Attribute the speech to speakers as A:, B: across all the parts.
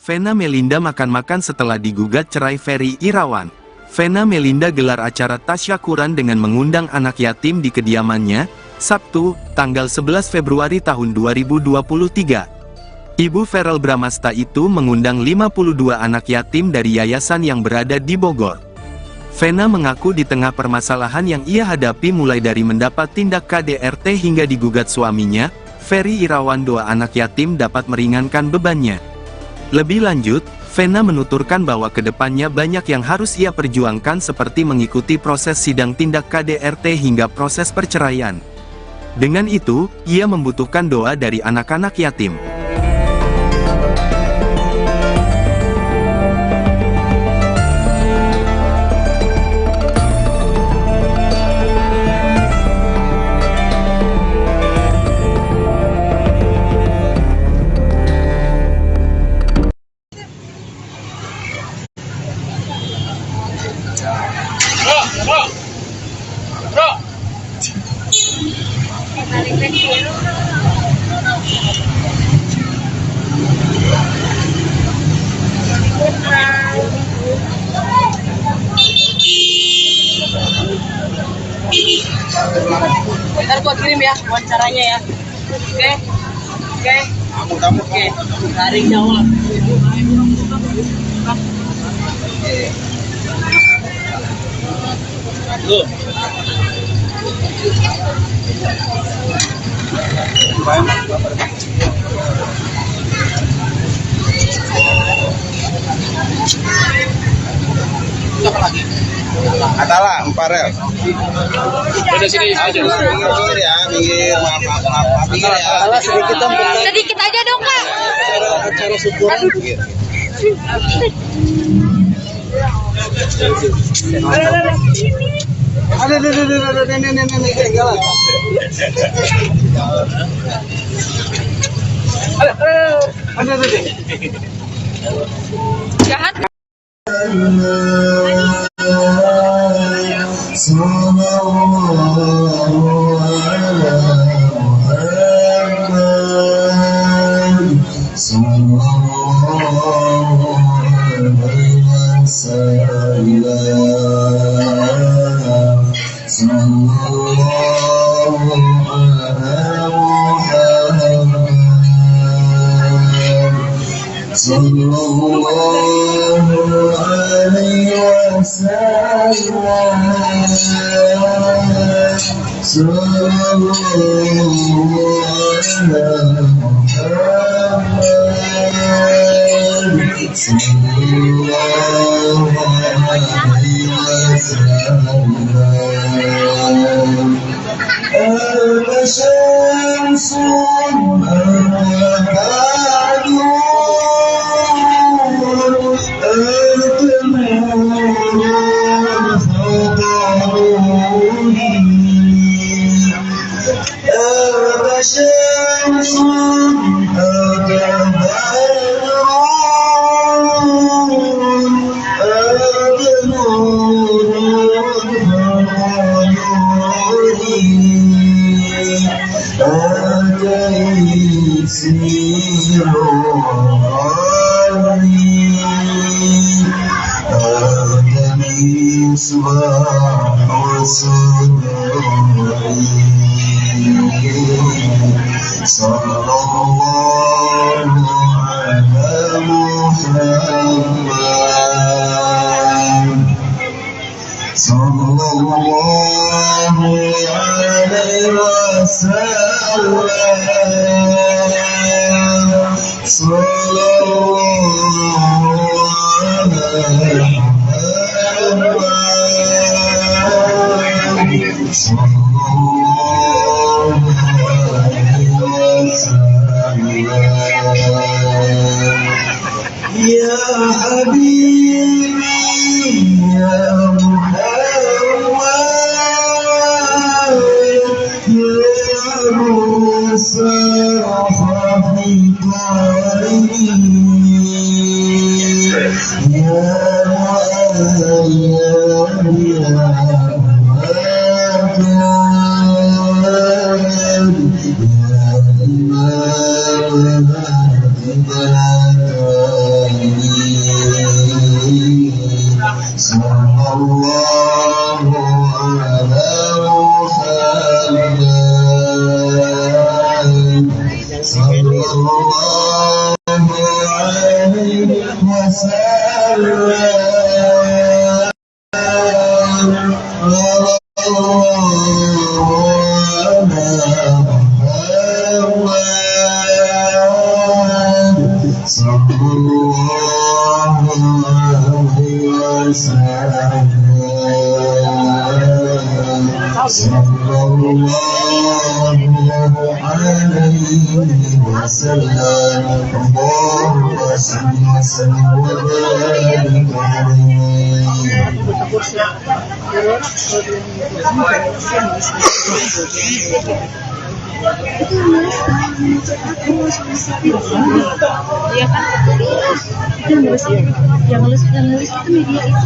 A: Vena Melinda makan-makan setelah digugat cerai Ferry Irawan. Vena Melinda gelar acara tasyakuran dengan mengundang anak yatim di kediamannya, Sabtu, tanggal 11 Februari tahun 2023. Ibu Verrel Bramasta itu mengundang 52 anak yatim dari yayasan yang berada di Bogor. Vena mengaku di tengah permasalahan yang ia hadapi mulai dari mendapat tindak KDRT hingga digugat suaminya, Ferry Irawan, doa anak yatim dapat meringankan bebannya. Lebih lanjut, Vena menuturkan bahwa kedepannya banyak yang harus ia perjuangkan seperti mengikuti proses sidang tindak KDRT hingga proses perceraian. Dengan itu, ia membutuhkan doa dari anak-anak yatim.
B: Ntar gua kirim ya wawancaranya ya. Oke. Oke. Garing jawab. Loh.
C: Adalah Farel.
B: Udah sini aja.
C: Minggir ya, minggir. Maaf. Minggir ya.
D: Sedikit aja dong, Kak.
C: Acara syukuran. Ada nenek ketinggalan. Ada.
D: Jahat. Iya kan? Itu nulis yang nulis itu media itu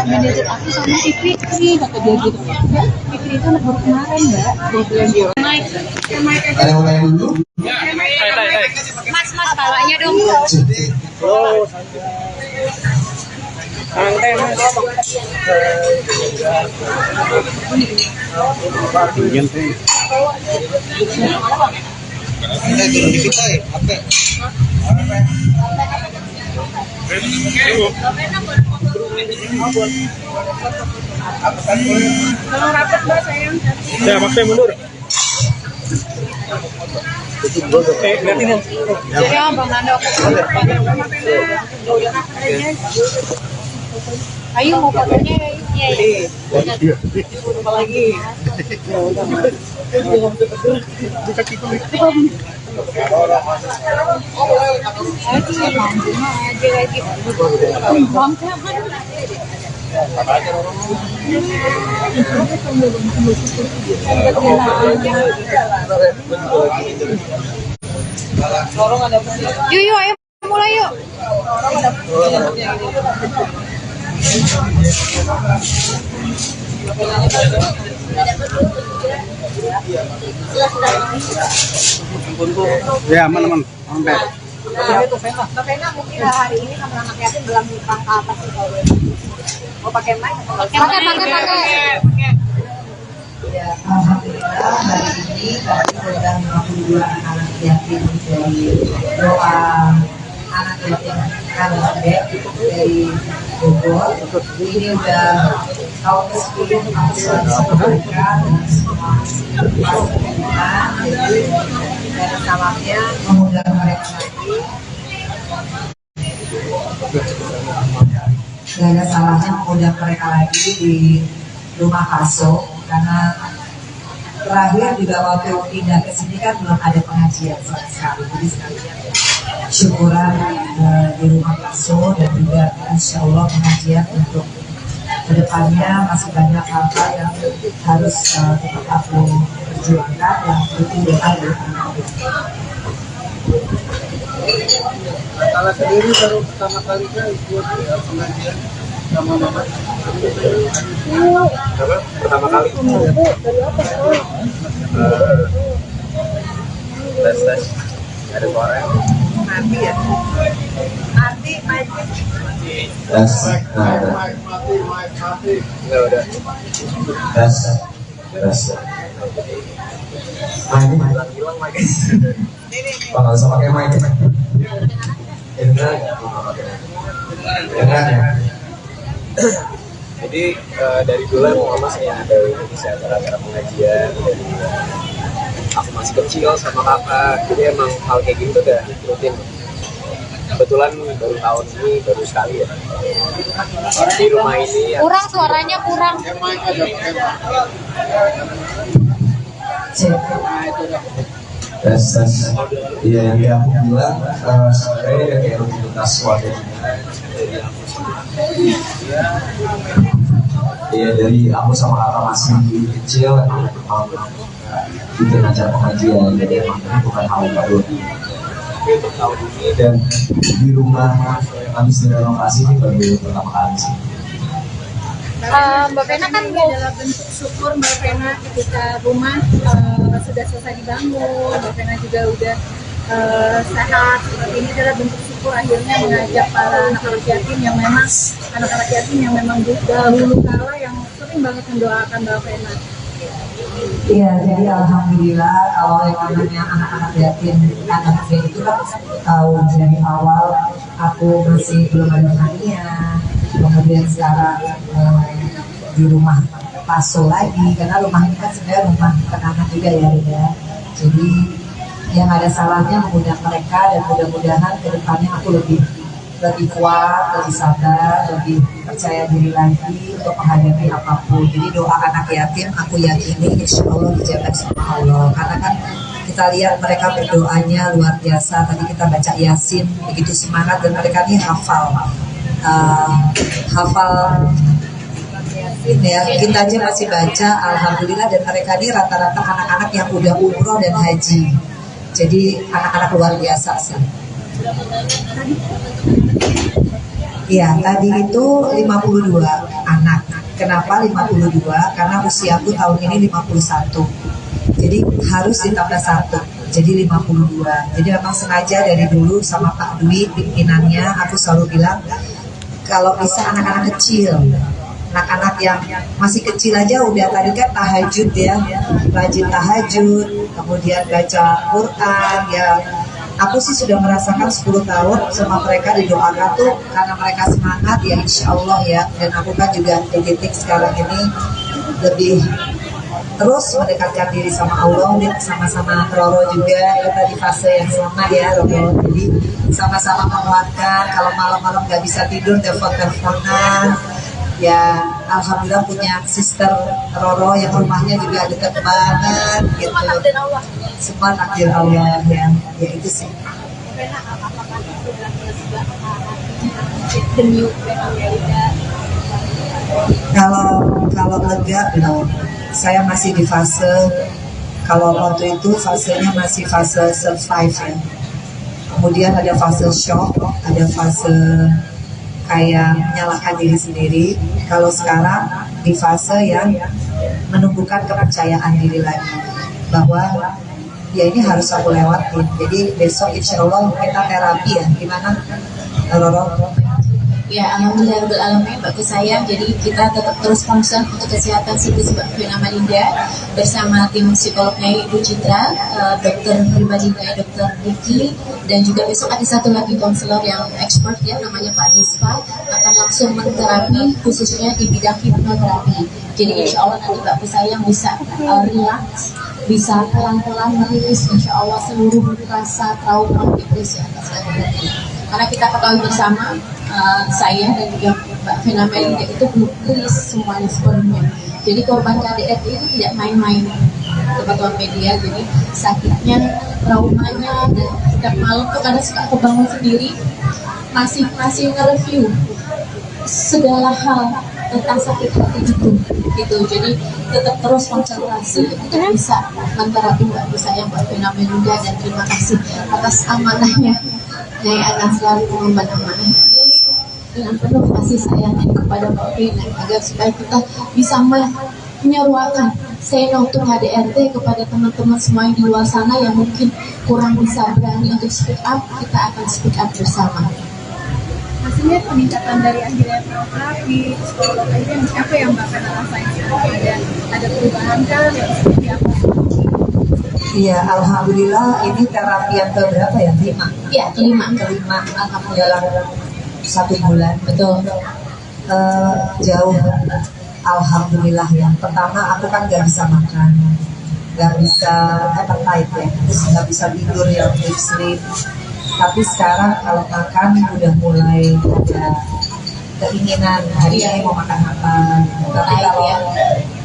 D: manajer aku sama si Fikri kata dia gitu. Mbak, Fikri itu anak baru kemarin Mbak. Dia bilang dia naik.
C: Ada yang mau tanya dulu?
D: Mas palanya dong.
C: Oh,
B: Santai mas.
C: Kita turun dikit aja, apa?
B: Tolong rapat mbak sayang.
E: Ya, maksudnya mundur.
D: Ya, Bang Nando. Ayo mau fotonya ya. Iya.
B: Apa lagi?
D: Yuk, ayo mulai yuk.
E: Ya, aman. Sampai.
B: Mbak Vena mungkin hari ini sama anak yatim dalam rangka apa sih kalau mau pakai mic atau
D: Pakai.
F: Ya, alhamdulillah hari ini kami sedang 52 anak yatim dari doa anak yatim Kalsbek dari Bogor. Ini udah tahun ke-10 kami selalu mereka dan semua pasangan. Jadi dari salamnya mengundang mereka lagi. Gak ada salahnya mengundang mereka lagi di rumah Kaso, karena terakhir juga waktu pindah ke sini kan belum ada pengajian sama sekali. Jadi sekalian syukuran di rumah Kaso, dan juga insya Allah pengajian untuk kedepannya masih banyak hal-hal yang harus tetap aku perjuangkan yang butuh doa dari anak-anak.
C: Kalau sendiri baru pertama kali kan ikut pengajian sama mama. Apa? Pertama kali. Tes. Ada suara.
F: Nanti ya. Nanti main.
C: Tes. Enggak udah. Tes. Ini hilang mic. Nggak usah pakai mic. Dengar ya. Jadi dari dulu mama saya ada Indonesia acara pengajian dari aku masih kecil sama kakak, jadi emang hal kayak gini tuh udah rutin. Kebetulan baru tahun ini baru sekali ya di rumah ini ya.
D: Kurang suaranya kurang.
C: Tes. Iya, yang aku bilang sebenarnya kayak rutinitas warga Iya, dari aku sama kakak masih kecil emang bikin acara pengajian, jadi emang ini bukan hal baru. Untuk tahun ini dan di rumah habis direnovasi ini baru pertama kali sih.
D: Mbak Vena kan
B: adalah bentuk syukur Mbak Vena ketika rumah sudah selesai dibangun. Mbak Vena juga udah sehat. Seperti ini adalah bentuk syukur akhirnya mengajak para anak-anak yatim yang memang dahulu kala yang sering banget mendoakan Mbak Vena.
F: Iya, jadi alhamdulillah kalau yang namanya anak-anak yatim anak itu kan tahu dari awal aku masih belum ada harian, kemudian sekarang di rumah Paso lagi karena rumah ini kan sebenarnya rumah kenangan juga ya. Jadi yang ada salahnya mengundang mereka dan mudah-mudahan kedepannya aku lebih kuat, lebih sabar, lebih percaya diri lagi untuk menghadapi apapun. Jadi doa anak yatim aku yakini insya Allah dijawab sama Allah. Karena kan kita lihat mereka berdoanya luar biasa. Tadi kita baca Yasin begitu semangat dan mereka ini hafal Yasin ya. Kita aja masih baca alhamdulillah dan mereka ini rata-rata anak-anak yang udah umroh dan haji. Jadi anak-anak luar biasa sih. Iya, tadi itu 52 anak. Kenapa 52? Karena usiaku tahun ini 51. Jadi harus ditambah 1. Jadi 52. Jadi memang sengaja dari dulu sama Pak Dwi pimpinannya aku selalu bilang kalau bisa anak-anak kecil, anak-anak yang masih kecil aja udah tadi kan tahajud ya, rajin tahajud, kemudian baca Quran ya. Aku sih sudah merasakan 10 tahun sama mereka didoakan tuh karena mereka semangat ya insya Allah ya. Dan aku kan juga di titik sekarang ini lebih terus mendekatkan diri sama Allah dan sama-sama Roro juga kita di fase yang sama ya Roro. Jadi sama-sama menguatkan kalau malam-malam nggak bisa tidur telepon-teleponan. Ya alhamdulillah punya sister Roro yang rumahnya juga dekat banget gitu. Semua takdir Allah ya itu sih. Kalau lega belum. Saya masih di fase kalau waktu itu fasenya masih fase survive ya. Kemudian ada fase shock, ada fase kayak menyalahkan diri sendiri. Kalau sekarang di fase yang menumbuhkan kepercayaan diri lagi bahwa ya ini harus aku lewatin. Jadi besok insya Allah kita terapi ya. Gimana Roro?
D: Ya, alhamdulillah alamin bagus sayang. Jadi kita tetap terus concern untuk kesehatan psikis Mbak Vena Melinda bersama tim psikolognya Ibu Citra, dokter pribadinya Dokter Diki, dan juga besok ada satu lagi konselor yang expert ya namanya Pak Dispa akan langsung menterapi khususnya di bidang hipnoterapi. Jadi insya Allah nanti Mbak sayang bisa relax, bisa pelan-pelan merilis insya Allah seluruh rasa trauma depresi atas kejadian. Karena kita ketahui bersama saya dan juga Mbak Vena Melinda itu belum rilis semuanya sebelumnya. Jadi korban KDRT itu tidak main-main teman-teman media. Jadi sakitnya, traumanya, dan setiap malam tuh kadang suka kebangun sendiri masih nge-review segala hal tentang sakit hati gitu. Jadi tetap terus konsentrasi untuk bisa menterapi Mbak Mbak Vena Melinda, dan terima kasih atas amanahnya. Nyai akan selalu mengemban amanah ini dengan penuh kasih sayang kepada Mbak Vena agar supaya kita bisa menyeruakan say no to KDRT kepada teman-teman semua yang di luar sana yang mungkin kurang bisa berani untuk speak up. Kita akan speak up bersama.
B: Hasilnya peningkatan dari akhirnya terapi, psikolog aja apa yang Mbak Vena rasain? Ada perubahan kan yang seperti apa?
F: Iya, alhamdulillah ini terapi yang keberapa ya?
D: Iya, kelima.
F: Dalam 1 bulan.
D: Betul.
F: Jauh. Alhamdulillah ya. Pertama aku kan nggak bisa makan, nggak bisa appetite ya, terus nggak bisa tidur ya, deep sleep. Tapi sekarang kalau makan udah mulai ada keinginan hari ini mau makan apa. Tapi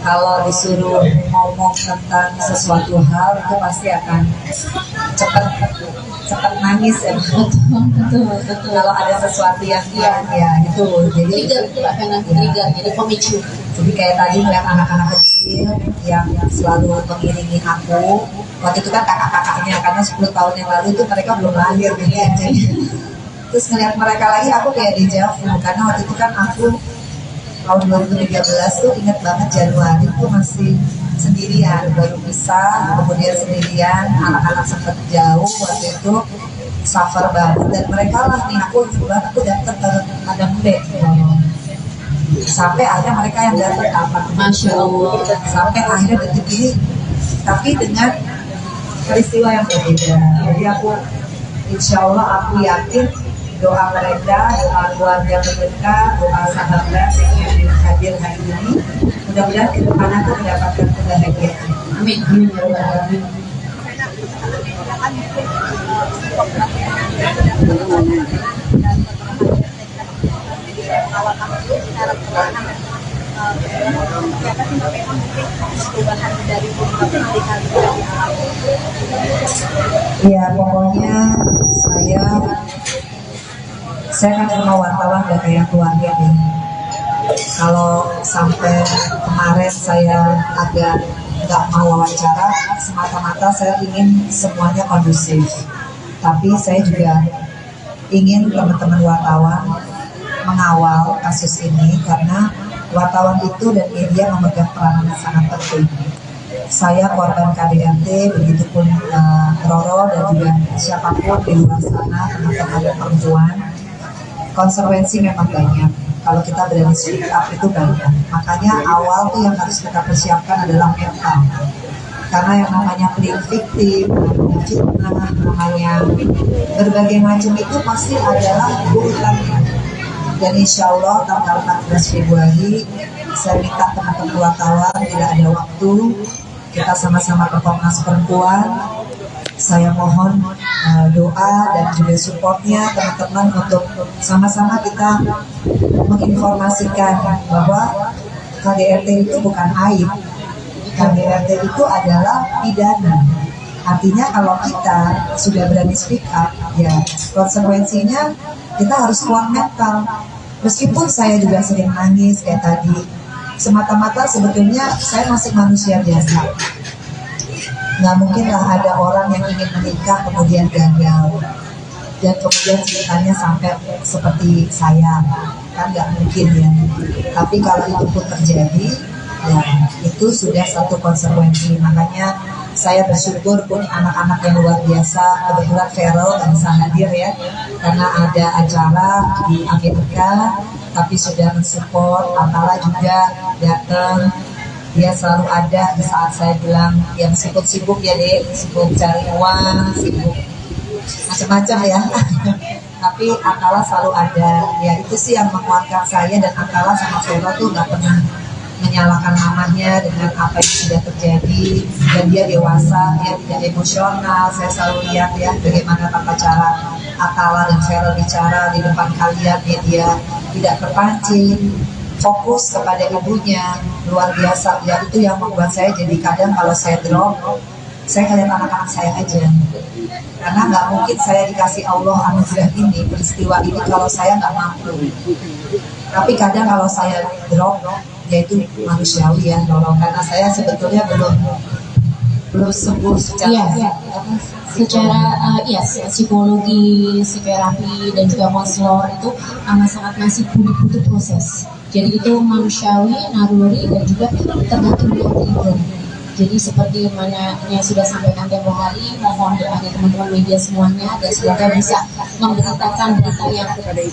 F: kalau disuruh ngomong tentang sesuatu hal itu pasti akan cepat nangis ya. Betul. Kalau ada sesuatu yang ya itu jadi
D: trigger jadi pemicu.
F: Jadi kayak tadi ngeliat anak-anak kecil yang selalu mengiringi aku. Waktu itu kan kakak-kakaknya karena 10 tahun yang lalu itu mereka belum lahir gitu ya. Jadi terus ngeliat mereka lagi aku kayak dejavu karena waktu itu kan aku tahun 2013 tuh ingat banget Januari tuh masih sendirian, baru pisah, kemudian sendirian, anak-anak sempat jauh waktu itu, suffer banget dan mereka lah nih aku datang ke Padang Bek sampai akhirnya mereka yang datang kapan,
D: Masya Allah.
F: sampai akhirnya detik ini, tapi dengan peristiwa yang berbeda. Jadi aku, insya Allah aku yakin doa mereka, doa keluarga mereka, doa sahabat yang hadir hari ini, mudah-mudahan ke depan aku mendapatkan kebahagiaan.
D: Amin, amin ya Rabbal Alamin.
F: Ya pokoknya saya kan sama wartawan udah kayak keluarga nih. Kalau sampai kemarin saya agak nggak mau wawancara, semata-mata saya ingin semuanya kondusif. Tapi saya juga ingin teman-teman wartawan mengawal kasus ini karena wartawan itu dan media memegang peran yang sangat penting. Saya korban KDRT, begitupun Roro dan juga siapapun di luar sana, teman-teman perempuan. Konsekuensi memang banyak. Kalau kita berani speak up itu banyak. Makanya awal tuh yang harus kita persiapkan adalah mental. Karena yang namanya pleading victim, namanya fitnah, namanya berbagai macam itu pasti adalah urutannya. Dan insya Allah tanggal 14 Februari saya minta teman-teman wartawan tidak ada waktu, kita sama-sama ke Komnas Perempuan. Saya mohon doa dan juga supportnya teman-teman untuk sama-sama kita menginformasikan bahwa KDRT itu bukan aib. KDRT itu adalah pidana. Artinya kalau kita sudah berani speak up, ya konsekuensinya kita harus kuat mental. Meskipun saya juga sering nangis kayak tadi, semata-mata sebetulnya saya masih manusia biasa. Nggak mungkinlah ada orang yang ingin menikah kemudian gagal dan kemudian ceritanya sampai seperti saya, kan nggak mungkin ya. Tapi kalau itu pun terjadi, ya itu sudah satu konsekuensi. Makanya saya bersyukur punya anak-anak yang luar biasa. Kebetulan Feral nggak bisa hadir ya, karena ada acara di Amerika, tapi sudah mensupport. Atala juga datang. Dia selalu ada di saat saya bilang yang sibuk-sibuk ya deh, sibuk cari uang, sibuk macam-macam ya. Tapi Atala selalu ada. Ya itu sih yang menguatkan saya, dan Atala sama Feral tuh nggak pernah menyalahkan mamanya dengan apa yang sudah terjadi, dan dia dewasa, dia tidak emosional. Saya selalu lihat ya bagaimana tata cara Atala dan Feral bicara di depan kalian, dia tidak terpancing, fokus kepada ibunya, luar biasa. Ya itu yang membuat saya jadi kadang kalau saya drop, saya ngeliat anak-anak saya aja, karena nggak mungkin saya dikasih Allah anugerah ini, peristiwa ini kalau saya nggak mampu. Tapi kadang kalau saya drop, yaitu manusiawi ya, nolong, karena saya sebetulnya belum sembuh secara
D: Iya, secara psikologi, psikoterapi dan juga konselor itu amat sangat masih butuh proses. Jadi itu manusiawi, naluri, dan juga tergantung dengan trigger. Jadi seperti mana yang sudah sampaikan tempo hari, mohon doanya teman-teman media semuanya, dan semoga bisa memberitakan berita yang lebih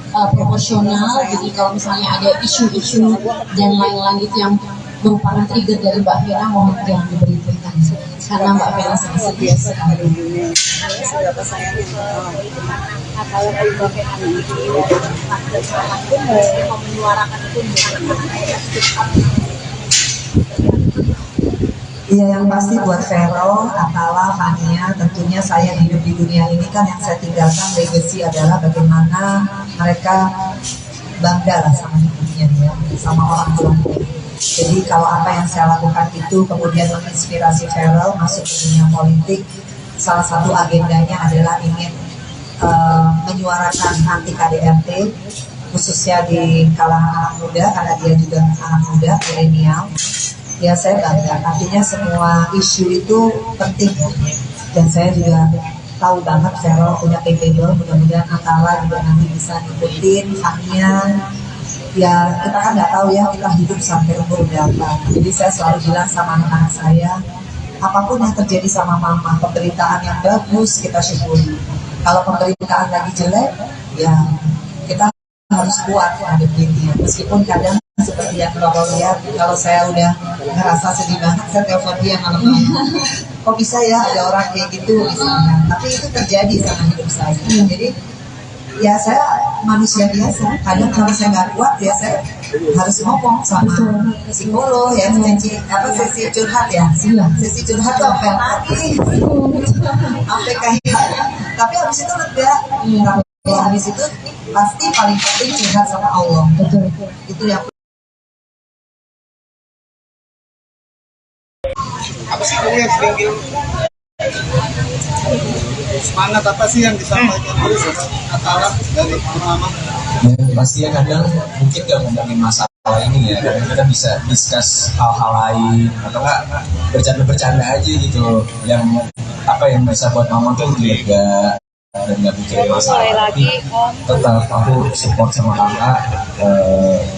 D: proporsional. Jadi kalau misalnya ada isu-isu dan lain-lain itu yang merupakan trigger dari Mbak Fena, mohon jangan diberitakan, karena Mbak Fena sangat serius sekali.
B: Seberapa sayangnya kalau Mbak Fena ini pun mau menyuarakan itu
F: Iya, yang pasti buat Vero, Atala, Fania, tentunya saya hidup di dunia ini kan yang saya tinggalkan legacy adalah bagaimana mereka bangga lah sama hidupnya ya, sama orang tuanya. Jadi kalau apa yang saya lakukan itu kemudian menginspirasi Vero masuk ke dunia politik, salah satu agendanya adalah ingin menyuarakan anti KDRT, khususnya di kalangan anak muda, karena dia juga anak muda, milenial. Ya saya bangga, artinya semua isu itu penting, dan saya juga tahu banget Vero punya capable, mudah-mudahan Atala juga nanti bisa ngikutin, Fania. Ya kita kan nggak tahu ya kita hidup sampai umur berapa, jadi saya selalu bilang sama anak-anak saya, apapun yang terjadi sama mama, pemberitaan yang bagus kita syukuri, kalau pemberitaan lagi jelek ya kita harus harus kuat ngadepin dia. Meskipun kadang seperti yang Loro lihat, kalau saya udah ngerasa sedih banget, saya telepon dia malam-malam. Kok bisa ya ada orang kayak gitu misalnya. Tapi itu terjadi sama hidup saya. Jadi ya saya manusia biasa. Kadang kalau saya nggak kuat ya saya harus ngomong sama psikolog ya, sesi curhat ya. Sesi curhat tuh sampai nangis, sampai kayak. Tapi habis itu lega. Kalau habis itu pasti paling penting curhat sama Allah. Betul. Itu yang
E: Apa sih kamu yang sering bilang semangat apa sih yang disampaikan terus kata dari mama?
C: Ya, pastinya kadang mungkin gak ngomongin masalah ini ya, kadang kita bisa discuss hal-hal lain atau enggak bercanda-bercanda aja gitu, yang apa yang bisa buat mama tuh lega dan nggak mikirin masalah. Tapi tetap aku support sama kakak,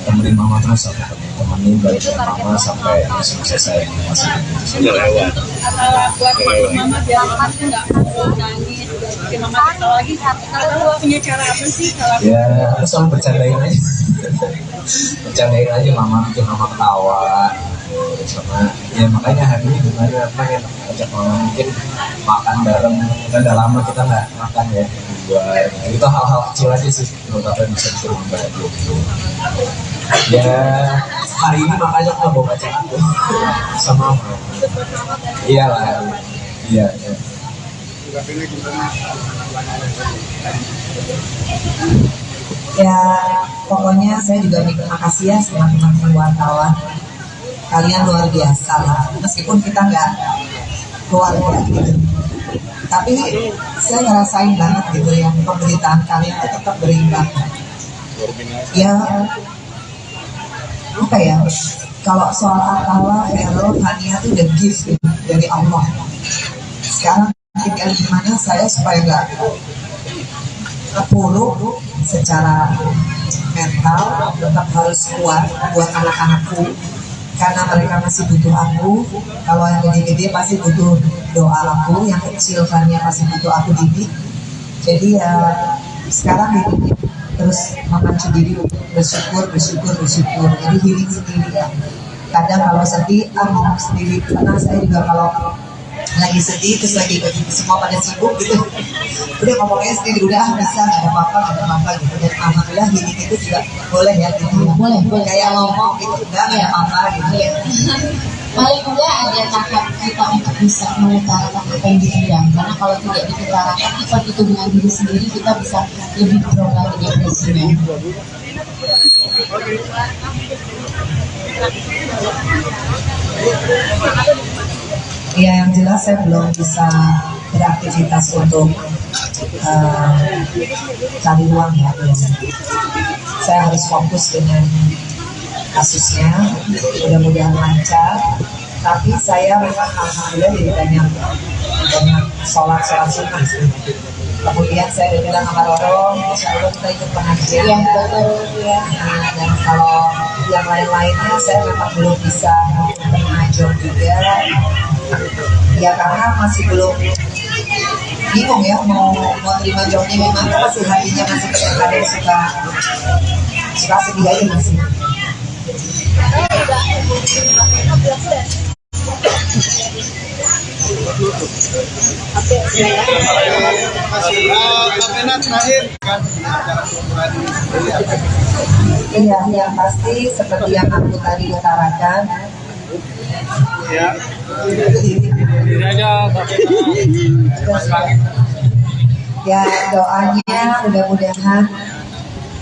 C: temenin mama terus, aku temenin balik mama sampai selesai masih gitu.
B: Buat mama biar mama tuh nggak perlu nangis, bikin mama ketawa lagi. Kalau punya cara apa sih kalau?
C: Ya aku selalu bercandain aja, bercandain aja mama, bikin mama ketawa. Sama ya makanya hari ini gimana pengen ajak mama mungkin makan bareng, kan udah lama kita nggak makan ya buat itu hal-hal kecil aja sih menurut apa yang bisa bikin mama bahagia gitu. Ya hari ini makanya aku bawa bacaan tuh sama mama. Iyalah, iya.
F: ya pokoknya saya juga terima kasih ya sama teman-teman wartawan. Kalian luar biasa lah, meskipun kita nggak keluarga gitu, tapi saya ngerasain banget gitu ya, pemberitaan kalian itu tetap berimbang. Ya apa ya, kalau soal Atala, Vero, Hania itu udah gift gitu, dari Allah. Sekarang tinggal gimana saya supaya nggak terpuruk secara mental, tetap harus kuat buat anak-anakku. Karena mereka masih butuh aku. Kalau yang gede-gede pasti butuh doa aku, yang kecil kan yang pasti butuh aku didik. Jadi ya sekarang ini terus memacu diri bersyukur. Jadi healing sendiri ya. Kadang kalau sedih, ngomong sendiri. Karena saya juga kalau lagi sedih terus lagi semua pada sibuk gitu, udah ngomongnya sendiri, udah bisa, nggak ada apa-apa gitu. Dan alhamdulillah healing itu juga boleh ya gitu ya. Boleh kayak ngomong gitu, udah nggak ada apa-apa gitu.
D: Paling enggak ada tahap kita untuk bisa mengutarakan apa yang dipendam, karena kalau tidak diutarakan itu dengan diri sendiri, kita bisa lebih drop lagi depresinya.
F: Ya yang jelas saya belum bisa beraktivitas untuk cari uang ya. Saya harus fokus dengan kasusnya, mudah-mudahan lancar. Tapi saya memang alhamdulillah jadi banyak sholat sunnah sih. Kemudian saya udah bilang sama Roro, insya Allah kita ikut pengajian ya. Dan kalau yang lain-lainnya saya memang belum bisa mengajar juga. Ya karena masih belum bingung ya mau terima jobnya gimana, masih hatinya masih kadang suka sedih aja masih. Iya, yang pasti seperti yang aku tadi utarakan. Ya doanya mudah-mudahan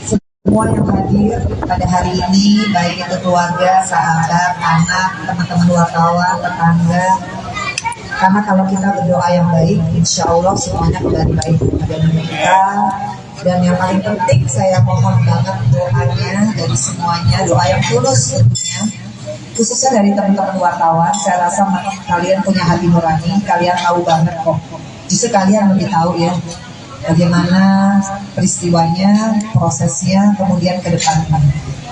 F: semua yang hadir pada hari ini, baik itu keluarga, sahabat, anak, teman-teman wartawan, tetangga. Karena kalau kita berdoa yang baik, insya Allah semuanya kembali baik pada diri kita. Dan yang paling penting saya mohon banget doanya dari semuanya, doa yang tulus tentunya. Khususnya dari teman-teman wartawan, saya rasa kalian punya hati nurani, kalian tahu banget kok. Justru kalian lebih tahu ya bagaimana peristiwanya, prosesnya, kemudian ke depannya.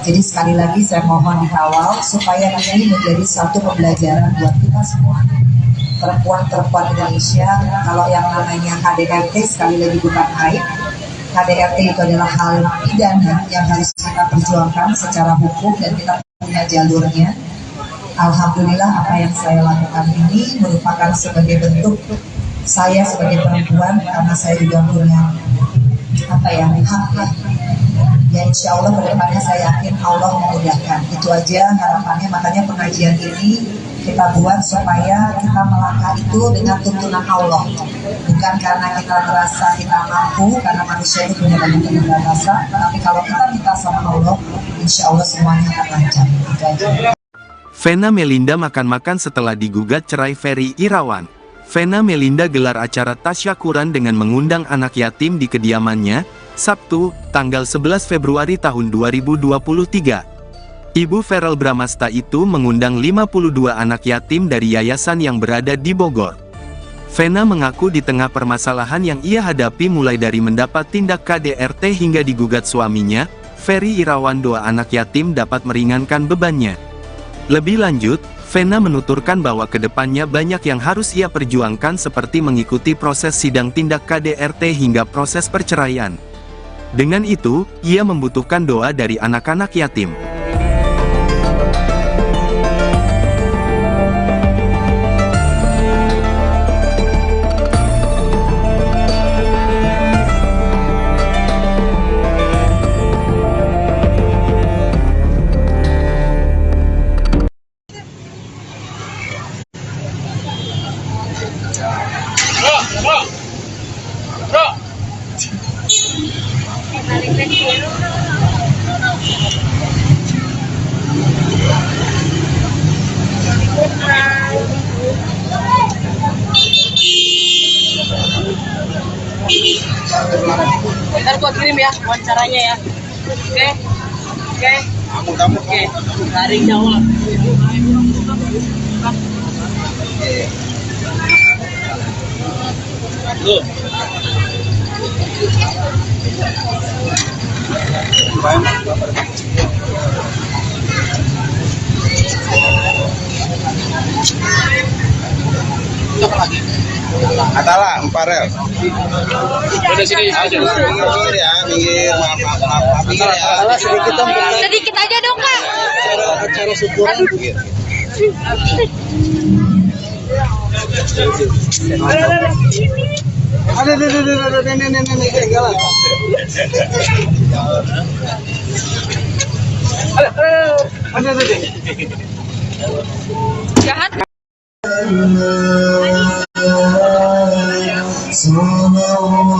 F: Jadi sekali lagi saya mohon dikawal supaya ini menjadi satu pembelajaran buat kita semua. Perempuan-perempuan Indonesia, kalau yang namanya KDRT sekali lagi bukan aib, KDRT itu adalah hal pidana yang harus kita perjuangkan secara hukum dan kita punya jalurnya. Alhamdulillah apa yang saya lakukan ini merupakan sebagai bentuk saya sebagai perempuan, karena saya juga punya hak ya, insya Allah kedepannya saya yakin Allah memudahkan. Itu aja harapannya. Makanya pengajian ini kita buat supaya kita melangkah itu dengan tuntunan Allah, bukan karena kita merasa kita mampu, karena manusia itu punya banyak keterbatasan, tapi kalau kita minta sama Allah, insya Allah semuanya akan lancar. Itu aja.
A: Vena Melinda makan-makan setelah digugat cerai Ferry Irawan. Vena Melinda gelar acara tasyakuran dengan mengundang anak yatim di kediamannya, Sabtu, tanggal 11 Februari tahun 2023. Ibu Verrel Bramasta itu mengundang 52 anak yatim dari yayasan yang berada di Bogor. Vena mengaku di tengah permasalahan yang ia hadapi mulai dari mendapat tindak KDRT hingga digugat suaminya, Ferry Irawan, doa anak yatim dapat meringankan bebannya. Lebih lanjut, Vena menuturkan bahwa kedepannya banyak yang harus ia perjuangkan seperti mengikuti proses sidang tindak KDRT hingga proses perceraian. Dengan itu, ia membutuhkan doa dari anak-anak yatim.
G: Ntar gua kirim ya wawancaranya ya. Oke. Oke. Dari Jawa. Tuh.
E: Atala, Emparel.
G: Udah sini aja.
E: Minggir ya, minggir. Maaf, minggir ya.
B: Sedikit aja dong, Kak.
E: Acara syukuran minggir. Ada, nenek jalan. Ada.
B: Jahat.
H: Sallallahu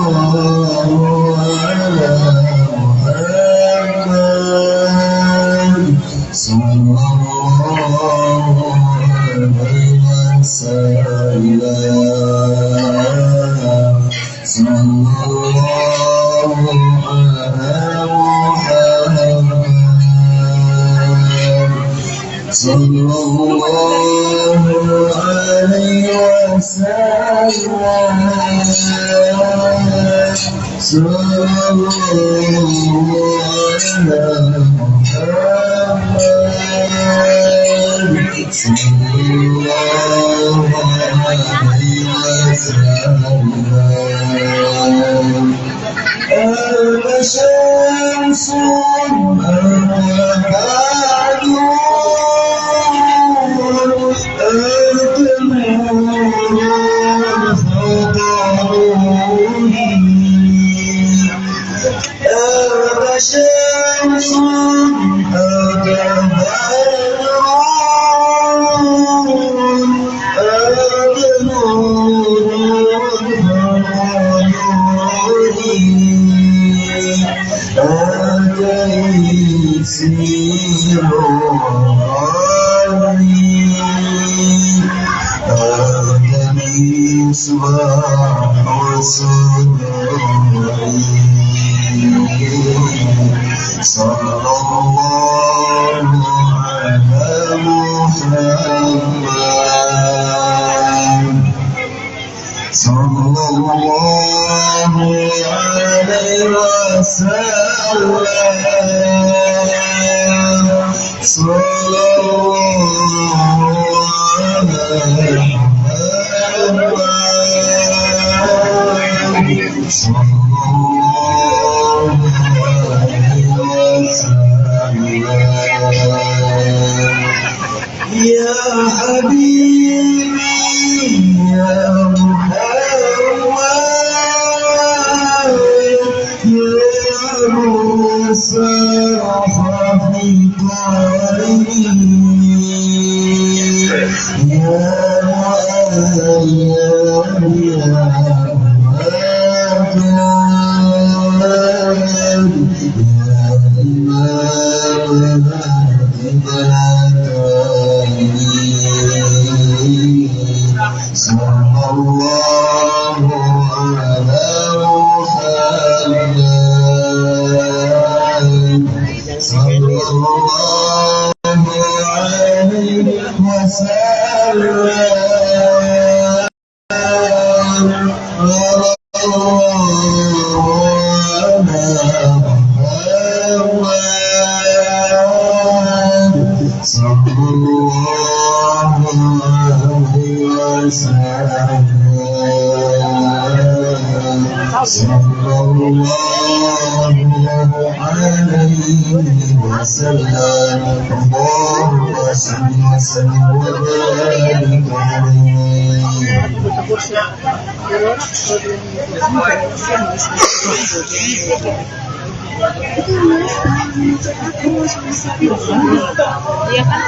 B: Iya kan?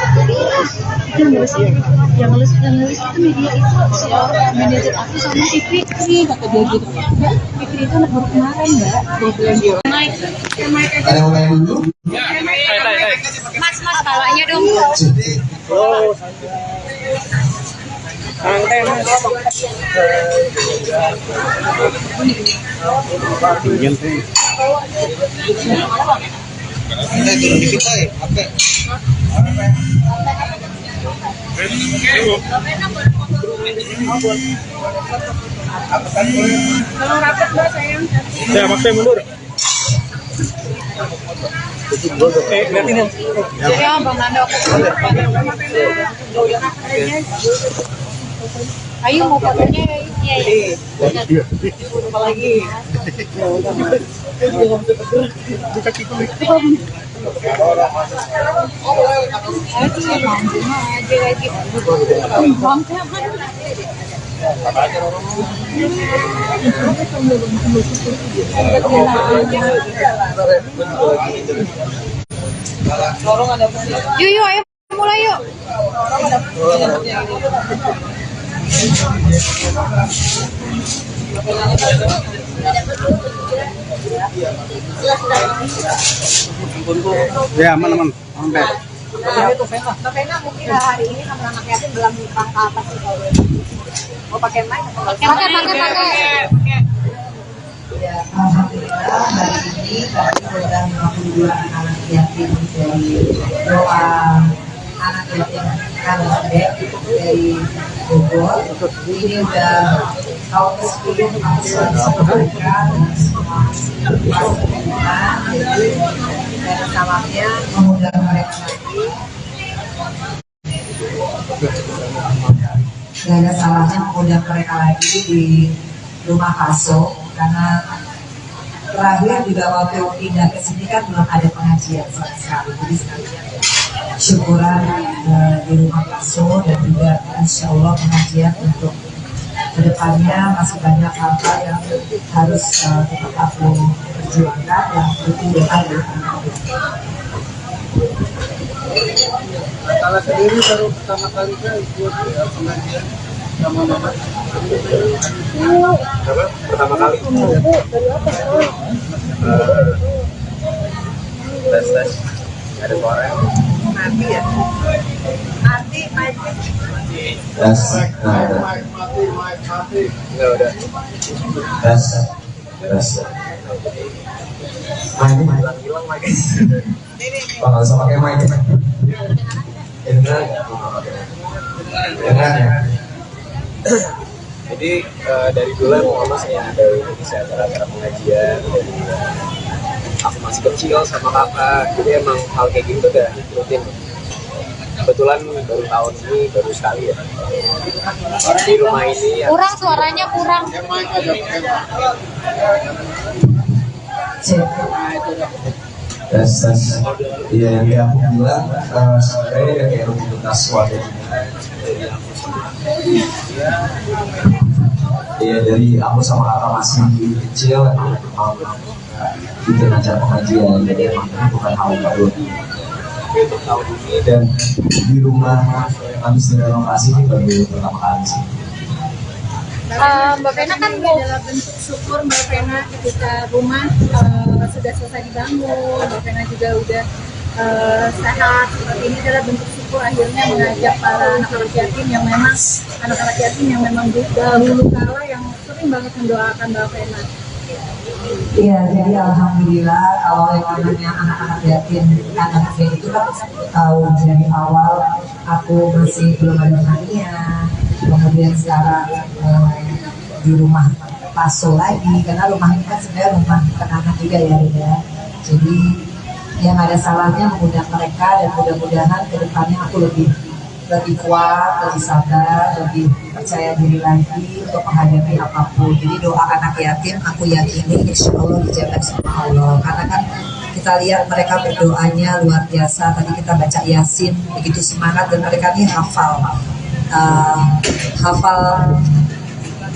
B: Itu yang ngeles itu media itu si manajer aku sama si Fikri kata dia gitu. Mbak, Fikri itu anak baru kemarin mbak. Dia bilang dia naik.
E: Ada yang main dulu?
B: Mas kalanya dong.
E: Turun dikit aja, pakai.
B: Kalau rapat mbak sayang.
C: Ya, pakai mundur.
B: Jadi Bang Nando aku ayo mau fotonya ya. Iya. Apa lagi? Yuk, ayo mulai yuk.
E: Ya, aman. Sampai.
B: Novena mungkin hari ini sama anak yatim dalam rangka apa sih kalau mau pakai mic? Pakai.
F: Ya, alhamdulillah hari ini kami program 52 anak yatim dari doa anak yatim Kalambek dari Bogor. Ini udah tahun ke-10 kami selalu mereka dan semua pasangan. Jadi dari salamnya mengundang mereka lagi. Gak ada salahnya mengundang mereka lagi di rumah Kaso karena terakhir juga waktu pindah ke sini kan belum ada pengajian sama sekali. Jadi sekalian syukuran di rumah Kaso dan juga insya Allah pengajian untuk kedepannya masih banyak hal-hal yang harus tetap aku perjuangkan yang butuh ada.
E: Kalau sendiri baru pertama kali kan ikut pengajian sama mama.
C: Apa? Pertama kali. Tes. Ada suara.
B: Mati ya. Mati.
E: Tes. Mati.
C: Enggak udah.
E: Tes.
C: Hilang lagi.
E: Nggak usah pakai mic. Dengar ya.
C: Jadi dari dulu mama saya ada di acara pengajian dari aku masih kecil sama kakak, jadi emang hal kayak gitu udah rutin. Kebetulan baru tahun ini baru sekali ya di rumah ini ya.
B: Kurang suaranya kurang.
E: Tes. Iya yang dia aku bilang sebenarnya kayak rutinitas warga. Iya dari aku sama kakak masih kecil bikin acara pengajian. Jadi emang ini bukan hal yang baru.
C: Untuk tahun ini
E: Dan di rumah habis direnovasi ini baru pertama kali sih.
B: Mbak Vena kan adalah bentuk syukur Mbak Vena ketika rumah sudah selesai dibangun, Mbak Vena juga udah sehat. Seperti ini adalah bentuk syukur akhirnya mengajak para anak-anak yatim yang memang dahulu kala yang sering banget mendoakan Mbak Vena.
F: Iya, jadi alhamdulillah kalau yang namanya anak-anak yatim, anak-anak itu kan tahu dari awal aku masih belum ada hadiah, kemudian sekarang di rumah Paso lagi, karena rumah ini kan sebenarnya rumah anak-anak juga ya. Jadi yang ada salahnya mengundang mereka dan mudah-mudahan kedepannya aku lebih kuat, lebih sabar, lebih percaya diri lagi untuk menghadapi apapun. Jadi doa anak yatim aku yakini insya Allah dijaga sama Allah. Karena kan kita lihat mereka berdoanya luar biasa. Tadi kita baca Yasin begitu semangat dan mereka ini hafal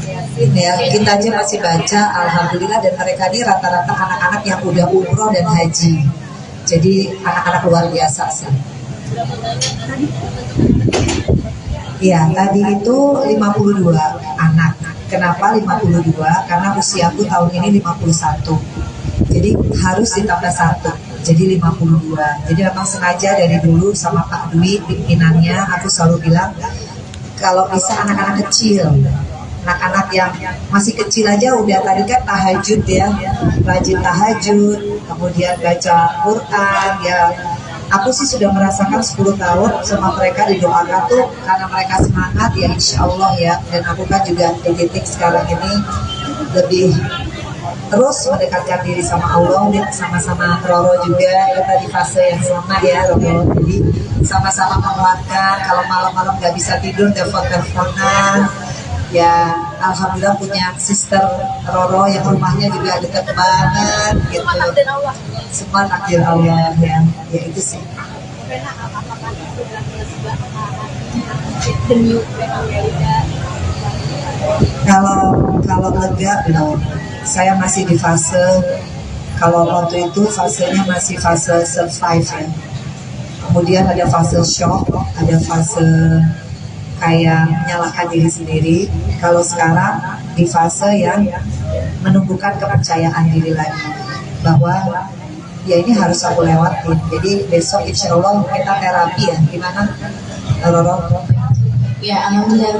F: Yasin ya. Kita aja masih baca alhamdulillah dan mereka ini rata-rata anak-anak yang udah umroh dan haji. Jadi anak-anak luar biasa sih. Iya, tadi itu 52 anak. Kenapa 52? Karena usiaku tahun ini 51. Jadi harus ditambah 1. Jadi 52. Jadi memang sengaja dari dulu sama Pak Dwi pimpinannya aku selalu bilang kalau bisa anak-anak kecil. Anak-anak yang masih kecil aja udah tadi kan tahajud ya, rajin tahajud, kemudian baca Quran ya. Aku sih sudah merasakan 10 tahun sama mereka didoakan tuh karena mereka semangat ya insya Allah ya. Dan aku kan juga di titik sekarang ini lebih terus mendekatkan diri sama Allah dan sama-sama Roro juga kita di fase yang sama ya Roro. Jadi sama-sama menguatkan kalau malam-malam nggak bisa tidur telepon-teleponan. Ya alhamdulillah punya sister Roro yang rumahnya juga dekat banget gitu. Semua takdir Allah ya itu sih. Kalau lega belum. Saya masih di fase kalau waktu itu fasenya masih fase survive ya. Kemudian ada fase shock, ada fase kayak menyalahkan diri sendiri. Kalau sekarang di fase yang menumbuhkan kepercayaan diri lagi bahwa ya ini harus aku lewatin. Jadi besok insya Allah kita terapi ya. Gimana Roro?
D: Ya, alhamdulillah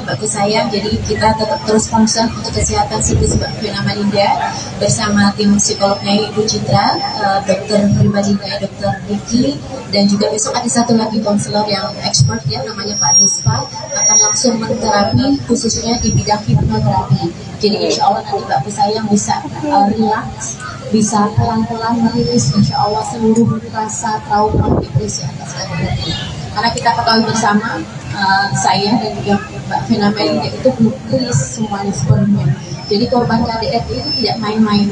D: bagus sayang. Jadi kita tetap terus concern untuk kesehatan psikis Mbak Vena Melinda bersama tim psikolognya Ibu Citra, dokter pribadinya Dokter Ricky, dan juga besok ada satu lagi konselor yang expert ya namanya Pak Dispa akan langsung menterapi khususnya di bidang hipnoterapi. Jadi insya Allah nanti Mbak sayang bisa relax, bisa pelan-pelan merilis insya Allah seluruh rasa trauma depresi atas kehadiran. Karena kita ketahui bersama saya dan juga Mbak Vena Melinda itu belum rilis semuanya sepenuhnya. Jadi korban KDRT itu tidak main-main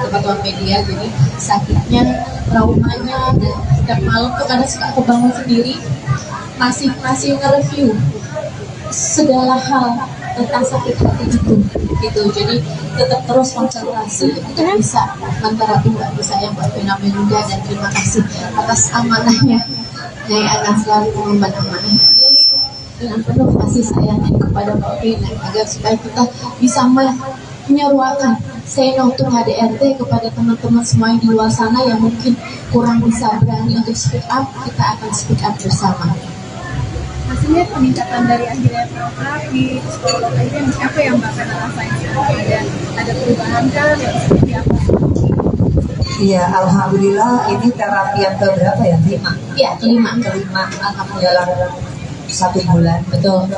D: teman-teman media. Jadi sakitnya, traumanya, dan setiap malam tuh kadang suka aku bangun sendiri masih nge-review segala hal tentang sakit hati itu gitu. Jadi tetap terus konsentrasi untuk bisa menterapi Mbak Vena Melinda dan terima kasih atas amanahnya. Saya akan selalu mengemban amanah dengan penuh kasih sayangnya kepada Mbak Vena agar supaya kita bisa menyeruakan say no to HDRT kepada teman-teman semua yang di luar sana yang mungkin kurang bisa berani untuk speak up. Kita akan speak up bersama.
B: Maksudnya peningkatan dari akhirnya terapi, psikolog akhirnya apa yang Mbak Vena rasain? Ada perubahan kan yang seperti apa?
F: Iya, alhamdulillah ini terapi yang keberapa ya? 5?
D: Iya, kelima.
F: Alhamdulillah 1 bulan.
D: Betul.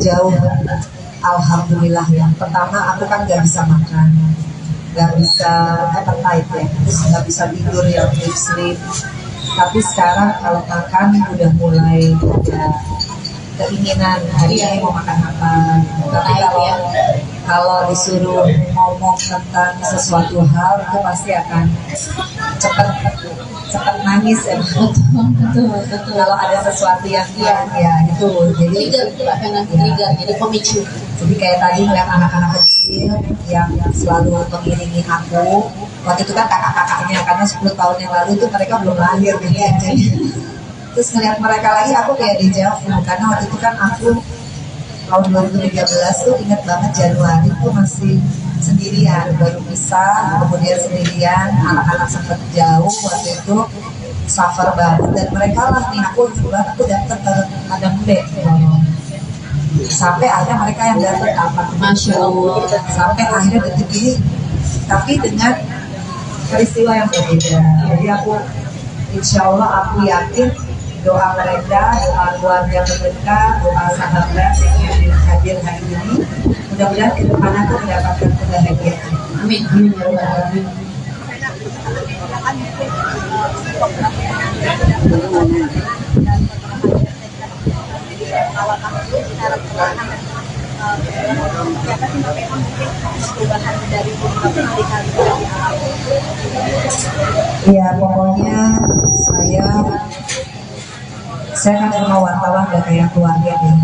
F: Jauh. Alhamdulillah yang pertama aku kan gak bisa makan, gak bisa appetite ya, terus gak bisa tidur ya, deep sleep. Tapi sekarang kalau makan udah mulai ada keinginan hari ini mau makan apa. Tapi kalau kalau disuruh ngomong tentang sesuatu hal itu pasti akan cepat nangis ya.
D: Betul.
F: Kalau ada sesuatu yang ya itu jadi
D: Trigger itu Mbak Vena, trigger, jadi pemicu.
F: jadi kayak tadi ngeliat anak-anak kecil yang selalu mengiringi aku. Waktu itu kan kakak-kakaknya, karena 10 tahun yang lalu itu mereka belum lahir gitu ya. Terus ngeliat mereka lagi aku kayak dejavu, karena waktu itu kan aku tahun 2013 tuh ingat banget Januari tuh masih sendirian, baru pisah, kemudian sendirian, anak-anak sempat jauh waktu itu, suffer banget, dan mereka lah nih aku ingat aku datang ke Padang B sampai ada mereka yang datang apa,
D: Masya Allah.
F: sampai akhirnya detik ini, tapi dengan peristiwa yang berbeda. Jadi aku insya Allah aku yakin doa mereka, doa keluarga mereka, doa sahabat yang hadir hari ini, mudah-mudahan ke depan aku mendapatkan kebahagiaan.
D: Amin. Amin. Ya Rabbal Alamin.
F: Iya, pokoknya saya kan sama wartawan gak kayak keluarga nih.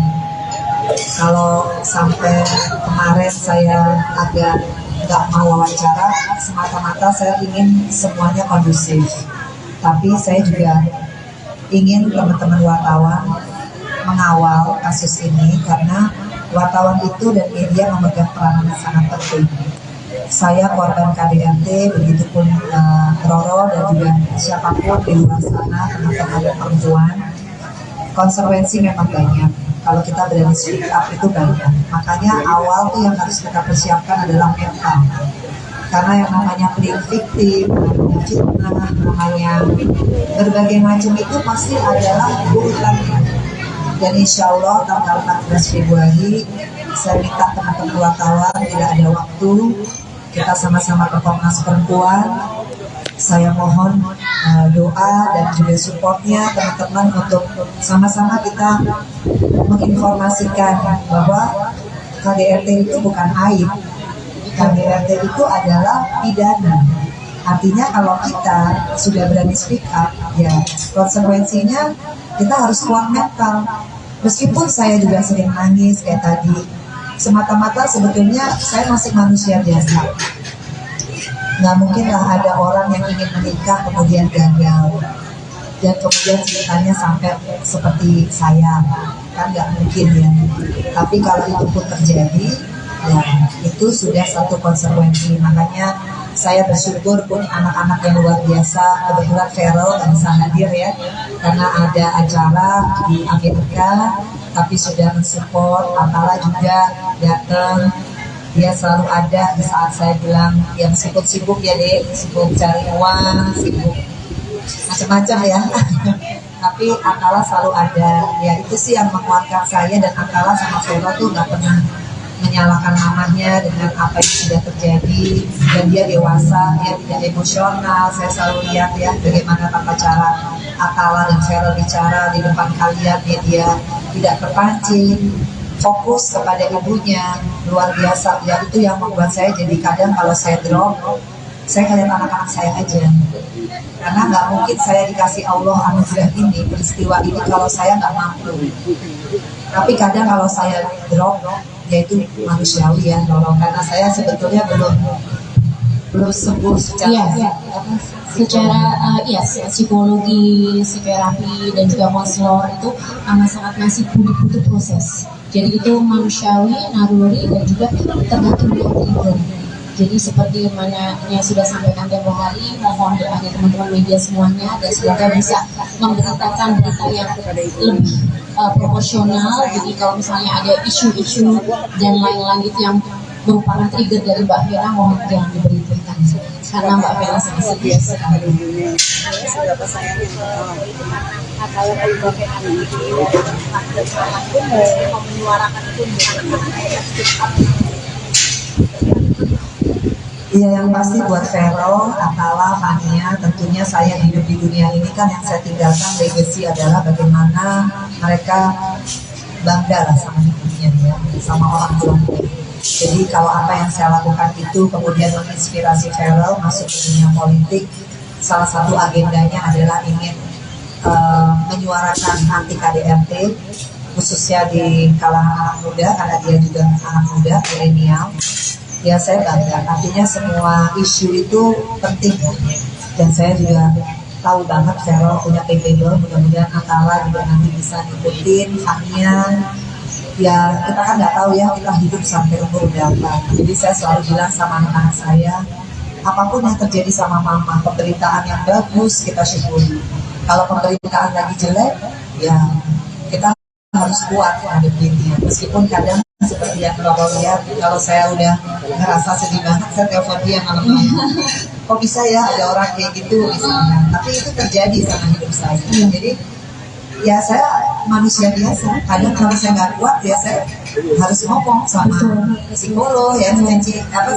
F: Kalau sampai kemarin saya agak nggak mau wawancara, semata-mata saya ingin semuanya kondusif. Tapi saya juga ingin teman-teman wartawan mengawal kasus ini karena wartawan itu dan media memegang peran yang sangat penting. Saya korban KDRT, begitupun Roro dan juga siapapun di luar sana, teman-teman perempuan. Konsekuensi memang banyak. Kalau kita berani speak up itu banyak. Makanya awal tuh yang harus kita persiapkan adalah mental. Karena yang namanya playing victim, namanya fitnah, namanya berbagai macam itu pasti adalah urutannya. Dan insya Allah tanggal 14 Februari saya minta teman-teman wartawan tidak ada waktu, kita sama-sama ke Komnas Perempuan. Saya mohon doa dan juga supportnya teman-teman untuk sama-sama kita menginformasikan bahwa KDRT itu bukan aib. KDRT itu adalah pidana. Artinya kalau kita sudah berani speak up, ya konsekuensinya kita harus kuat mental. Meskipun saya juga sering nangis kayak tadi, semata-mata sebetulnya saya masih manusia biasa. Nggak mungkin lah ada orang yang ingin menikah kemudian gagal dan kemudian ceritanya sampai seperti saya, kan nggak mungkin ya. Tapi kalau itu pun terjadi, ya itu sudah satu konsekuensi. Makanya saya bersyukur punya anak-anak yang luar biasa. Kebetulan Feral nggak bisa hadir ya karena ada acara di Amerika, tapi sudah mensupport. Atala juga datang. Dia selalu ada di saat saya bilang yang sibuk-sibuk ya deh, sibuk cari uang, sibuk macam-macam ya. Tapi Atala selalu ada. Ya itu sih yang menguatkan saya, dan Atala sama Vero tuh nggak pernah menyalahkan mamanya dengan apa yang sudah terjadi, dan dia dewasa, dia tidak emosional. Saya selalu lihat ya bagaimana tata cara Atala dan Vero bicara di depan kalian, dia tidak terpancing, fokus kepada ibunya, luar biasa. Ya itu yang membuat saya jadi kadang kalau saya drop, saya ngeliat anak-anak saya aja, karena nggak mungkin saya dikasih Allah anugerah ini, peristiwa ini kalau saya nggak mampu. Tapi kadang kalau saya drop, yaitu manusiawi ya, tolong, karena saya sebetulnya belum sembuh
D: secara psikologi, psikoterapi dan juga konselor itu amat sangat masih butuh proses. Jadi itu manusiawi, naluri, dan juga tergantung dari trigger. Jadi seperti mana yang sudah sampaikan tempo hari, mohon doanya teman-teman media semuanya, dan semoga bisa memberitakan berita yang lebih proporsional. Jadi kalau misalnya ada isu-isu dan lain-lain itu yang merupakan trigger dari Mbak Vena, mohon jangan diberitakan karena Mbak Vena sangat serius sekali.
B: Seberapa sayangnya kalau Mbak Vena ini mau menyuarakan itu
F: Iya, yang pasti buat Vero, Atala, Fania, tentunya saya hidup di dunia ini kan yang saya tinggalkan legacy adalah bagaimana mereka bangga lah sama hidupnya ya, sama orang tuanya. Jadi kalau apa yang saya lakukan itu kemudian menginspirasi Feral masuk ke dunia politik, salah satu agendanya adalah ingin menyuarakan anti KDRT, khususnya di kalangan anak muda, karena dia juga anak muda, milenial. Ya saya bangga, artinya semua isu itu penting. Dan saya juga tahu banget Feral punya capable, mudah-mudahan Atala juga nanti bisa ngikutin haknya. Ya kita kan nggak tahu ya kita hidup sampai umur berapa. Jadi saya selalu bilang sama anak-anak saya, apapun yang terjadi sama mama, pemberitaan yang bagus kita syukuri. Kalau pemberitaan lagi jelek, ya kita harus kuat menghadapinya. Meskipun kadang seperti yang Bapak lihat, kalau saya udah ngerasa sedih banget, saya telepon dia malam-malam. Kok bisa ya ada orang kayak gitu misalnya. Tapi itu terjadi sama hidup saya. Jadi ya saya manusia biasa. Kadang kalau saya nggak kuat ya saya harus ngomong sama psikolog ya,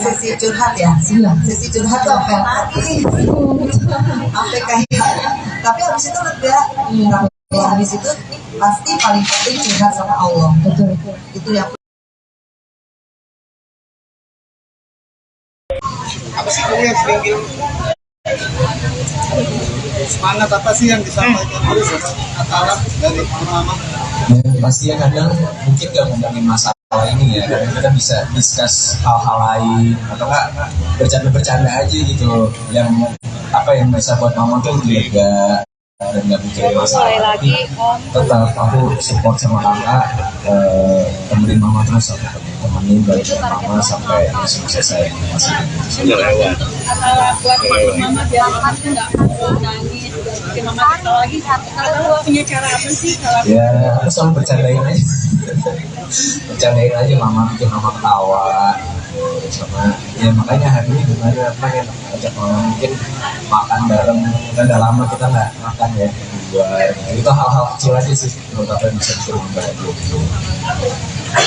F: sesi curhat ya. Sesi curhat tuh sampai lagi, sampai kayak. Tapi habis itu lega. Ya, habis itu pasti paling penting curhat sama Allah. Betul. Itu yang
H: apa sih kamu yang sering bilang semangat apa sih yang disampaikan oleh Atala dari mama?
E: Ya, pasti ya kadang mungkin gak ngomongin masalah ini ya, kadang kita bisa discuss hal-hal lain atau enggak bercanda-bercanda aja gitu, yang apa yang bisa buat mama tuh lega dan gak mikirin masalah. Tapi tetap aku support sama kakak, temenin mama terus, aku temenin balik mama sampai selesai masih
G: Buat mama biar mama tuh nggak nangis, bikin mama ketawa lagi. Kalau punya cara apa sih?
E: ya aku selalu bercandain aja mama, bikin mama ketawa sama ya. Makanya hari ini gimana pengen ajak mama mungkin makan bareng, kan udah lama kita nggak makan ya luar. Itu hal-hal kecil aja sih menurut aku yang bisa bikin membantu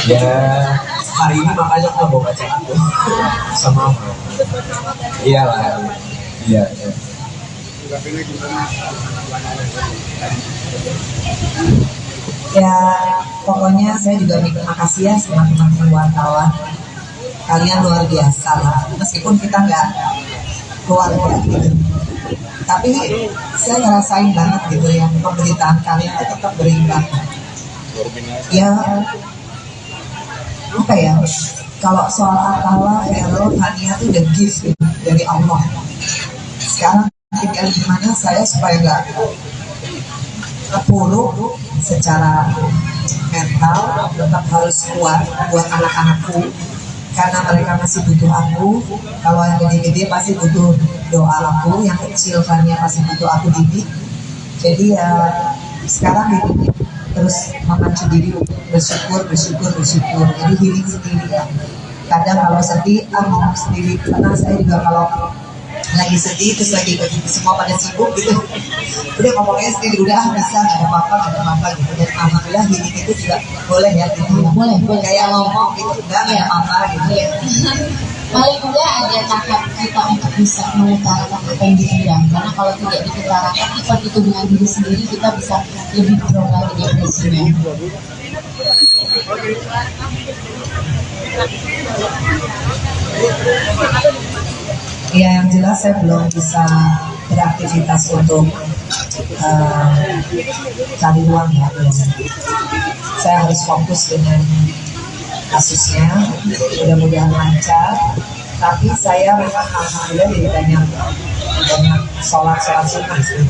E: ya. Hari ini makanya aku bawa baca aku sama mama. Iyalah, iya.
F: ya pokoknya saya juga terima kasih ya sama teman-teman wartawan. Kalian luar biasa lah, meskipun kita nggak keluarga gitu. Tapi saya ngerasain banget gitu ya, pemberitaan kalian itu tetap berimbang. Ya, apa ya, kalau soal Atala, Feral, Hania itu udah gift gitu, dari Allah. Sekarang tinggal gimana saya supaya nggak terpuruk secara mental, tetap harus kuat buat anak-anakku. Karena mereka masih butuh aku. Kalau yang gede-gede pasti butuh doa aku, yang kecil Fania pasti butuh aku didik. Jadi ya sekarang ini terus memacu diri bersyukur. Jadi healing sendiri ya. Kadang kalau sedih, ngomong sendiri. Karena saya juga kalau lagi sedih terus lagi semua pada sibuk gitu, udah ngomongnya sendiri, udah bisa, nggak ada apa-apa gitu. Dan alhamdulillah healing itu juga boleh ya gitu. Boleh kayak ngomong gitu, udah nggak ada apa-apa gitu ya.
D: Paling enggak ada tahap kita untuk bisa mengutarakan apa yang dipendam, karena kalau tidak diutarakan effort itu dengan diri sendiri, kita bisa lebih drop lagi depresinya.
F: Ya yang jelas saya belum bisa beraktivitas untuk cari uang ya. Saya harus fokus dengan kasusnya, mudah-mudahan lancar. Tapi saya memang alhamdulillah jadi banyak sholat sunnah sih.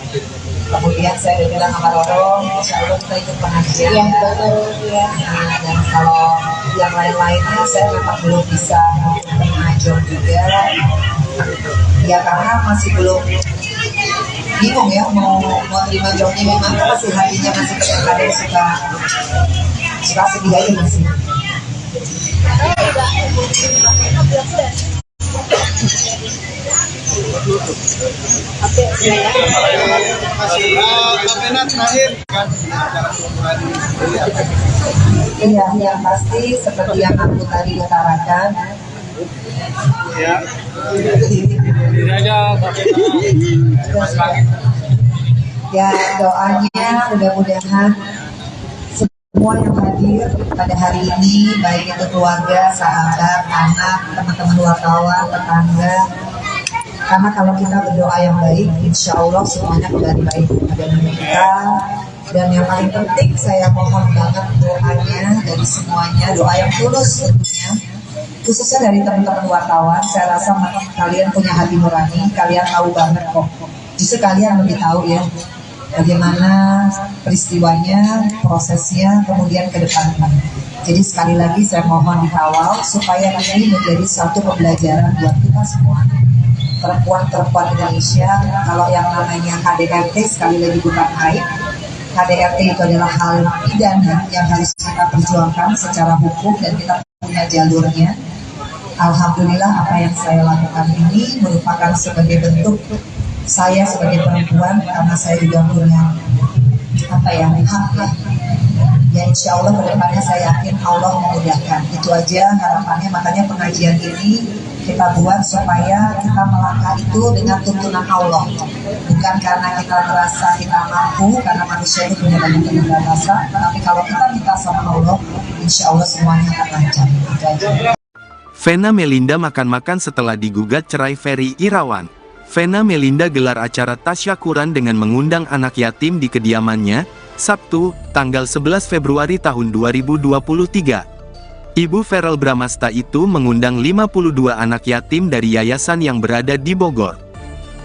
F: Kemudian saya udah bilang sama Roro, insya Allah kita ikut pengajian ya. Dan kalau yang lain-lainnya saya memang belum bisa mengajar juga. Ya karena masih belum bingung ya mau terima jawabnya gimana, masih hatinya masih kadang-kadang suka sedih aja masih. Iya, yang pasti seperti yang aku tadi utarakan.
H: Ya.
F: Ya doanya mudah-mudahan semua semua yang hadir pada hari ini, baik itu keluarga, sahabat, anak, teman-teman wartawan, tetangga. Karena kalau kita berdoa yang baik, insya Allah semuanya kembali baik pada diri kita. Dan yang paling penting saya mohon banget doanya dari semuanya, doa yang tulus tentunya. Khususnya dari teman-teman wartawan, saya rasa kalian punya hati nurani, kalian tahu banget kok. Justru kalian lebih tahu ya, bagaimana peristiwanya, prosesnya, kemudian ke depannya. Jadi sekali lagi saya mohon dikawal supaya ini menjadi satu pembelajaran buat kita semua. Perempuan-perempuan Indonesia, kalau yang namanya KDRT sekali lagi bukan aib. KDRT itu adalah hal pidana yang harus kita perjuangkan secara hukum dan kita punya jalurnya. Alhamdulillah apa yang saya lakukan ini merupakan sebagai bentuk saya sebagai perempuan, karena saya juga punya hak ya insya Allah kedepannya saya yakin Allah memudahkan. Itu aja harapannya, makanya pengajian ini kita buat supaya kita melangkah itu dengan tuntunan Allah, bukan karena kita merasa kita mampu, karena manusia itu punya banyak keterbatasan, tapi kalau kita minta sama Allah insya Allah semuanya akan lancar. Itu aja.
A: Vena Melinda makan-makan setelah digugat cerai Ferry Irawan. Vena Melinda gelar acara tasyakuran dengan mengundang anak yatim di kediamannya, Sabtu, tanggal 11 Februari tahun 2023. Ibu Verrel Bramasta itu mengundang 52 anak yatim dari yayasan yang berada di Bogor.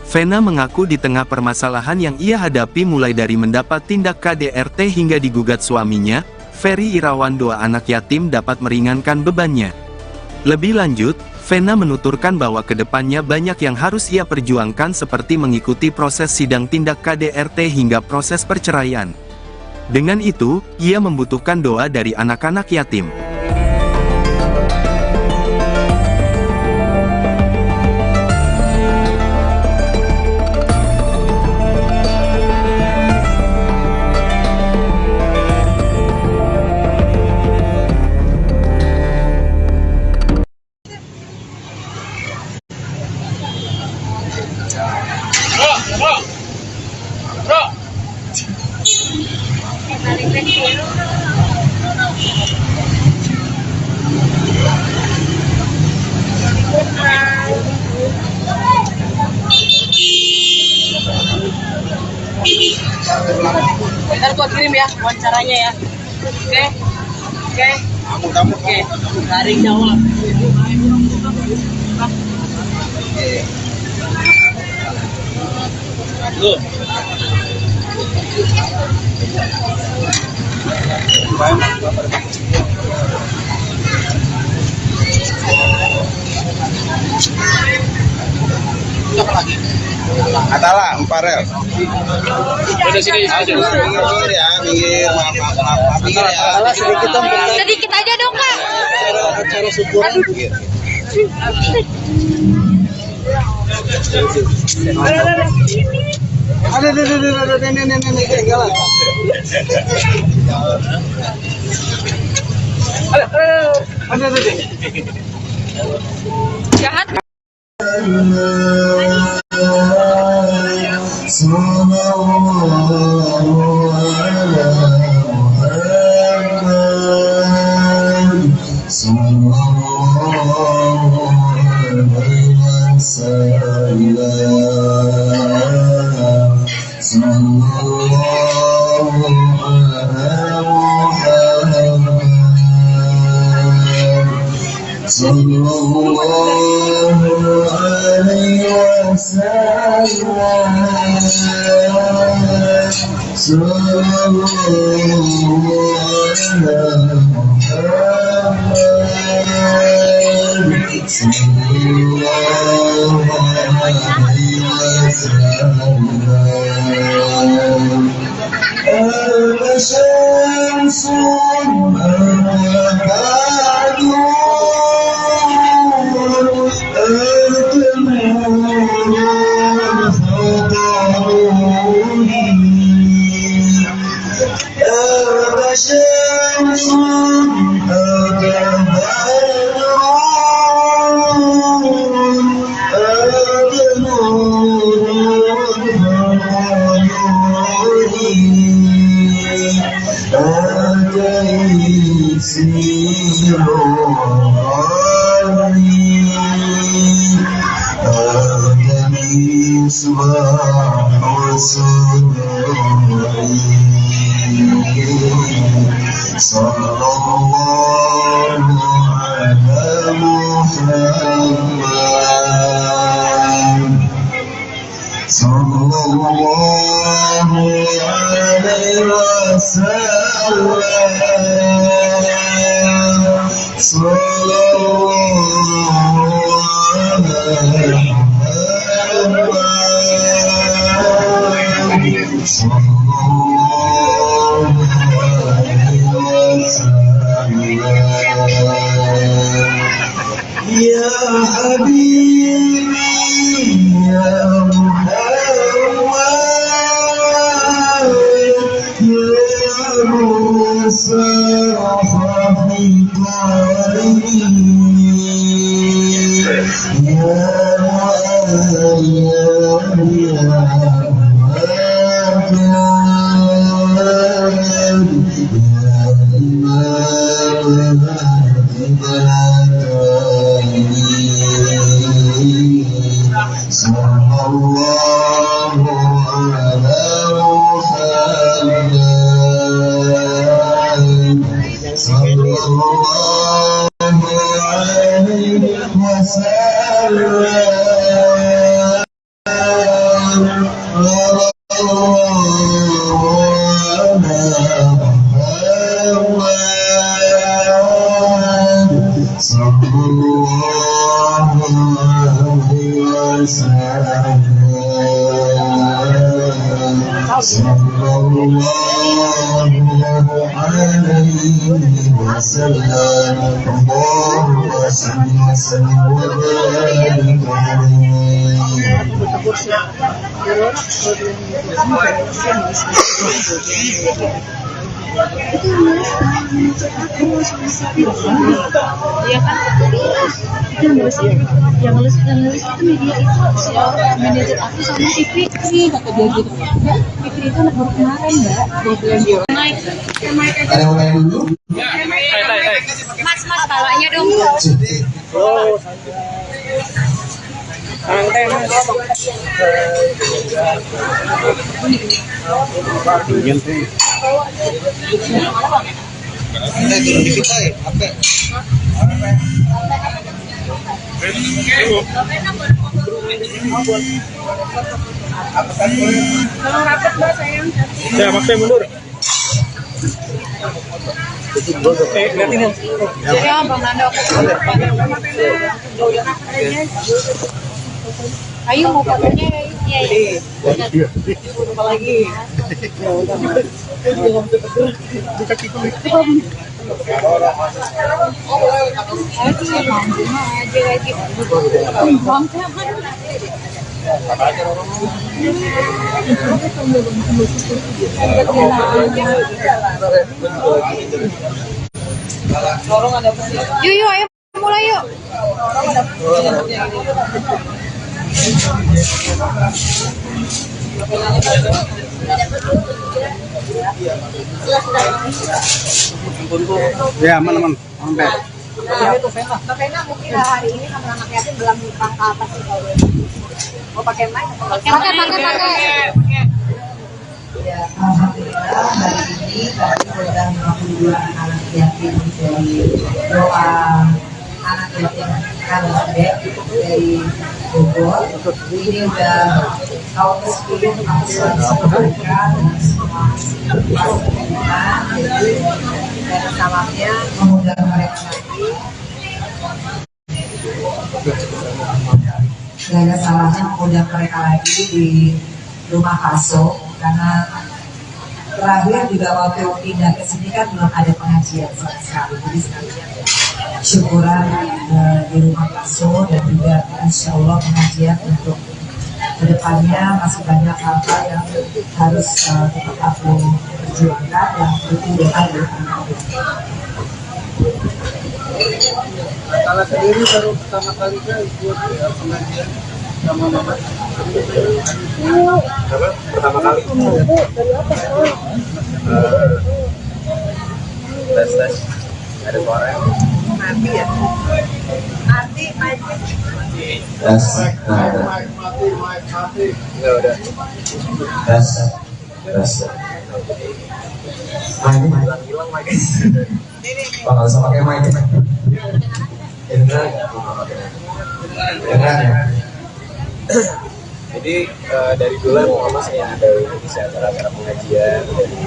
A: Vena mengaku di tengah permasalahan yang ia hadapi mulai dari mendapat tindak KDRT hingga digugat suaminya, Ferry Irawan, doa anak yatim dapat meringankan bebannya. Lebih lanjut, Vena menuturkan bahwa kedepannya banyak yang harus ia perjuangkan seperti mengikuti proses sidang tindak KDRT hingga proses perceraian. Dengan itu, ia membutuhkan doa dari anak-anak yatim.
G: Ntar gua kirim ya wawancaranya ya. Oke. Oke. Garing jawab. Loh.
H: Atala, Farel.
G: Udah sini aja.
H: Minggir ya, minggir. Maaf. Minggir ya.
G: Sedikit aja dong, Kak.
H: Acara syukuran. Minggir. Ada nenek ketinggalan. Ada.
G: Jahat.
I: Ada
E: Ya Habibi ya Muhammad ya Musa khafi qalbi ya
G: yang nulis itu media itu si manajer aku sama si Fikri, kata dia gitu. Mbak, Fikri itu anak baru kemarin, Mbak. Dia bilang dia naik.
E: Ada yang mau main dulu?
G: Mas, palanya dong.
H: Oh, santai mas. Ini turun di kita ya, apa?
G: Tolong rapat, Mbak, sayang.
H: Ya, makanya mundur. Lihatin
G: Ya, Bang Nando. Ayo mau fotonya ya. Iya. Apa lagi? Yuk, ayo mulai yuk.
H: Ya, aman. Sampai.
B: Mbak Vena mungkin hari ini sama anak yatim belum langkah apa sih kalau mau pakai mic? Pakai.
F: Ya, alhamdulillah hari ini kami sudah 52 anak yatim dari doa anak yatim Kalibek dari Bogor. Ini udah tahun ke-10 kami selalu mereka dengan semua fasilitas dan salamnya mengundang mereka lagi. Gak ada salahnya mengundang mereka lagi di rumah Kaso karena terakhir juga waktu pindah ke sini kan belum ada pengajian sama sekali. Jadi sekalian syukuran di rumah Kaso dan juga insya Allah pengajian untuk kedepannya masih banyak hal-hal yang harus tetap aku perjuangkan dan itu doa dari anak-anak.
H: Kalau sendiri baru pertama kali kan ikut pengajian sama mama.
C: Apa? Pertama kali. Tes. Ada suara.
F: Mati ya.
B: Mati.
E: Tes. Nah,
C: Enggak udah.
E: tes. Tes. Nah, ini
C: Hilang lagi.
E: oh, nggak usah pakai mic. Dengar ya.
C: Jadi dari dulu emang mama saya ada ini sih acara-acara pengajian dari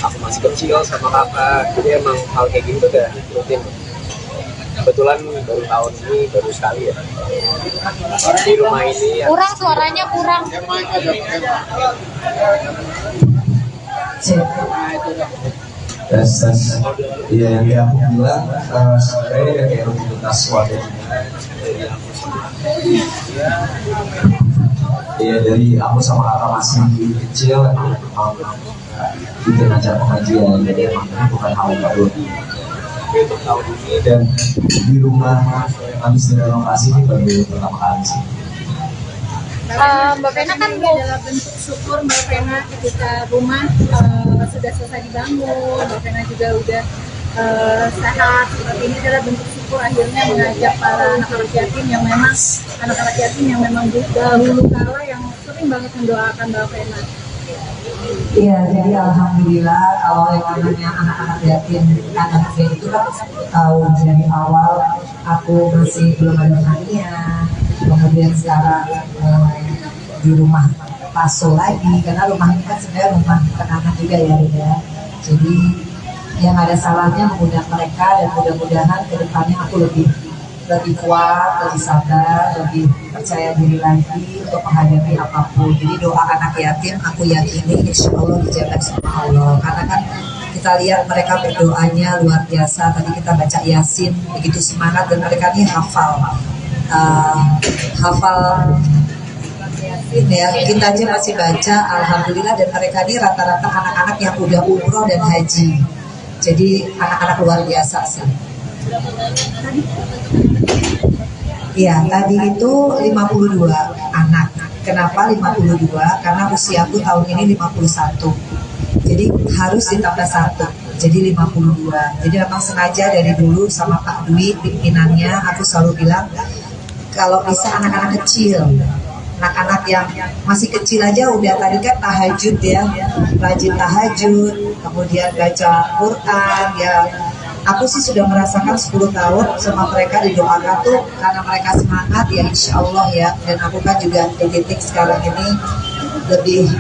C: aku masih kecil sama kakak. Jadi emang hal kayak gini tuh udah rutin. Kebetulan baru tahun ini baru sekali ya di rumah ini ya.
G: Kurang suaranya kurang.
E: Tes. Iya, yang dia aku bilang sebenarnya kayak rutinitas keluarga juga. Iya, dari aku sama kakak masih kecil emang bikin acara pengajian, jadi emang ini bukan hal yang baru.
C: Tapi untuk tahun ini
E: Dan di rumah habis direnovasi ini baru pertama kali sih.
G: Mbak Vena kan
B: ini adalah bentuk syukur Mbak Vena ketika rumah sudah selesai dibangun, Mbak Vena juga udah sehat. Seperti ini adalah bentuk syukur akhirnya mengajak para anak-anak yatim yang memang dahulu kala yang sering banget mendoakan Mbak Vena.
F: Iya, jadi alhamdulillah kalau yang namanya anak-anak yatim itu kan tahu dari awal aku masih belum ada hadiah, kemudian sekarang di rumah Paso lagi karena rumah ini kan sebenarnya rumah kenangan juga ya. Jadi yang ada salahnya mengundang mereka dan mudah-mudahan kedepannya aku lebih kuat, lebih sabar, lebih percaya diri lagi untuk menghadapi apapun. Jadi doa anak yatim aku yakini insya Allah dijaga sama Allah. Karena kan kita lihat mereka berdoanya luar biasa. Tadi kita baca Yasin begitu semangat dan mereka ini hafal Yasin ya. Kita aja masih baca, alhamdulillah. Dan mereka ini rata-rata anak-anak yang udah umroh dan haji. Jadi anak-anak luar biasa sih. Iya, tadi itu 52 anak. Kenapa 52? Karena usiaku tahun ini 51. Jadi harus ditambah 1. Jadi 52. Jadi memang sengaja dari dulu sama Pak Dwi pimpinannya aku selalu bilang kalau bisa anak-anak kecil, anak-anak yang masih kecil aja udah tadi kan tahajud ya, rajin tahajud, kemudian baca Quran ya. Aku sih sudah merasakan 10 tahun sama mereka didoakan tuh karena mereka semangat ya insya Allah ya. Dan aku kan juga di titik sekarang ini lebih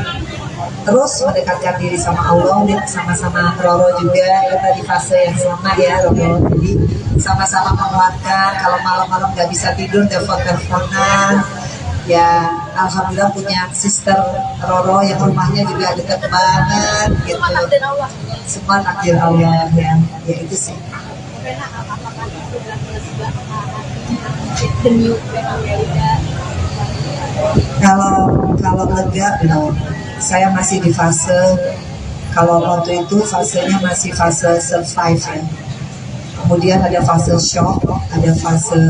F: terus mendekatkan diri sama Allah dan sama-sama Roro juga kita di fase yang sama ya Roro. Jadi sama-sama menguatkan kalau malam-malam nggak bisa tidur telepon-teleponan. Ya alhamdulillah punya sister Roro yang rumahnya juga dekat banget gitu. Semua takdir Allah ya itu sih. Kalau lega belum. Saya masih di fase, kalau waktu itu fasenya masih fase survive ya. Kemudian ada fase shock, ada fase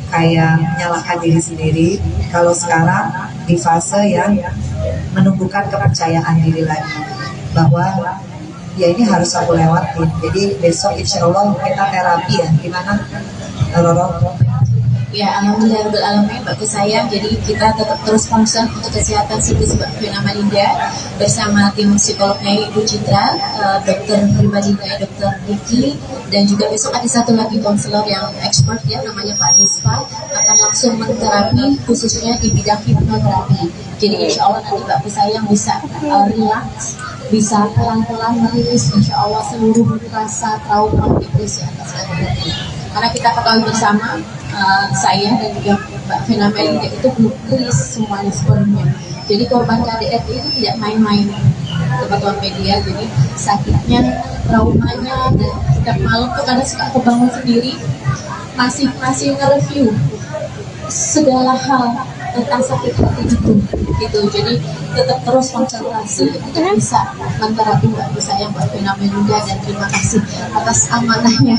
F: kayak menyalahkan diri sendiri. Kalau sekarang di fase yang menumbuhkan kepercayaan diri lagi bahwa ya ini harus aku lewatin. Jadi besok insya Allah kita terapi ya. Gimana Roro?
D: Ya, alhamdulillah alamin bagus sayang. Jadi kita tetap terus concern untuk kesehatan psikis Mbak Vena Melinda bersama tim psikolognya Ibu Citra, dokter pribadinya Dokter Diki, dan juga besok ada satu lagi konselor yang expert ya namanya Pak Dispa akan langsung menterapi khususnya di bidang hipnoterapi. Jadi insya Allah nanti Mbak sayang bisa relax, bisa pelan-pelan merilis insya Allah seluruh rasa trauma depresi atas kehadiran. Karena kita ketahui bersama saya dan juga Mbak Vena Melinda itu belum rilis semuanya sepenuhnya. Jadi korban KDRT itu tidak main-main teman-teman media. Jadi sakitnya, traumanya, dan setiap malam tuh kadang suka kebangun sendiri masih nge-review segala hal tentang sakit hati itu gitu. Jadi tetap terus konsentrasi untuk bisa menterapi Mbak Vena Melinda, dan terima kasih atas amanahnya.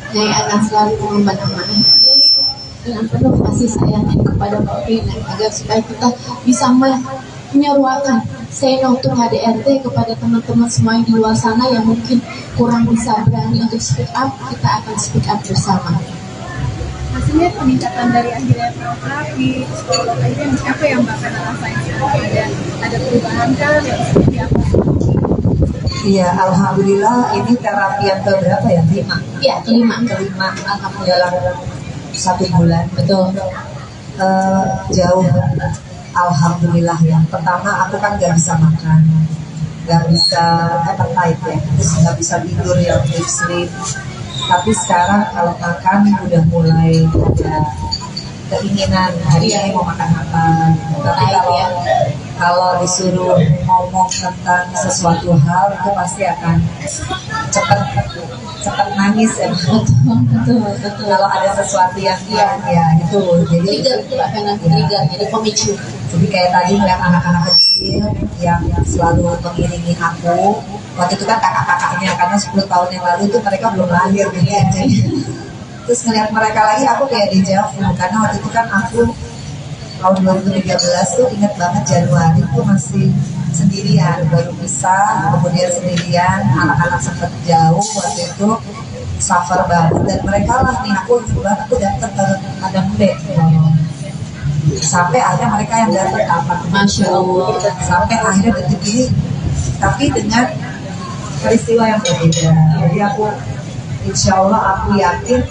D: Nyai akan selalu mengemban amanah ini dengan penuh kasih sayang kepada Mbak Vena agar supaya kita bisa menyeruakan say no to KDRT kepada teman-teman semua yang di luar sana yang mungkin kurang bisa berani untuk speak up. Kita akan speak up bersama.
B: maksudnya peningkatan dari akhirnya terapi, psikolog akhirnya apa yang Mbak Fena rasain? Ada perubahan kan yang seperti apa?
F: Iya, alhamdulillah ini terapi yang keberapa ya? 5.
D: Iya, kelima.
F: Alhamdulillah dalam 1 bulan.
D: Betul.
F: Jauh, alhamdulillah ya. Pertama aku kan nggak bisa makan, nggak bisa appetite ya, terus nggak bisa tidur ya, deep sleep. Tapi sekarang kalau makan udah mulai ada keinginan hari ini mau makan apa. Tapi kalau disuruh ngomong tentang sesuatu hal itu pasti akan cepat nangis ya.
D: Betul.
F: Kalau ada sesuatu yang ya itu jadi
D: Trigger, jadi pemicu.
F: jadi kayak tadi melihat anak-anak kecil yang selalu mengiringi aku. Waktu itu kan kakak-kakaknya, karena 10 tahun yang lalu itu mereka belum lahir gitu ya. Terus ngeliat mereka lagi aku kayak dejavu, karena waktu itu kan aku tahun 2013 tuh inget banget Januari tuh masih sendirian, baru pisah, kemudian sendirian, anak-anak sempat jauh waktu itu, suffer banget, dan mereka lah nih aku daftar ke Adam Muda sampai akhirnya mereka yang dapat apa,
D: Masya Allah.
F: sampai akhirnya detik ini, tapi dengan peristiwa yang berbeda. Jadi aku insya Allah aku yakin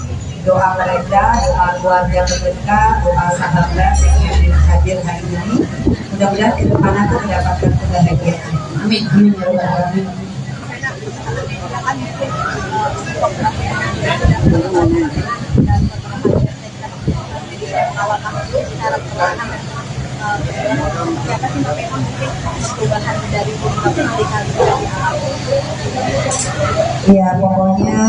F: doa mereka, doa keluarga mereka, doa sahabat yang hadir hari ini, mudah-mudahan ke depan aku mendapatkan kebahagiaan.
D: Amin.
F: Ya pokoknya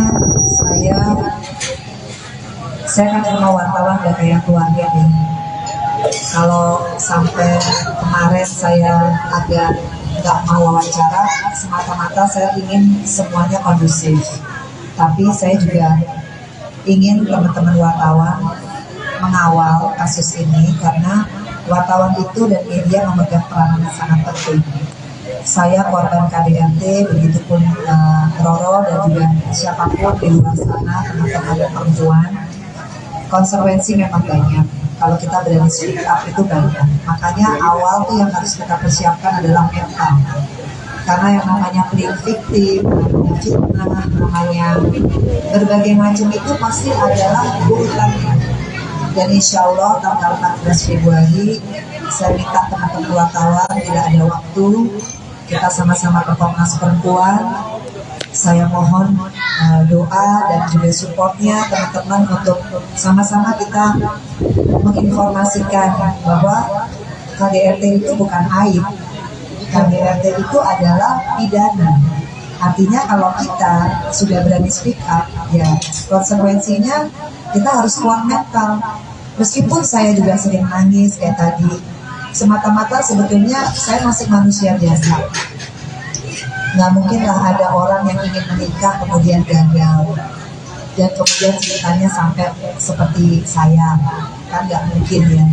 F: saya kan sama wartawan gak kayak keluarga nih. Kalau sampai kemarin saya agak nggak mau wawancara, semata-mata saya ingin semuanya kondusif. Tapi saya juga ingin teman-teman wartawan mengawal kasus ini, karena wartawan itu dan media memegang peran yang sangat penting. Saya korban KDRT, begitupun Roro dan juga siapapun di luar sana, teman-teman perempuan. Konsekuensi memang banyak. Kalau kita berani speak up itu banyak. Makanya awal tuh yang harus kita persiapkan adalah mental. Karena yang namanya playing victim, namanya fitnah, namanya berbagai macam itu pasti adalah urutannya. Dan insya Allah tanggal 14 Februari saya minta teman-teman wartawan tidak ada waktu, kita sama-sama ke Komnas Perempuan. Saya mohon doa dan juga supportnya teman-teman untuk sama-sama kita menginformasikan bahwa KDRT itu bukan aib. KDRT itu adalah pidana. Artinya kalau kita sudah berani speak up, ya konsekuensinya kita harus kuat mental. Meskipun saya juga sering nangis kayak tadi, semata-mata sebetulnya saya masih manusia biasa. Nggak mungkin lah ada orang yang ingin menikah kemudian gagal dan kemudian ceritanya sampai seperti saya, kan nggak mungkin ya.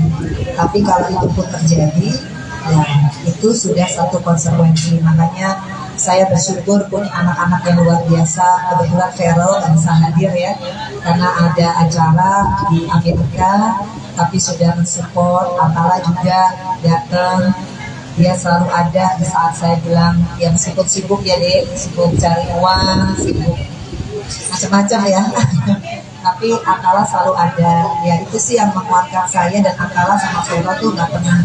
F: Tapi kalau itu pun terjadi, ya itu sudah satu konsekuensi. Makanya saya bersyukur punya anak-anak yang luar biasa. Kebetulan Feral nggak bisa hadir ya, karena ada acara di Amerika, tapi sudah mensupport. Atala juga datang. Dia selalu ada di saat saya bilang, ya meskipun sibuk ya dek, sibuk cari uang, sibuk macam-macam ya. Tapi Atala selalu ada. Ya itu sih yang menguatkan saya, dan Atala sama Feral tuh nggak pernah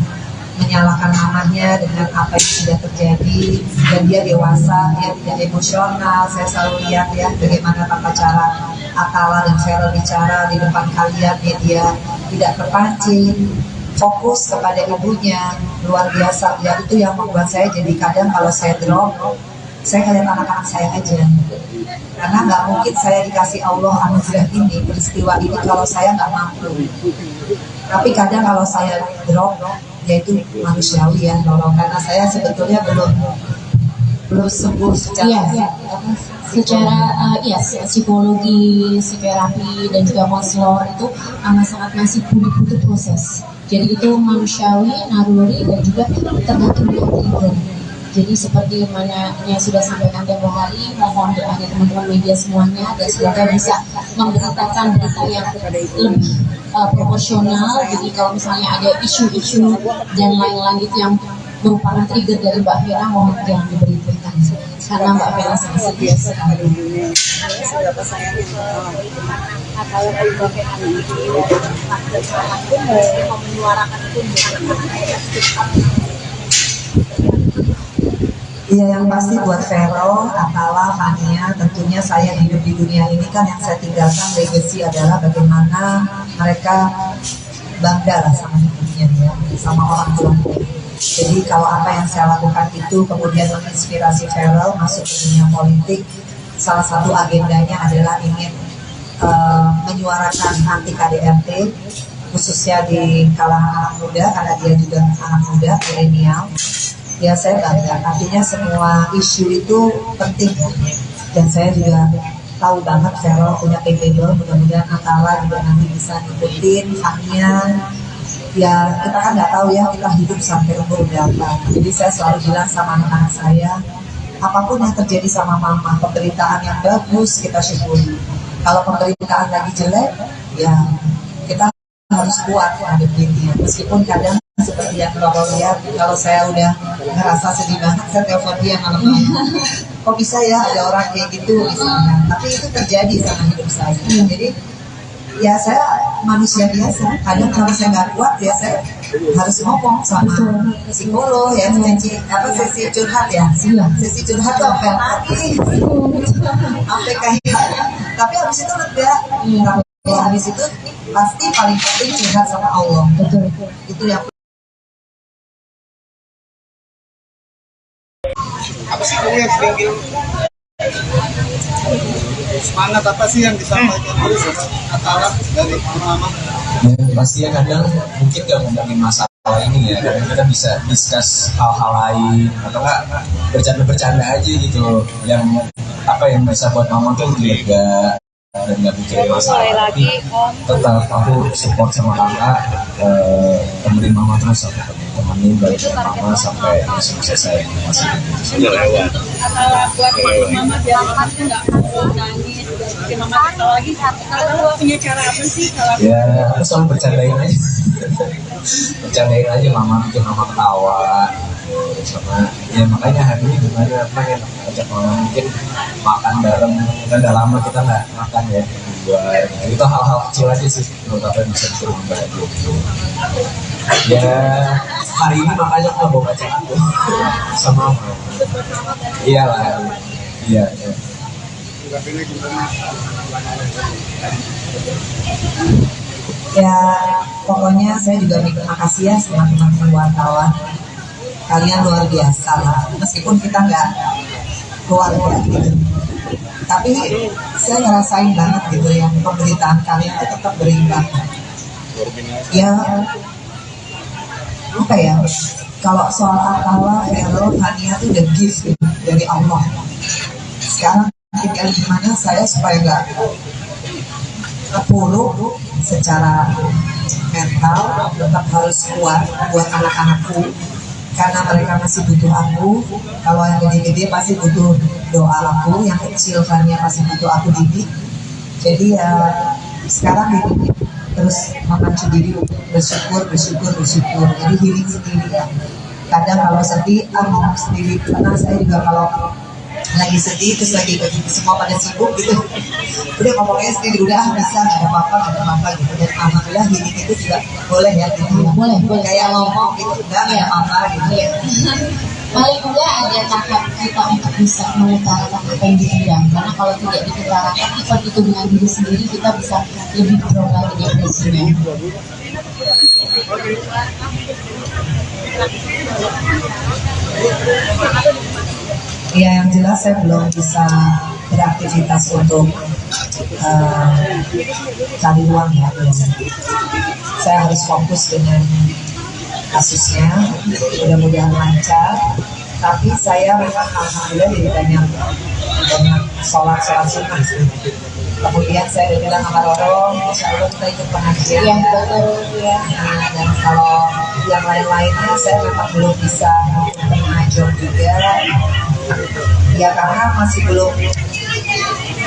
F: menyalahkan mamanya dengan apa yang sudah terjadi, dan dia dewasa, dia tidak emosional. Saya selalu lihat ya bagaimana tata cara Atala dan Feral bicara di depan kalian, dia tidak terpancing, fokus kepada ibunya, luar biasa. Ya itu yang membuat saya jadi kadang kalau saya drop, saya ngeliat anak-anak saya aja, karena nggak mungkin saya dikasih Allah anugerah ini, peristiwa ini kalau saya nggak mampu. Tapi kadang kalau saya drop, yaitu manusiawi ya, karena saya sebetulnya belum sembuh secara
D: psikologi, psikoterapi dan juga konselor itu sangat masih butuh proses. Jadi itu manusiawi, naluri, dan juga tergantung dengan trigger. Jadi seperti mana yang sudah sampaikan tempo hari, mohon doanya teman-teman media semuanya, dan semoga bisa memberitakan berita yang lebih proporsional. Jadi kalau misalnya ada isu-isu dan lain-lain itu yang merupakan trigger dari Mbak Vena, mohon jangan diberitakan karena Mbak Vena sangat biasa.
B: Seberapa sayangnya kalau Mbak Vena ini mau menyuarakan itu.
F: Iya, yang pasti buat Vero, Atala, Fania, tentunya saya hidup di dunia ini kan yang saya tinggalkan legacy adalah bagaimana mereka bangga lah sama hidupnya ya, sama orang tuanya. Jadi kalau apa yang saya lakukan itu kemudian menginspirasi Vero masuk ke dunia politik, salah satu agendanya adalah ingin menyuarakan anti KDRT, khususnya di kalangan anak muda karena dia juga anak muda, milenial. Ya saya bangga, artinya semua isu itu penting ya. Dan saya juga tahu banget Vero punya capable, mudah-mudahan Atala juga nanti bisa ngikutin, Fania. Ya kita kan nggak tahu ya kita hidup sampai umur berapa. Jadi saya selalu bilang sama anak-anak saya, apapun yang terjadi sama mama, pemberitaan yang bagus kita syukuri. Kalau pemberitaan lagi jelek, ya kita harus kuat menghadapinya. Meskipun kadang seperti yang Bapak lihat, kalau saya udah ngerasa sedih banget, saya telepon dia malam-malam. Kok bisa ya ada orang kayak gitu misalnya. Tapi itu terjadi sama hidup saya. Jadi ya saya manusia biasa. Kadang kalau saya nggak kuat ya saya harus ngomong sama psikolog ya, sesi curhat ya. Sesi curhat tuh sampai nangis, sampai kayak. Tapi habis itu lega. Habis itu pasti paling penting curhat sama Allah. Betul. Itu yang
H: Apa sih kamu yang sering semangat apa sih yang disampaikan terus Atala dari mama?
E: Ya, pasti ya kadang mungkin gak ngomongin masalah ini ya, kadang kita bisa discuss hal-hal lain atau enggak bercanda-bercanda aja gitu yang apa yang bisa buat mama tuh lega dan nggak mikirin masalah. Tapi tetap aku support sama kakak, temenin mama terus, aku temenin balik mama sampai selesai masih sudah lewat.
B: Atala buat mama biar mama tuh nggak mau nangis, bikin mama ketawa lagi. Atala punya cara apa sih kalau?
E: Ya aku selalu bercandain aja, bercandain aja mama, bikin mama ketawa. Sama ya makanya hari ini gimana pengen ajak mama mungkin makan bareng, kan udah lama kita nggak makan ya buat itu hal-hal kecil aja sih menurut apa yang bisa bikin mama bahagia gitu. Ya hari ini makanya aku bawa baca aku sama mama. Iyalah, iya.
F: ya pokoknya saya juga berterima kasih ya sama teman-teman wartawan. Kalian luar biasa lah, meskipun kita nggak keluarga gitu. Tapi saya ngerasain banget gitu ya, pemberitaan kalian itu tetap berimbang. Ya, apa ya, kalau soal Atala, Vero, Fania itu udah gift gitu, dari Allah. Sekarang tinggal gimana saya supaya nggak terpuruk secara mental, tetap harus kuat buat anak-anakku. Karena mereka masih butuh aku, kalau yang gede-gede pasti butuh doa aku, yang kecil Fania pasti butuh aku didik. Jadi ya sekarang hidup terus memacu diri bersyukur. Jadi healing sendiri ya. Kadang kalau sedih, ngomong sendiri. Karena saya juga kalau lagi sedih terus lagi semua pada sibuk gitu, udah ngomongnya sendiri udah bisa nggak ada apa-apa gitu. Dan alhamdulillah healing itu juga boleh ya gitu ya. Boleh kayak ngomong gitu udah nggak ada apa-apa gitu ya.
D: Paling enggak ada tahap kita untuk bisa mengutarakan apa yang dipendam, karena kalau tidak diutarakan effort itu dengan diri sendiri kita bisa lebih pro lagi depresinya.
F: Ya yang jelas saya belum bisa beraktivitas untuk cari uang ya belum. Saya harus fokus dengan kasusnya, mudah-mudahan lancar. Tapi saya memang alhamdulillah jadi banyak sholat sunnah sih. Kemudian saya udah bilang sama Roro, insya Allah kita ikut pengajian ya. Dan kalau yang lain-lainnya saya memang belum bisa mengajar juga. Ya karena masih belum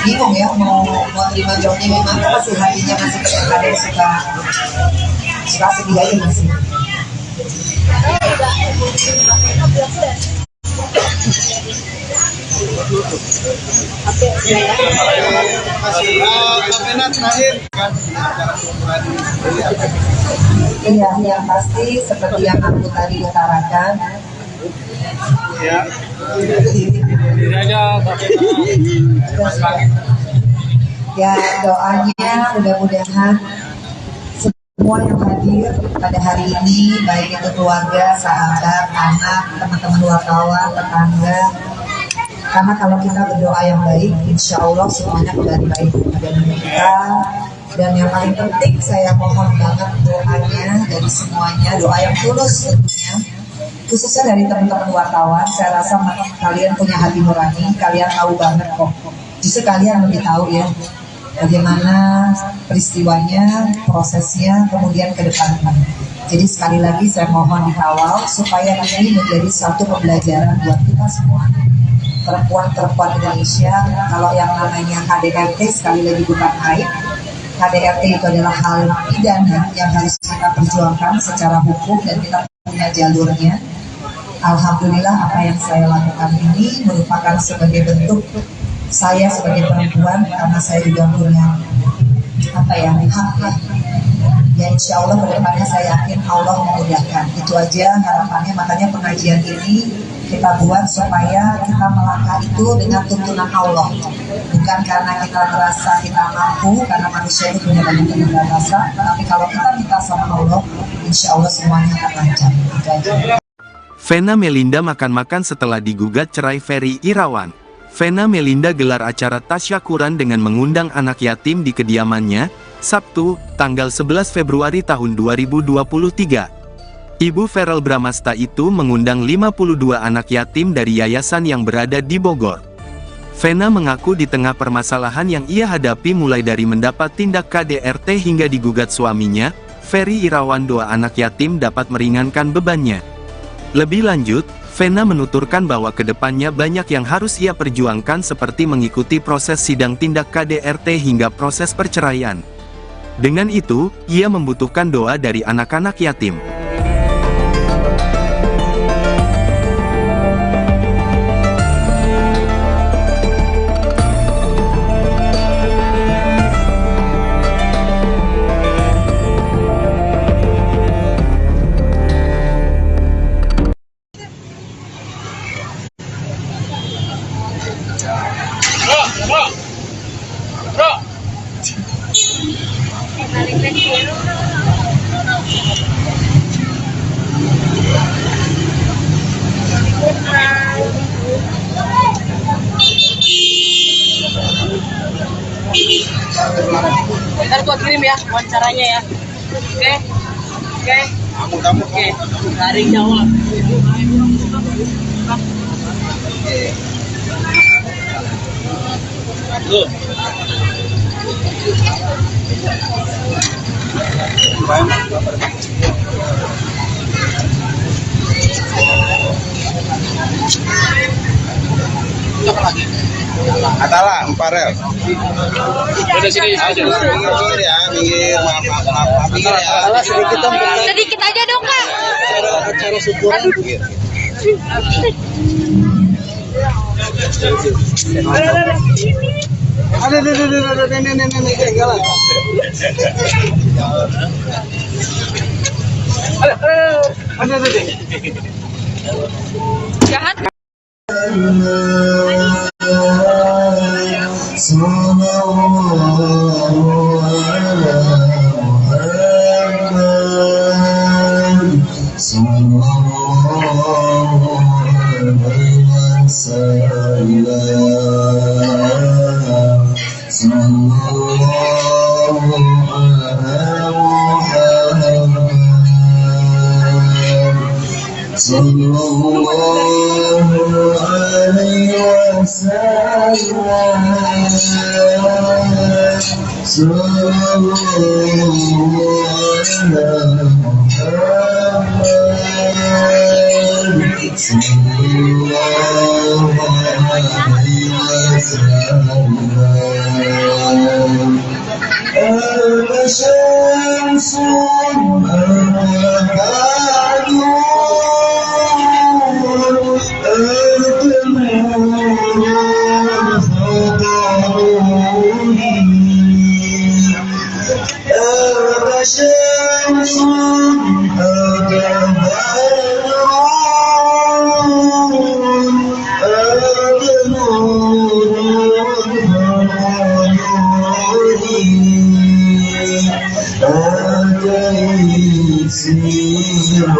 F: bingung ya mau terima jawabnya gimana, masih hatinya masih kadang suka sedih aja masih. Iya, yang pasti seperti yang aku tadi utarakan. Ya, doanya mudah-mudahan semua yang hadir pada hari ini, baik itu keluarga, sahabat, anak, teman-teman wartawan, tetangga. Karena kalau kita berdoa yang baik, insya Allah semuanya kembali baik pada diri kita. Dan yang paling penting saya mohon banget doanya dari semuanya, doa yang tulus tentunya, khususnya dari teman-teman wartawan. Saya rasa kalian punya hati nurani, kalian tahu banget kok. Justru kalian lebih tahu ya bagaimana peristiwanya, prosesnya, kemudian ke depannya. Jadi sekali lagi saya mohon dikawal supaya ini menjadi satu pembelajaran buat kita semua. Perempuan-perempuan Indonesia, kalau yang namanya KDRT sekali lagi bukan aib. KDRT itu adalah hal pidana yang harus kita perjuangkan secara hukum dan kita punya jalurnya. Alhamdulillah apa yang saya lakukan ini merupakan sebagai bentuk saya sebagai perempuan, karena saya juga punya hak ya insya Allah kedepannya saya yakin Allah memudahkan. Itu aja harapannya, makanya pengajian ini kita buat supaya kita melangkah itu dengan tuntunan Allah, bukan karena kita merasa kita mampu, karena manusia itu punya banyak keterbatasan, tapi kalau kita minta sama Allah, insya Allah semuanya akan lancar. Itu aja.
A: Vena Melinda makan-makan setelah digugat cerai Ferry Irawan. Vena Melinda gelar acara tasyakuran dengan mengundang anak yatim di kediamannya, Sabtu, tanggal 11 Februari tahun 2023. Ibu Verrel Bramasta itu mengundang 52 anak yatim dari yayasan yang berada di Bogor. Vena mengaku di tengah permasalahan yang ia hadapi mulai dari mendapat tindak KDRT hingga digugat suaminya, Ferry Irawan, doa anak yatim dapat meringankan bebannya. Lebih lanjut, Vena menuturkan bahwa kedepannya banyak yang harus ia perjuangkan seperti mengikuti proses sidang tindak KDRT hingga proses perceraian. Dengan itu, ia membutuhkan doa dari anak-anak yatim.
I: Ntar gua kirim ya wawancaranya ya. Oke. Oke. Garing jawab. Tuh.
H: Atala, Emparel.
I: Udah sini aja.
H: Minggir ya, minggir. Maaf. Minggir ya.
G: Sedikit aja dong, Kak.
H: Acara syukuran. Ada, nenek jalan. Ada.
G: Jahat.
J: Sallallahu alaihi wasallam. شمس أنت نور أنت نور فضلوني أنت شمس أنت بدر أنت نور فضلوني أنت يسير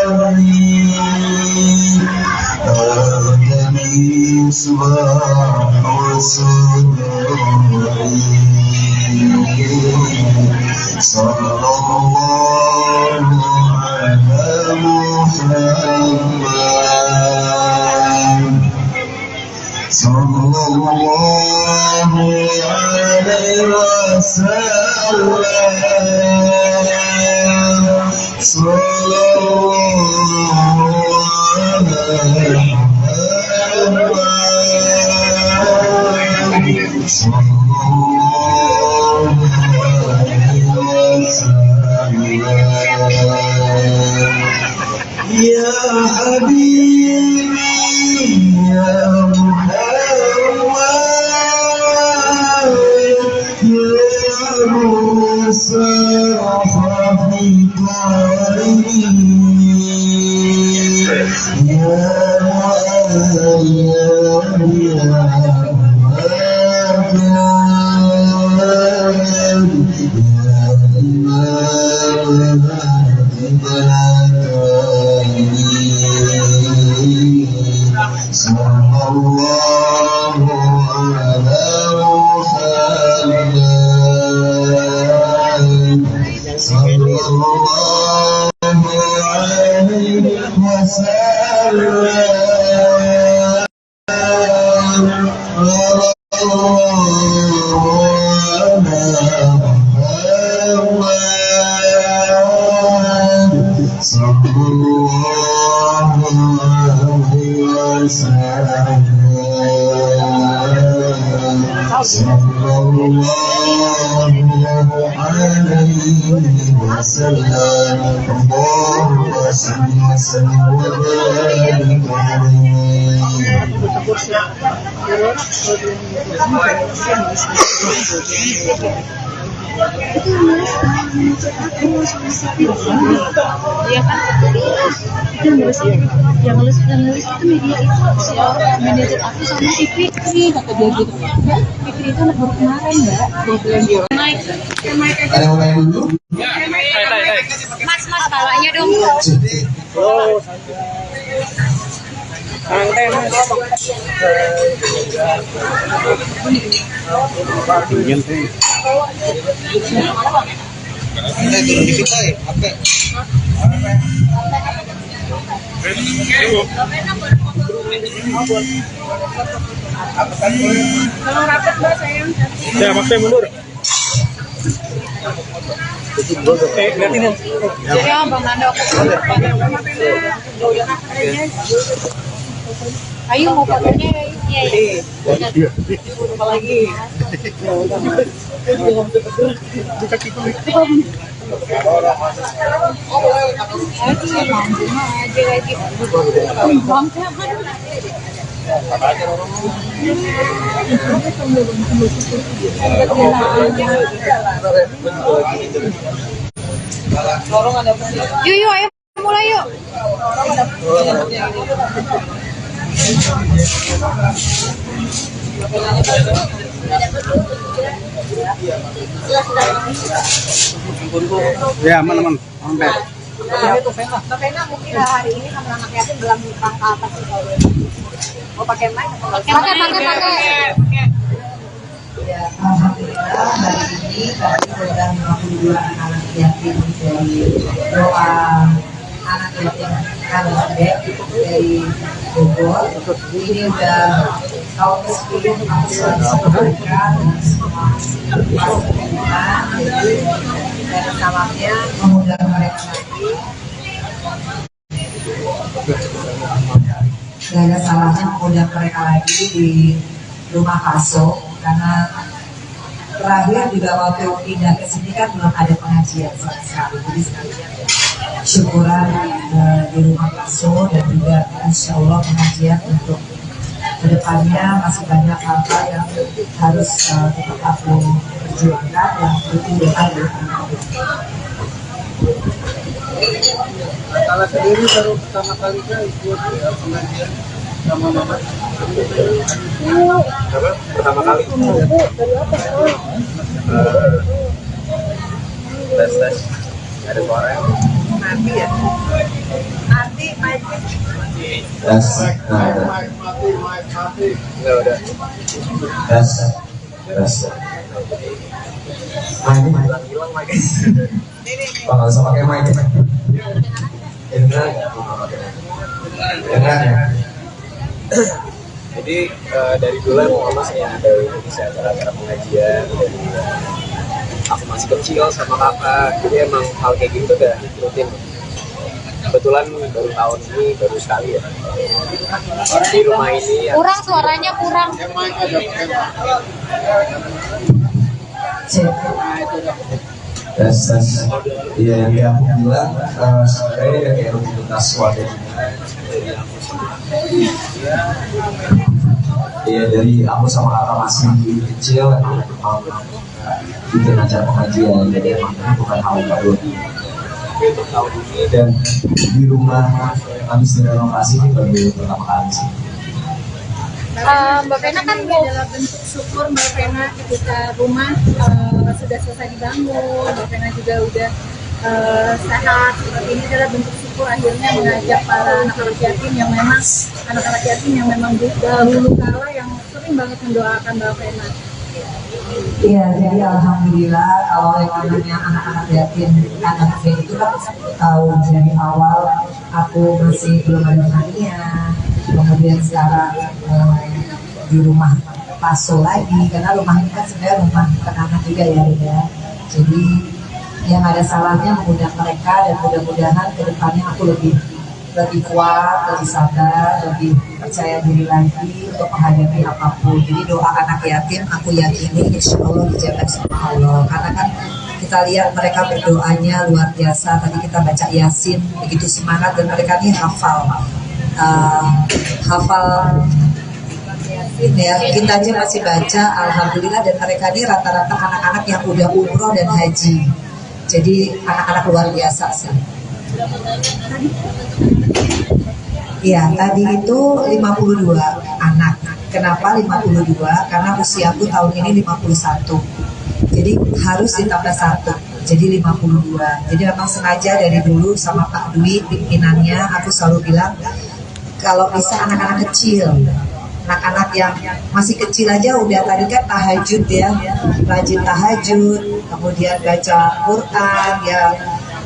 J: عني أنت مصباح صدوري صلى الله على محمد صلى الله عليه وسلم صلى الله على محمد صلى الله عليه وسلم يا حبيبي يا محمد يا مصطفى في قلبي يا صلى الله على محمد صلى الله عليه وسلم صلى الله عليه وسلم صلى الله عليه وسلم اللهم صل وسلم وبارك
G: Iya kan? Itu nulis yang nulis itu media itu manajer aku sama si Fikri kata dia gitu. Fikri itu anak baru kemarin mbak, dia bilang dia naik.
J: Ada yang mau main dulu?
G: Mas palanya dong.
H: Oh, santai mas.
J: Turun di kita ya, oke.
B: Kalau rapat mbak sayang.
H: Ya, makanya mundur. Lihatin ya.
G: Ya Bang Nando. Ayo mau fotonya ya. Iya. Apa lagi? Yuk, ayo mulai yuk.
H: Ya, aman. Sampai.
B: Mbak Vena mungkin hari ini sama anak yatim belum ke atas sih kalau mau pakai mic atau
G: Pakai.
F: Ya, alhamdulillah hari ini kami program 52 anak yatim dari doa anak yatim Kalsbek dari Bogor. Ini udah tahun ke-10 kami sebenarnya dan semua pasangan. Jadi dari salamnya mengundang mereka lagi. Gak ada salahnya mengundang mereka lagi di rumah Kaso karena terakhir juga waktu pindah ke sini kan belum ada pengajian sama sekali. Jadi sekalian syukuran di rumah Kaso dan juga insya Allah pengajian untuk kedepannya masih banyak hal-hal yang harus tetap aku perjuangkan yang itu doa dari anak-anak.
H: Kalau sendiri baru pertama kali ikut pengajian sama mama.
C: Apa? Pertama kali. Tes. Ada suara ya?
F: Nanti ya. Nanti main.
E: Tes.
C: Enggak udah.
E: Tes. Main.
C: Hilang lagi.
E: Oh, nggak usah pakai mic. Dengar ya.
C: Jadi dari dulu emang mama saya ada isi acara-acara pengajian dari aku masih kecil sama kakak, jadi emang hal kayak gitu udah rutin. Kebetulan baru tahun ini baru sekali ya di rumah ini ya.
G: Kurang suaranya kurang.
E: Tes. Iya, yang aku bilang sebenarnya ini kayak rutinitas warga juga. Iya, dari aku sama kakak masih kecil emang bikin acara pengajian, jadi emang ini bukan hal yang baru.
C: Untuk tahun ini
E: Dan di rumah habis direnovasi ini baru pertama kali sih.
G: Mbak Vena kan
B: ini adalah bentuk syukur Mbak Vena ketika rumah sudah selesai dibangun, Mbak Vena juga udah sehat. Seperti ini adalah bentuk syukur akhirnya mengajak para anak-anak yatim yang memang dahulu kala yang sering banget mendoakan Mbak Vena.
F: Iya, jadi alhamdulillah kalau yang namanya anak-anak yatim, anak saya itu kan tahu dari awal aku masih belum ada harian, kemudian sekarang di rumah Paso lagi, karena rumah ini kan sebenarnya rumah anak-anak juga ya. Jadi yang ada salahnya mengundang mereka dan mudah-mudahan kedepannya aku lebih kuat, lebih sabar, lebih percaya diri lagi untuk menghadapi apapun. Jadi doa anak yatim aku yakini insya Allah dijaga sama Allah. Karena kan kita lihat mereka berdoanya luar biasa. Tadi kita baca Yasin begitu semangat dan mereka ini hafal Yasin ya. Kita aja masih baca alhamdulillah dan mereka ini rata-rata anak-anak yang udah umroh dan haji. Jadi anak-anak luar biasa sih. Iya, tadi itu 52 anak. Kenapa 52? Karena usiaku tahun ini 51. Jadi harus ditambah 1. Jadi 52. Jadi memang sengaja dari dulu sama Pak Dwi pimpinannya aku selalu bilang kalau bisa anak-anak kecil. Anak-anak yang masih kecil aja udah tadi kan tahajud ya, rajin tahajud, kemudian baca Quran ya.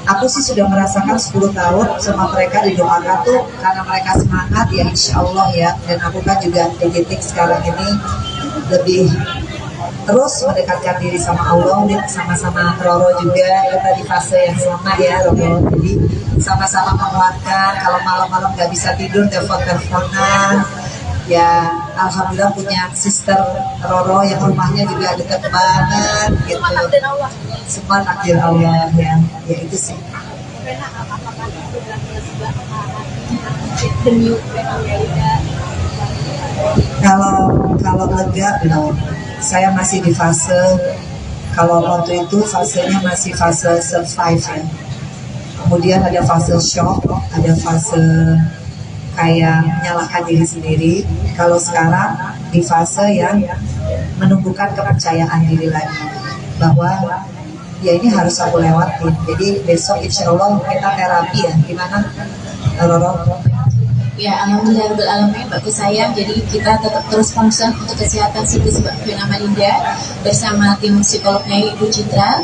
F: Aku sih sudah merasakan 10 tahun sama mereka didoakan tuh karena mereka semangat ya insya Allah ya. Dan aku kan juga di titik sekarang ini lebih terus mendekatkan diri sama Allah dan sama-sama Roro juga kita di fase yang sama ya Roro. Jadi sama-sama menguatkan kalau malam-malam gak bisa tidur telepon-teleponan. Ya alhamdulillah punya sister Roro yang rumahnya juga dekat banget gitu. Semua takdir Allah ya itu sih. Kalau lega belum. Saya masih di fase kalau waktu itu fasenya masih fase survive ya. Kemudian ada fase shock, ada fase kayak menyalahkan diri sendiri. Kalau sekarang di fase yang menumbuhkan kepercayaan diri lagi bahwa ya ini harus aku lewatin. Jadi besok insya Allah kita terapi ya. Gimana Roro?
D: Ya, alhamdulillah bagus sayang. Jadi kita tetap terus concern untuk kesehatan psikis Mbak Vena Malinda bersama tim psikolognya Ibu Citra,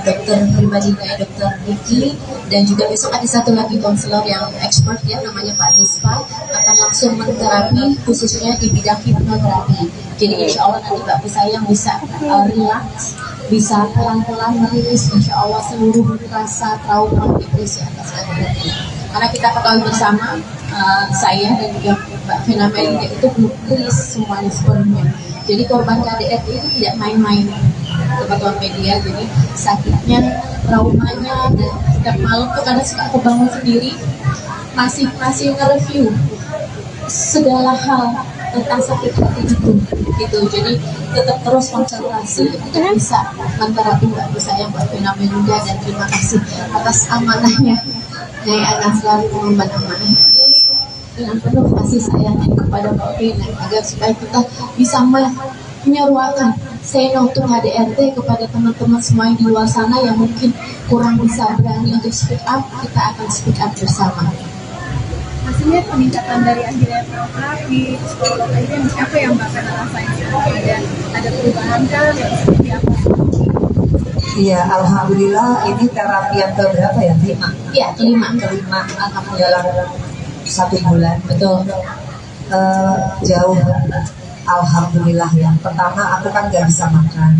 D: dokter pribadinya Dokter Ricky, dan juga besok ada satu lagi konselor yang expert ya namanya Pak Dispa akan langsung menterapi khususnya di bidang hipnoterapi. Jadi insya Allah nanti Mbak sayang bisa relax, bisa pelan-pelan merilis insya Allah seluruh rasa trauma depresi atas kejadian. Karena kita ketahui bersama saya dan juga Mbak Vena Malinda itu belum rilis semuanya sepenuhnya. Jadi korban KDRT itu tidak main-main. teman-teman media. Jadi sakitnya, traumanya, dan setiap malam tuh kadang suka aku bangun sendiri masih nge-review segala hal tentang sakit hati itu gitu. Jadi tetap terus konsentrasi untuk bisa menterapi Mbak saya, Mbak Vena Melinda, dan terima kasih atas amanahnya Nyai Ana selalu mengemban amanah ini dengan penuh kasih sayang kepada Mbak Vena agar supaya kita bisa menyeruakan say no to KDRT kepada teman-teman semua yang di luar sana yang mungkin kurang bisa berani untuk speak up. Kita akan speak up bersama.
B: Maksudnya peningkatan dari akhirnya terapi, psikolog itu apa yang Mbak Vena rasain? Ada perubahan kan? Seperti apa?
F: Iya, alhamdulillah ini terapi yang keberapa ya? 5?
D: Iya, kelima.
F: Alhamdulillah dalam 1 bulan.
D: Betul.
F: Jauh. Alhamdulillah ya. Pertama aku kan gak bisa makan,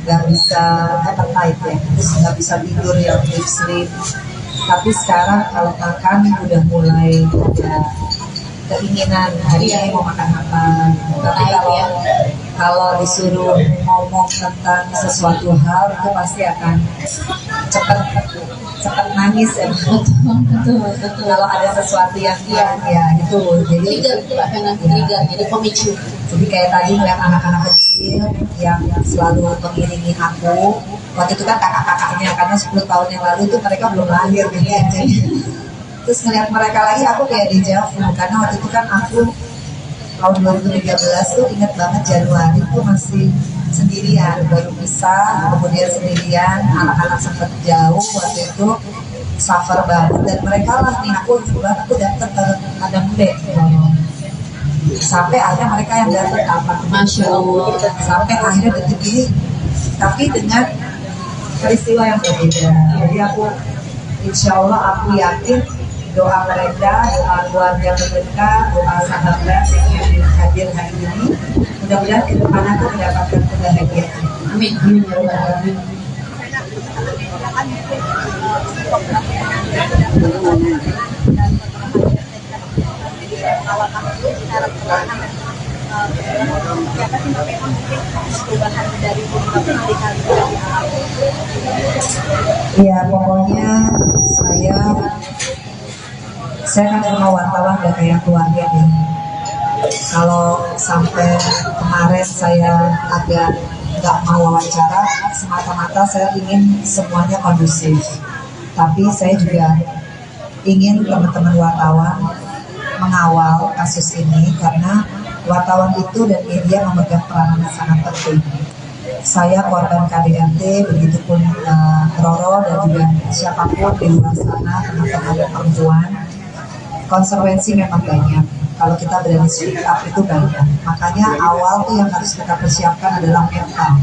F: gak bisa appetite ya, terus gak bisa tidur ya, deep sleep. Tapi sekarang kalau makan udah mulai ada keinginan hari ini mau makan apa. Tapi kalau disuruh ngomong tentang sesuatu hal itu pasti akan cepat nangis ya. Betul. Kalau ada sesuatu yang ya itu jadi
D: trigger, jadi pemicu.
F: Jadi kayak tadi ngeliat anak-anak kecil yang selalu mengiringi aku. Waktu itu kan kakak-kakaknya, karena 10 tahun yang lalu itu mereka belum lahir gitu ya. Terus ngeliat mereka lagi aku kayak deja vu, karena waktu itu kan aku tahun 2013 tuh ingat banget Januari itu masih sendirian, baru pisah, kemudian sendirian, anak-anak sempat jauh waktu itu, suffer banget, dan mereka lah nih aku datang ke Padang Bude. Sampai akhirnya mereka yang datang apa?
D: Masya Allah.
F: Sampai akhirnya detik ini, tapi dengan peristiwa yang berbeda. Jadi aku, insya Allah aku yakin doa mereka, doa keluarga mereka, doa sahabat yang hadir hari ini, mudah-mudahan ke depan aku mendapatkan kebahagiaan.
D: Amin.
F: Ya pokoknya saya kan semua wartawan udah kayak keluarga nih. Kalau sampai kemarin saya agak nggak mau wawancara, semata-mata saya ingin semuanya kondusif. Tapi saya juga ingin teman-teman wartawan mengawal kasus ini karena wartawan itu dan media memegang peran yang sangat penting. Saya korban KDRT, begitupun Roro dan juga siapapun di luar sana, teman-teman perempuan. Konsekuensi memang banyak. Kalau kita berani speak up itu banyak. Makanya awal tuh yang harus kita persiapkan adalah mental.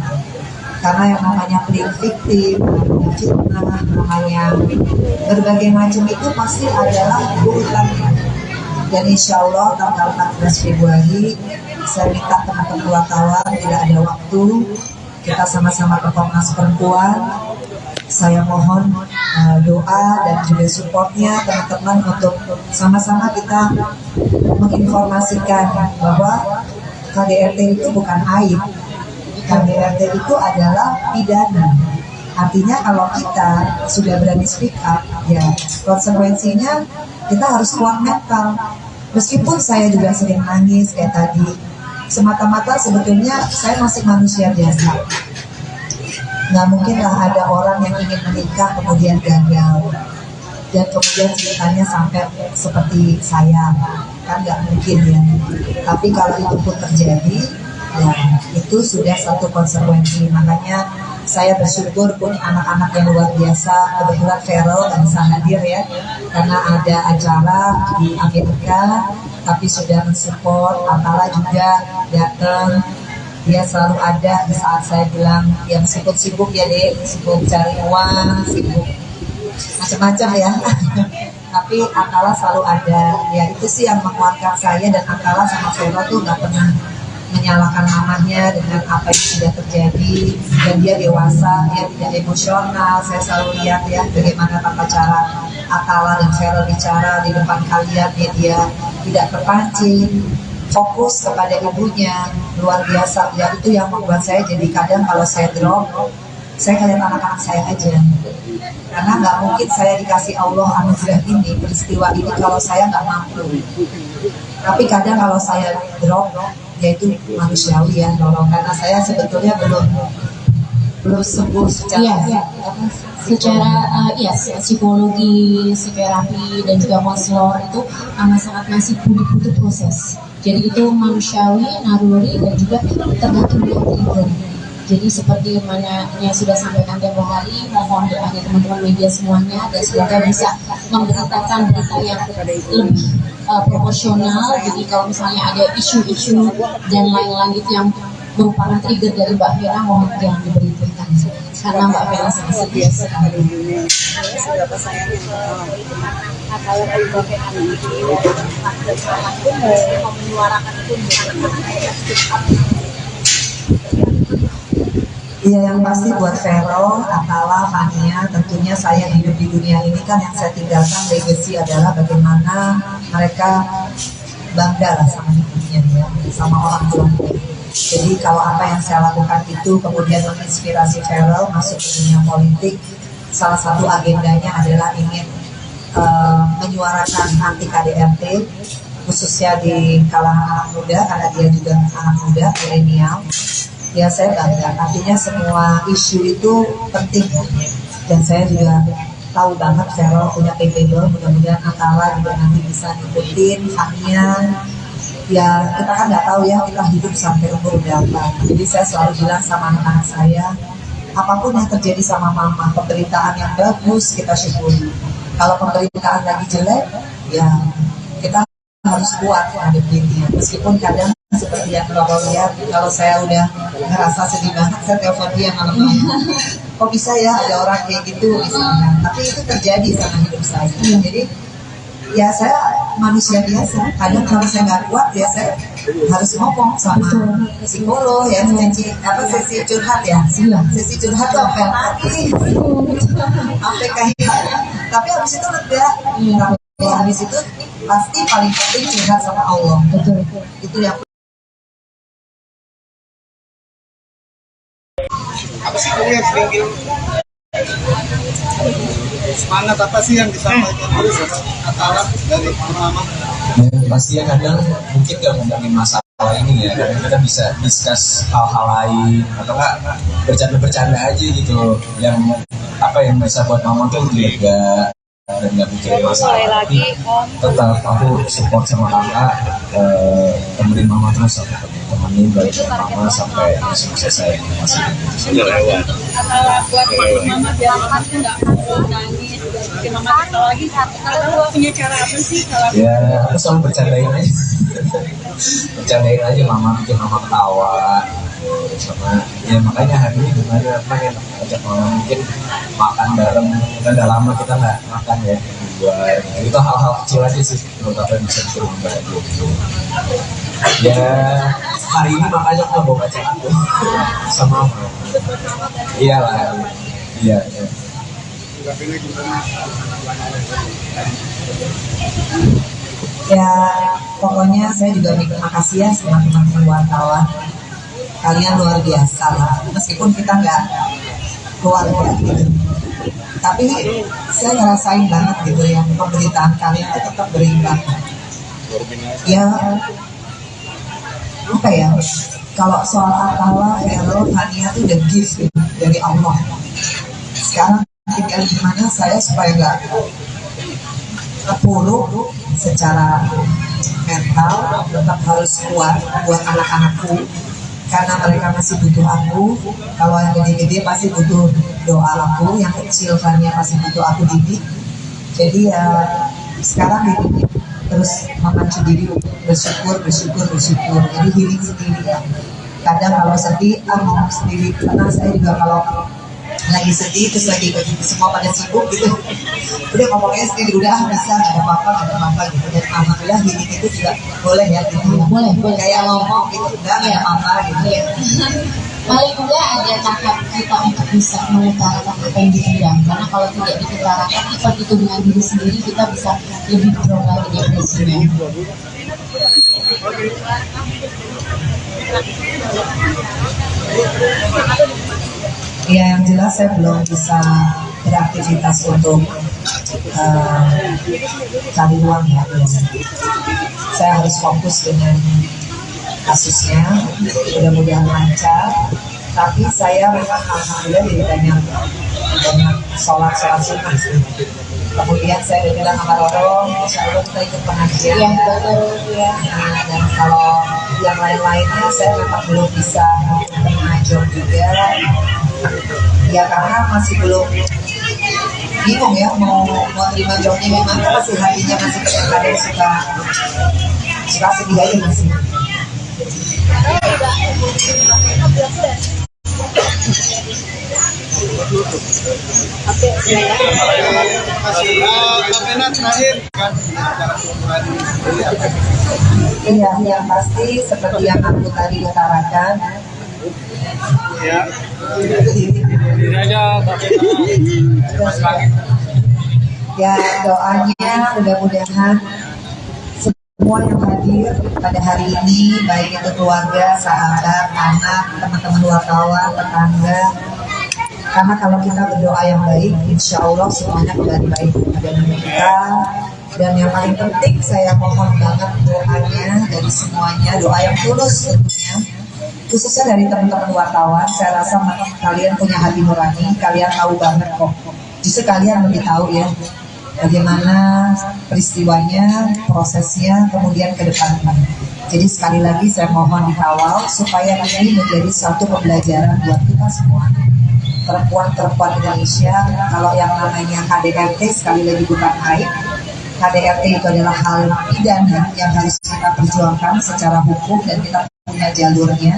F: Karena yang namanya playing victim, namanya fitnah, namanya berbagai macam itu pasti adalah urutannya. Dan insya Allah tanggal 14 Februari saya minta teman-teman wartawan tidak ada waktu, kita sama-sama ke Komnas Perempuan. Saya mohon doa dan juga supportnya teman-teman untuk sama-sama kita menginformasikan bahwa KDRT itu bukan aib. KDRT itu adalah pidana. Artinya kalau kita sudah berani speak up, ya konsekuensinya kita harus kuat mental. Meskipun saya juga sering nangis kayak tadi, semata-mata sebetulnya saya masih manusia biasa. Nggak mungkinlah ada orang yang ingin menikah kemudian gagal dan kemudian ceritanya sampai seperti saya, kan nggak mungkin ya. Tapi kalau itu pun terjadi, ya itu sudah satu konsekuensi. Makanya saya bersyukur punya anak-anak yang luar biasa. Kebetulan Feral nggak bisa hadir ya, karena ada acara di Amerika, tapi sudah mensupport. Atala juga datang. Dia selalu ada di saat saya bilang yang sibuk-sibuk ya deh, sibuk cari uang, sibuk macam-macam ya. Tapi Atala selalu ada. Ya itu sih yang menguatkan saya, dan Atala sama Vero tuh nggak pernah menyalahkan mamanya dengan apa yang sudah terjadi. Dan dia dewasa, dia tidak emosional. Saya selalu lihat ya bagaimana tata cara Atala dan Vero bicara di depan kalian, dia tidak terpancing. fokus kepada ibunya luar biasa. Ya itu yang membuat saya jadi kadang kalau saya drop, saya ngeliat anak-anak saya aja, karena nggak mungkin saya dikasih Allah anugerah ini, peristiwa ini kalau saya nggak mampu. Tapi kadang kalau saya drop, yaitu manusiawi ya, karena saya sebetulnya belum sembuh secara
D: psikologi, psikoterapi dan juga konselor itu sangat masih butuh proses. Jadi itu manusiawi, naluri dan juga tergantung dengan trigger. Jadi seperti mana yang sudah sampaikan tempo hari, mohon doanya teman-teman media semuanya dan semoga bisa memberitakan berita yang lebih proporsional. Jadi kalau misalnya ada isu-isu dan lain-lain itu yang merupakan trigger dari Mbak Vera, mohon jangan diberitakan karena Mbak Vera sangat serius sekali.
B: Seberapa sayangnya kalau Mbak Vera ini mau menyuarakan itu
F: Iya, yang pasti buat Vero, Atala, Fania, tentunya saya hidup di dunia ini kan yang saya tinggalkan legacy adalah bagaimana mereka bangga lah sama hidupnya ya, sama orang tuanya. Jadi kalau apa yang saya lakukan itu kemudian menginspirasi Vero masuk ke dunia politik, salah satu agendanya adalah ingin menyuarakan anti KDRT, khususnya di kalangan anak muda, karena dia juga anak muda, milenial. Ya saya bangga, artinya semua isu itu penting dan saya juga tahu banget Vero punya capable, mudah-mudahan Atala juga nanti bisa ngikutin, Fania. Ya kita kan nggak tahu ya kita hidup sampai umur berapa, jadi saya selalu bilang sama anak-anak saya, apapun yang terjadi sama mama, pemberitaan yang bagus kita syukuri, kalau pemberitaan lagi jelek ya kita harus kuat menghadapinya, meskipun kadang seperti yang Bapak lihat, kalau saya udah ngerasa sedih banget, saya telepon dia malam-malam. Kok bisa ya ada orang kayak gitu misalnya. Tapi itu terjadi sama hidup saya. Jadi ya saya manusia biasa. Kadang kalau saya nggak kuat ya saya harus ngomong sama psikolog ya, sesi curhat ya. Sesi curhat tuh apa lagi? Sampai kayak. Tapi habis itu lega. Habis itu pasti paling penting curhat sama Allah. Betul. Itu yang
H: apa sih kamu yang sering bilang semangat apa sih yang disampaikan oleh Atala dari mama?
E: Ya, pastinya kadang mungkin gak ngomongin masalah ini ya, kadang kita bisa discuss hal-hal lain atau enggak bercanda-bercanda aja gitu, yang apa yang bisa buat mama tuh lega dan gak mikirin masalah. Tapi tetap aku support sama kakak, temenin mama terus, aku temenin balik mama sampai selesai masih lewat.
B: Buat mama biar mama tuh nggak nangis, bikin mama ketawa lagi. Kalau punya cara apa sih?
E: Ya aku selalu bercandain aja mama, bikin mama ketawa. Sama ya makanya hari ini gimana pengen ajak mama mungkin makan bareng, kan udah lama kita nggak makan ya di luar. Itu hal-hal kecil aja sih menurut aku yang bisa bikin mama bahagia gitu. Ya hari ini makanya aku bawa baca aku sama mama. Iyalah, iya.
F: Ya pokoknya saya juga terima kasih ya sama teman-teman wartawan. Kalian luar biasa lah, meskipun kita nggak keluarga gitu, tapi saya ngerasain banget gitu ya, pemberitaan kalian itu tetap berimbang. Ya apa ya, kalau soal Atala, Vero, Fania itu udah gift gitu, dari Allah. Sekarang tinggal gimana saya supaya nggak terpuruk secara mental, tetap harus kuat buat anak-anakku. Karena mereka masih butuh aku. Kalau yang gede-gede pasti butuh doa aku, yang kecil Fania pasti butuh aku didik. Jadi ya sekarang terus memacu diri bersyukur. Jadi healing sendiri ya. Kadang kalau sedih, ngomong sendiri. Karena saya juga kalau lagi sedih terus lagi semua pada sibuk gitu, udah ngomongnya sendiri, udah bisa, nggak ada apa-apa gitu. Dan alhamdulillah healing itu juga boleh ya gitu. Boleh kayak ngomong gitu, udah nggak ada apa-apa gitu.
D: Paling enggak ada tahap kita untuk bisa mengutarakan apa yang dipendam, karena kalau tidak diutarakan itu dengan diri sendiri kita bisa lebih drop lagi depresinya.
F: Ya, yang jelas saya belum bisa beraktivitas untuk cari uang ya. Saya harus fokus dengan kasusnya, mudah-mudahan lancar. Tapi saya memang alhamdulillah jadi banyak sholat sunnah sih. Kemudian saya udah bilang sama Roro, insya Allah kita ikut pengajian ya. Ya. Dan kalau yang lain-lainnya saya memang belum bisa mengajar juga. Ya karena masih belum bingung ya mau terima jobnya gimana, masih hatinya masih kadang suka sedih aja masih. Iya, yang pasti seperti yang aku tadi utarakan. Ya. Ya, doanya mudah-mudahan semua yang hadir pada hari ini, baik itu keluarga, sahabat, anak, teman-teman wartawan, tetangga. Karena kalau kita berdoa yang baik, insya Allah semuanya kembali baik pada diri kita. Dan yang paling penting saya mohon banget doanya dari semuanya, doa yang tulus tentunya. Khususnya dari teman-teman wartawan, saya rasa kalian punya hati nurani, kalian tahu banget kok. Justru kalian lebih tahu ya, bagaimana peristiwanya, prosesnya, kemudian ke depannya. Jadi sekali lagi saya mohon dikawal supaya ini menjadi satu pembelajaran buat kita semua. Perempuan-perempuan Indonesia, kalau yang namanya KDRT sekali lagi bukan aib. KDRT itu adalah hal pidana yang harus kita perjuangkan secara hukum dan kita punya jalurnya.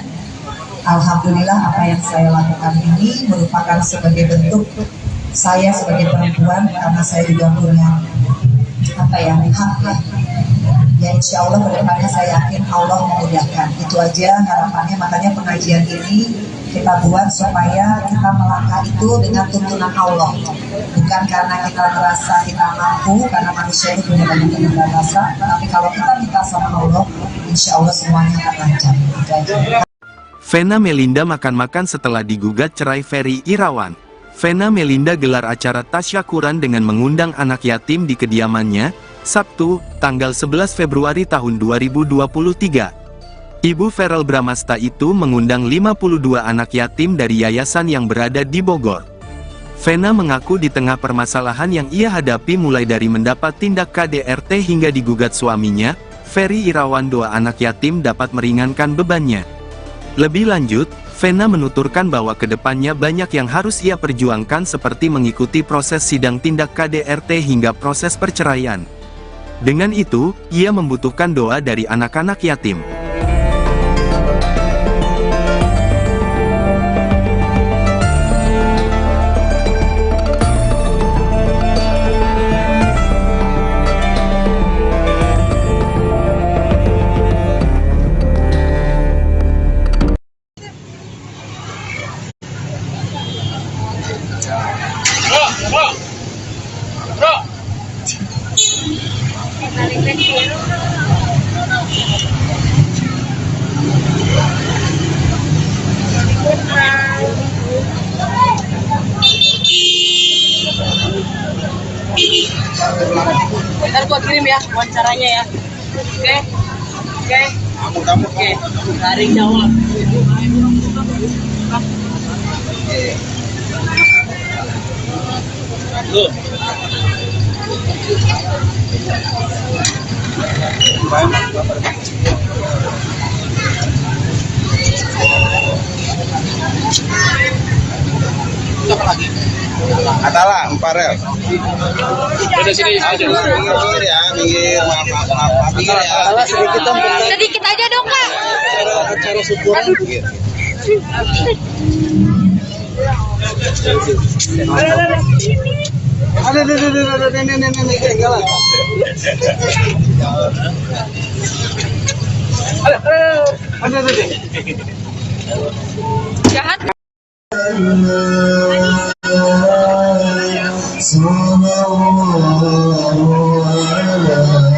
F: Alhamdulillah apa yang saya lakukan ini merupakan sebagai bentuk saya sebagai perempuan, karena saya juga punya hak ya insya Allah kedepannya saya yakin Allah memudahkan. Itu aja harapannya, makanya pengajian ini kita buat supaya kita melangkah itu dengan tuntunan Allah, bukan karena kita merasa kita mampu, karena manusia itu punya banyak keterbatasan, tapi kalau kita minta sama Allah insya Allah semuanya akan lancar. Itu aja.
A: Vena Melinda makan-makan setelah digugat cerai Ferry Irawan. Vena Melinda gelar acara tasyakuran dengan mengundang anak yatim di kediamannya, Sabtu, tanggal 11 Februari tahun 2023. Ibu Verrel Bramasta itu mengundang 52 anak yatim dari yayasan yang berada di Bogor. Vena mengaku di tengah permasalahan yang ia hadapi mulai dari mendapat tindak KDRT hingga digugat suaminya, Ferry Irawan, doa anak yatim dapat meringankan bebannya. Lebih lanjut, Vena menuturkan bahwa kedepannya banyak yang harus ia perjuangkan seperti mengikuti proses sidang tindak KDRT hingga proses perceraian. Dengan itu, ia membutuhkan doa dari anak-anak yatim.
I: Ntar gua kirim ya wawancaranya ya. Oke. Oke. Garing jawab. Loh.
J: Atala, Emparel.
I: Udah sini aja.
J: Minggir ya, minggir. Maaf. Minggir ya.
G: Sedikit aja dong, Kak.
J: Cara syukuran minggir. Ada nenek galak. Ada.
G: Jahat.
J: Sallallahu alaihi wasallam.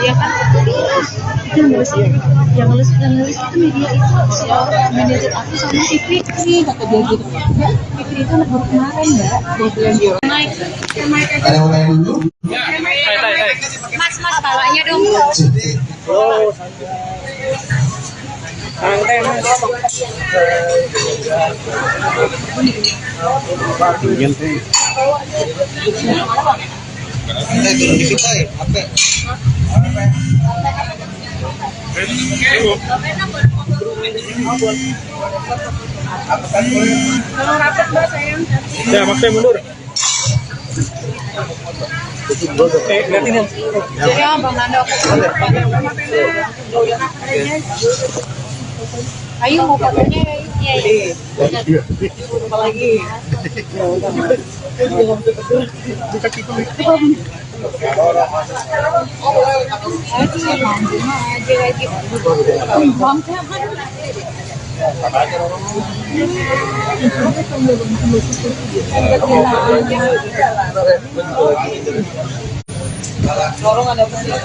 G: Iya kan? Itu yang nulis itu media itu si manajer aku sama si Fikri kata dia gitu. Mbak, Fikri itu anak baru kemarin mbak. Dia bilang naik.
E: Ada yang main dulu?
G: Mas bawanya dong.
H: Oh, santai mas.
B: Kalau rapat mbak sayang.
H: Ya, makanya mundur. Lihatin ya.
G: Ya Bang Nando. Ayo mau fotonya ya. Iya.
H: Lagi.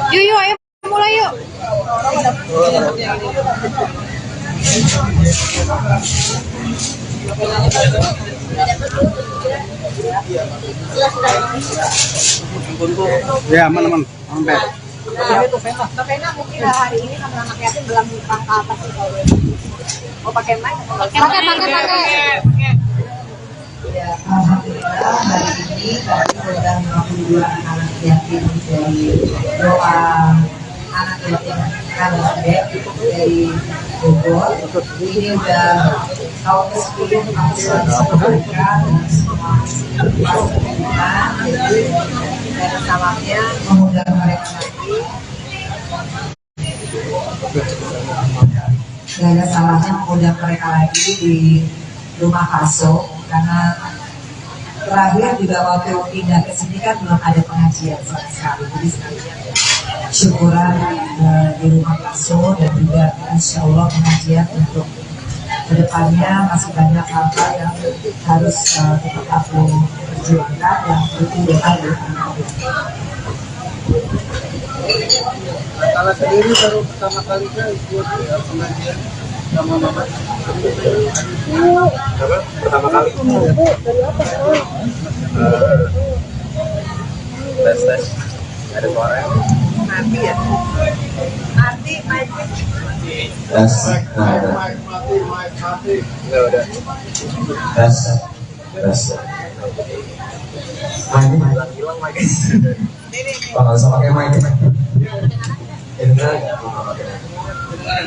G: Yuk, ayo mulai yuk.
H: Ya, aman. Sampai.
B: Mbak Vena mungkin hari ini sama anak yatim dalam rangka apa sih kalau mau pakai mic? Pakai.
F: Ya, alhamdulillah hari ini kami program 52 anak yatim dari doa anak yatim Kandek dari Bogor. Ini udah tahun ke-10 aku selalu sama mereka dan semua pas dan salamnya mengundang mereka lagi. Gak ada salahnya mengundang mereka lagi di rumah Kaso, karena terakhir juga waktu pindah ke sini kan belum ada pengajian sama sekali. Jadi sekalian syukuran di rumah Kaso, dan juga insya Allah pengajian untuk kedepannya masih banyak hal-hal yang harus tetap aku perjuangkan dan butuh doa dari anak-anak.
H: Kalau sendiri baru pertama kali ikut pengajian sama mama.
C: Apa? Pertama kali. Tes. Ada suara.
F: Mati ya? Mati.
E: Tes.
C: Enggak udah.
E: Tes.
C: Hilang lagi.
E: Oh, nggak usah pakai mic.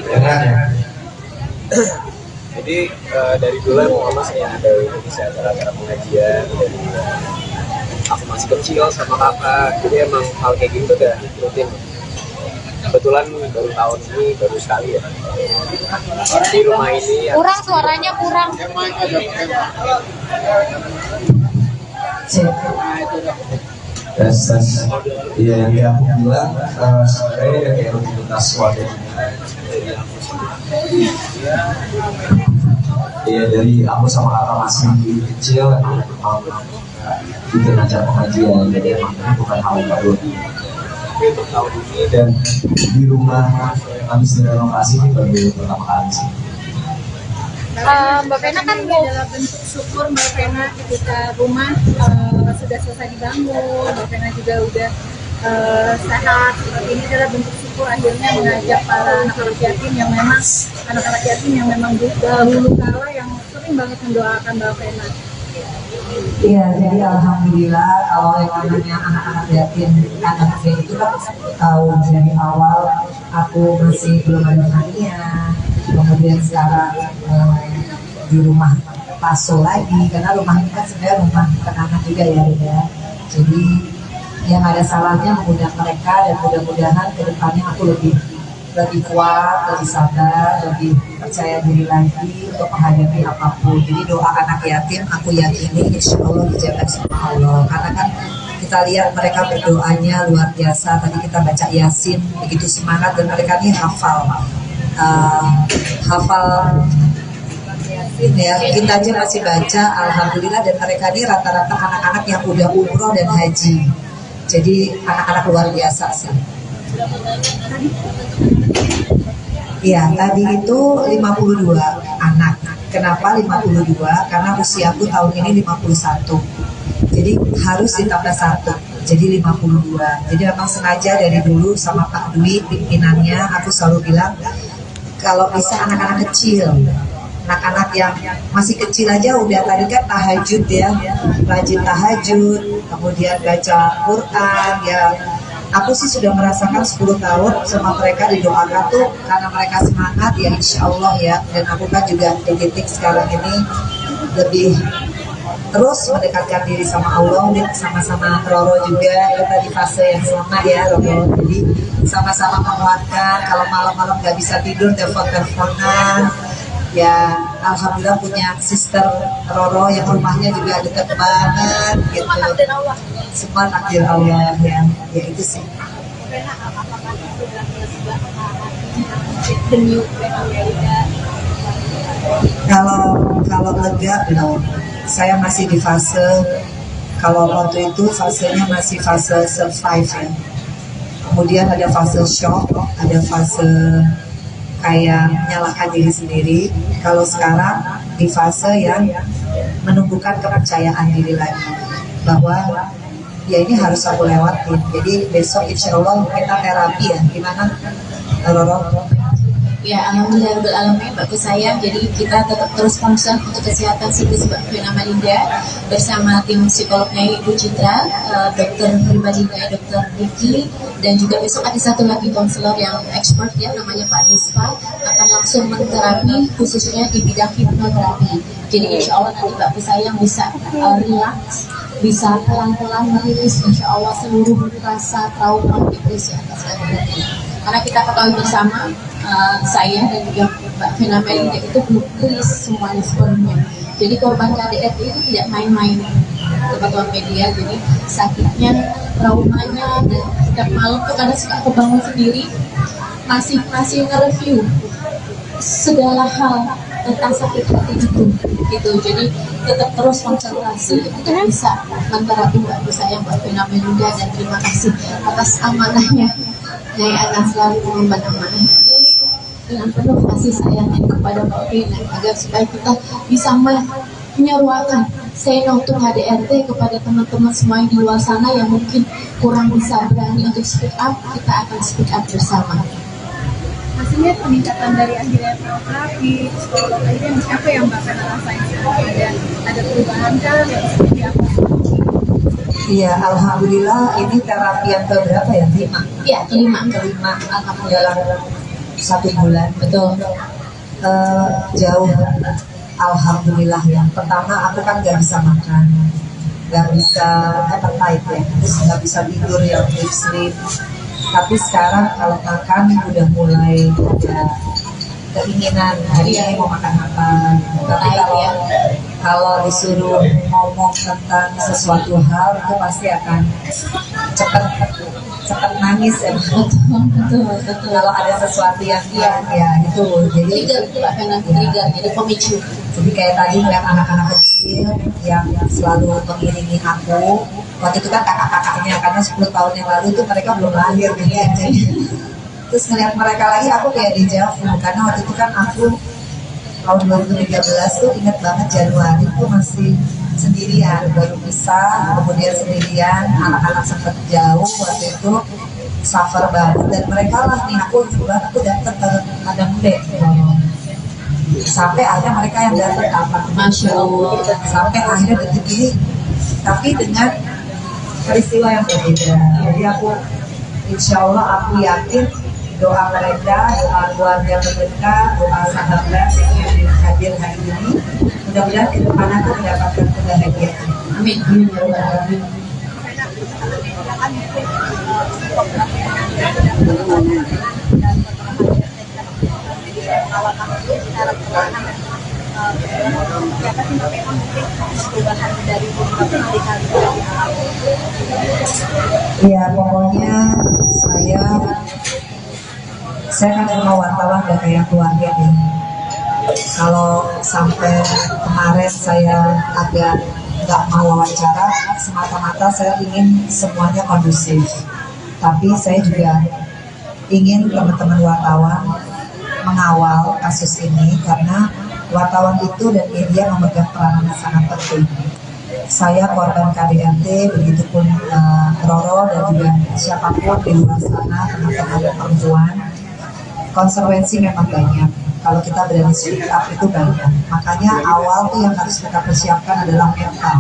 E: Jangan ya.
C: Jadi dari dulu emang mama saya ada bisa acara-acara pengajian dari aku masih kecil sama kakak. Jadi emang hal kayak gitu udah rutin. Kebetulan baru tahun ini baru sekali ya di rumah ini.
G: Kurang suaranya kurang.
E: Tes. Iya, yang aku bilang sebenarnya kayak rutinitas keluarga. Iya, dari aku sama kakak masih kecil emang bikin acara pengajian, jadi emang ini bukan hal baru.
C: Untuk tahun ini
E: Dan di rumah habis direnovasi ini baru pertama kali sih.
G: Mbak Vena kan
B: ini adalah bentuk syukur Mbak Vena ketika rumah sudah selesai dibangun, Mbak Vena juga udah sehat. Ini adalah bentuk syukur akhirnya mengajak para anak-anak yatim yang memang dahulu kala yang sering banget mendoakan Mbak Vena.
F: Iya, jadi alhamdulillah kalau yang namanya anak-anak yatim anaknya itu kan tahu dari awal aku masih belum ada hadiah, kemudian sekarang di rumah Paso lagi, karena rumah ini kan sebenarnya rumah anak juga ya. Jadi yang ada salahnya mengundang mereka, dan mudah-mudahan kedepannya aku lebih kuat, lebih sabar, lebih percaya diri lagi untuk menghadapi apapun. Jadi doa anak yatim aku yakini insya Allah dijaga sama Allah, karena kan kita lihat mereka berdoanya luar biasa. Tadi kita baca Yasin begitu semangat, dan mereka ini hafal Yasin ya, kita aja masih baca alhamdulillah. Dan mereka ini rata-rata anak-anak yang udah umroh dan haji, jadi anak-anak luar biasa sih. Iya, tadi itu 52 anak. Kenapa 52? Karena usiaku tahun ini 51. Jadi harus ditambah 1. Jadi 52. Jadi memang sengaja dari dulu sama Pak Dwi pimpinannya aku selalu bilang kalau bisa anak-anak kecil. Anak-anak yang masih kecil aja udah tadi kan tahajud ya, rajin tahajud, kemudian baca Quran ya. Aku sih sudah merasakan 10 tahun sama mereka didoakan tuh karena mereka semangat ya insya Allah ya. Dan aku kan juga di titik sekarang ini lebih terus mendekatkan diri sama Allah, dan sama-sama Roro juga kita di fase yang sama ya Roro. Jadi sama-sama menguatkan, kalau malam-malam nggak bisa tidur telepon-teleponan. Ya alhamdulillah punya sister Roro yang rumahnya juga dekat banget gitu. Semua takdir Allah ya itu sih. Kalau lega belum. Saya masih di fase, kalau waktu itu fasenya masih fase survive ya. Kemudian ada fase shock, ada fase kayak menyalahkan diri sendiri. Kalau sekarang di fase yang menumbuhkan kepercayaan diri lagi bahwa ya ini harus aku lewatin. Jadi besok insya Allah kita terapi ya. Gimana Roro?
D: Ya, alhamdulillah bagus sayang. Jadi kita tetap terus concern untuk kesehatan psikis Mbak Vena Melinda bersama tim psikolognya Ibu Citra, dokter pribadinya Dokter Vicky, dan juga besok ada satu lagi konselor yang expert ya, namanya Pak Dispa, akan langsung menterapi khususnya di bidang hipnoterapi. Jadi insya Allah nanti Mbak sayang bisa relax, bisa pelan-pelan merilis insya Allah seluruh rasa trauma depresi atas kehadiran. Karena kita ketahui bersama, saya dan juga Mbak Vena Melinda itu belum rilis semuanya sepenuhnya. Jadi korban KDRT itu tidak main-main, teman-teman media. Jadi sakitnya, traumanya, dan setiap malam tuh kadang suka kebangun sendiri, masih nge-review segala hal tentang sakit hati itu gitu. Jadi tetap terus konsentrasi untuk bisa menterapi Mbak Vena Melinda, dan terima kasih atas amanahnya. Nyai akan selalu mengemban amanah ini dengan penuh kasih sayangnya kepada Mbak Vena, agar supaya kita bisa menyeruakan say no to KDRT kepada teman-teman semua di luar sana yang mungkin kurang bisa berani untuk speak up. Kita akan speak up bersama.
B: Hasilnya peningkatan dari akhirnya terapi, psikolog akhirnya apa yang Mbak Vena rasain? Ada perubahan kan yang seperti apa?
F: Iya, alhamdulillah ini terapi yang keberapa ya? 5?
D: Iya, kelima.
F: Alhamdulillah dalam 1 bulan.
D: Betul.
F: Jauh, alhamdulillah ya. Pertama aku kan nggak bisa makan, nggak bisa appetite ya, terus nggak bisa tidur yang deep sleep. Tapi sekarang kalau makan udah mulai ada keinginan hari ini mau makan apa. Tapi kalau disuruh ngomong tentang sesuatu hal itu pasti akan cepat nangis ya. Betul. Kalau ada sesuatu yang ya itu jadi
D: trigger jadi pemicu.
F: Jadi kayak tadi ngeliat anak-anak kecil yang selalu mengiringi aku. Waktu itu kan kakak-kakaknya, karena 10 tahun yang lalu tuh mereka belum lahir gitu ya. Terus ngeliat mereka lagi aku kayak dejavu, karena waktu itu kan aku tahun 2013 tuh inget banget Januari tuh masih sendirian, baru pisah, kemudian sendirian, anak-anak sempat jauh waktu itu, suffer banget, dan mereka lah nih aku datang ke Padang Mude sampai akhirnya mereka yang datang ke apa,
D: Masya Allah,
F: sampai akhirnya detik ini, tapi dengan peristiwa yang berbeda. Jadi aku insya Allah aku yakin doa mereka, doa keluarga mereka, doa sahabat yang hadir hari ini, mudah-mudahan ke depan aku mendapatkan kebahagiaan.
D: Amin.
F: Iya, pokoknya saya kan semua wartawan dan kayak keluarga nih. Kalau sampai kemarin saya agak nggak mau wawancara, semata-mata saya ingin semuanya kondusif. Tapi saya juga ingin teman-teman wartawan mengawal kasus ini, karena wartawan itu dan media memegang peran yang sangat penting. Saya korban KDRT, begitupun Roro dan juga siapapun di luar sana, teman-teman perempuan. Konsekuensi memang banyak. Kalau kita berani speak up itu banyak. Makanya awal tuh yang harus kita persiapkan adalah mental.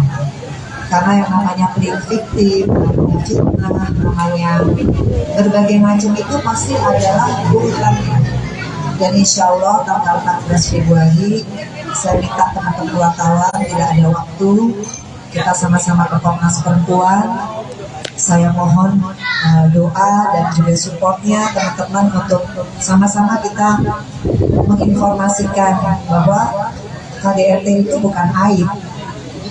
F: Karena yang namanya playing victim, namanya fitnah, namanya berbagai macam itu pasti adalah urutannya. Dan insya Allah tanggal 14 Februari saya minta teman-teman wartawan tidak ada waktu, kita sama-sama ke Komnas Perempuan. Saya mohon doa dan juga supportnya teman-teman untuk sama-sama kita menginformasikan bahwa KDRT itu bukan aib.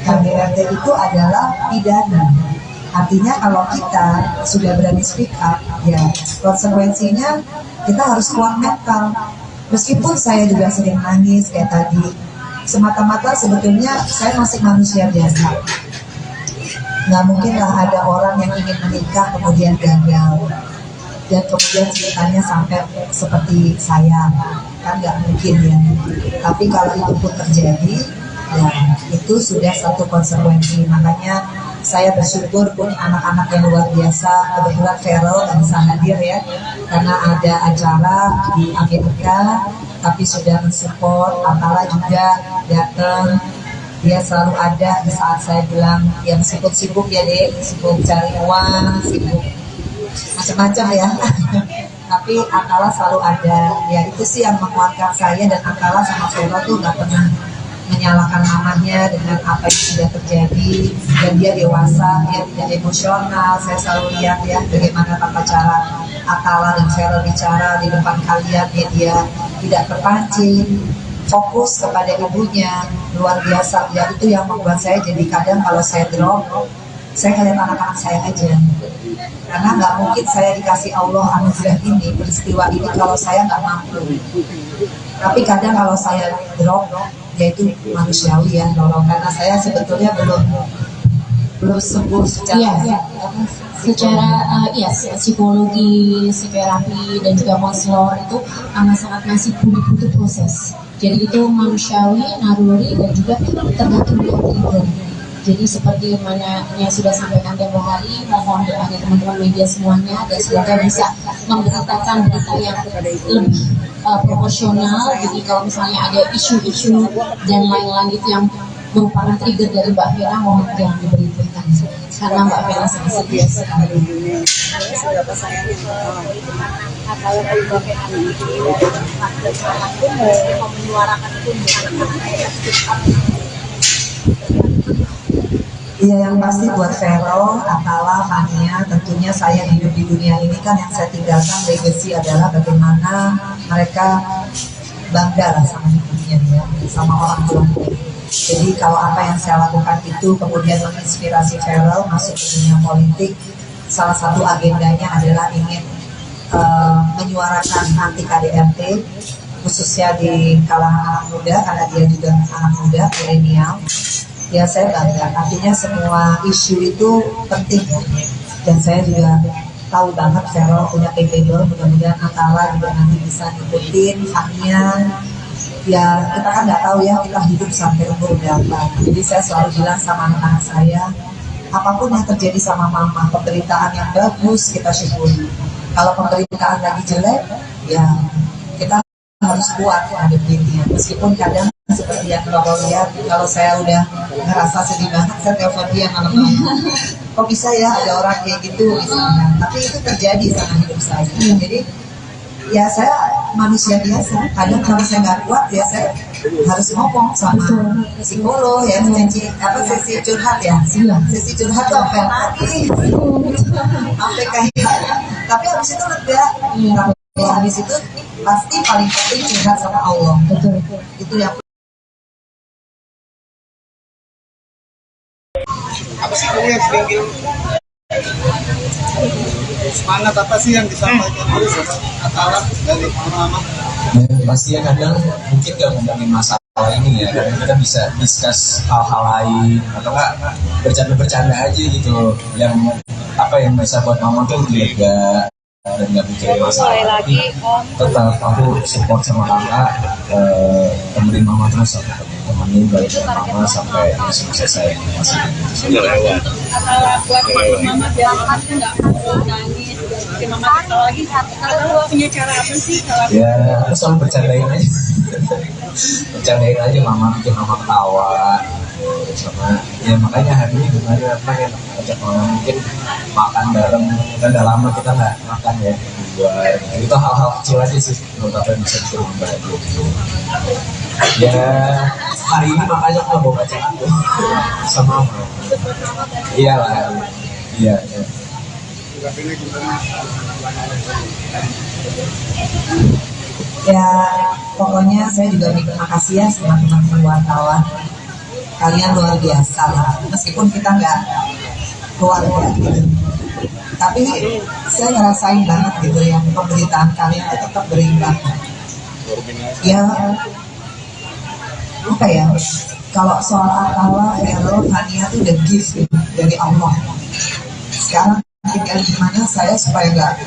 F: KDRT itu adalah pidana. Artinya kalau kita sudah berani speak up, ya konsekuensinya kita harus keluar mental. Meskipun saya juga sering nangis kayak tadi, semata-mata sebetulnya saya masih manusia biasa. Nggak mungkin lah ada orang yang ingin menikah kemudian gagal dan kemudian ceritanya sampai seperti saya, kan nggak mungkin ya. Tapi kalau itu pun terjadi, ya itu sudah satu konsekuensi. Makanya saya bersyukur punya anak-anak yang luar biasa. Kebetulan Feral nggak bisa hadir ya, karena ada acara di Amerika, tapi sudah mensupport. Atala juga datang, dia selalu ada di saat saya bilang, ya meskipun sibuk ya dek, sibuk cari uang, sibuk macam-macam ya. Tapi Atala selalu ada, ya itu sih yang menguatkan saya. Dan Atala sama Feral tuh nggak pernah menyalahkan mamanya dengan apa yang sudah terjadi, dan dia dewasa, dia tidak emosional. Saya selalu lihat ya bagaimana tata cara Atala dan Feral bicara di depan kalian, dia tidak terpancing, fokus kepada ibunya, luar biasa. Ya itu yang membuat saya jadi kadang kalau saya drop, saya ngeliat anak-anak saya aja, karena nggak mungkin saya dikasih Allah anugerah ini, peristiwa ini kalau saya nggak mampu. Tapi kadang kalau saya drop, yaitu manusiawi ya, nolong, karena saya sebetulnya belum sembuh secara
D: psikologi, psikoterapi dan juga konselor itu sangat masih butuh proses. Jadi itu manusiawi, naluri, dan juga tergantung dari trigger. Jadi seperti mana yang sudah sampaikan tempo hari, mohon doanya teman-teman media semuanya, dan semoga bisa memberitakan berita yang lebih proporsional. Jadi kalau misalnya ada isu-isu dan lain-lain itu yang merupakan trigger dari Mbak Vera, mohon jangan diberitakan, karena Mbak Vera sangat serius sekali.
B: Seberapa sayangnya kalau Mbak Vera ini mau menyuarakan itu.
F: Iya, yang pasti buat Vero, Atala, Fania, tentunya saya hidup di dunia ini kan yang saya tinggalkan legacy adalah bagaimana mereka bangga lah sama hidupnya ya, sama orang tuanya. Jadi kalau apa yang saya lakukan itu kemudian menginspirasi Vero masuk ke dunia politik, salah satu agendanya adalah ingin menyuarakan anti KDRT, khususnya di kalangan anak muda, karena dia juga anak muda, milenial. Ya saya bangga, artinya semua isu itu penting ya. Dan saya juga tahu banget Vero punya capable, mudah-mudahan Atala juga nanti bisa ngikutin, Fania. Ya kita kan nggak tahu ya kita hidup sampai umur berapa. Jadi saya selalu bilang sama anak-anak saya, apapun yang terjadi sama mama, pemberitaan yang bagus kita syukuri. Kalau pemberitaan lagi jelek, ya kita harus kuat menghadapinya. Meskipun kadang seperti yang Bapak lihat, kalau saya udah ngerasa sedih banget, saya telepon dia malam-malam. Kok bisa ya ada orang kayak gitu misalnya. Tapi itu terjadi sama hidup saya. Jadi ya saya manusia biasa. Kadang kalau saya nggak kuat ya saya harus ngomong sama psikolog ya, sesi curhat ya. Sesi curhat tuh sampai nangis, sampai kayak. Tapi habis itu lega. Tapi habis itu pasti paling penting curhat sama Allah. Betul. Itu yang
J: apa sih kamu yang sering semangat apa sih yang disampaikan Atala dari mama?
E: Pasti ya kadang mungkin gak ngomongin masalah ini ya, kadang kita bisa discuss hal-hal lain atau enggak bercanda-bercanda aja gitu, yang apa yang bisa buat mama tuh lega dan gak mikirin masalah. Tapi tetap aku support sama kakak, temenin mama terus, temenin balik mama sampai selesai masih
I: lewat. Buat mama biar mama tuh nggak nangis, biar mama ketawa lagi. Kalau punya cara apa sih?
E: Ya aku selalu bercandain aja mama, bikin mama ketawa. Sama ya makanya hari ini gimana pengen ajak mama mungkin makan bareng, kan udah lama kita nggak makan ya buat itu hal-hal kecil aja sih menurut aku yang bisa bikin bahagia gitu. Ya hari ini makanya aku mau baca aku sama mama. Iyalah, iya.
F: ya pokoknya saya juga berterima kasih ya sama teman-teman wartawan. Kalian luar biasa lah, meskipun kita nggak keluarga gitu. Tapi saya ngerasain banget gitu ya, pemberitaan kalian itu tetap berimbang. Ya, apa ya, kalau soal Atala, Vero, Fania itu udah gift gitu, dari Allah. Sekarang tinggal gimana saya supaya nggak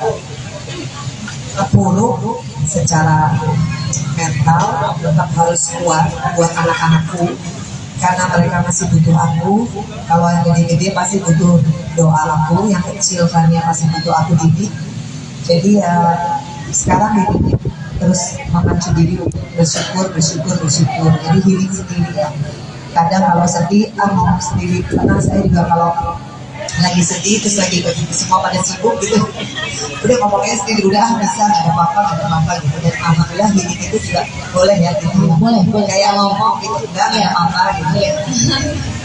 F: terpuruk secara mental, tetap harus kuat buat anak-anakku. karena mereka masih butuh aku. Kalau yang gede-gede pasti butuh doa aku, yang kecil kan ya masih butuh aku didik. Jadi ya sekarang ini terus memacu diri bersyukur. Jadi healing sendiri ya. Kadang kalau sedih ngomong sendiri, karena saya juga kalau lagi sedih terus lagi semua pada sibuk gitu, udah ngomongnya sendiri, udah bisa, nggak ada apa-apa gitu. Dan alhamdulillah healing itu juga boleh ya gitu.
D: Boleh.
F: Kayak ngomong gitu, nggak ada apa-apa gitu.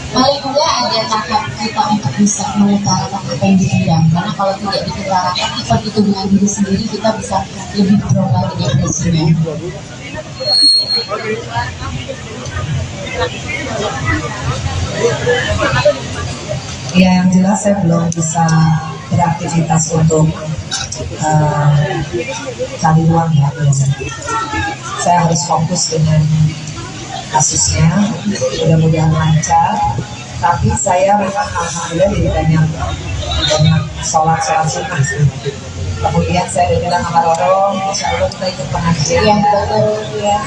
D: Paling enggak ada tahap kita untuk bisa mengutarakan apa yang dipendam, karena kalau tidak diutarakan effort itu dengan diri sendiri, kita bisa lebih drop lagi depresinya.
F: Ya yang jelas saya belum bisa beraktivitas untuk cari uang ya. Saya harus fokus dengan kasusnya, mudah-mudahan lancar. Tapi saya memang alhamdulillah jadi banyak sholat sunnah sih. Kemudian saya udah bilang sama Roro, insya Allah kita ikut pengajian ya.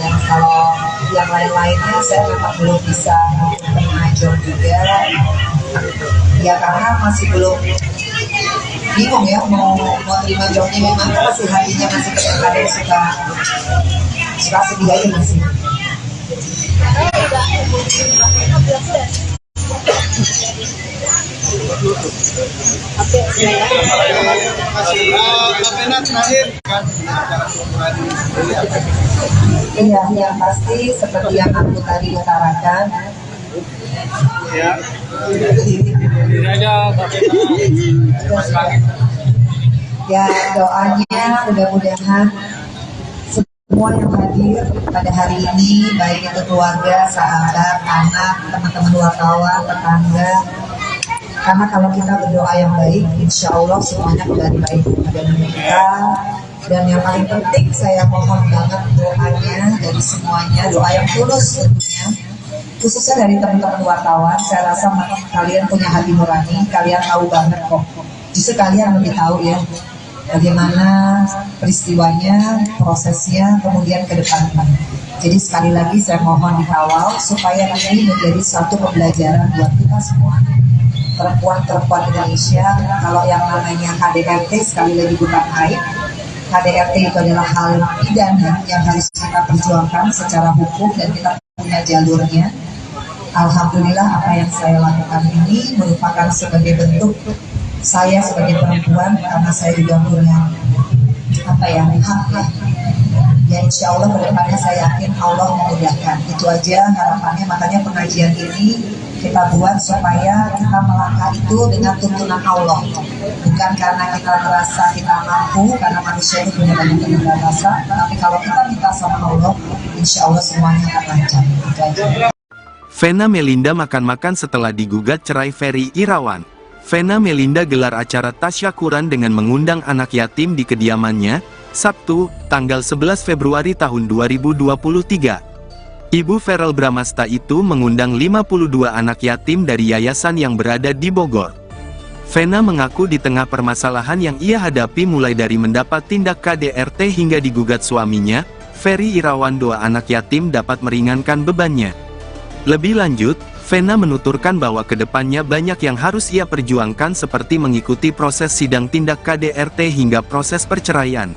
F: Dan kalau yang lain-lainnya saya memang belum bisa mengajar juga. Ya karena masih belum bingung ya mau terima jawabnya memang, masih hatinya masih kadang-kadang suka sedih aja masih. Iya, yang pasti seperti yang aku tadi utarakan. Ya doanya mudah-mudahan semua yang hadir pada hari ini, baik itu keluarga, sahabat, anak, teman-teman wartawan, tetangga. Karena kalau kita berdoa yang baik, insya Allah semuanya kembali baik pada diri kita. Dan yang paling penting saya mohon banget doanya dari semuanya, doa yang tulus tentunya, khususnya dari teman-teman wartawan. Saya rasa kalian punya hati nurani, kalian tahu banget kok. Justru kalian lebih tahu ya bagaimana peristiwanya, prosesnya, kemudian ke depannya. Jadi sekali lagi saya mohon dikawal supaya ini menjadi satu pembelajaran buat kita semua. Perempuan-perempuan Indonesia, kalau yang namanya KDRT sekali lagi bukan aib. KDRT itu adalah hal pidana yang harus kita perjuangkan secara hukum dan kita punya jalurnya. Alhamdulillah apa yang saya lakukan ini merupakan sebagai bentuk saya sebagai perempuan, karena saya juga punya hak ya insya Allah kedepannya saya yakin Allah memudahkan. Itu aja harapannya, makanya pengajian ini kita buat supaya kita melangkah itu dengan tuntunan Allah, bukan karena kita merasa kita mampu, karena manusia itu punya banyak keterbatasan, tapi kalau kita minta sama Allah, insya Allah semuanya akan lancar. Itu aja.
A: Vena Melinda makan-makan setelah digugat cerai Ferry Irawan. Vena Melinda gelar acara tasyakuran dengan mengundang anak yatim di kediamannya, Sabtu, tanggal 11 Februari tahun 2023. Ibu Verrel Bramasta itu mengundang 52 anak yatim dari yayasan yang berada di Bogor. Vena mengaku di tengah permasalahan yang ia hadapi mulai dari mendapat tindak KDRT hingga digugat suaminya, Ferry Irawan, doa anak yatim dapat meringankan bebannya. Lebih lanjut, Vena menuturkan bahwa kedepannya banyak yang harus ia perjuangkan seperti mengikuti proses sidang tindak KDRT hingga proses perceraian.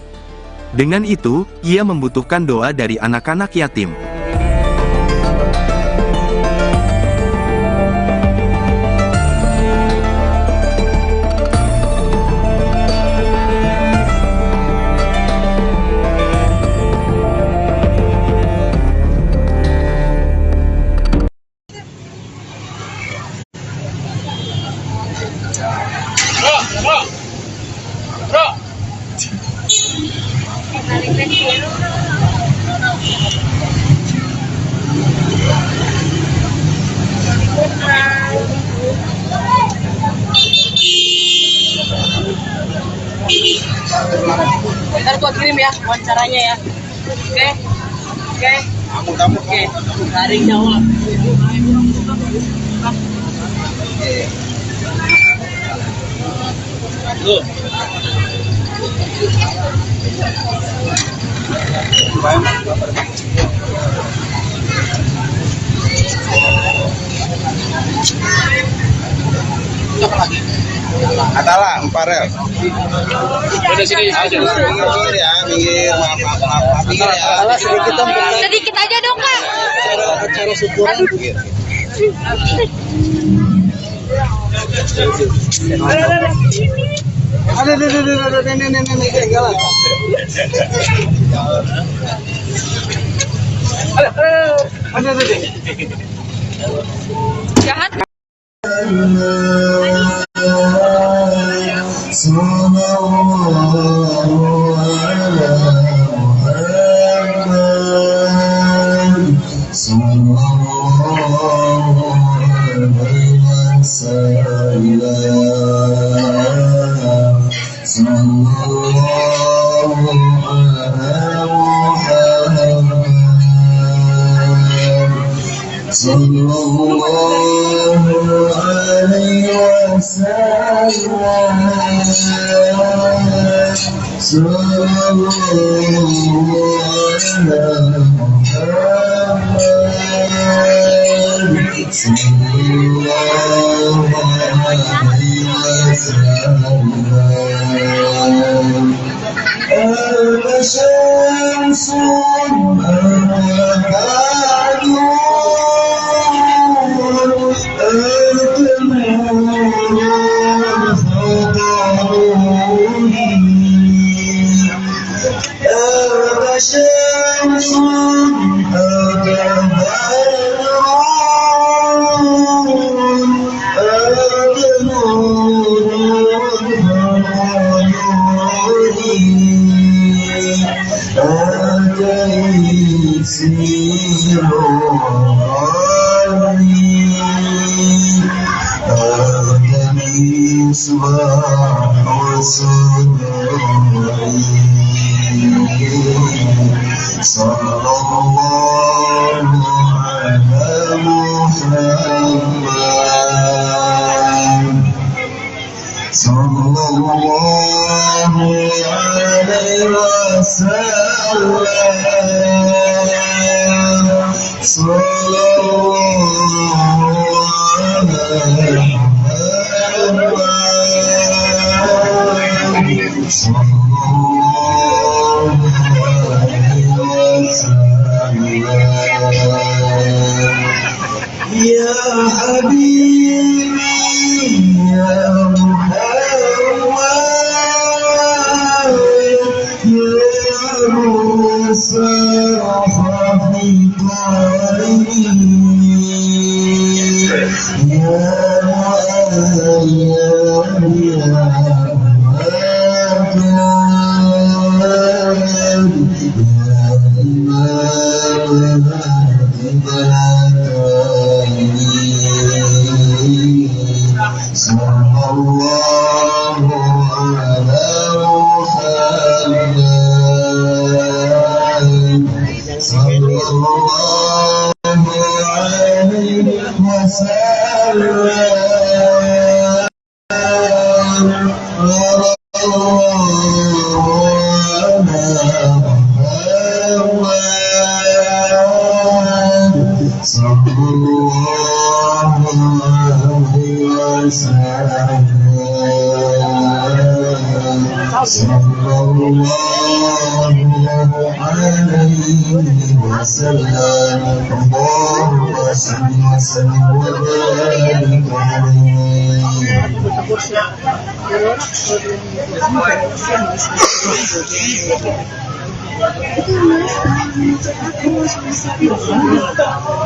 A: Dengan itu, ia membutuhkan doa dari anak-anak yatim.
I: Ntar gua kirim ya wawancaranya ya. Oke. Oke. Garing jawab. Tuh.
J: Atala, Emparel.
C: Udah sini aja.
J: Minggir ya, minggir. Maaf. Minggir ya.
I: Sedikit aja dong, Kak.
J: Acara syukuran. Ada, nenek ketinggalan. Ada.
I: Jahat.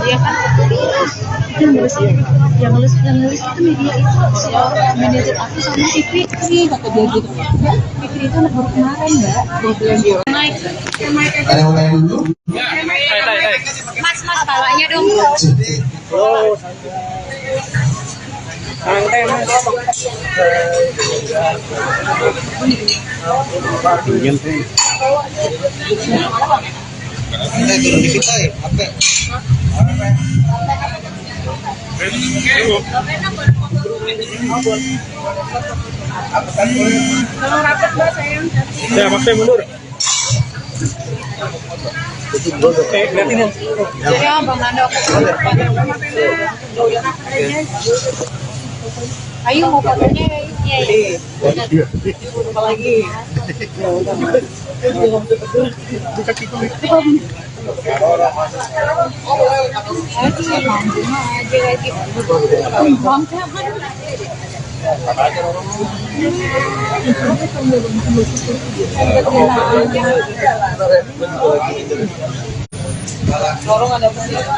G: Iya kan? Itu yang nulis itu media itu manajer aku sama si Fikri, kata dia gitu. Mbak, Fikri itu anak baru kemarin, Mbak. Dia bilang gitu. Naik.
E: Ada yang mau tanya dulu?
I: Mas, palanya dong.
H: Oh, santai mas.
J: Turun di kita ya, apa?
H: Ya, maksudnya mundur.
I: Ya, Bang Nando. Ayo mau fotonya ya. Apa lagi?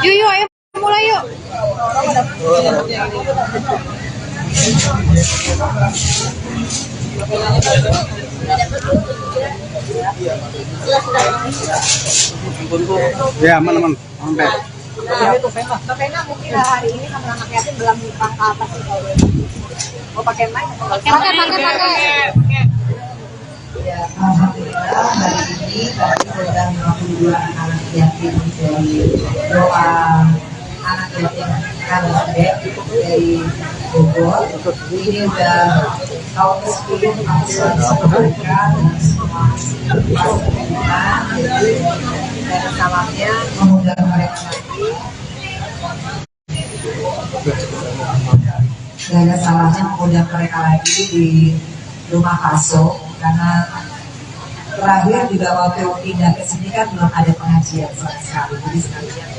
I: Yuk, yuk, ayo mulai yuk.
J: Ya, aman. Sampai.
B: Mbak Vena mungkin hari ini sama anak yatim dalam rangka apa sih? Mau pakai mic? Pakai.
F: Ya, alhamdulillah hari ini kami sedang 52 anak yatim dari doa anak yatim Kanada dari Bogor. Ini udah tahun ke-10 kami selalu mereka dan semua pasangan. Jadi dan salamnya mengundang mereka lagi. Gak ada salahnya mengundang mereka lagi di rumah Kaso karena terakhir juga waktu pindah ke sini kan belum ada pengajian sama sekali. Jadi sekalian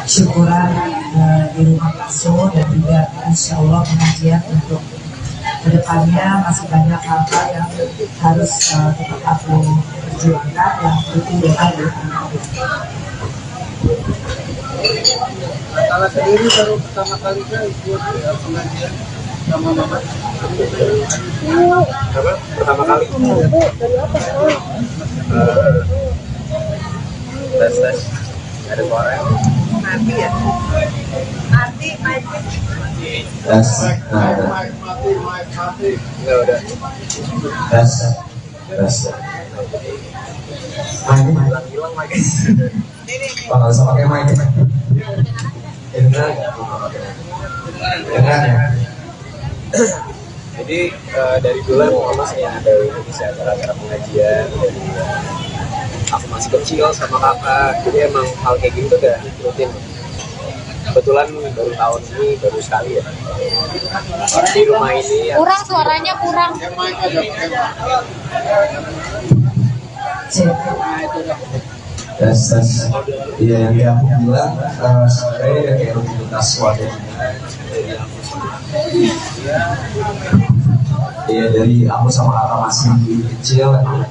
F: syukuran di rumah Kaso dan juga insya Allah pengajian untuk kedepannya masih banyak hal-hal yang harus tetap aku perjuangkan yang butuh doa dari anak-anak.
H: Kalau sendiri baru pertama kali ikut pengajian sama mama.
C: Apa? Pertama kali. Tes. Ada suara.
F: Nanti ya.
B: Nanti mic.
E: Tes.
J: Mati.
C: Enggak udah.
E: Tes.
C: Hilang lagi.
E: Nggak usah pakai mic. Dengar ya.
C: Jadi dari dulu mama saya ada Indonesia acara pengajian dari aku masih kecil sama kakak, jadi emang hal kayak gini tuh udah rutin. Kebetulan baru tahun ini baru sekali ya di rumah ini ya.
I: Kurang suaranya kurang.
E: Tes. Iya, yang aku bilang sebenarnya kayak rutinitas warga. Iya, dari aku sama kakak masih kecil emang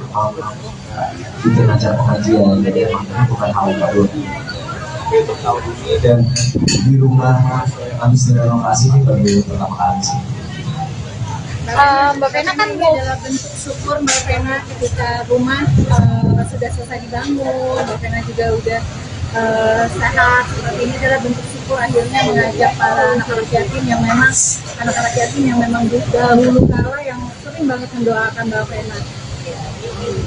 E: bikin acara pengajian, jadi emang ini bukan hal baru.
C: Untuk tahun ini
E: Dan di rumah habis direnovasi ini baru pertama kali sih.
I: Mbak Vena kan
B: adalah bentuk syukur Mbak Vena ketika rumah sudah selesai dibangun. Mbak Vena juga udah sehat. Seperti ini adalah bentuk syukur akhirnya mengajak para anak-anak yatim yang memang dahulu kala yang sering banget mendoakan Mbak Vena.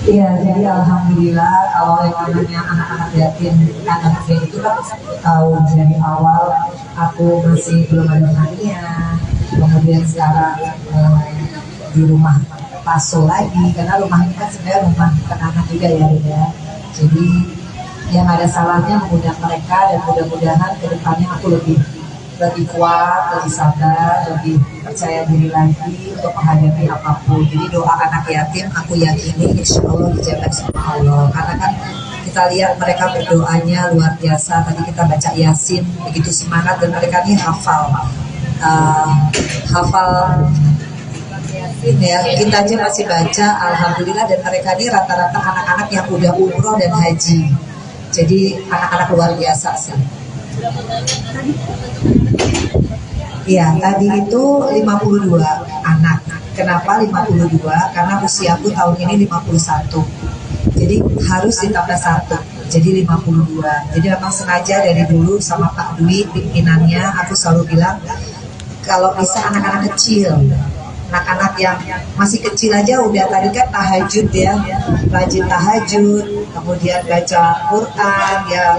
F: Iya, jadi alhamdulillah kalau yang namanya anak-anak yatim anak saya itu kan tahu dari awal aku masih belum ada harinya, kemudian sekarang di rumah Paso lagi karena rumah ini kan sebenarnya rumah anak juga ya. Jadi yang ada salahnya mengundang mereka dan mudah-mudahan kedepannya aku lebih kuat, lebih sabar, lebih percaya diri lagi untuk menghadapi apapun. Jadi doa anak yatim aku yakini insya Allah dijawab sama Allah. Karena kan kita lihat mereka berdoanya luar biasa. Tadi kita baca Yasin begitu semangat dan mereka ini hafal Yasin ya. Kita aja masih baca alhamdulillah dan mereka ini rata-rata anak-anak yang udah umroh dan haji. Jadi anak-anak luar biasa sih. Iya, tadi itu 52 anak. Kenapa 52? Karena usiaku tahun ini 51. Jadi harus ditambah 1. Jadi 52. Jadi memang sengaja dari dulu sama Pak Dwi pimpinannya aku selalu bilang kalau bisa anak-anak kecil, anak-anak yang masih kecil aja udah tadi kan tahajud ya, rajin tahajud, kemudian baca Quran ya.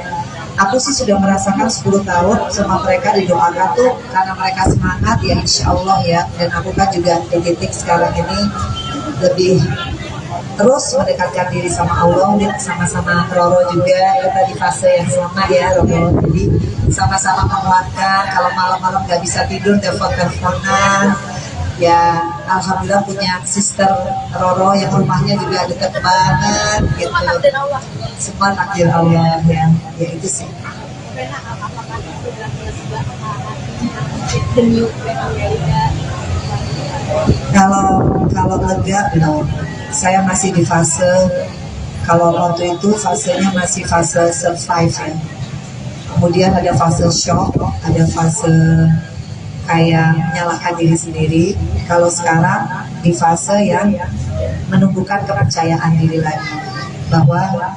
F: Aku sih sudah merasakan 10 tahun sama mereka didoakan tuh karena mereka semangat ya insya Allah ya. Dan aku kan juga di titik sekarang ini lebih terus mendekatkan diri sama Allah, dan sama-sama Roro juga kita di fase yang sama ya Roro. Jadi sama-sama menguatkan, kalau malam-malam nggak bisa tidur telepon-teleponan. Ya alhamdulillah punya sister Roro yang rumahnya juga dekat banget gitu. Semua takdir Allah ya itu sih. Kalau lega belum. Saya masih di fase, kalau waktu itu fasenya masih fase survive ya. Kemudian ada fase shock, ada fase kayak menyalahkan diri sendiri. Kalau sekarang di fase yang menumbuhkan kepercayaan diri lagi, bahwa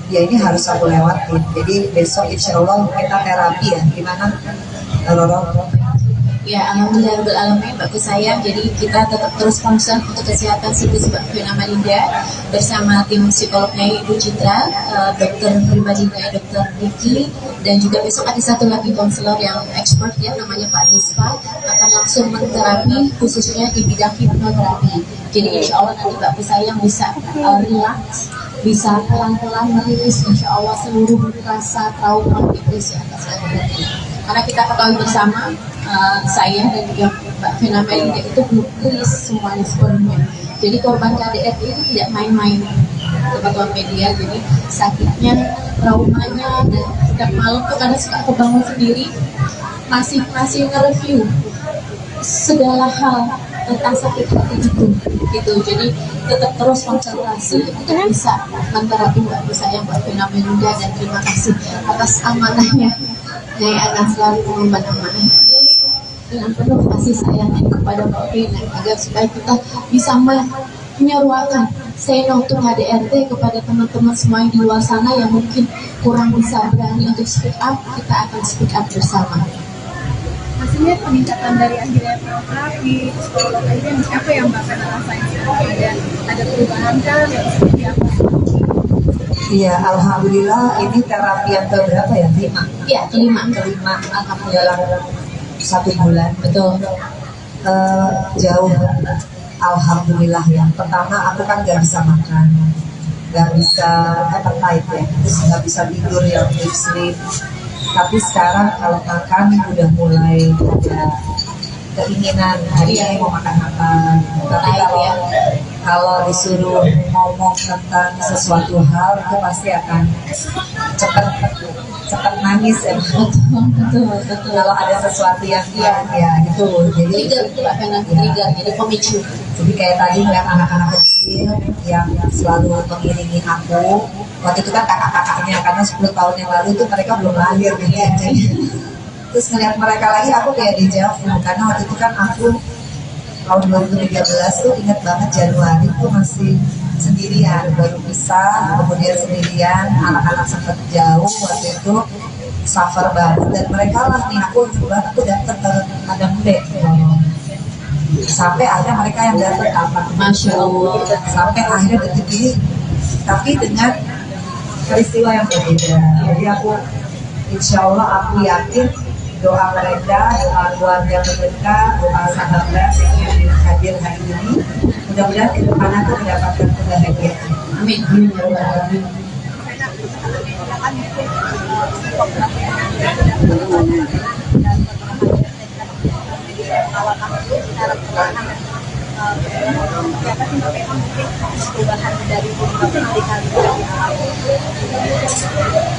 F: ya ini harus aku lewatin. Jadi besok insya Allah kita terapi ya. Gimana Roro?
D: Ya, alhamdulillah bagus sayang. Jadi kita tetap terus concern untuk kesehatan psikis Mbak Vena Melinda bersama tim psikolognya Ibu Citra, dokter pribadinya Dokter Diki, dan juga besok ada satu lagi konselor yang expert ya, namanya Pak Dispa, akan langsung menterapi khususnya di bidang hipnoterapi. Jadi insya Allah nanti Mbak sayang bisa relax, bisa pelan-pelan merilis insya Allah seluruh rasa trauma depresi atas kejadian. Karena kita ketahui bersama, saya dan juga Mbak Vena Melinda itu belum rilis semuanya sepenuhnya. Jadi korban KDRT itu tidak main-main, teman-teman media. Jadi sakitnya, traumanya, dan setiap malam tuh karena suka kebangun sendiri, masih nge-review segala hal tentang sakit hati gitu. Jadi tetap terus konsentrasi untuk bisa menterapi Mbak sayang Mbak Vena Melinda, dan terima kasih atas amanahnya. Saya akan selalu mengemban amanah dengan penuh kasih sayang kepada Mbak Vena, agar supaya kita bisa menyeruakan say no to KDRT kepada teman-teman semua yang di luar sana yang mungkin kurang bisa berani untuk speak up. Kita akan speak up bersama.
B: Hasilnya peningkatan dari akhirnya terapi, psikolog aja, apa yang Mbak Vena rasain? Ada perubahan kan yang seperti apa?
F: Iya, alhamdulillah ini terapi yang keberapa ya?
D: Iya, kelima.
F: Alhamdulillah 1 bulan.
D: Betul.
F: Jauh. Alhamdulillah ya. Pertama aku kan nggak bisa makan, nggak bisa appetite ya, terus nggak bisa tidur yang deep sleep. Tapi sekarang kalau makan udah mulai ada keinginan hari ini mau makan apa. Tapi kalau disuruh ngomong tentang sesuatu hal itu pasti akan cepat nangis ya. Betul. Kalau ada sesuatu yang ya itu jadi
D: trigger, jadi pemicu.
F: Jadi kayak tadi ngeliat anak-anak kecil yang selalu mengiringi aku. Waktu itu kan kakak-kakaknya, karena 10 tahun yang lalu itu mereka belum lahir gitu ya. Terus ngeliat mereka lagi aku kayak dejavu, karena waktu itu kan aku tahun 2013 tuh ingat banget Januari tuh masih sendirian, baru pisah, kemudian sendirian, anak-anak sempat jauh waktu itu, suffer banget, dan mereka lah nih aku datang ke Padang Budi sampai akhirnya mereka yang datang apa,
D: Masya Allah,
F: sampai akhirnya detik ini, tapi dengan peristiwa yang berbeda. Jadi aku insya Allah aku yakin doa mereka, doa keluarga mereka, doa sahabat yang hadir hari ini, mudah-mudahan ke depan aku mendapatkan kebahagiaan.
D: Amin.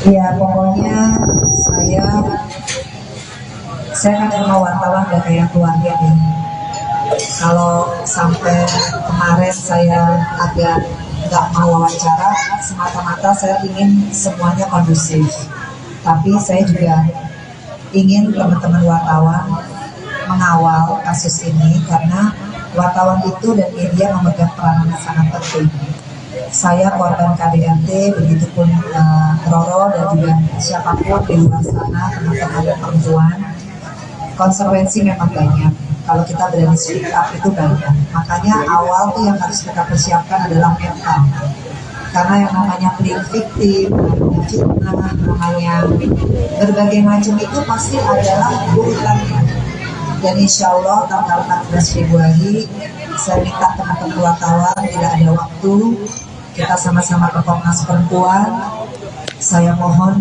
F: Ya pokoknya saya kan cuma wartawan, gak kayak keluarga ya. Kalau sampai kemarin saya agak nggak mau wawancara, semata-mata saya ingin semuanya kondusif. Tapi saya juga ingin teman-teman wartawan mengawal kasus ini, karena wartawan itu dan media memegang peranan sangat penting. Saya korban KDRT, begitupun Roro dan juga siapapun di luar sana, teman-teman perempuan. Konsekuensi memang banyak. Kalau kita berani speak up itu banyak. Makanya awal tuh yang harus kita persiapkan adalah mental. Karena yang namanya playing victim, namanya fitnah, namanya berbagai macam itu pasti adalah urutannya. Dan insya Allah tanggal 14 Februari saya minta teman-teman wartawan tidak ada waktu, kita sama-sama ke Komnas Perempuan. Saya mohon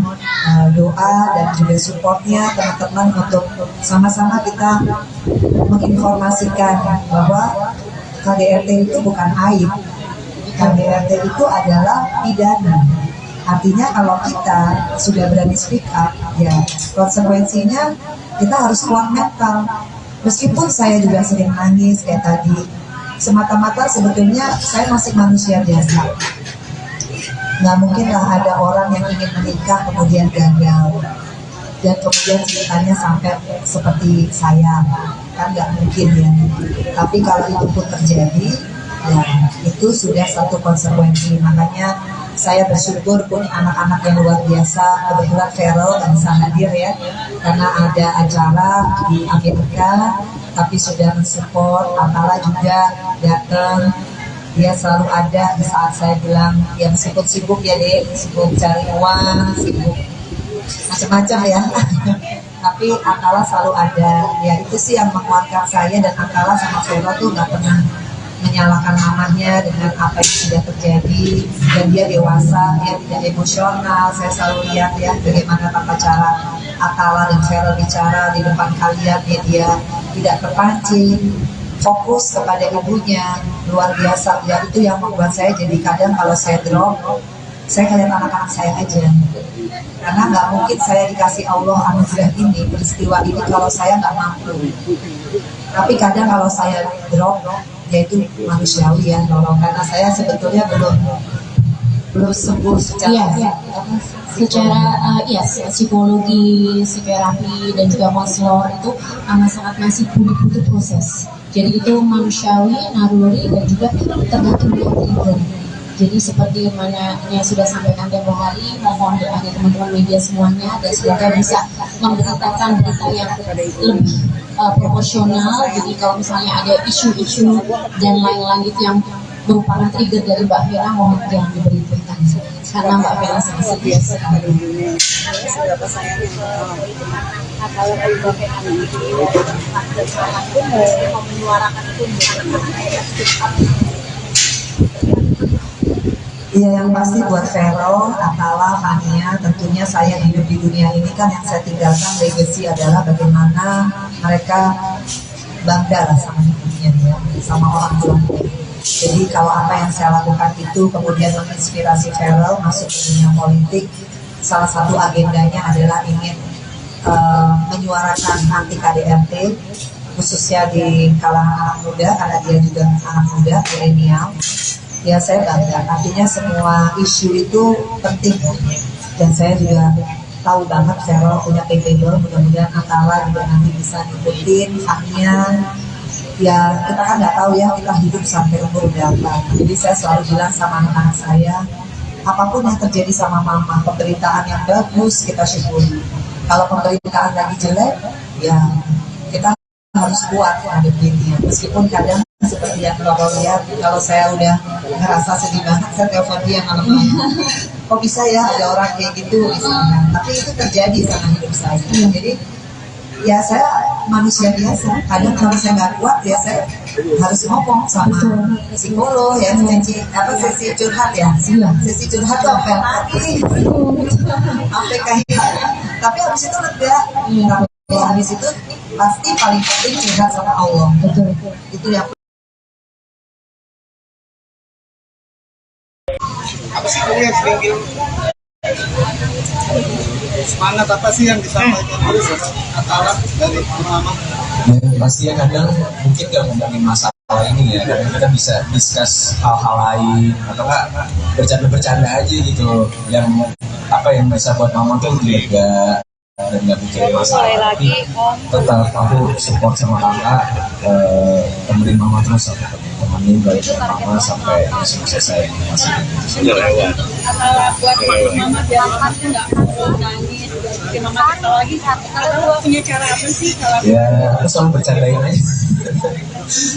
F: doa dan juga supportnya teman-teman untuk sama-sama kita menginformasikan bahwa KDRT itu bukan aib. KDRT itu adalah pidana. Artinya kalau kita sudah berani speak up, ya konsekuensinya kita harus kuat mental. Meskipun saya juga sering nangis kayak tadi, semata-mata sebetulnya saya masih manusia biasa. Nggak mungkinlah ada orang yang ingin menikah kemudian gagal dan kemudian ceritanya sampai seperti saya, kan nggak mungkin ya. Tapi kalau itu pun terjadi, ya itu sudah satu konsekuensi. Makanya saya bersyukur punya anak-anak yang luar biasa. Kebetulan Feral nggak bisa hadir ya, karena ada acara di Amerika, tapi sudah mensupport. Atala juga datang. Dia selalu ada di saat saya bilang, ya meskipun sibuk ya dek, sibuk cari uang, sibuk macam-macam ya. Tapi Atala selalu ada. Ya itu sih yang menguatkan saya, dan Atala sama Feral tuh nggak pernah menyalahkan mamanya dengan apa yang sudah terjadi, dan dia dewasa, dia tidak emosional. Saya selalu lihat ya bagaimana tata cara Atala dan Feral bicara di depan kalian, dia tidak terpancing, fokus kepada ibunya, luar biasa. Ya itu yang membuat saya jadi kadang kalau saya drop, saya ngeliat anak-anak saya aja, karena nggak mungkin saya dikasih Allah anugerah ini, peristiwa ini kalau saya nggak mampu. Tapi kadang kalau saya drop, yaitu manusiawi ya, tolong, karena saya sebetulnya belum sembuh secara psikologi, psikoterapi dan juga konselor itu amat sangat masih butuh proses. Jadi itu manusiawi, naluri, dan juga tergantung dengan trigger. Jadi seperti mana yang sudah sampaikan tempo hari, mohon doanya teman-teman media semuanya, dan semoga bisa memberitakan berita yang lebih proporsional. Jadi kalau misalnya ada isu-isu dan lain-lain itu yang merupakan trigger dari Mbak Vera, mohon jangan diberitakan, karena Mbak Vera sensitif sekali.
I: Seberapa sayangnya kalau Mbak Vera itu pun mau menyuarakan pun
F: Iya, yang pasti buat Vero, Atala, Fania, tentunya saya hidup di dunia ini kan yang saya tinggalkan legacy adalah bagaimana mereka bangga lah sama hidupnya ya, sama orang tuanya. Jadi kalau apa yang saya lakukan itu kemudian menginspirasi Vero masuk ke dunia politik, salah satu agendanya adalah ingin menyuarakan anti KDRT, khususnya di kalangan anak muda, karena dia juga anak muda, milenial. Ya saya bangga, artinya semua isu itu penting, dan saya juga tahu banget Vero punya capable, mudah-mudahan Atala juga nanti bisa ngikutin Fania. Ya kita kan nggak tahu ya kita hidup sampai umur berapa, jadi saya selalu bilang sama anak-anak saya, apapun yang terjadi sama mama, pemberitaan yang bagus kita syukuri. Kalau pemberitaan lagi jelek, ya kita harus kuat hadapinnya, meskipun kadang seperti yang Loro lihat, kalau saya udah ngerasa sedih banget, saya telepon dia malam-malam. Kok bisa ya ada orang kayak gitu misalnya, tapi itu terjadi sama hidup saya. Jadi ya saya manusia biasa, kadang kalau saya nggak kuat ya saya harus ngomong sama psikolog ya, sesi curhat ya, sesi curhat tuh sampai lagi sampai kayak, tapi habis itu lega. Tapi habis itu pasti paling penting curhat sama Allah. Betul. Itu yang
J: apa sih kamu yang sering bilang semangat apa sih yang disampaikan terus Atala dari mama?
E: Ya, pastinya kadang mungkin gak ngomongin masalah ini ya, kadang kita bisa discuss hal-hal lain atau enggak bercanda-bercanda aja gitu, yang apa yang bisa buat mama tuh lega dan gak mikirin masalah. Tapi tetap aku support sama kakak, temenin mama terus, aku temenin baik mama sampai selesai masih
I: Atala buat mama biar mama tuh nggak perlu nangis, bikin mama ketawa lagi. Atala punya cara apa sih kalau
E: ya aku selalu bercandain aja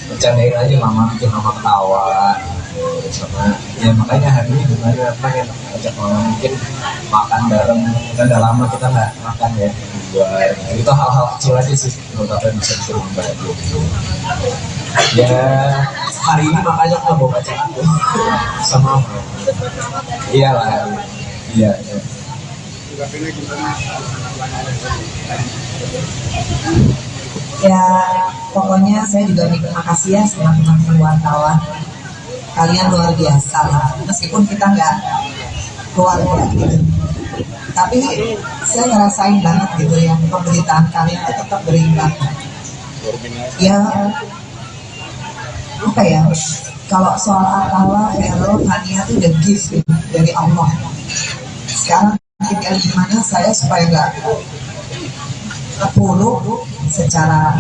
E: bercandain aja mama, bikin mama ketawa sama ya. Makanya hari ini gimana pengen ajak mama mungkin makan bareng, kita udah lama kita nggak makan ya buat itu, hal-hal kecil aja sih menurut aku yang bisa bikin bahagia gitu. Ya hari ini makanya aku mau baca aku sama mama. Iyalah, iya.
F: Ya, pokoknya saya juga terima kasih ya sama teman-teman wartawan. Kalian luar biasa lah, meskipun kita nggak keluarga gitu. Tapi saya ngerasain banget gitu ya, pemberitaan kalian itu tetap berimbang. Ya, apa ya, kalau soal Atala, Vero, Tania itu udah gift gitu, dari Allah. Sekarang tinggal gimana saya supaya nggak terpuruk secara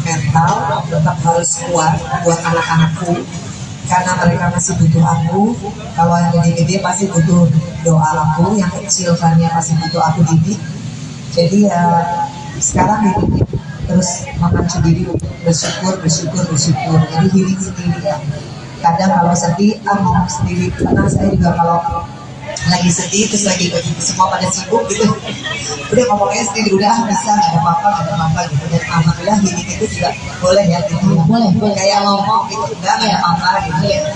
F: mental, tetap harus kuat buat anak-anakku karena mereka masih butuh aku. Kalau yang gede-gede pasti butuh doa aku, yang kecil kan ya pasti butuh aku didik. Jadi ya sekarang ini terus memacu diri bersyukur. Jadi healing sendiri ya. Kadang kalau sedih, ngomong sendiri. Karena saya juga kalau lagi sedih terus lagi semua pada sibuk gitu, udah ngomongnya sendiri udah bisa nggak ada apa-apa gitu. Dan alhamdulillah healing itu juga boleh ya gitu.
D: Boleh.
F: Kayak ngomong gitu udah nggak ada apa-apa gitu.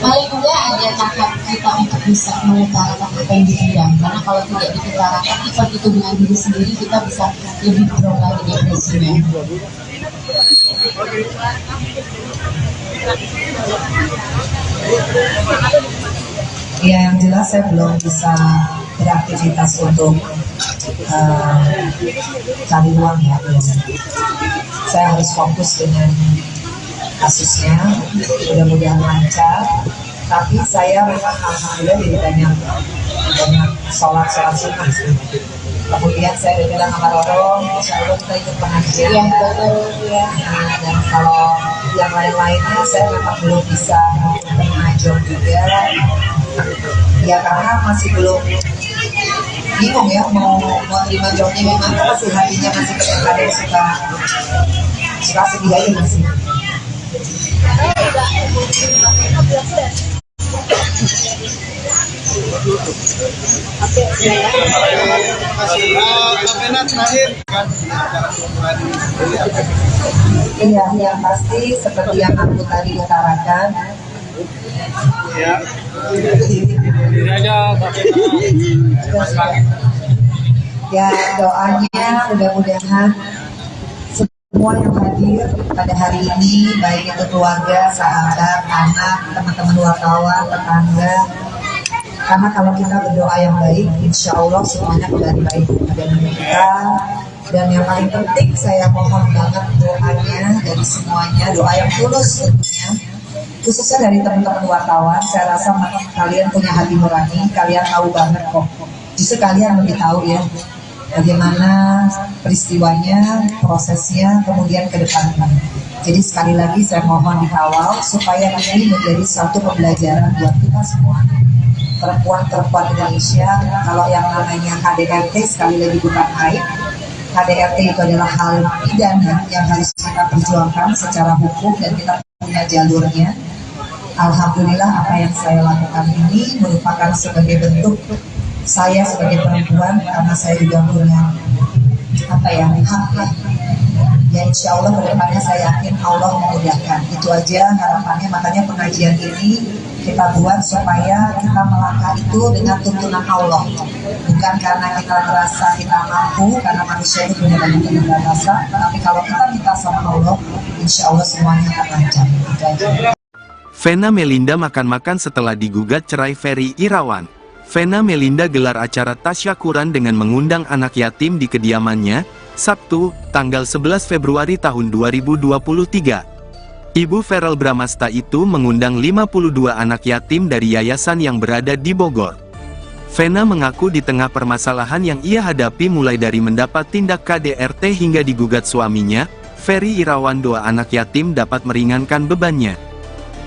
D: Paling enggak ada tahap kita untuk bisa mengutarakan apa yang dipendam, karena kalau tidak diutarakan itu dengan diri sendiri kita bisa lebih drop lagi depresinya.
F: Ya yang jelas saya belum bisa beraktivitas untuk cari uang ya. Saya harus fokus dengan kasusnya, mudah-mudahan lancar. Tapi saya memang alhamdulillah jadi banyak sholat sunnah. Kemudian saya udah bilang sama Roro, insya Allah kita ikut pengajian.
D: Yang betul ya.
F: Dan kalau yang lain-lainnya saya memang belum bisa mengajar juga. Ya karena masih belum bingung ya mau terima jobnya gimana, masih hatinya masih kadang suka sedih aja masih. Iya, yang pasti seperti yang aku tadi utarakan. Ya doanya mudah-mudahan semua yang hadir pada hari ini, baik itu keluarga, sahabat, anak, teman-teman wartawan, tetangga. Karena kalau kita berdoa yang baik, insya Allah semuanya kembali baik pada diri kita. Dan yang paling penting saya mohon banget doanya dari semuanya, doa yang tulus tentunya. Khususnya dari teman-teman wartawan, saya rasa kalian punya hati nurani, kalian tahu banget kok. Justru kalian lebih tahu ya bagaimana peristiwanya, prosesnya, kemudian ke depannya. Jadi sekali lagi saya mohon dikawal supaya ini menjadi satu pembelajaran buat kita semua. Perempuan-perempuan Indonesia, kalau yang namanya KDRT sekali lagi bukan aib. KDRT itu adalah hal pidana yang harus kita perjuangkan secara hukum dan kita punya jalurnya. Alhamdulillah apa yang saya lakukan ini merupakan sebagai bentuk saya sebagai perempuan, karena saya juga punya hak ya insya Allah kedepannya saya yakin Allah memudahkan. Itu aja harapannya, makanya pengajian ini kita buat supaya kita melangkah itu dengan tuntunan Allah, bukan karena kita merasa kita mampu, karena manusia itu punya banyak keterbatasan, tapi kalau kita minta sama Allah insya Allah semuanya akan lancar. Itu aja.
A: Vena Melinda makan-makan setelah digugat cerai Ferry Irawan. Vena Melinda gelar acara tasyakuran dengan mengundang anak yatim di kediamannya, Sabtu, tanggal 11 Februari tahun 2023. Ibu Verrel Bramasta itu mengundang 52 anak yatim dari yayasan yang berada di Bogor. Vena mengaku di tengah permasalahan yang ia hadapi mulai dari mendapat tindak KDRT hingga digugat suaminya, Ferry Irawan, doa anak yatim dapat meringankan bebannya.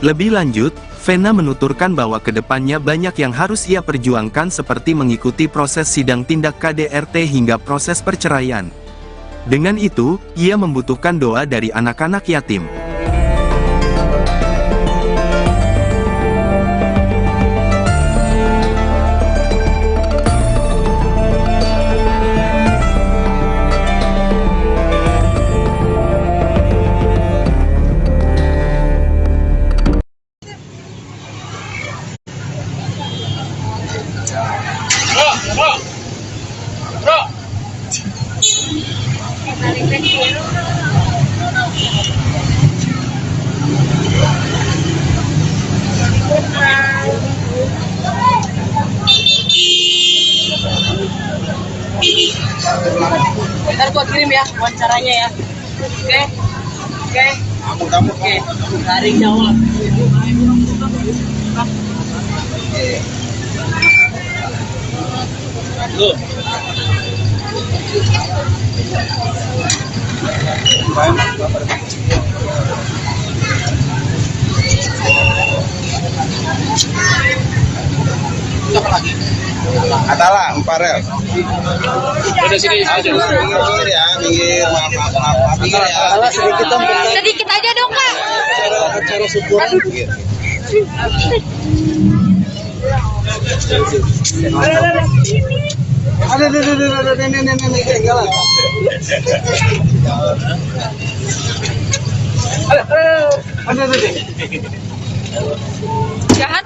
A: Lebih lanjut, Vena menuturkan bahwa kedepannya banyak yang harus ia perjuangkan seperti mengikuti proses sidang tindak KDRT hingga proses perceraian. Dengan itu, ia membutuhkan doa dari anak-anak yatim.
I: Ntar gua kirim ya wawancaranya ya. Oke. Oke. Dari Jawa. Loh.
J: Atala, Emparel.
C: Udah sini aja.
J: Minggir ya, minggir. Maaf. Minggir ya. Atala
I: Sedikit aja dong, Kak.
J: Acara syukuran. Ada nenek jalan. Ada.
I: Jahat.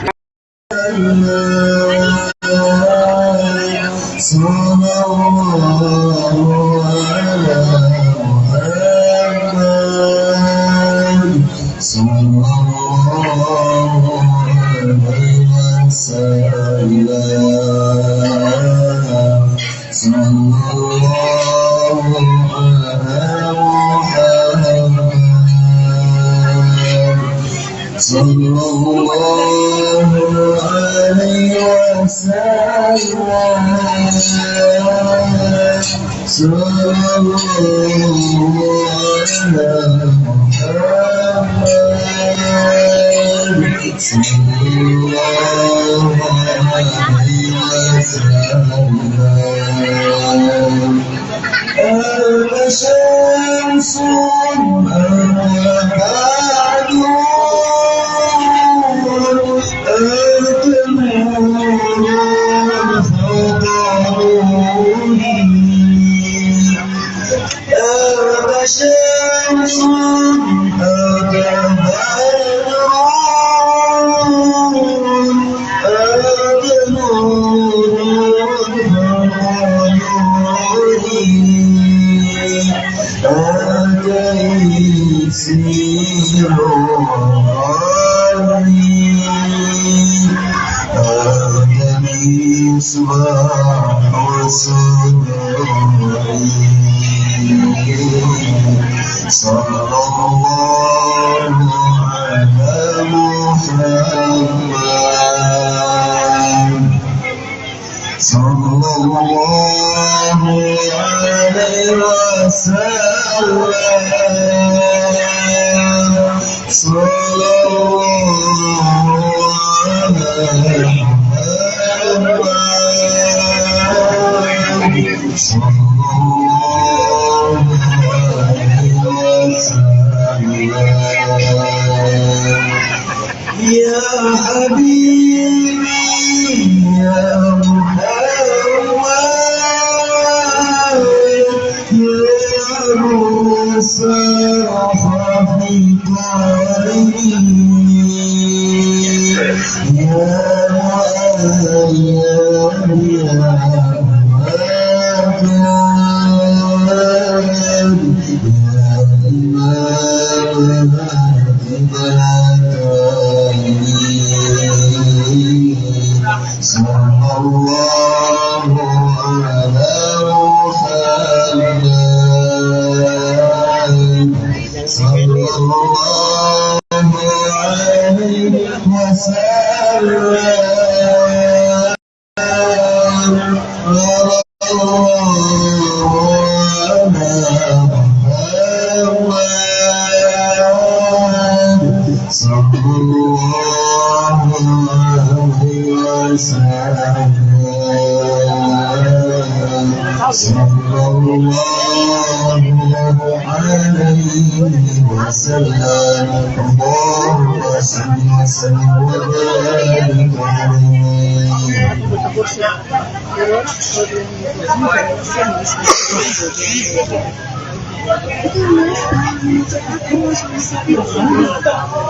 G: itu nulis manajer aku sama si Pipi.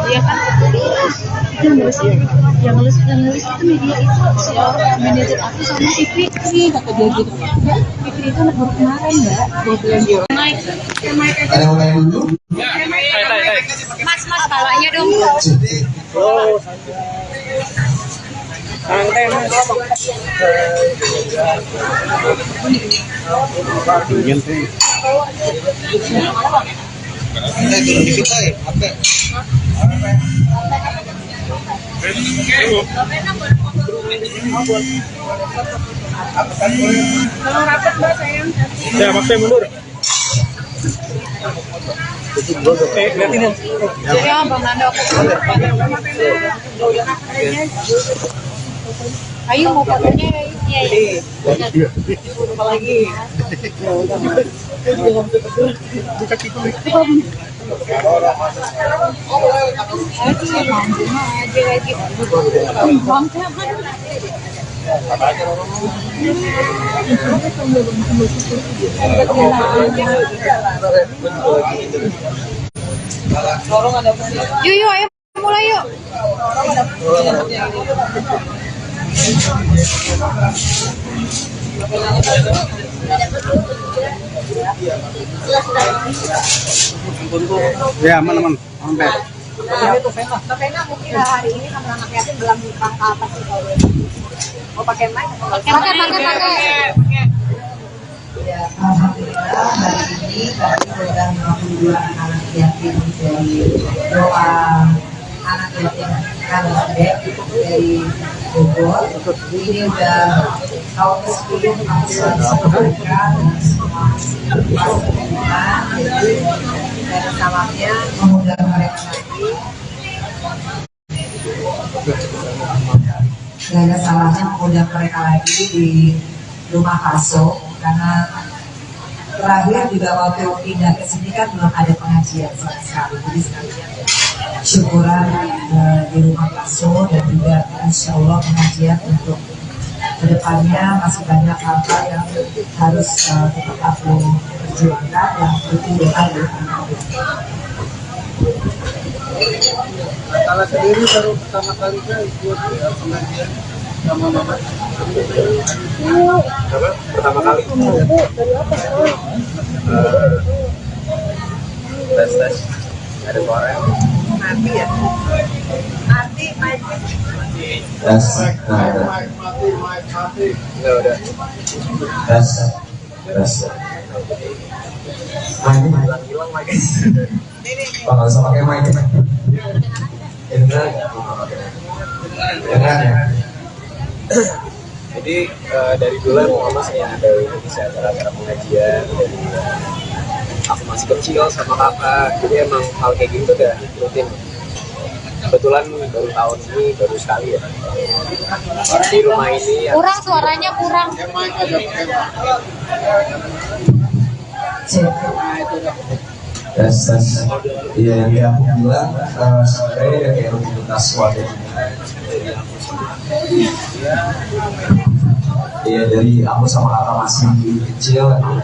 G: Iya kan? Itu yang nulis itu media itu si manajer aku sama si Pipi, kata dia gitu. Mbak, Pipi itu anak baru kemarin mbak, dia bilang dia naik.
E: Ada yang mau tanya dulu?
I: Mas balanya dong.
H: Santai mas. Ingin sih. Di kita ya, oke.
I: Kalau rapat mbak sayang.
H: Ya, makanya mundur. Lihatin ya.
I: Jadi Bang Nando aku. Ayo mau fotonya ya. Iya. Apa lagi? Yuk, ayo mulai yuk.
J: Ya, aman. Sampai.
B: Mbak Vena mungkin hari ini sama anak yatim dalam rangka apa sih kalau mau pakai mic?
I: Pakai.
F: Ya, alhamdulillah hari ini kami program 52 anak yatim dari doa anak yatim Kalibek dari Bogor. Ini udah tahun ke-10 kami selalu sama mereka dan semua pasangan. Jadi dari salamnya mengundang mereka lagi. Gak ada salahnya mengundang mereka lagi di rumah Kaso karena terakhir juga waktu pindah ke sini kan belum ada pengajian sama sekali, jadi sekalian syukuran di rumah Kaso dan juga insya Allah pengajian untuk kedepannya masih banyak hal-hal yang harus tetap aku perjuangkan yang butuh doa dari anak-anak.
J: Kalau sendiri baru pertama kali ikut ya, pengajian sama mama.
C: Apa? Pertama kali. Tes. Ada suara.
B: Mati ya? Mati.
E: Tes.
C: Enggak udah.
E: Tes. Ini
C: Hilang lagi.
E: Pak, nggak usah pakai mic. Dengar ya.
C: Jadi dari dulu mama saya ada Indonesia acara-acara pengajian dari aku masih kecil sama kakak, jadi emang hal kayak gitu udah rutin. Kebetulan baru tahun ini baru sekali ya di rumah ini ya.
I: Kurang suaranya kurang.
E: Tes. Iya, yang dia aku bilang sebenarnya kayak rutinitas warga. Iya, dari aku sama kakak masih kecil emang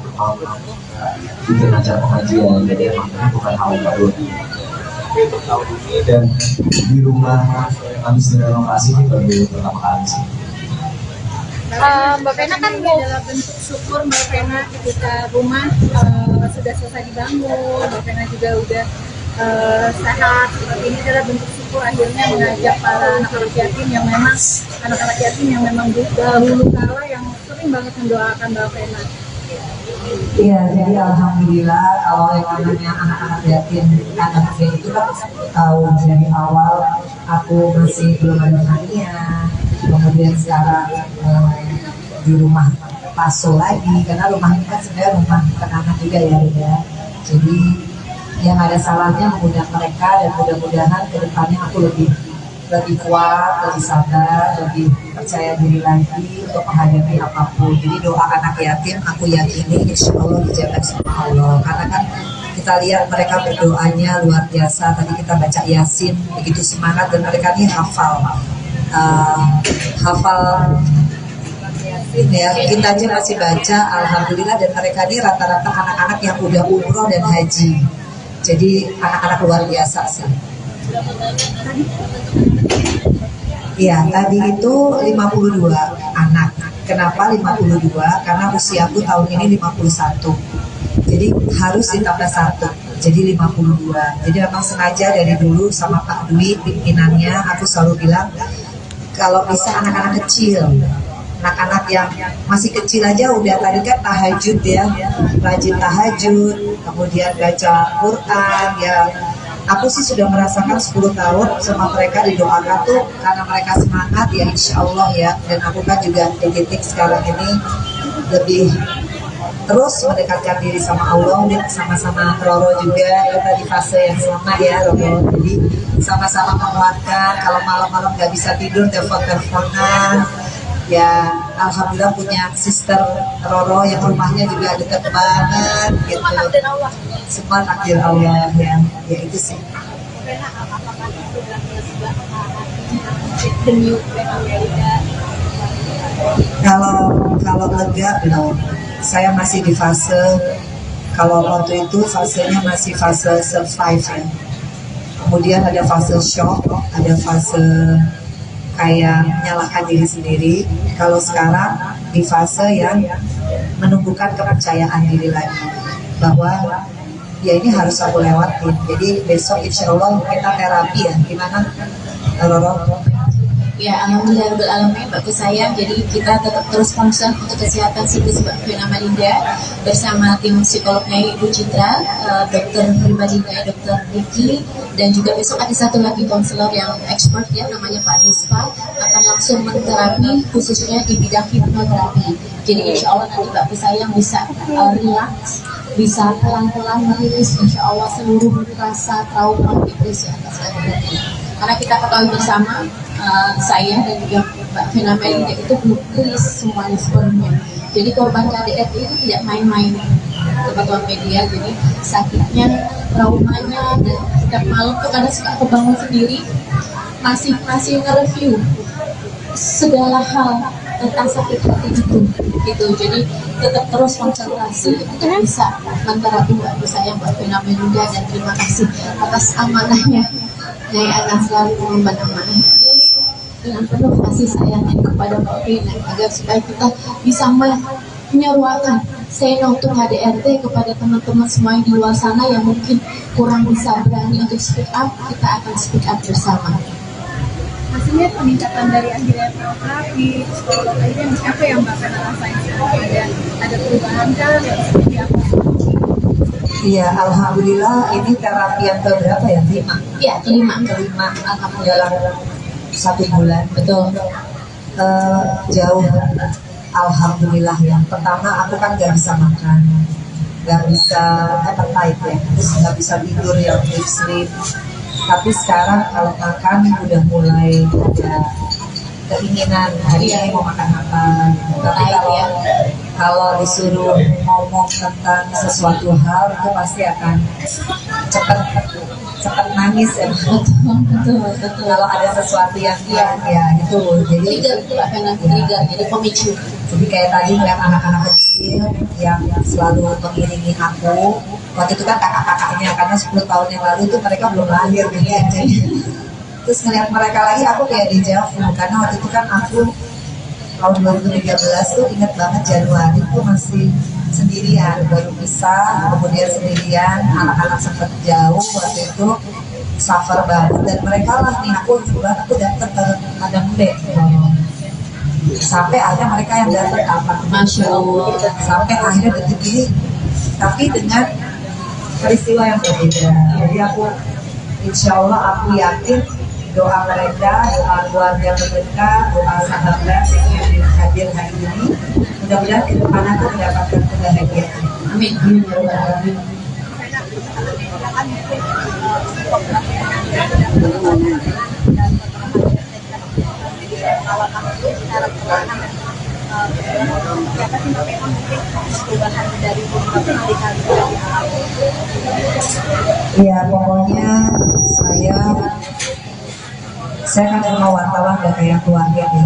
E: bikin acara pengajian, jadi emang ini bukan hal yang baru.
C: Untuk tahun ini
E: Dan di rumah habis renovasi ini baru pertama kali sih.
I: Mbak Vena kan
B: Ini adalah bentuk syukur Mbak Vena ketika rumah sudah selesai dibangun, Mbak Vena juga udah sehat seperti ini adalah bentuk syukur akhirnya mengajak para anak-anak yatim yang memang dahulu kala yang sering banget mendoakan Mbak Vena.
F: Iya, jadi alhamdulillah kalau yang namanya anak-anak yatim itu kan tahu dari awal aku masih belum ada harinya, kemudian sekarang di rumah Paso lagi karena rumah ini kan sebenarnya rumah anak juga ya. Jadi yang ada salahnya mengundang mereka dan mudah-mudahan kedepannya aku lebih kuat, lebih sabar, lebih percaya diri lagi untuk menghadapi apapun. Jadi doa anak yatim aku yakini insya Allah dijaga sama Allah. Karena kan kita lihat mereka berdoanya luar biasa. Tadi kita baca Yasin begitu semangat dan mereka ini hafal ya, kita aja masih baca, alhamdulillah, dan mereka ini rata-rata anak-anak yang udah umroh dan haji. Jadi anak-anak luar biasa sih. Iya, tadi itu 52 anak. Kenapa 52? Karena usiaku tahun ini 51. Jadi harus ditambah 1. Jadi 52. Jadi memang sengaja dari dulu sama Pak Dwi pimpinannya, aku selalu bilang kalau bisa anak-anak kecil, anak-anak yang masih kecil aja udah tadi kan tahajud ya, rajin tahajud, kemudian baca Quran ya. Aku sih sudah merasakan 10 tahun sama mereka didoakan tuh karena mereka semangat ya, insya Allah ya. Dan aku kan juga di titik sekarang ini lebih terus mendekatkan diri sama Allah, dan sama-sama Roro juga kita di fase yang sama ya Roro. Jadi sama-sama menguatkan, kalau malam-malam nggak bisa tidur telepon-teleponan. Ya alhamdulillah punya sister Roro yang rumahnya juga dekat banget gitu. Semua takdir Allah ya itu sih. Kalau lega belum. Saya masih di fase, kalau waktu itu fasenya masih fase survive ya. Kemudian ada fase shock, ada fase kayak menyalahkan diri sendiri. Kalau sekarang di fase yang menumbuhkan kepercayaan diri lagi, bahwa ya ini harus aku lewatin. Jadi besok insya Allah kita terapi ya. Gimana Roro?
D: Ya, alhamdulillahirobbilalamin, bagus sayang. Jadi kita tetap terus concern untuk kesehatan psikis Mbak Vena Melinda bersama tim psikolognya Ibu Citra, dokter pribadinya Dokter Ricky, dan juga besok ada satu lagi konselor yang expert ya, namanya Pak Dispa, akan langsung menterapi khususnya di bidang hipnoterapi. Jadi insya Allah nanti Mbak sayang bisa relax, bisa pelan-pelan merilis insya Allah seluruh rasa trauma depresi atas kehadirannya. Karena kita ketahui bersama, saya dan juga Mbak Vena Melinda itu belum rilis semuanya sepenuhnya. Jadi korban KDRT itu tidak main-main, teman-teman media. Jadi sakitnya, traumanya, dan setiap malam tuh kadang suka kebangun sendiri, masih nge-review segala hal tentang sakit hati itu gitu. Jadi tetap terus konsentrasi untuk bisa menterapi Mbak saya, Mbak Vena Melinda, dan terima kasih atas amanahnya. Saya akan selalu mengemban amanah ini dengan penuh kasih sayangnya kepada Mbak Vena, agar supaya kita bisa menyeruakan say no to KDRT kepada teman-teman semua yang di luar sana yang mungkin kurang bisa berani untuk speak up. Kita akan speak up bersama.
B: Maksudnya peningkatan dari akhirnya terapi, psikolog akhirnya apa yang Mbak Vena rasain sekarang? Ada perubahan kan yang seperti apa?
F: Iya, alhamdulillah ini terapi yang keberapa ya? 5?
D: Iya, kelima.
F: Alhamdulillah 1 bulan.
D: Betul.
F: Jauh, alhamdulillah ya. Pertama aku kan gak bisa makan, gak bisa appetite ya, terus gak bisa tidur yang deep sleep. Tapi sekarang kalau makan udah mulai ada keinginan hari ini mau makan apa. Tapi kalau disuruh ngomong tentang sesuatu hal itu pasti akan cepat nangis ya. Betul. Kalau ada sesuatu yang ya itu jadi
D: trigger, jadi pemicu.
F: Jadi kayak tadi ngeliat anak-anak kecil yang selalu mengiringi aku. Waktu itu kan kakak-kakaknya, karena 10 tahun yang lalu tuh mereka belum lahir gitu ya. Terus ngeliat mereka lagi aku kayak dejavu, karena waktu itu kan aku tahun 2013 tuh inget banget Januari tuh masih sendirian, baru pisah, kemudian sendirian, anak-anak sempat jauh waktu itu, suffer banget, dan mereka lah nih, aku ingat aku datang ke Madang B, sampai akhirnya mereka yang datang apa?
D: Masya Allah.
F: Sampai akhirnya detik ini, tapi dengan peristiwa yang berbeda. Jadi aku, insya Allah aku yakin doa mereka, doa keluarga mereka, doa sahabat yang hadir hari ini, mudah-mudahan ke depan aku mendapatkan kebahagiaan.
D: Amin.
F: Iya, pokoknya saya kan semua wartawan gak kayak keluarga ya.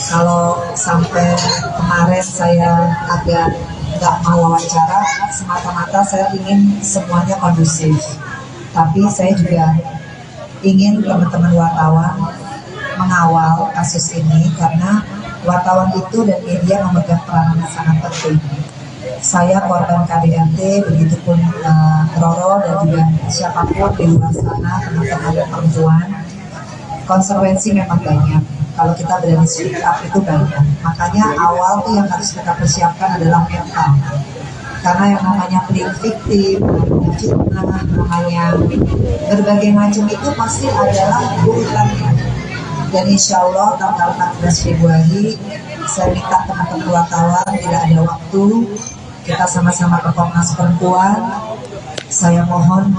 F: Kalau sampai kemarin saya agak nggak mau wawancara, semata-mata saya ingin semuanya kondusif. Tapi saya juga ingin teman-teman wartawan mengawal kasus ini karena wartawan itu dan media memegang peran yang sangat penting. Saya korban KDRT, begitupun Roro dan juga siapapun di luar sana, teman-teman perempuan. Konsekuensi memang banyak. Kalau kita berani speak up itu banyak. Makanya awal tuh yang harus kita persiapkan adalah mental. Karena yang namanya playing victim, namanya fitnah, namanya berbagai macam itu pasti adalah urutannya. Dan insya Allah tanggal 14 Februari saya minta teman-teman wartawan tidak ada waktu, kita sama-sama ke Komnas Perempuan. Saya mohon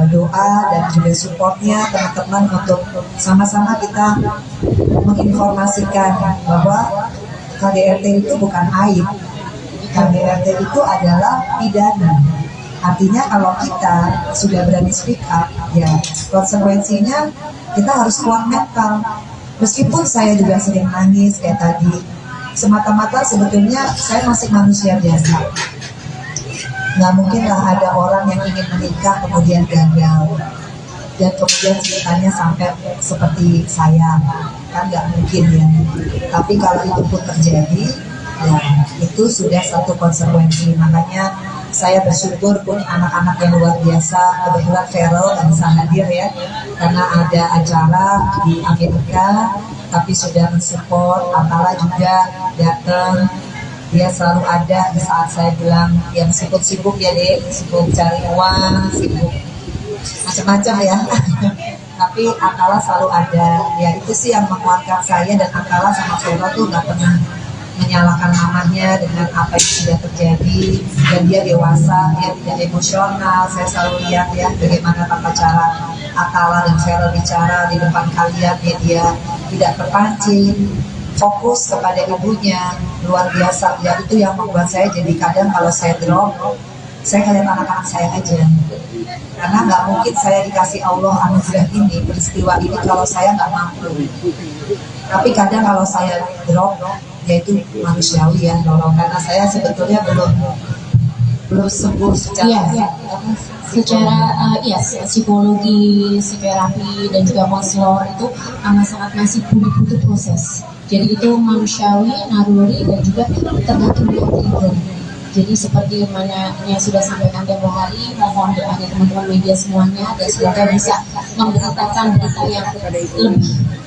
F: doa dan juga supportnya teman-teman untuk sama-sama kita menginformasikan bahwa KDRT itu bukan aib. KDRT itu adalah pidana. Artinya kalau kita sudah berani speak up, ya konsekuensinya kita harus kuat mental. Meskipun saya juga sering nangis kayak tadi, semata-mata sebetulnya saya masih manusia biasa. Nggak mungkinlah ada orang yang ingin menikah kemudian gagal dan kemudian ceritanya sampai seperti saya, kan nggak mungkin ya. Tapi kalau itu pun terjadi, ya itu sudah satu konsekuensi. Makanya saya bersyukur punya anak-anak yang luar biasa. Kebetulan Feral nggak bisa hadir ya karena ada acara di Amerika, tapi sudah mensupport. Atala juga datang, dia selalu ada di saat saya bilang yang sibuk-sibuk ya deh, sibuk cari uang, sibuk macam-macam ya. Tapi Atala selalu ada. Ya itu sih yang menguatkan saya, dan Atala sama Feral tuh nggak pernah menyalahkan mamanya dengan apa yang sudah terjadi, dan dia dewasa, dia tidak emosional. Saya selalu lihat ya bagaimana tata cara Atala dan Feral bicara di depan kalian, dia tidak berpancing, fokus kepada ibunya, luar biasa. Ya itu yang membuat saya jadi kadang kalau saya drop, saya ngeliat anak-anak saya aja, karena nggak mungkin saya dikasih Allah anugerah ini, peristiwa ini kalau saya nggak mampu. Tapi kadang kalau saya drop, yaitu manusiawi ya, dorong, karena saya sebetulnya belum sembuh secara psikologi, psikoterapi dan juga konselor itu sangat masih butuh proses. Jadi itu manusiawi, naluri, dan juga tergantung dari trigger. Jadi seperti mana yang sudah sampaikan tempo hari, mohon doanya teman-teman media semuanya, dan semoga bisa memberitakan berita yang lebih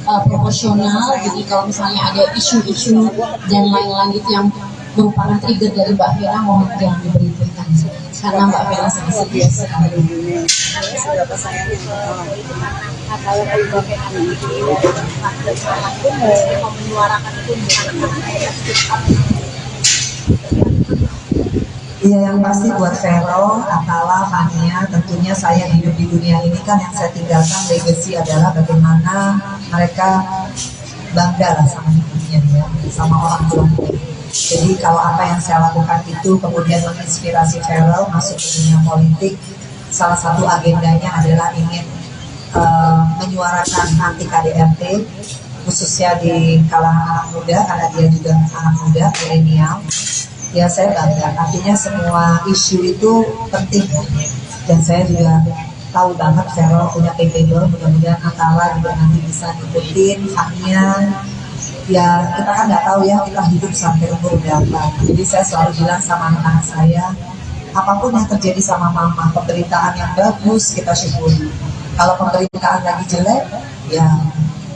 F: proporsional. Jadi kalau misalnya ada isu-isu dan lain-lain itu yang merupakan trigger dari Mbak Vera, mohon jangan diberitakan karena Mbak Vera sangat serius sekali.
B: Seberapa sayangnya kalau Mbak Vera ini mau menyuarakan itu
F: Iya, yang pasti buat Vero, Atala, Fania, tentunya saya hidup di dunia ini kan yang saya tinggalkan legacy adalah bagaimana mereka bangga lah sama hidupnya ya, sama orang tuanya. Jadi kalau apa yang saya lakukan itu kemudian menginspirasi Vero masuk ke dunia politik, salah satu agendanya adalah ingin menyuarakan anti KDRT, khususnya di kalangan anak muda, karena dia juga anak muda, milenial. Ya saya bangga, artinya semua isu itu penting, dan saya juga tahu banget Vero punya capable, mudah-mudahan Atala juga nanti bisa ngikutin Fania. Ya kita kan nggak tahu ya kita hidup sampai umur berapa, jadi saya selalu bilang sama anak-anak saya, apapun yang terjadi sama mama, pemberitaan yang bagus kita syukuri, kalau pemberitaan lagi jelek ya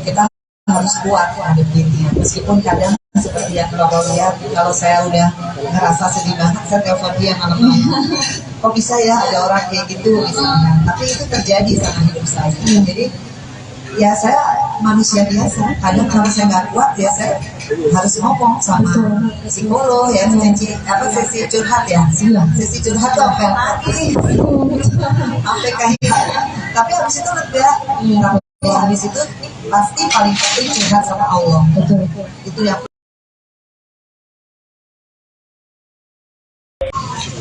F: kita harus kuat menghadapinya. Meskipun kadang seperti yang Roro lihat, kalau saya udah ngerasa sedih banget, saya telepon dia malam-malam. Kok bisa ya ada orang kayak gitu misalnya. Tapi itu terjadi sama hidup saya. Jadi ya saya manusia biasa. Kadang kalau saya nggak kuat ya saya harus ngomong sama psikolog ya, sesi curhat ya. Sesi curhat tuh sampai lagi, sampai kayak. Tapi habis itu lega. Habis itu pasti paling penting curhat sama Allah. Itu yang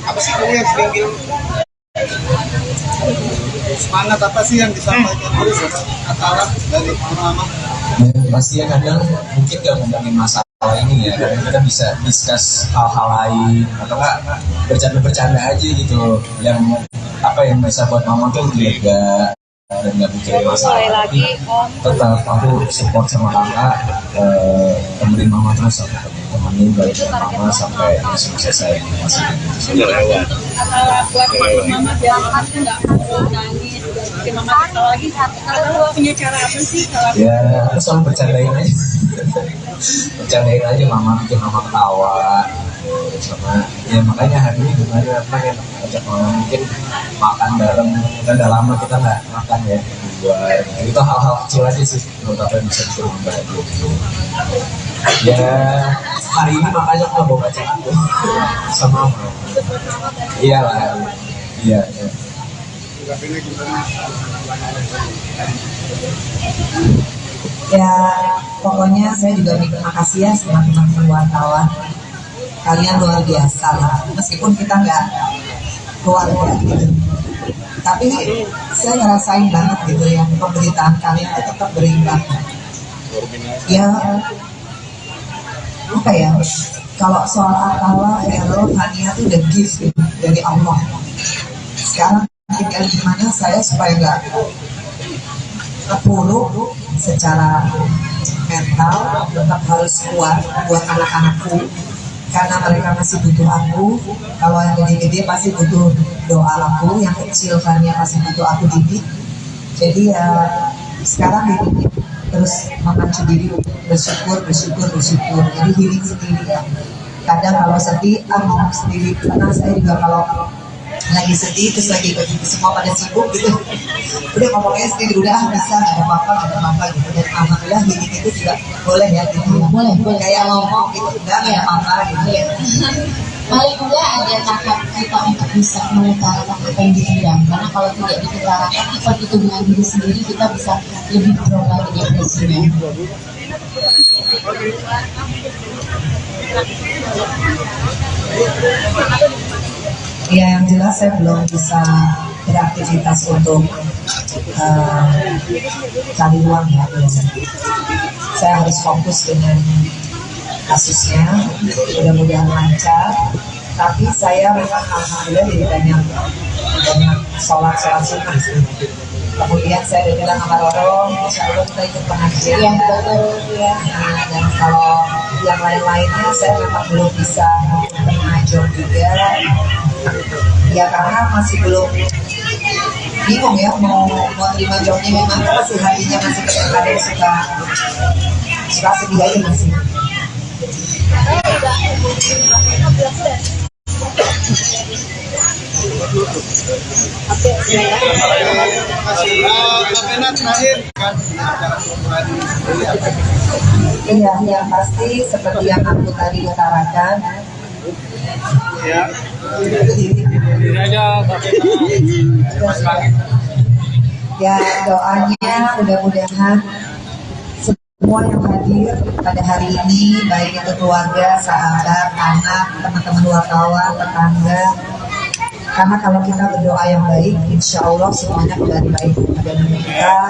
J: apa sih kamu yang sering bilang semangat apa sih yang disampaikan oleh Atala dari mama?
E: Ya, pasti ya kadang mungkin gak ngomongin masalah ini ya, kadang kita bisa discuss hal-hal lain atau enggak bercanda-bercanda aja gitu yang yang bisa buat mama tuh lega dan gak mikirin masalah. Tapi tetap aku support sama kakak, temenin mama terus, aku temenin belajar mama sampai selesai masih
I: buat mama biar mama tuh nggak nangis, bikin mama ketawa lagi. Kalau punya cara apa sih?
E: Ya aku selalu bercandain aja bercandain aja mama, bikin mama ketawa sama ya. Makanya hari ini gimana pengen ajak mama mungkin makan bareng, kan udah lama kita nggak makan ya di luar. Itu hal-hal kecil aja sih menurut aku yang bisa bikin membantu gitu. Ya hari ini makanya aku bawa baca aku sama mama. Iyalah, iya.
F: Ya pokoknya saya juga terima kasih ya sama teman-teman wartawan, kalian luar biasa lah, meskipun kita nggak keluarga gitu, tapi saya ngerasain banget gitu ya, pemberitaan kalian itu tetap berimbang ya. Apa ya, kalau soal akala, hero, hania itu udah gift gitu, dari Allah. Sekarang tinggal gimana saya supaya nggak kepuruk secara mental, tetap harus kuat buat anak-anakku karena mereka masih butuh aku. Kalau yang gede-gede pasti butuh doa aku, yang kecil kan ya pasti butuh aku didik. Jadi ya sekarang ini terus memacu diri bersyukur. Jadi healing sendiri ya. Kadang kalau sedih ngomong sendiri, karena saya juga kalau lagi sedih terus lagi semua pada sibuk gitu, udah ngomongnya sendiri, udah bisa, nggak ada apa-apa gitu. Dan alhamdulillah healing itu juga boleh ya gitu. Boleh kayak ngomong gitu, udah nggak ada apa-apa gitu ya.
D: Paling enggak ada tahap kita untuk bisa mengutarakan apa yang dipendam, karena kalau tidak diutarakan effort itu dengan diri sendiri, kita bisa lebih drop lagi depresinya.
F: Ya yang jelas saya belum bisa beraktivitas untuk cari uang ya. Saya harus fokus dengan kasusnya, mudah-mudahan lancar. Tapi saya memang alhamdulillah jadi banyak sholat sunnah sih. Kemudian saya udah bilang sama Roro, insya Allah kita ikut pengajian ya. Dan kalau yang lain-lainnya saya memang belum bisa mengajar juga ya, karena masih belum bingung ya mau terima jobnya memang, masih hatinya masih kadang-kadang suka sedih aja masih. Iya, yang pasti seperti yang aku tadi utarakan. Ya doanya mudah-mudahan semua yang hadir pada hari ini, baik itu keluarga, sahabat, anak, teman-teman wartawan, tetangga. Karena kalau kita berdoa yang baik, insya Allah semuanya kembali baik pada diri kita.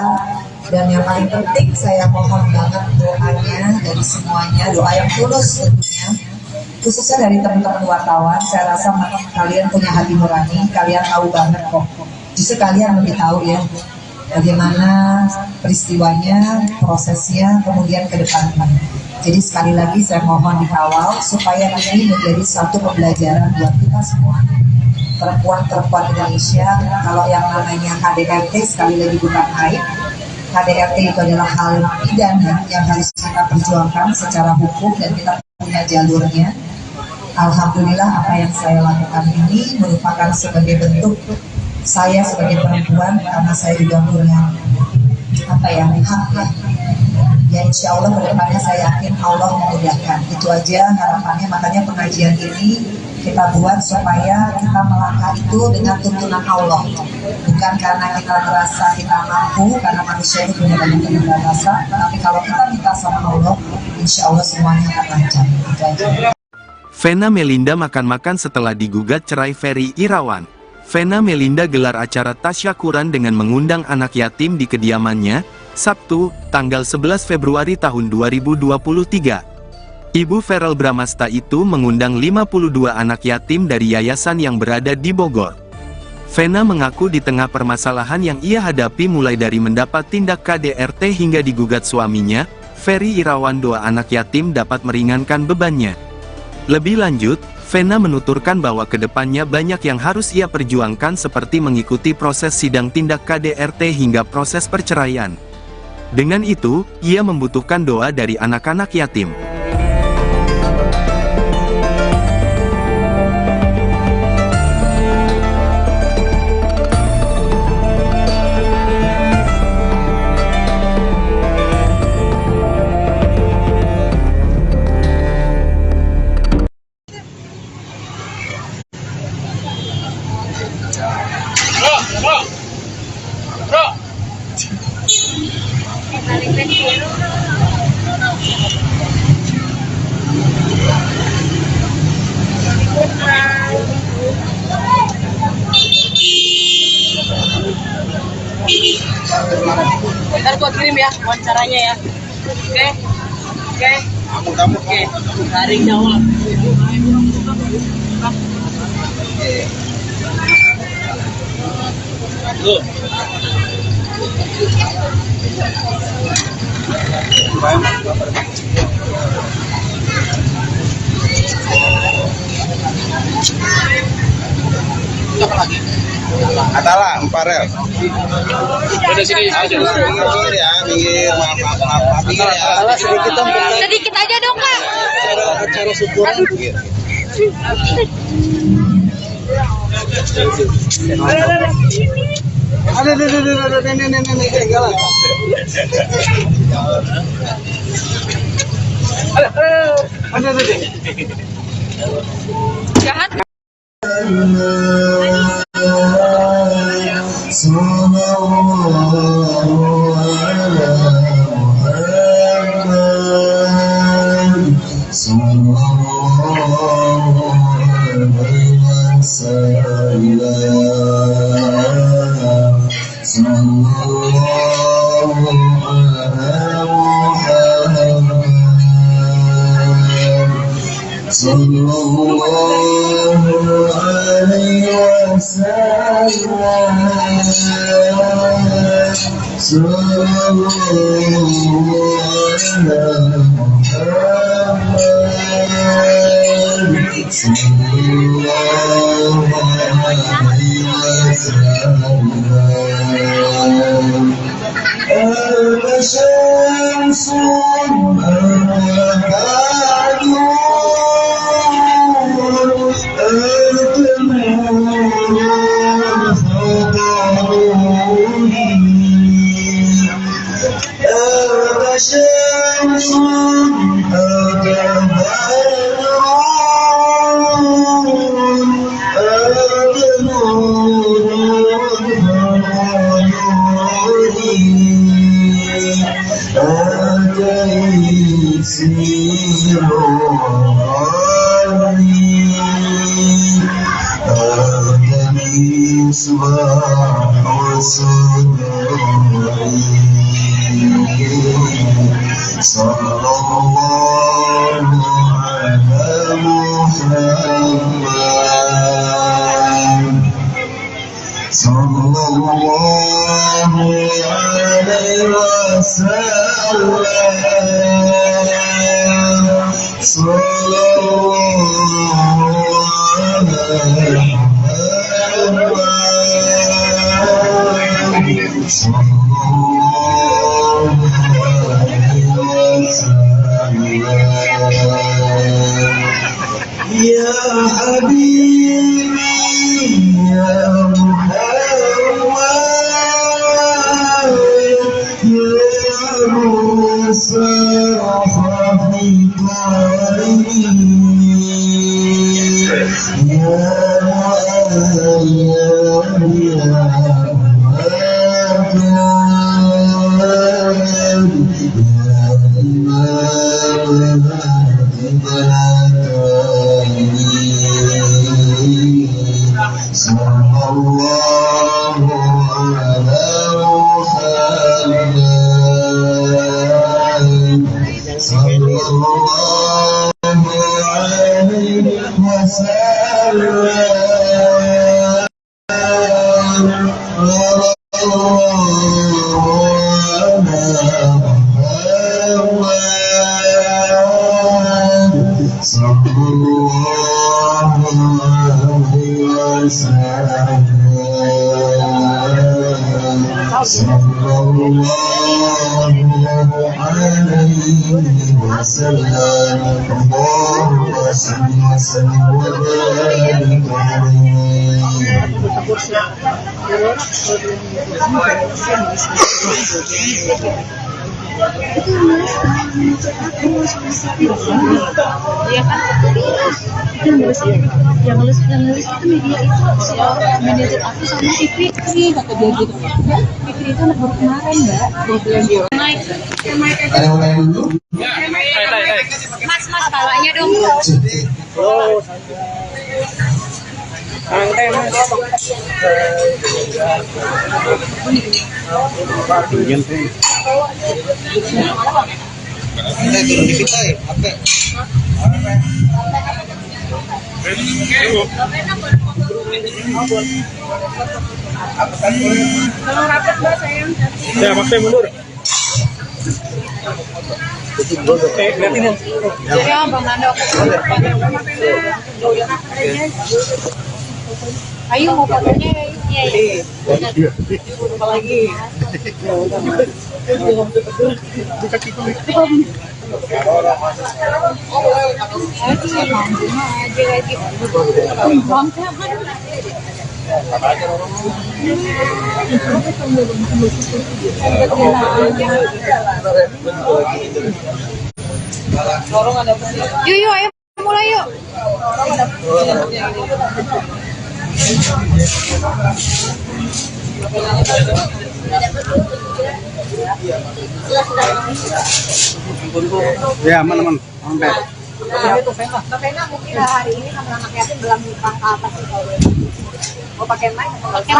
F: Dan yang paling penting saya mohon banget doanya dari semuanya, doa yang tulus tentunya, khususnya dari teman-teman wartawan. Saya rasa kalian punya hati nurani, kalian tahu banget kok. Justru kalian lebih tahu ya bagaimana peristiwanya, prosesnya, kemudian ke depannya. Jadi sekali lagi saya mohon dikawal supaya ini menjadi satu pembelajaran buat kita semua. Perempuan-perempuan Indonesia, kalau yang namanya KDRT sekali lagi bukan aib. KDRT itu adalah hal pidana yang harus kita perjuangkan secara hukum dan kita punya jalurnya. Alhamdulillah apa yang saya lakukan ini merupakan sebagai bentuk saya sebagai perempuan, karena saya juga punya hak ya. Insya Allah kedepannya saya yakin Allah memudahkan. Itu aja harapannya. Makanya pengajian ini kita buat supaya kita melangkah itu dengan tuntunan Allah, bukan karena kita merasa kita mampu, karena manusia itu punya banyak keterbatasan. Tapi kalau kita minta sama Allah, insya Allah semuanya akan lancar. Itu aja.
A: Vena Melinda makan-makan setelah digugat cerai Ferry Irawan. Vena Melinda gelar acara tasyakuran dengan mengundang anak yatim di kediamannya, Sabtu, tanggal 11 Februari tahun 2023. Ibu Verel Bramasta itu mengundang 52 anak yatim dari yayasan yang berada di Bogor. Vena mengaku di tengah permasalahan yang ia hadapi mulai dari mendapat tindak KDRT hingga digugat suaminya, Ferry Irawan, doa anak yatim dapat meringankan bebannya. Lebih lanjut, Vena menuturkan bahwa kedepannya banyak yang harus ia perjuangkan seperti mengikuti proses sidang tindak KDRT hingga proses perceraian. Dengan itu, ia membutuhkan doa dari anak-anak yatim.
I: Ntar gua kirim ya wawancaranya ya. Oke. Oke. Garing jawab. Tuh.
J: Adalah Farel.
C: Udah sini aja.
J: Minggir ya, minggir. Maaf. Minggir ya.
I: Sedikit aja dong, Kak.
J: Acara syukuran. Ada nenek ketinggalan. Ada.
I: Jahat.
G: Iya kan? Itu yang nulis itu media itu si manajer aku sama si Fikri kata dia gitu. Mbak, Fikri itu anak baru kemarin mbak. Dia bilang dia naik.
E: Ada yang mau tanya dulu?
I: Mas bawanya dong.
J: Oh, santai mas. Kita turun di kita ya, apa?
I: Tolong rapat mbak sayang.
J: Ya, makanya mundur. Lihatin yang.
I: Ya bang Nando. Ayo mau fotonya ya. Iya. Apa lagi? Yuk, ayo mulai yuk.
J: Ya, aman. Sampai.
B: Mbak Vena mungkin hari ini sama anak yatim belum nikah ke atas sih kalau mau pakai mic?
I: Pakai.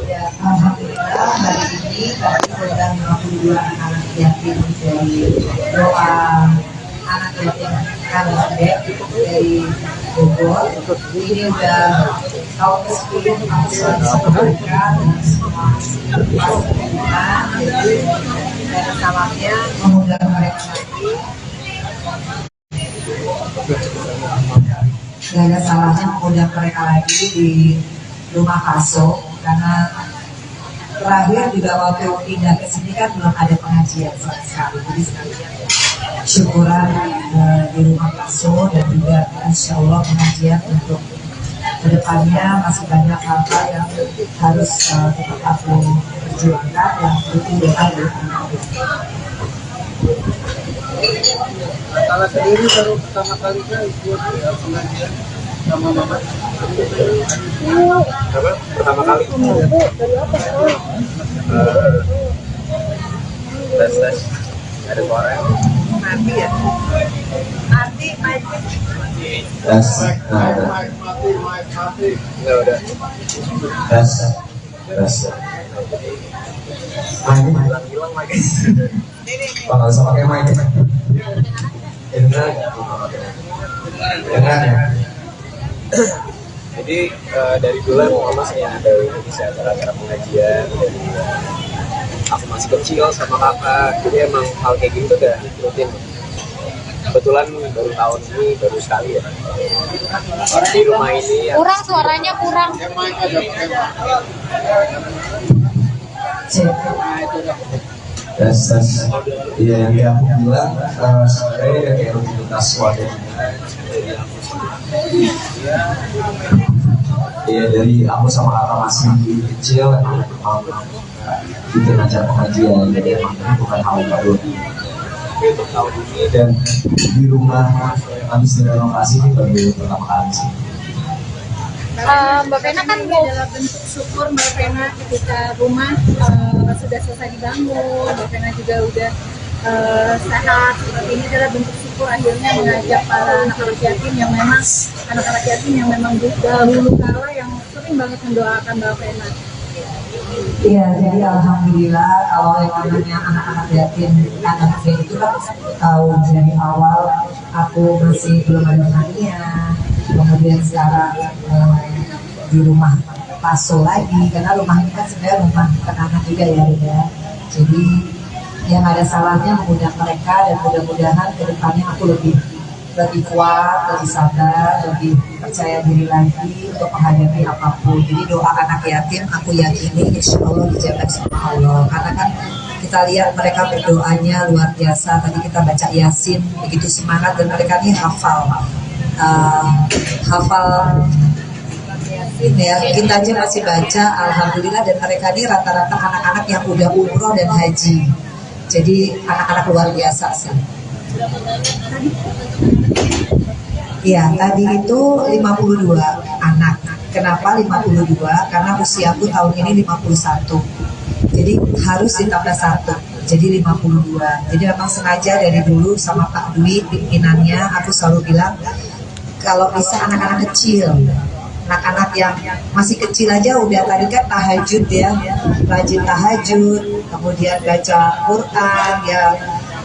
F: Ya, alhamdulillah hari ini kami mengundang 52 anak yatim dari doa anak yatim Kalasdek dari Bogor. Ini udah tahun ke-10 kami selalu mereka dan semua pasangan. Jadi dan salamnya mengundang mereka lagi. Gak ada salahnya mengundang mereka lagi di rumah Kaso karena terakhir juga waktu pindah ke sini kan belum ada pengajian sama sekali. Jadi sekalian syukuran di rumah Kaso dan juga insya Allah pengajian untuk kedepannya masih banyak hal-hal yang harus tetap aku perjuangkan yang butuh doa dari anak-anak.
J: Kalau sendiri baru pertama kali kan ikut pengajian sama mama.
C: Apa? Pertama kali. Tes. Ada suara.
B: Mati ya? Mati.
E: Tes.
C: Enggak udah.
E: Tes.
C: Hilang lagi.
E: Pak, nggak usah pakai mic. Dengar ya.
C: Jadi dari dulu mama saya ada isi acara-acara pengajian dari aku masih kecil sama kakak. Jadi emang hal kayak gini tuh udah rutin. Kebetulan baru tahun ini baru sekali ya. Di rumah ini ya.
I: Kurang suaranya kurang.
E: Tes. Iya, yang aku bilang sebenarnya kayak rutinitas wadah. Iya, dari aku sama kakak masih kecil emang bikin acara pengajian, jadi emang ini bukan hal baru. Dan di rumah habis direnovasi ini baru pertama kali sih.
B: Mbak Vena kan ini adalah bentuk syukur Mbak Vena ketika rumah sudah selesai dibangun. Mbak Vena juga udah sehat. Ini adalah bentuk syukur akhirnya mengajak para anak-anak yatim yang memang dahulu kala yang sering banget mendoakan Mbak Vena.
F: Iya, jadi alhamdulillah kalau yang namanya anak-anak yatim anak itu kan tahu dari awal aku masih belum ada hadiah, kemudian sekarang di rumah paso lagi karena rumah ini kan sebenarnya rumah anak juga ya. Jadi yang ada salahnya mengundang mereka dan mudah-mudahan kedepannya aku lebih kuat, lebih sabar, lebih percaya diri lagi untuk menghadapi apapun. Jadi doa anak yatim aku yakini insya Allah dijaga sama Allah. Karena kan kita lihat mereka berdoanya luar biasa. Tadi kita baca Yasin begitu semangat dan mereka ini hafal Yasin ya. Kita aja masih baca alhamdulillah dan mereka ini rata-rata anak-anak yang udah umroh dan haji. Jadi anak-anak luar biasa sih. Iya, tadi itu 52 anak. Kenapa 52? Karena usiaku tahun ini 51. Jadi harus ditambah 1. Jadi 52. Jadi memang sengaja dari dulu sama Pak Dwi pimpinannya aku selalu bilang kalau bisa anak-anak kecil. Anak-anak yang masih kecil aja udah tadi kan tahajud ya, rajin tahajud, kemudian baca Quran ya.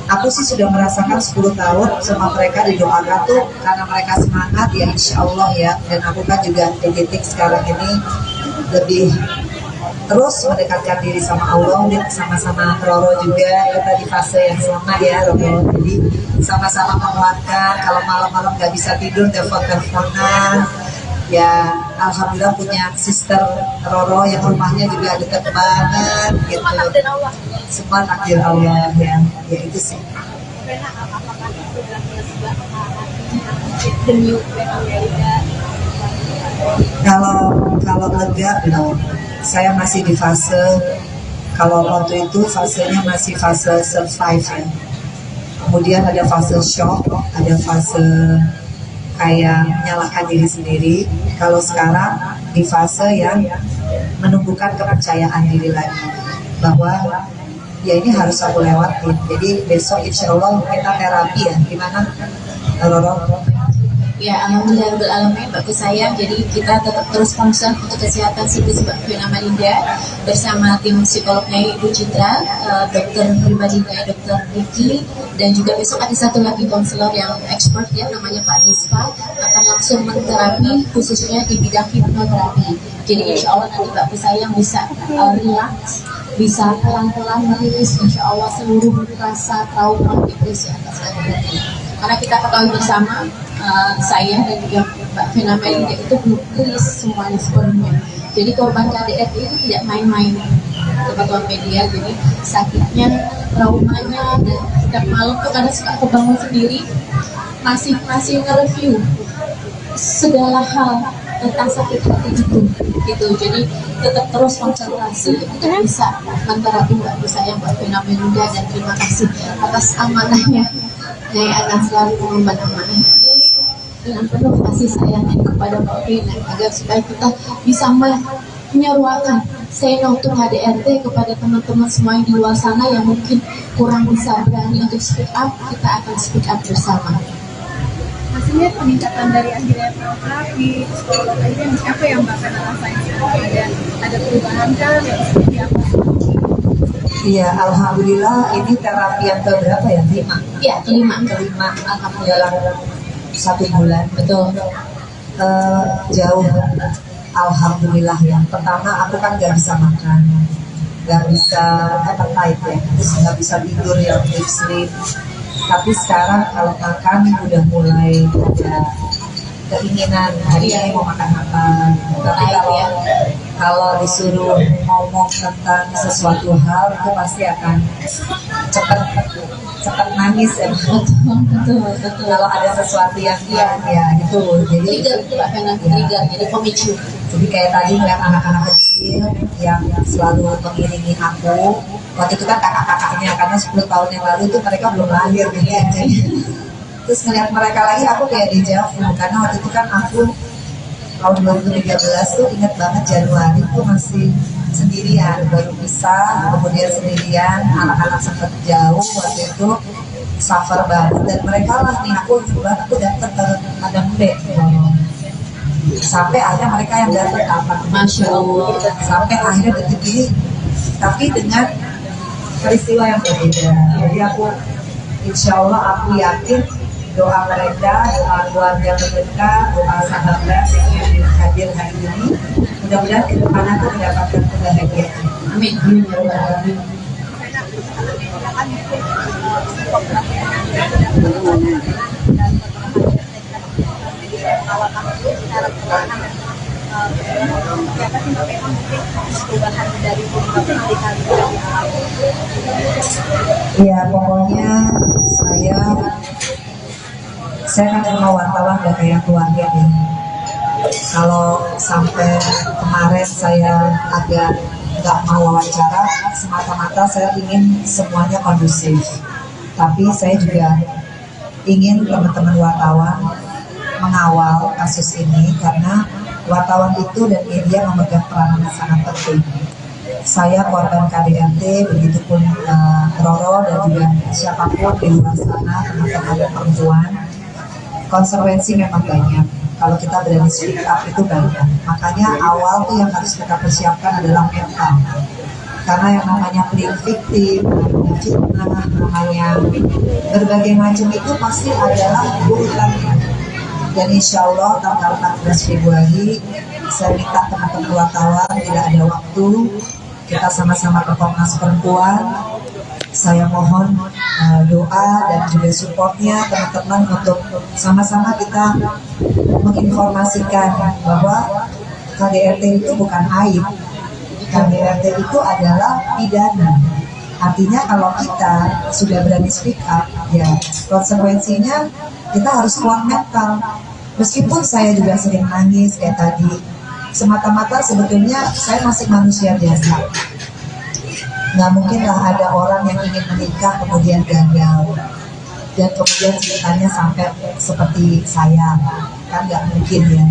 F: Aku sih sudah merasakan 10 tahun sama mereka didoakan tuh karena mereka semangat ya insya Allah ya. Dan aku kan juga di titik sekarang ini lebih terus mendekatkan diri sama Allah dan sama-sama Roro juga kita di fase yang sama ya Roro. Jadi sama-sama menguatkan kalau malam-malam nggak bisa tidur telepon-teleponan. Ya alhamdulillah punya sister Roro yang rumahnya juga dekat banget gitu. Semua takdir Allah ya itu sih. Kalau lega belum. Saya masih di fase kalau waktu itu fasenya masih fase survive ya. Kemudian ada fase shock, ada fase kayak menyalahkan diri sendiri. Kalau sekarang di fase yang menumbuhkan kepercayaan diri lagi bahwa ya ini harus aku lewatin. Jadi besok insya Allah kita terapi ya. Gimana Roro?
D: Ya, alhamdulillah bagus sayang. Jadi kita tetap terus concern untuk kesehatan psikis Mbak Vena Malinda bersama tim psikolognya Ibu Citra, dokter pribadinya Dokter Ricky, dan juga besok ada satu lagi konselor yang expert ya namanya Pak Dispa akan langsung menterapi khususnya di bidang hipnoterapi. Jadi insya Allah nanti Mbak sayang bisa relax, bisa pelan-pelan merilis insya Allah seluruh rasa trauma depresi atas kehadiran. Karena kita ketahui bersama saya dan juga Mbak Vena Malinda itu belum tulis semuanya sepenuhnya. Jadi korban KDRT itu tidak main-main teman-teman media. Jadi sakitnya, traumanya, dan setiap malam tuh karena suka kebangun sendiri masih nge-review segala hal tentang sakit hati itu gitu. Jadi tetap terus konsentrasi untuk bisa menterapi Mbak Vena Malinda dan terima kasih atas amanahnya. Nyai akan selalu mengemban amanah ini dengan penuh kasih sayang kepada Mbak Vena agar supaya kita bisa menyeruakan say no to KDRT kepada teman-teman semua yang di luar sana yang mungkin kurang bisa berani untuk speak up. Kita akan speak up bersama.
B: Maksudnya peningkatan dari akhirnya terapi, psikolog aja apa yang Mbak Vena rasain? Ada perubahan kan? Seperti apa?
F: Iya, alhamdulillah ini terapi yang keberapa ya? 5?
D: Iya, kelima.
F: Alhamdulillah 1 bulan.
D: Betul.
F: Jauh. Alhamdulillah ya. Pertama aku kan nggak bisa makan, nggak bisa appetite ya, terus nggak bisa tidur ya, deep sleep. Tapi sekarang kalau makan udah mulai ada keinginan hari ini mau makan apa. Tapi kalau disuruh ngomong tentang sesuatu hal itu pasti akan cepat nangis ya. Betul. Kalau ada sesuatu yang ya itu jadi
D: trigger jadi pemicu.
F: Jadi kayak tadi ngeliat anak-anak kecil yang selalu mengiringi aku. Waktu itu kan kakak-kakaknya karena 10 tahun yang lalu itu mereka belum lahir gitu. Jadi terus ngeliat mereka lagi aku kayak dejavu karena waktu itu kan aku tahun 2013 tuh inget banget Januari tuh masih sendirian, baru pisah, kemudian sendirian, anak-anak sempat jauh waktu itu suffer banget dan mereka lah nih aku dapet ke Padang B sampai ada mereka yang datang kapan,
D: Masya Allah,
F: sampai akhirnya detik ini, tapi dengan peristiwa yang berbeda. Jadi aku, insya Allah aku yakin doa mereka, doa keluarga mereka, doa sahabat yang hadir hari ini, mudah-mudahan ke depan aku mendapatkan kebahagiaan.
D: amin, amin, ya Allah, amin.
F: Iya, pokoknya saya kan semua wartawan udah kayak keluarga nih. Kalau sampai kemarin saya agak nggak mau wawancara, semata-mata saya ingin semuanya kondusif. Tapi saya juga ingin teman-teman wartawan mengawal kasus ini karena wartawan itu dan media memegang peran yang sangat penting. Saya korban KDRT, begitupun Roro dan juga siapapun di luar sana, teman-teman perempuan. Konsekuensi memang banyak. Kalau kita berani speak up itu banyak. Makanya awal tuh yang harus kita persiapkan adalah mental. Karena yang namanya playing victim, namanya fitnah, namanya berbagai macam itu pasti adalah urutannya. Dan insya Allah tanggal 14 Februari saya minta teman-teman wartawan tidak ada waktu, kita sama-sama ke Komnas Perempuan. Saya mohon doa dan juga supportnya teman-teman untuk sama-sama kita menginformasikan bahwa KDRT itu bukan aib. KDRT itu adalah pidana. Artinya kalau kita sudah berani speak up, ya konsekuensinya kita harus kuat mental. Meskipun saya juga sering nangis kayak tadi, semata-mata sebetulnya saya masih manusia biasa. Nggak mungkin lah ada orang yang ingin menikah kemudian gagal dan kemudian ceritanya sampai seperti saya, kan nggak mungkin ya.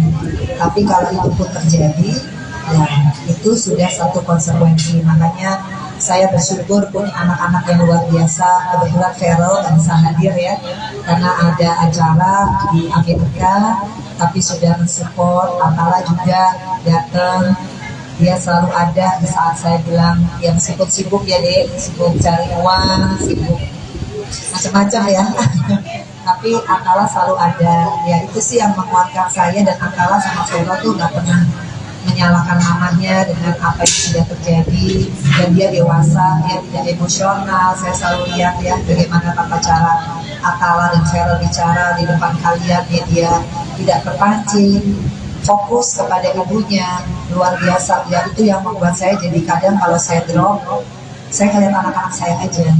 F: Tapi kalau itu pun terjadi, ya itu sudah satu konsekuensi. Makanya saya bersyukur punya anak-anak yang luar biasa. Kebetulan Feral nggak bisa hadir ya karena ada acara di Amerika, tapi sudah mensupport. Akala juga datang, dia selalu ada di saat saya bilang ya meskipun sibuk ya dek, sibuk cari uang, sibuk macam-macam ya. Tapi Akala selalu ada. Ya itu sih yang menguatkan saya, dan Akala sama Feral tuh nggak pernah menyalahkan mamanya dengan apa yang sudah terjadi, dan dia dewasa, dia tidak emosional. Saya selalu lihat ya bagaimana tata cara Akala dan Feral bicara di depan kalian, dia tidak terpancing, fokus kepada ibunya, luar biasa. Ya itu yang membuat saya jadi kadang kalau saya drop, saya ngeliat anak-anak saya aja,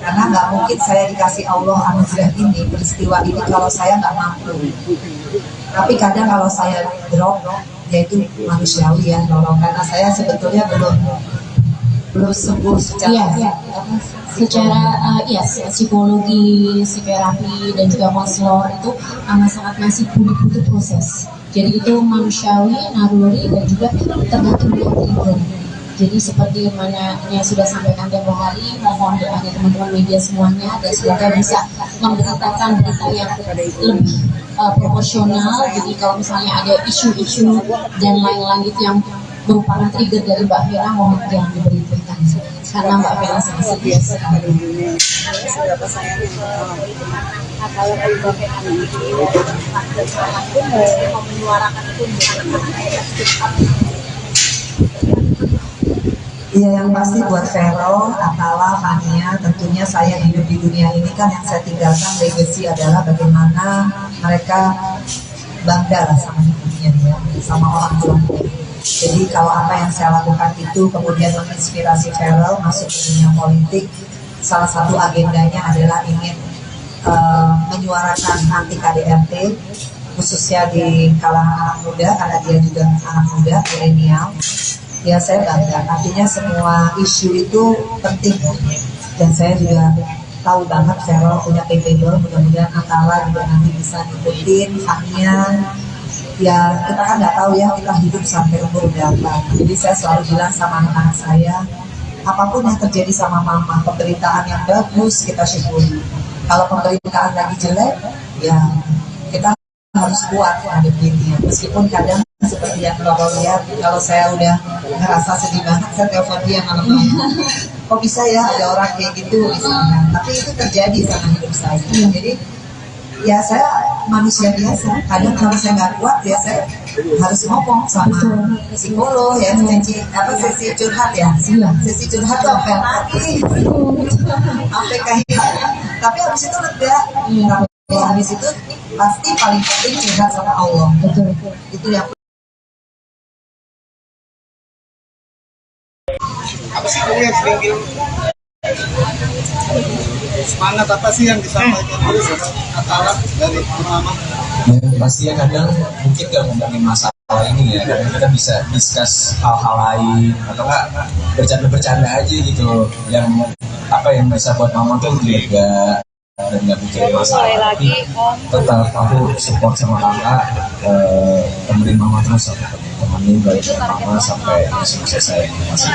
F: karena nggak mungkin saya dikasih Allah anugerah ini, peristiwa ini kalau saya nggak mampu. Tapi kadang kalau saya drop, yaitu manusiawi ya, karena saya sebetulnya belum sembuh secara psikologi, psikoterapi dan juga konselor itu sangat masih butuh proses. Jadi itu manusiawi, naluri, dan juga tergantung dari trigger. Jadi seperti mana yang sudah sampaikan tempo hari, mohon doanya teman-teman media semuanya, dan semoga bisa memberitakan berita yang lebih proporsional. Jadi kalau misalnya ada isu-isu dan lain-lain itu yang merupakan trigger dari Mbak Vera, mohon jangan diberitakan karena Mbak Vera sangat setia sekali.
I: Seberapa sayangnya kalau Mbak Vera mau menyuarakan itu
F: Iya, yang pasti buat Vero, Akala, Fania, tentunya saya hidup di dunia ini kan yang saya tinggalkan legacy adalah bagaimana mereka bangga lah sama hidupnya ya, sama orang tuanya. Jadi kalau apa yang saya lakukan itu kemudian menginspirasi Vero masuk ke dunia politik, salah satu agendanya adalah ingin menyuarakan anti KDRT, khususnya di kalangan anak muda, karena dia juga anak muda, milenial. Ya saya bangga, artinya semua isu itu penting, dan saya juga tahu banget Vero punya capable, mudah-mudahan Akala juga nanti bisa ngikutin, Fania. Ya kita kan nggak tahu ya kita hidup sampai umur berapa, jadi saya selalu bilang sama anak-anak saya, apapun yang terjadi sama mama, pemberitaan yang bagus kita syukuri, kalau pemberitaan lagi jelek, ya kita harus kuat hadapinnya. Meskipun kadang seperti yang Bapak lihat, kalau saya udah ngerasa sedih banget, saya telepon dia malam-malam. Kok bisa ya ada orang kayak gitu misalnya. Tapi itu terjadi sama hidup saya. Jadi ya saya manusia biasa. Kadang kalau saya nggak kuat ya saya harus ngomong sama psikolog ya, sesi curhat ya. Sesi curhat tuh sampai mati, sampai kayak. Tapi habis itu lega. Habis itu pasti paling penting curhat sama Allah. Itu yang
J: Apa sih kamu yang sering semangat apa sih yang disampaikan terus Atala dari Mama?
E: Ya, pasti ya kadang mungkin gak ngomongin masalah ini ya, kadang kita bisa discuss hal-hal lain atau enggak bercanda-bercanda aja gitu, yang apa yang bisa buat mama tuh lega dan nggak mikirin masalah. Tapi tetap aku support sama kakak, temenin mama terus, aku temenin dari mama sampai selesai masih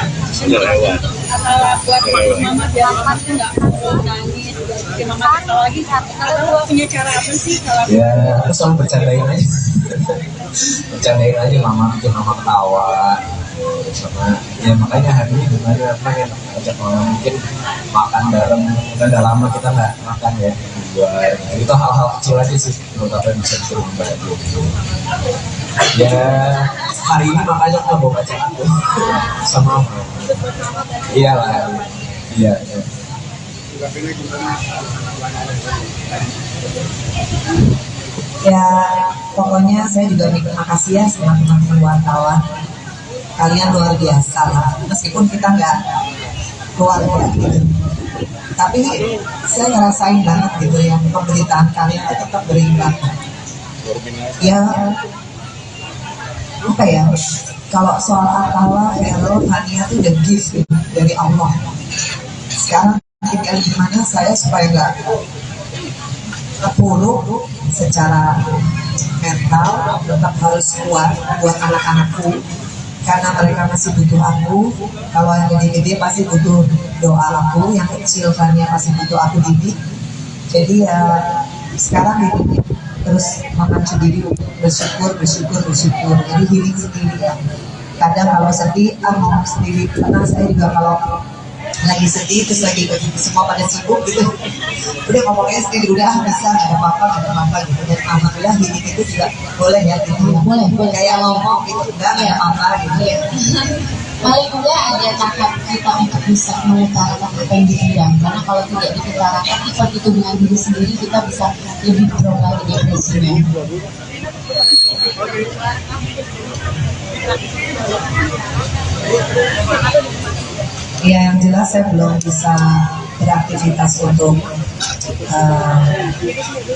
I: Atala buat mama biar mama tuh nggak nangis, bikin mama ketawa lagi. Atala punya cara apa sih kalau
E: ya aku selalu bercandain aja mama, bikin mama ketawa sama ya. Makanya hari ini gimana pengen ajak mama mungkin makan bareng, udah lama kita nggak makan ya buat itu hal-hal kecil aja sih menurut aku yang bisa bikin bahagia gitu. Ya hari ini makanya aku bawa pacar aku sama mama. Iyalah, iya.
F: ya pokoknya saya juga berterima kasih ya sama teman-teman wartawan. Kalian luar biasa lah, meskipun kita nggak keluarga gitu. Tapi saya ngerasain banget gitu ya, pemberitaan kalian itu tetap berimbang. Ya, apa ya, kalau soal Atala, Vero, Hania itu udah gift gitu, dari Allah. Sekarang tinggal gimana saya supaya nggak terpuruk secara mental, tetap harus kuat buat anak-anakku. Karena mereka masih butuh aku. Kalau yang gede-gede pasti butuh doa aku, yang kecil kan ya pasti butuh aku didik. Jadi ya sekarang gitu terus memacu diri, bersyukur. Jadi healing sendiri ya. Kadang kalau sedih ngomong sendiri, karena saya juga kalau lagi sedih terus lagi semua pada sibuk gitu, udah ngomongnya sendiri, udah bisa nggak ada apa-apa gitu. Dan alhamdulillah healing itu juga boleh ya gitu ya. Boleh kayak ngomong gitu, enggak ada apa-apa gitu ya.
D: Paling enggak ada tahap kita untuk bisa mengutarakan apa yang dipendam, karena kalau tidak diutarakan kita itu dengan diri sendiri, kita bisa lebih prone lagi depresinya.
F: Ya yang jelas saya belum bisa beraktivitas untuk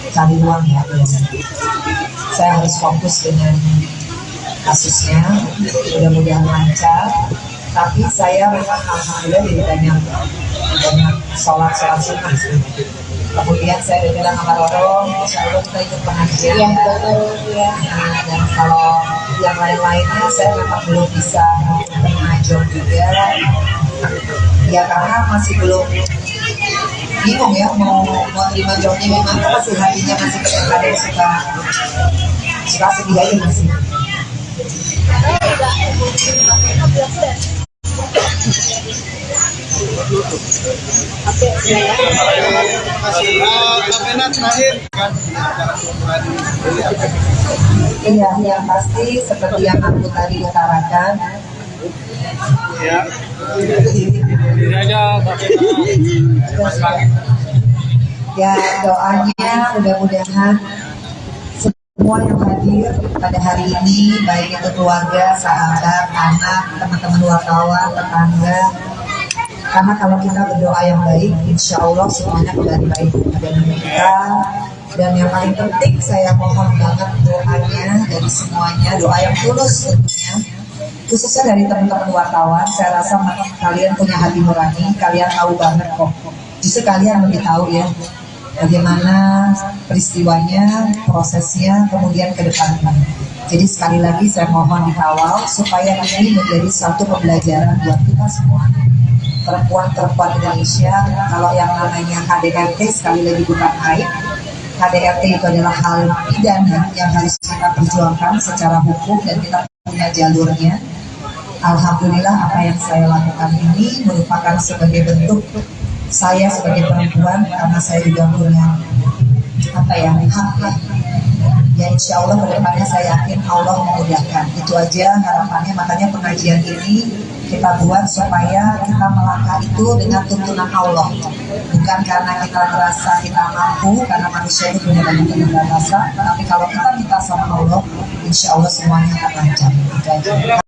F: cari uang ya, belum. Saya harus fokus dengan kasusnya, mudah-mudahan lancar. Tapi saya memang alhamdulillah jadi banyak sholat sunnah sih. Kemudian saya udah bilang sama Roro, insya Allah kita ikut pengajian.
D: Yang betul ya.
F: Dan kalau yang lain-lainnya saya memang belum bisa mengajar juga. Ya karena masih belum bingung ya mau terima jawabnya gimana, masih hatinya masih kadang suka sedih aja masih. Iya, yang pasti seperti yang aku tadi utarakan. Ya doanya mudah-mudahan semua yang hadir pada hari ini, baik itu keluarga, sahabat, anak, teman-teman wartawan, tetangga. Karena kalau kita berdoa yang baik, insya Allah semuanya kembali baik pada diri kita. Dan yang paling penting saya mohon banget doanya dari semuanya, doa yang tulus tentunya, khususnya dari teman-teman wartawan. Saya rasa kalian punya hati nurani, kalian tahu banget kok. Justru kalian lebih tahu ya bagaimana peristiwanya, prosesnya, kemudian ke depannya. Jadi sekali lagi saya mohon dikawal supaya ini menjadi satu pembelajaran buat kita semua. Perempuan-perempuan Indonesia, kalau yang namanya KDRT sekali lagi bukan aib, KDRT itu adalah hal pidana yang harus kita perjuangkan secara hukum dan kita punya jalurnya. Alhamdulillah apa yang saya lakukan ini merupakan sebagai bentuk saya sebagai perempuan, karena saya juga punya hak. Ya insya Allah kedepannya saya yakin Allah memudahkan. Itu aja harapannya, makanya pengajian ini kita buat supaya kita melangkah itu dengan tuntunan Allah, bukan karena kita merasa kita mampu, karena manusia itu punya banyak keterbatasan, tapi kalau kita minta sama Allah, insya Allah semuanya akan lancar. Itu aja.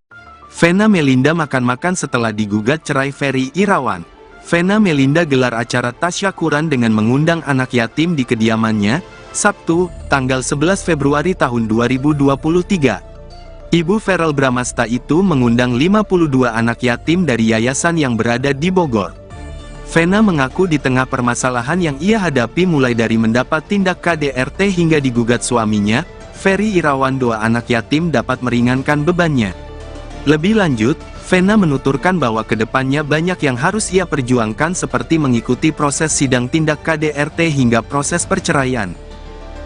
A: Vena Melinda makan-makan setelah digugat cerai Ferry Irawan. Vena Melinda gelar acara tasyakuran dengan mengundang anak yatim di kediamannya, Sabtu, tanggal 11 Februari tahun 2023. Ibu Verrel Bramasta itu mengundang 52 anak yatim dari yayasan yang berada di Bogor. Vena mengaku di tengah permasalahan yang ia hadapi mulai dari mendapat tindak KDRT hingga digugat suaminya, Ferry Irawan, doa anak yatim dapat meringankan bebannya. Lebih lanjut, Vena menuturkan bahwa kedepannya banyak yang harus ia perjuangkan seperti mengikuti proses sidang tindak KDRT hingga proses perceraian.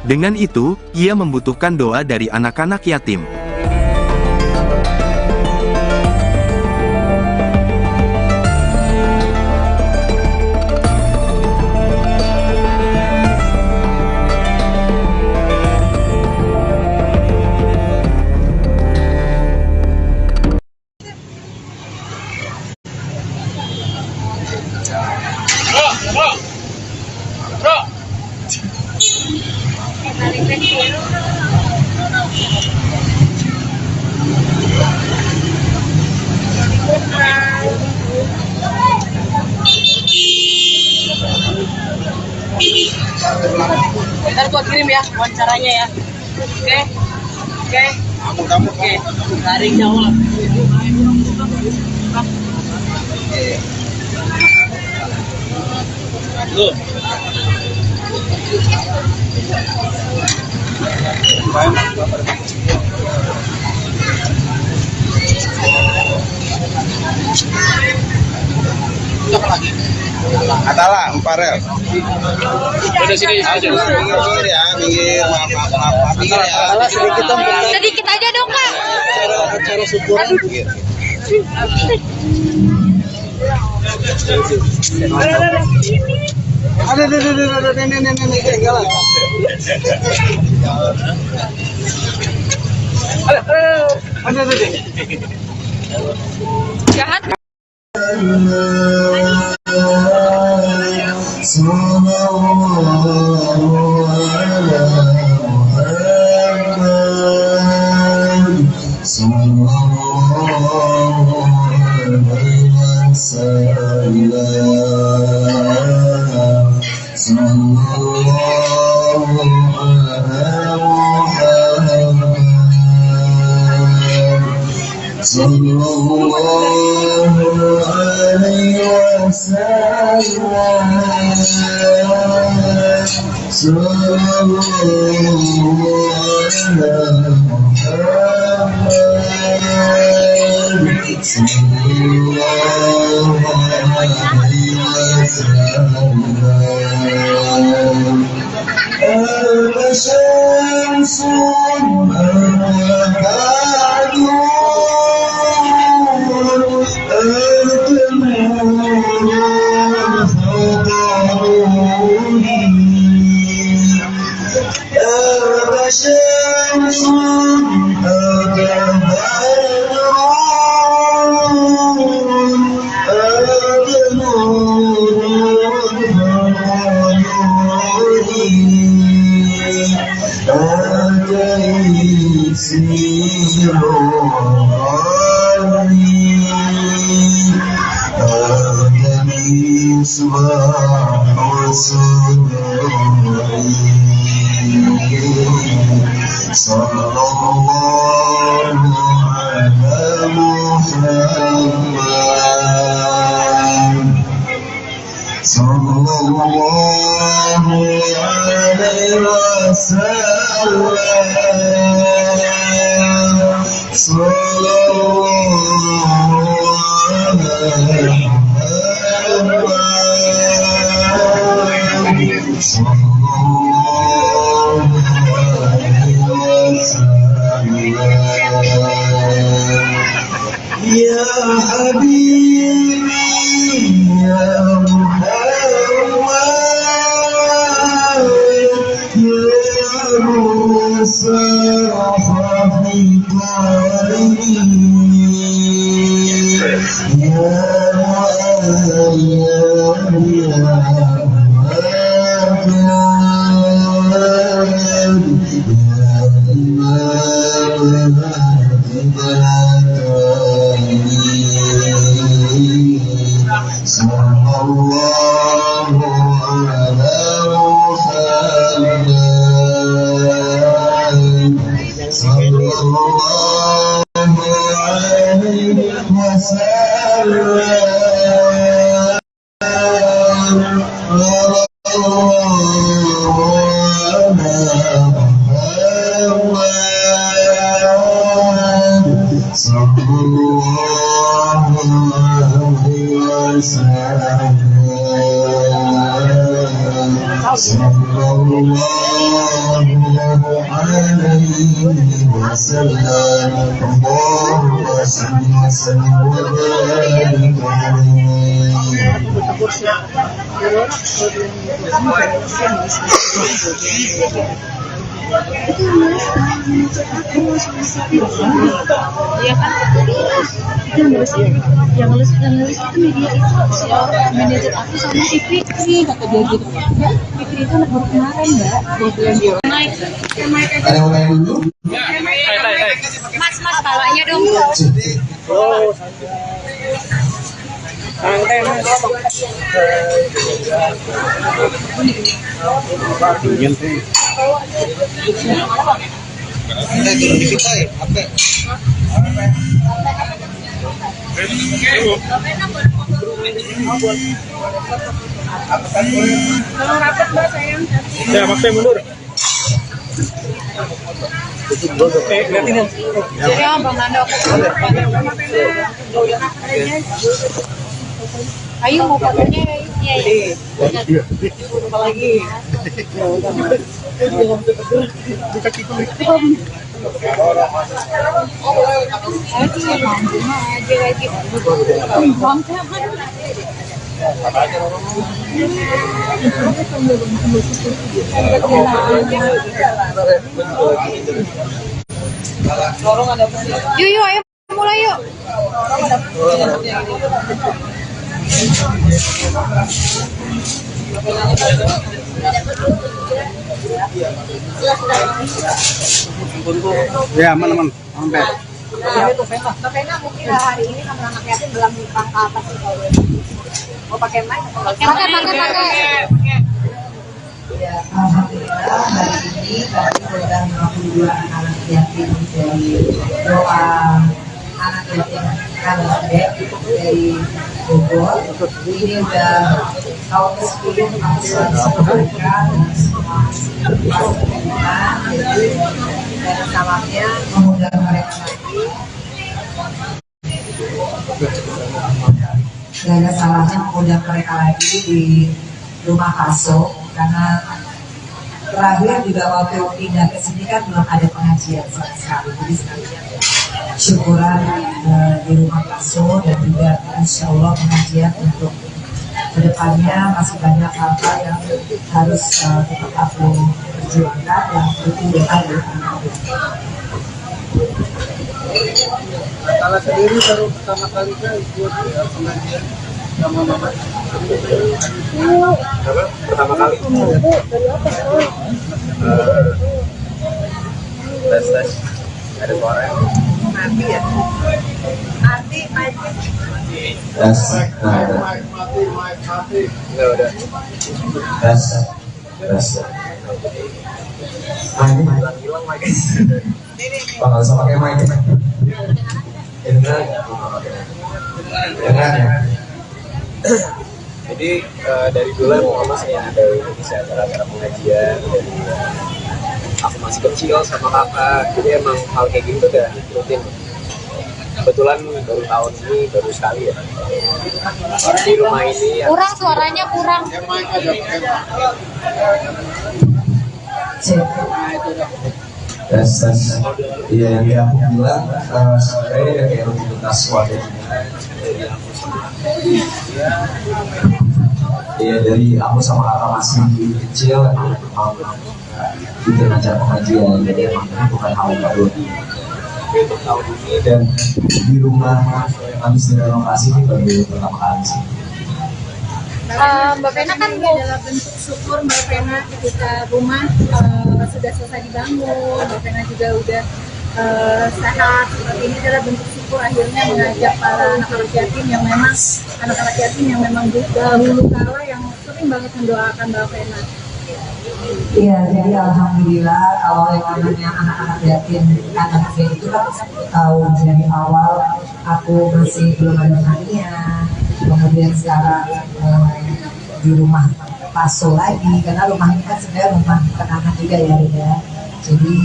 A: Dengan itu, ia membutuhkan doa dari anak-anak yatim.
I: Ntar gua kirim ya wawancaranya ya. Oke. Oke. Garing jawab. Loh.
J: Adalah Farel.
C: Udah sini aja.
J: Minggir ya, minggir. Maaf. Minggir ya.
I: Sedikit aja dong, Kak.
J: Acara syukuran. Ada nenek enggak lah. Ada.
I: Jahat.
E: Ya Habibi ya Muhammad ya Musa
G: Iya kan? Itu nulis yang nulis itu media itu manajer aku sama si Fikri kata dia gitu. Mbak, Fikri itu anak baru kemarin mbak. Naik.
E: Ada yang mau tanya dulu?
I: Mas palanya dong.
J: Oh, santai mas.
I: Kalau rapat mbak sayang.
J: Ya, makanya mundur. Lihatin ya.
I: Jadi Bang Nando. Ayo mau fotonya ya. Iya. Apa lagi? Yuk, ayo mulai yuk.
J: Ya, aman. Sampai.
I: Mbak Vena mungkin hari ini sama anak yatim belum ke atas sih kalau mau pakai mic atau pakai.
F: Ya, alhamdulillah hari ini kami program 52 anak yatim dari doa anak yatim Kalabek dari Bogor. Ini udah tahun ke-10 kami selalu mereka dan semua pasangan. Jadi dari salamnya mengundang mereka lagi. Gak ada salahnya mengundang mereka lagi di rumah Kaso karena terakhir juga waktu pindah ke sini kan belum ada pengajian sama sekali. Jadi sekalian syukuran di rumah Kaso dan juga insya Allah pengajian untuk kedepannya masih banyak hal-hal yang harus tetap aku perjuangkan yang butuh doa dari anak-anak.
J: Kalau sendiri baru pertama kali kan ikut pengajian sama mama.
C: Apa? Pertama kali. Tes. Ada suara ya?
F: Nanti ya.
I: Arti mic.
E: Tes.
C: Enggak udah.
E: Tes.
C: Hilang lagi.
E: Nggak usah pakai mic. Dengar ya.
C: Jadi dari dulu emang mama sering ada Indonesia acara-acara pengajian dari aku masih kecil sama kakak. Jadi emang hal kayak gini tuh udah rutin. Kebetulan baru tahun ini baru sekali ya di rumah ini ya.
I: Kurang suaranya kurang.
E: Tes. Iya, yang dia aku bilang sebenarnya kayak rutinitas warga kita. Iya, dari aku sama kakak masih kecil emang bikin acara pengajian, jadi emang ini bukan hal yang baru.
C: Untuk tahun ini
E: Dan di rumah habis direnovasi ini baru pertama kali sih.
B: Mbak Vena kan adalah bentuk syukur Mbak Vena ketika rumah sudah selesai dibangun, Mbak Vena juga udah sehat seperti ini, adalah bentuk syukur akhirnya mengajak para anak-anak yatim yang memang dahulu kala yang sering banget mendoakan Mbak Vena.
F: Iya, jadi alhamdulillah kalau yang namanya anak-anak yatim, anak-anak itu kan tahu dari awal aku masih belum ada harian, kemudian sekarang di rumah Paso lagi, karena rumah ini kan sebenarnya rumah anak-anak juga ya. Jadi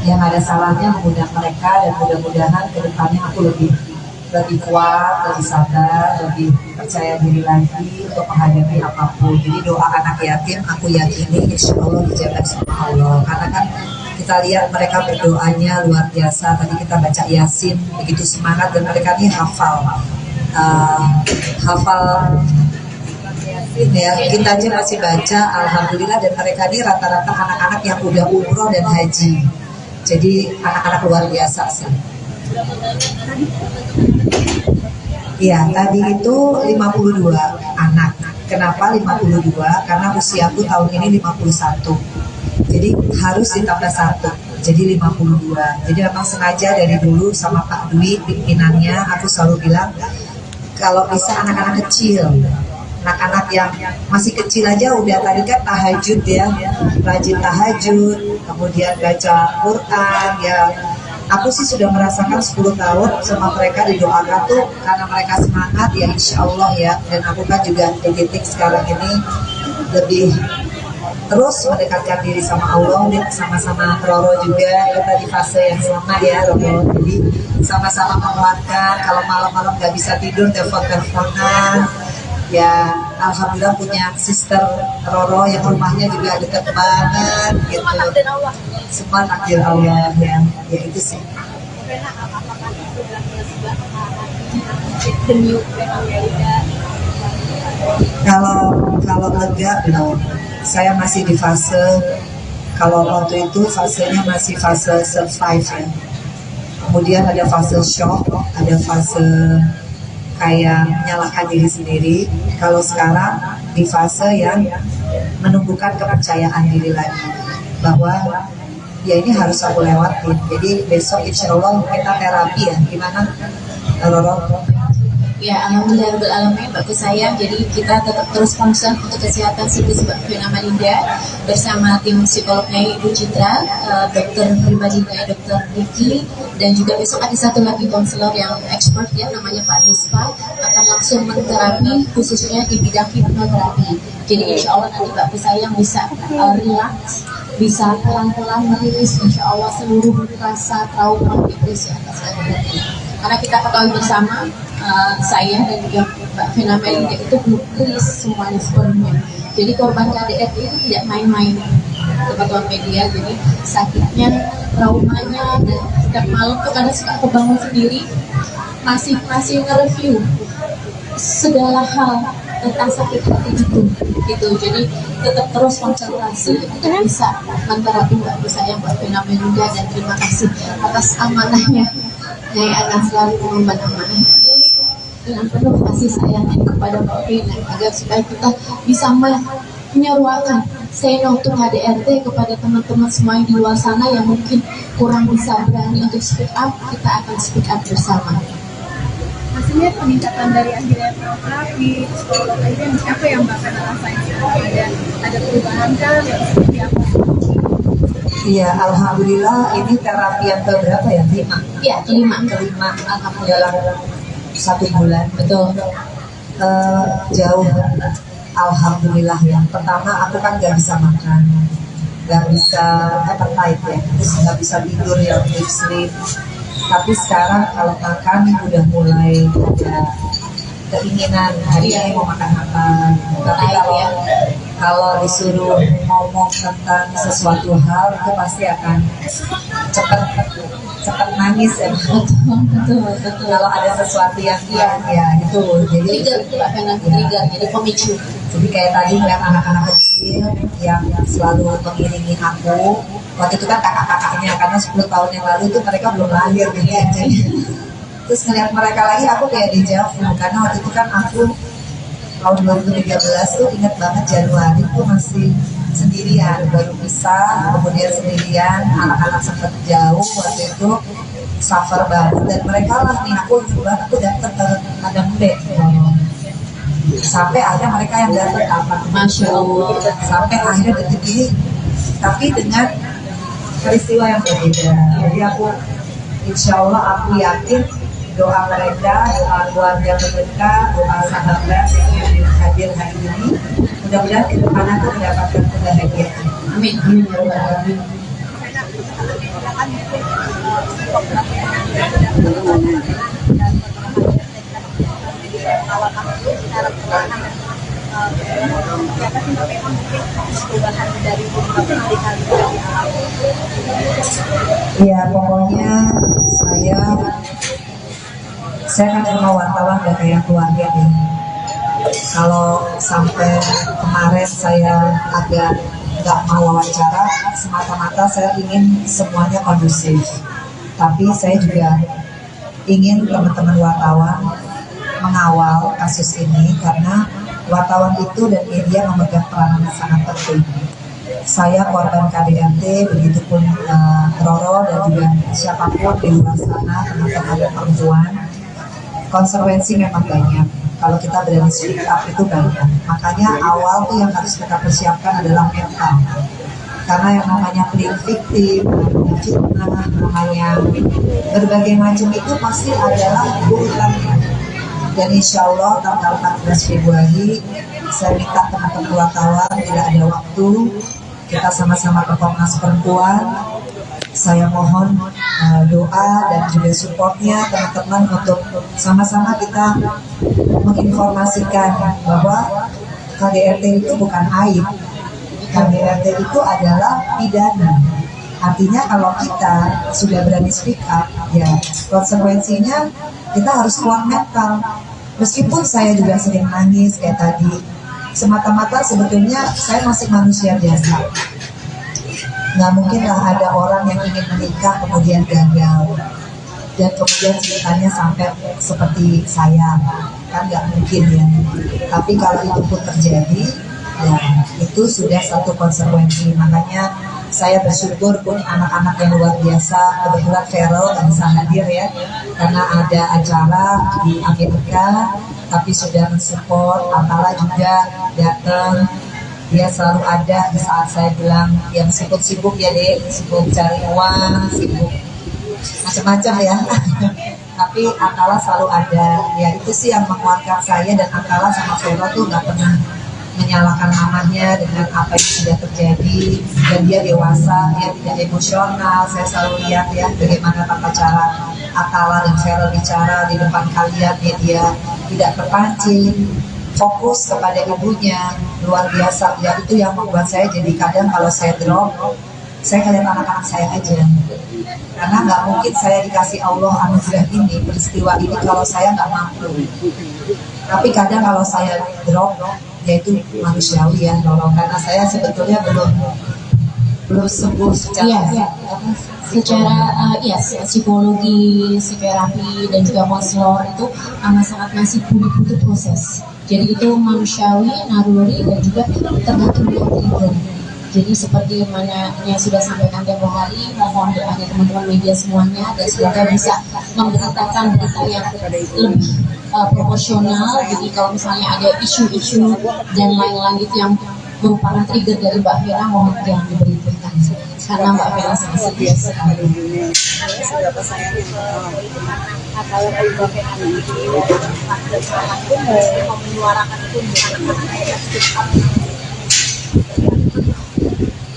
F: yang ada salahnya mengundang mereka, dan mudah-mudahan ke depannya aku lebih kuat, lebih sabar, lebih percaya diri lagi untuk menghadapi apapun. Jadi doa anak yatim aku yakini insya Allah dijaga sama Allah, karena kan kita lihat mereka berdoanya luar biasa. Tadi kita baca Yasin begitu semangat, dan mereka ini hafal Yasin ya, kita aja masih baca alhamdulillah. Dan mereka ini rata-rata anak-anak yang udah umroh dan haji, jadi anak-anak luar biasa sih. Iya, tadi itu 52 anak. Kenapa 52? Karena usiaku tahun ini 51. Jadi harus ditambah 1. Jadi 52. Jadi memang sengaja dari dulu sama Pak Dwi pimpinannya aku selalu bilang kalau bisa anak-anak kecil. Anak-anak yang masih kecil aja udah tadi kan tahajud ya, rajin tahajud, kemudian baca Quran ya. Aku sih sudah merasakan 10 tahun sama mereka didoakan tuh karena mereka semangat ya insya Allah ya. Dan aku kan juga di titik sekarang ini lebih terus mendekatkan diri sama Allah, dan sama-sama Roro juga kita di fase yang sama ya Roro. Jadi sama-sama menguatkan, kalau malam-malam gak bisa tidur telepon-teleponan. Ya alhamdulillah punya sister Roro yang rumahnya juga dekat banget gitu. Semua takdir Allah ya itu sih. Kalau lega belum. Saya masih di fase, kalau waktu itu fasenya masih fase survive ya. Kemudian ada fase shock, ada fase kayak menyalahkan diri sendiri. Kalau sekarang di fase yang menumbuhkan kepercayaan diri lagi bahwa ya ini harus aku lewatin. Jadi besok insya Allah kita terapi ya. Gimana Roro?
D: Ya, alhamdulillah bagus sayang. Jadi kita tetap terus concern untuk kesehatan psikis Mbak Vena Melinda bersama tim psikolognya Ibu Citra, dokter pribadinya Dokter Ricky, dan juga besok ada satu lagi konselor yang expert ya namanya Pak Rispa, akan langsung menterapi khususnya di bidang hipnoterapi. Jadi insya Allah nanti Mbak sayang bisa relax, bisa pelan-pelan merilis insya Allah seluruh rasa trauma depresi atas kejadian. Karena kita ketahui bersama, saya dan juga Mbak Vena Melinda itu belum rilis semuanya sepenuhnya. Jadi korban KDRT itu tidak main-main, teman-teman media. Jadi sakitnya, traumanya, dan setiap malam tuh kadang suka kebangun sendiri, masih nge-review segala hal tentang sakit hati itu gitu. Jadi tetap terus konsentrasi untuk bisa menterapi Mbak Vena Melinda, dan terima kasih atas amanahnya. Nyai akan selalu mengemban amanah dengan penuh kasih sayangnya kepada Mbak Vena, agar supaya kita bisa menyeruakan say no to KDRT kepada teman-teman semua yang di luar sana yang mungkin kurang bisa berani untuk speak up. Kita akan speak up bersama.
B: Maksudnya peningkatan dari akhirnya terapi, psikolog itu apa yang Mbak Vena rasain? Ada perubahan kan? Seperti apa?
F: Iya, alhamdulillah ini terapi yang keberapa ya? 5?
D: Iya, kelima.
F: Alhamdulillah 1 bulan.
D: Betul.
F: Jauh. Alhamdulillah ya. Pertama aku kan gak bisa makan, gak bisa appetite ya, terus gak bisa tidur ya, deep sleep. Tapi sekarang kalau makan udah mulai ada keinginan hari ini mau makan apa. Tapi kalau kalau disuruh ngomong tentang sesuatu hal itu pasti akan cepat nangis ya.
D: Betul.
F: Kalau ada sesuatu yang ya itu jadi
D: Trigger itu Mbak Fena, trigger, jadi pemicu.
F: jadi kayak tadi ngeliat anak-anak kecil yang selalu mengiringi aku. Waktu itu kan kakak-kakaknya, karena 10 tahun yang lalu itu mereka belum lahir gitu ya. Terus ngeliat mereka lagi aku kayak dejavu, karena waktu itu kan aku tahun 2013 tuh ingat banget Januari tuh masih sendirian, baru pisah, kemudian sendirian, anak-anak sempat jauh waktu itu, suffer banget, dan mereka lah nih aku datang ke Padang Bek sampai ada mereka yang datang apa,
D: Masya Allah.
F: sampai akhirnya detik ini, tapi dengan peristiwa yang berbeda. Jadi aku insya Allah aku yakin doa mereka, doa keluarga mereka, doa sahabat yang hadir hari ini, mudah-mudahan ke depan aku mendapatkan kebahagiaan.
D: Amin.
F: Ya pokoknya saya kan cuma wartawan gak kayak keluarga nih. Kalau sampai kemarin saya agak nggak mau wawancara, semata-mata saya ingin semuanya kondusif. Tapi saya juga ingin teman-teman wartawan mengawal kasus ini karena wartawan itu dan media memegang peran yang sangat penting. Saya korban KDRT, begitupun Roro dan juga siapapun di luar sana, teman-teman perempuan. Konsekuensi memang banyak. Kalau kita berani speak up itu banyak. Makanya awal tuh yang harus kita persiapkan adalah mental. Karena yang namanya pleading victim, namanya fitnah, namanya berbagai macam itu pasti adalah urutannya. Dan insya Allah tanggal 14 Februari saya minta teman-teman wartawan tidak ada waktu, kita sama-sama ke Komnas Perempuan. Saya mohon doa dan juga supportnya teman-teman untuk sama-sama kita menginformasikan bahwa KDRT itu bukan aib. KDRT itu adalah pidana. Artinya kalau kita sudah berani speak up, ya konsekuensinya kita harus kuat mental. Meskipun saya juga sering nangis kayak tadi, semata-mata sebetulnya saya masih manusia biasa. Nggak mungkin lah ada orang yang ingin menikah kemudian gagal dan kemudian ceritanya sampai seperti saya, kan nggak mungkin ya. Tapi kalau itu pun terjadi, ya itu sudah satu konsekuensi. Makanya saya bersyukur punya anak-anak yang luar biasa. Kebetulan Feral nggak bisa hadir ya karena ada acara di Amerika, tapi sudah mensupport. Atala juga datang, dia selalu ada di saat saya bilang yang sibuk-sibuk ya dek, sibuk cari uang, sibuk macam-macam ya. Tapi Atala selalu ada. Ya itu sih yang menguatkan saya, dan Atala sama Feral tuh nggak pernah menyalahkan mamanya dengan apa yang sudah terjadi, dan dia dewasa, dia tidak emosional. Saya selalu lihat ya bagaimana tata cara Atala dan Feral bicara di depan kalian, dia tidak terpancing, fokus kepada ibunya, luar biasa. Ya itu yang membuat saya jadi kadang kalau saya drop, saya ngeliat anak-anak saya aja, karena nggak mungkin saya dikasih Allah anugerah ini, peristiwa ini kalau saya nggak mampu. Tapi kadang kalau saya drop, yaitu manusiawi ya, karena saya sebetulnya belum sembuh secara
D: psikologi, psikoterapi dan juga konselor itu sangat masih butuh proses. Jadi itu manusiawi, naluri, dan juga tergantung dengan trigger. Jadi seperti mana yang sudah sampaikan tempo hari, mohon doanya teman-teman media semuanya, dan semoga bisa memberitakan berita yang lebih proporsional. Jadi kalau misalnya ada isu-isu dan lain-lain itu yang merupakan trigger dari Mbak Fena, mohon jangan diberitakan karena Mbak Fena sangat serius sekali.
I: Seberapa sayangnya kalau Mbak Fena ini mau menyuarakan itu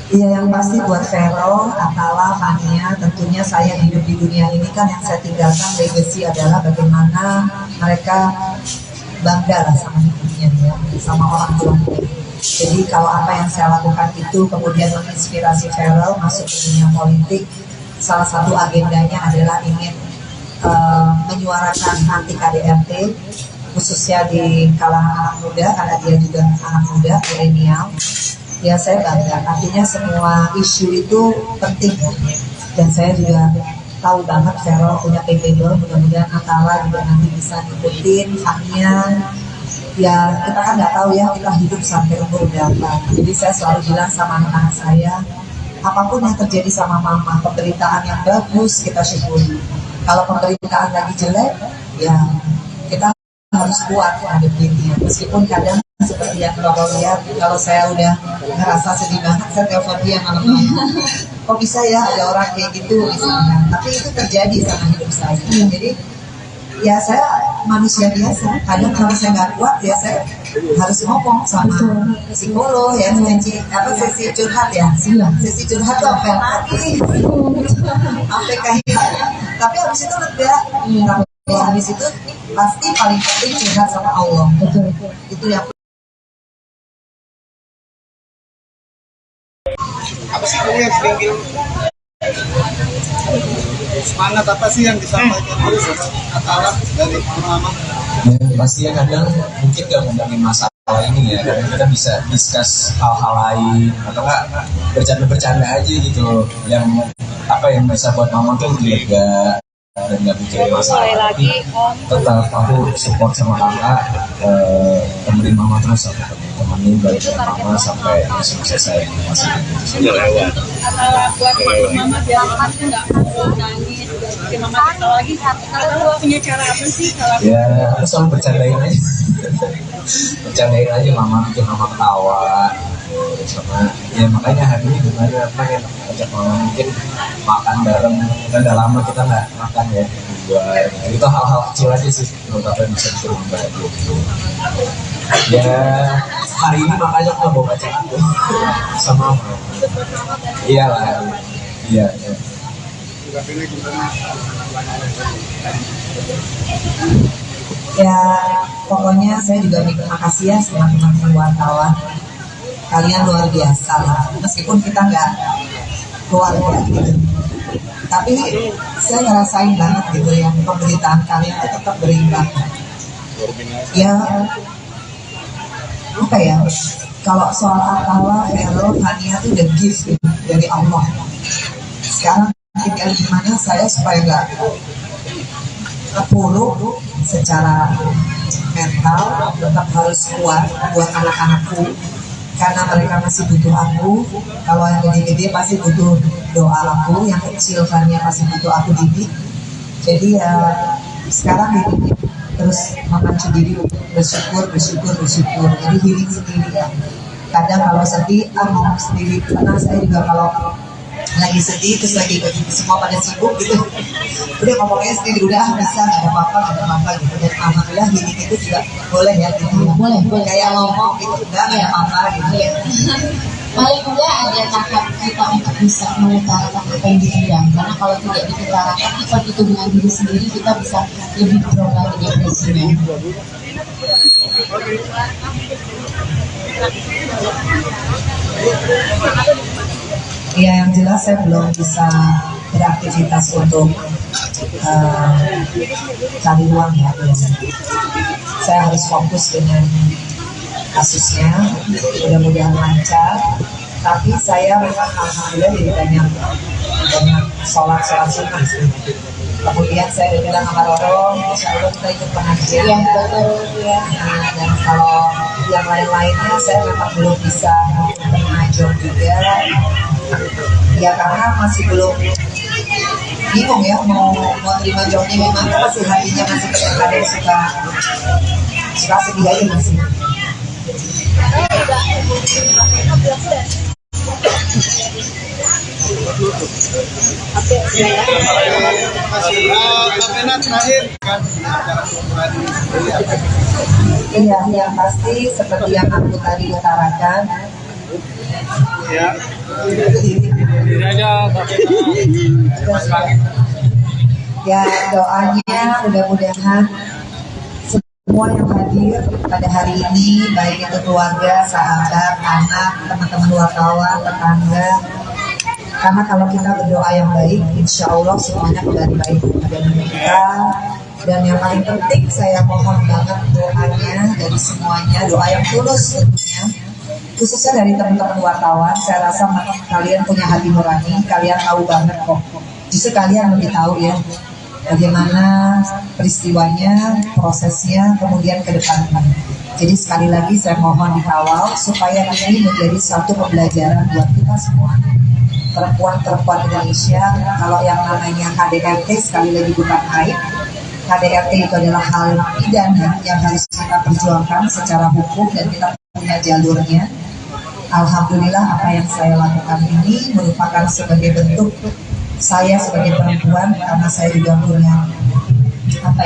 F: Iya, yang pasti buat Vero, Atala, Fania, tentunya saya hidup di dunia ini kan yang saya tinggalkan legacy adalah bagaimana mereka bangga lah sama hidupnya ya, sama orang tua. Jadi kalau apa yang saya lakukan itu kemudian menginspirasi Feral masuk ke dunia politik, salah satu agendanya adalah ingin menyuarakan anti KDRT, khususnya di kalangan anak muda, karena dia juga anak muda, milenial. Ya saya bangga, artinya semua isu itu penting, dan saya juga tahu banget Feral punya capable, mudah-mudahan Atala juga nanti bisa ngikutin haknya. Ya kita kan nggak tahu ya kita hidup sampai umur berapa, jadi saya selalu bilang sama anak-anak saya, apapun yang terjadi sama mama, pemberitaan yang bagus kita syukuri. Kalau pemberitaan lagi jelek, ya kita harus kuat menghadapinya. Meskipun kadang seperti yang Bapak lihat, kalau saya udah ngerasa sedih banget, saya telepon dia malam-malam. Kok bisa ya ada orang kayak gitu misalnya. Tapi itu terjadi sama hidup saya. Jadi ya saya manusia biasa. Kadang kalau saya nggak kuat, ya saya harus ngomong sama psikolog ya, sesi curhat ya. Sesi curhat tuh apa lagi? Sampai kayak. Tapi habis itu lega. Tapi habis itu pasti paling penting curhat sama Allah. Itu yang
J: Apa sih kamu yang sering bilang semangat apa sih yang disampaikan oleh Atala dari Mama?
E: Ya, pastinya kadang mungkin gak ngomongin masalah ini ya, kadang kita bisa discuss hal-hal lain atau enggak bercanda-bercanda aja gitu, yang apa yang bisa buat mama tuh lega dan gak mikirin masalah. Tapi tetap aku support sama kakak, temenin mama terus, aku temenin balik mama sampai sukses saya masih sudah lewat.
I: Atala buat mama biar mama tuh nggak nangis, bikin mama ketawa lagi. Atala punya cara apa sih kalau?
E: Ya aku selalu bercandain aja, bercandain aja mama, bikin mama ketawa. Sama ya makanya hari ini gimana pengen ajak mama mungkin makan bareng, kan udah lama kita nggak makan ya di luar. Itu hal-hal kecil aja sih menurut aku yang bisa bikin mama bahagia gitu. Ya hari ini makanya aku bawa bacaan tuh sama mama. Iyalah, iya.
F: ya pokoknya saya juga terima kasih ya sama teman-teman wartawan. Kalian luar biasa lah, meskipun kita nggak keluarga gitu, tapi saya ngerasain banget gitu ya, pemberitaan kalian itu tetap berimbang. Ya apa ya, kalau soal Atala, Feral, Hania itu udah gift gitu, dari Allah. Sekarang tinggal gimana saya supaya nggak terpuruk secara mental, tetap harus kuat buat anak-anakku, karena mereka masih butuh aku. Kalau yang gede-gede pasti butuh doa aku, yang kecil kan ya pasti butuh aku didik. Jadi ya sekarang ini terus memacu diri bersyukur. Jadi healing sendiri ya. Kadang kalau sedih, ngomong sendiri. Karena saya juga kalau lagi sedih terus lagi semua pada sibuk gitu, udah ngomongnya sendiri, udah bisa, nggak ada apa-apa gitu. Dan alhamdulillah healing itu juga boleh ya gitu. Boleh kayak ngomong gitu, udah nggak ada apa-apa gitu ya.
D: Paling enggak ada tahap kita untuk bisa mengutarakan apa yang dipendam, karena kalau tidak diutarakan kita itu dengan diri sendiri, kita bisa lebih drop lagi depresinya.
F: Ya yang jelas saya belum bisa beraktivitas untuk cari uang ya. Saya harus fokus dengan kasusnya, mudah-mudahan lancar. Tapi saya memang alhamdulillah jadi banyak sholat sunnah sih. Kemudian saya udah bilang sama Roro, insya Allah kita ikut pengajian. Ya. Dan kalau yang lain-lainnya saya memang belum bisa mengajar juga. Ya karena masih belum bingung ya mau terima jawabnya gimana, masih hatinya masih kadang suka sedih aja masih. Iya, yang pasti seperti yang aku tadi utarakan.
J: Ya.
F: Ya doanya mudah-mudahan semua yang hadir pada hari ini, baik itu keluarga, sahabat, anak, teman-teman wartawan, tetangga. Karena kalau kita berdoa yang baik, insya Allah semuanya kembali baik pada diri kita. Dan yang paling penting saya mohon banget doanya dari semuanya, doa yang tulus tentunya. Khususnya dari teman-teman wartawan, saya rasa kalian punya hati nurani, kalian tahu banget kok. Justru kalian lebih tahu ya, bagaimana peristiwanya, prosesnya, kemudian ke depannya. Jadi sekali lagi saya mohon dikawal supaya ini menjadi satu pembelajaran buat kita semua. Perempuan-perempuan Indonesia, kalau yang namanya KDRT sekali lagi bukan aib. KDRT itu adalah hal pidana yang harus kita perjuangkan secara hukum dan kita punya jalurnya. Alhamdulillah apa yang saya lakukan ini merupakan sebagai bentuk saya sebagai perempuan, karena saya juga punya hak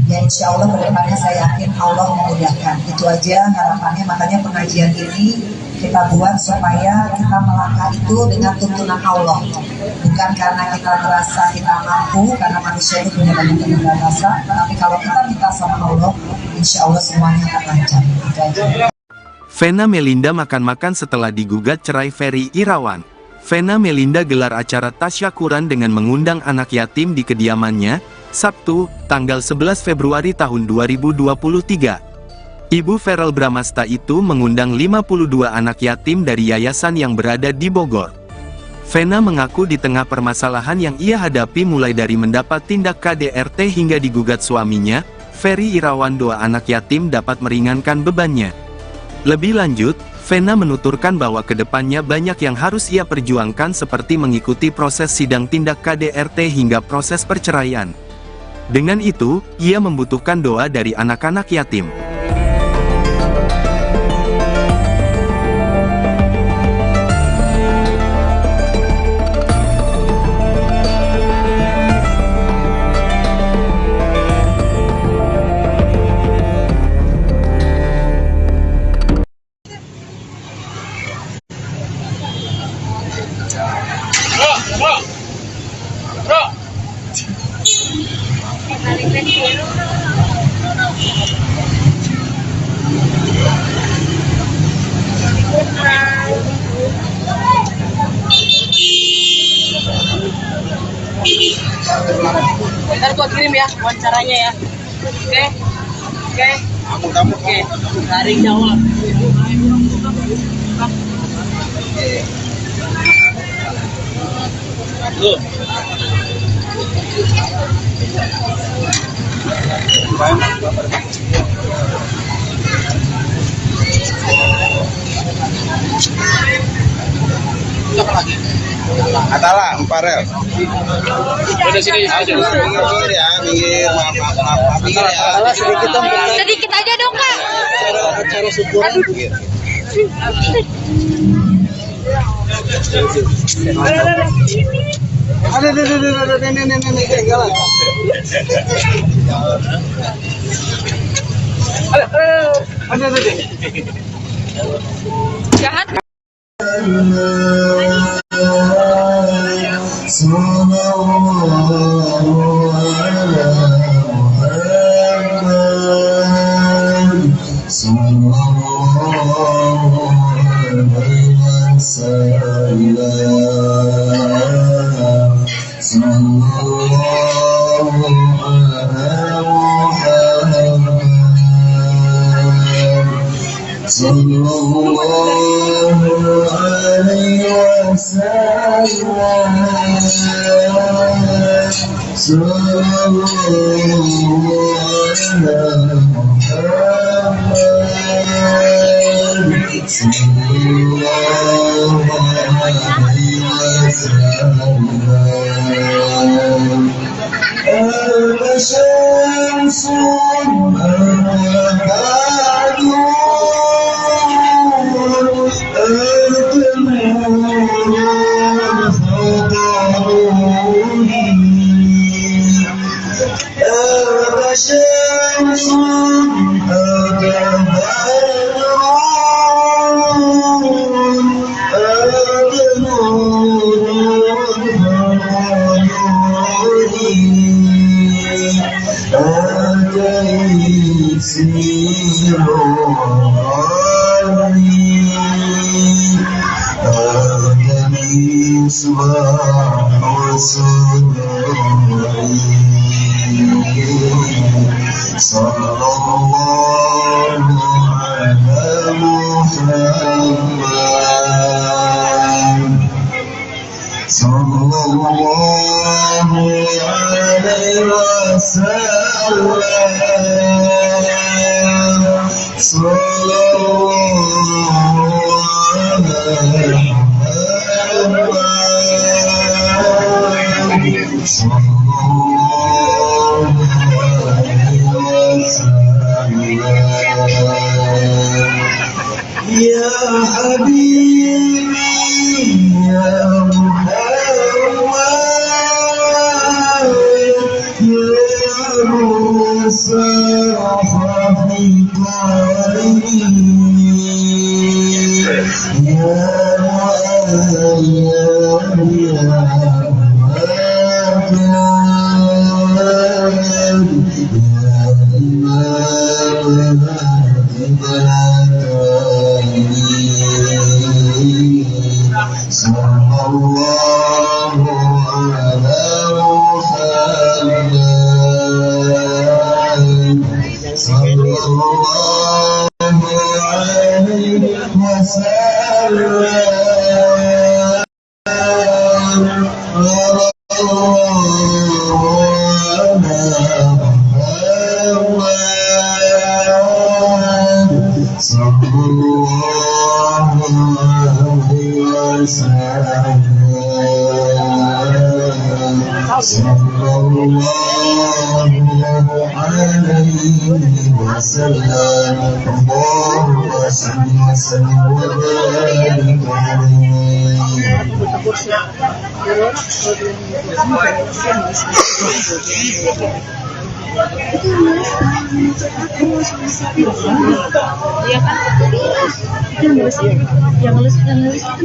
F: ya insya Allah kedepannya saya yakin Allah memudahkan. Itu aja harapannya, makanya pengajian ini kita buat supaya kita melangkah itu dengan tuntunan Allah, bukan karena kita merasa kita mampu, karena manusia itu punya banyak keterbatasan, tapi kalau kita minta sama Allah, insya Allah semuanya akan lancar. Itu aja.
A: Vena Melinda makan-makan setelah digugat cerai Ferry Irawan. Vena Melinda gelar acara tasyakuran dengan mengundang anak yatim di kediamannya, Sabtu, tanggal 11 Februari tahun 2023. Ibu Verrel Bramasta itu mengundang 52 anak yatim dari yayasan yang berada di Bogor. Vena mengaku di tengah permasalahan yang ia hadapi mulai dari mendapat tindak KDRT hingga digugat suaminya, Ferry Irawan, doa anak yatim dapat meringankan bebannya. Lebih lanjut, Vena menuturkan bahwa kedepannya banyak yang harus ia perjuangkan seperti mengikuti proses sidang tindak KDRT hingga proses perceraian. Dengan itu, ia membutuhkan doa dari anak-anak yatim.
I: Ntar gua kirim ya wawancaranya ya. Oke. Oke. Dari Jawa. Loh.
J: Atala, Emparel.
I: Udah sini aja.
J: Minggir ya, minggir. Maaf, minggir ya.
I: Sedikit aja dong, Kak.
J: Cara syukuran minggir. Ada nenek galak. Ada.
I: Jahat.
K: Okay. إصباح وسروري صلى الله على محمد صلى الله عليه وسلم صلى الله على محمد صلى الله عليه وسلم يا حبيبي يا محمد يا مصطفى في قلبي يا صلى الله على محمد صلى الله عليه وسلم اللهم صل وسلم وبارك
G: Iya kan? Itu yang nulis itu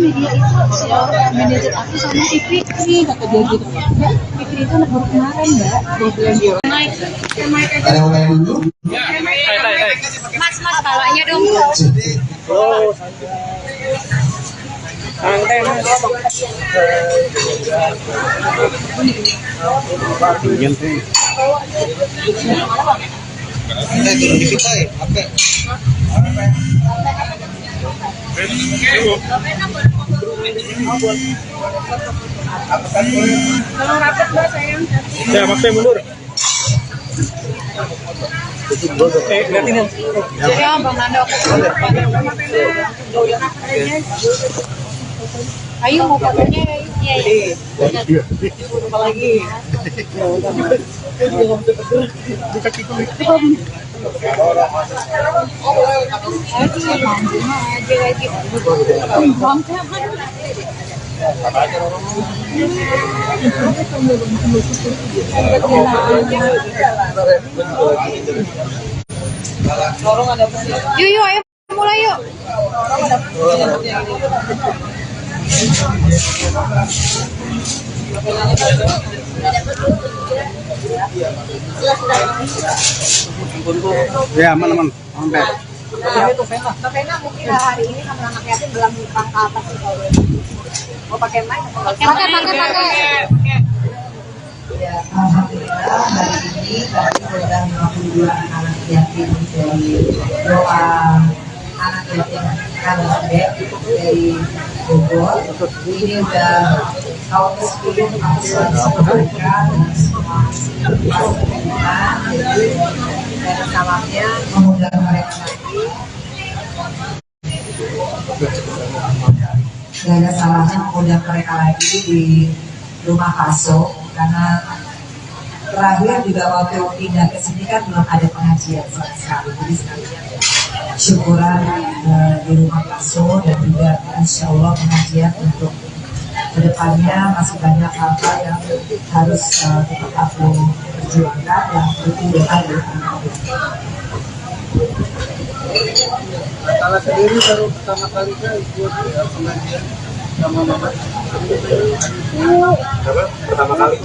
G: media itu si manajer aku sama si Fikri kata dia gitu. Mbak, Fikri itu anak baru kemarin mbak. Dia bilang dia naik.
K: Ada yang main dulu?
I: Mas bawanya dong.
J: Oh, santai mas. Turun di kita ya, oke.
I: Kalau rapat mbak sayang.
J: Ya, makanya mundur. Lihatin ya.
I: Ya bang Nando. Ayo mau fotonya ya. Iya.
J: Apalagi.
I: Yuk, ayo mulai yuk.
J: Ya, aman. Sampai.
B: Mbak Vena mungkin hari ini sama anak yatim belum langkah apa sih kalau mau pakai mic?
I: Pakai.
F: Ya, alhamdulillah hari ini kami mengundang 52 anak yatim dari doa anak yatim kami dari Bogor. Ini udah tahun ke-10 kami selalu mereka dengan semua fasilitas dan salamnya mengundang mereka lagi. Gak ada salahnya mengundang mereka lagi di rumah Kaso karena terakhir juga waktu pindah ke sini kan belum ada pengajian sama sekali, jadi sekalian syukuran di rumah Kaso dan juga insya Allah pengajian untuk kedepannya masih banyak hal-hal yang harus tetap aku perjuangkan dan itu ada.
J: Kalau sendiri baru pertama kali ikut pengajian sama mama.
C: Apa? Pertama kali.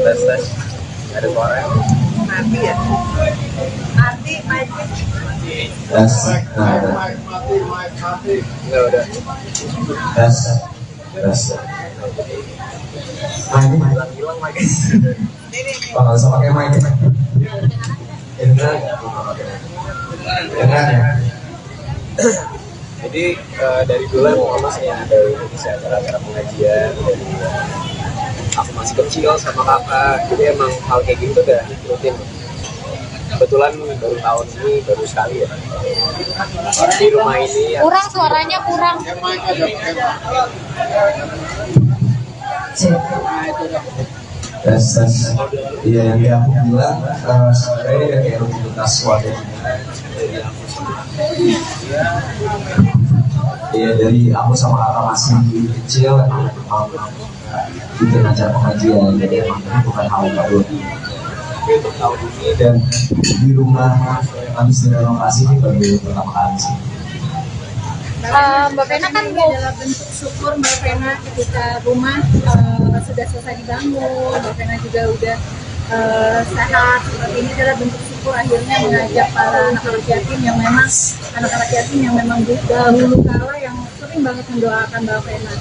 C: Tes. Ada suara.
B: Nanti ya. Nanti magic.
E: Tes. Nah,
C: Enggak udah.
E: tes. Tes. Nah, ini
C: Hilang lagi.
E: oh, nggak usah pakai mic. Indra, dengar ya.
C: Jadi dari dulu emang mama saya ada bisa acara-acara pengajian dari aku masih kecil sama kakak. Jadi emang hal kayak gitu udah rutin. Kebetulan baru tahun ini baru sekali ya di rumah ini.
G: Kurang suaranya kurang.
E: Tes. Iya, yang aku bilang sebenarnya kayak rutinitas keluarga kita. Iya, dari aku sama kakak masih kecil emang bikin acara pengajian, jadi emang ini bukan hal baru.
C: Untuk tahun ini
E: Dan di rumah habis direnovasi ini baru pertama kali sih.
G: Mbak Vena kan
B: ini adalah bentuk syukur Mbak Vena ketika rumah sudah selesai dibangun, Mbak Vena juga udah sehat. Seperti ini adalah bentuk syukur akhirnya mengajak para anak-anak yatim yang memang dahulu kala yang sering banget mendoakan Mbak Vena.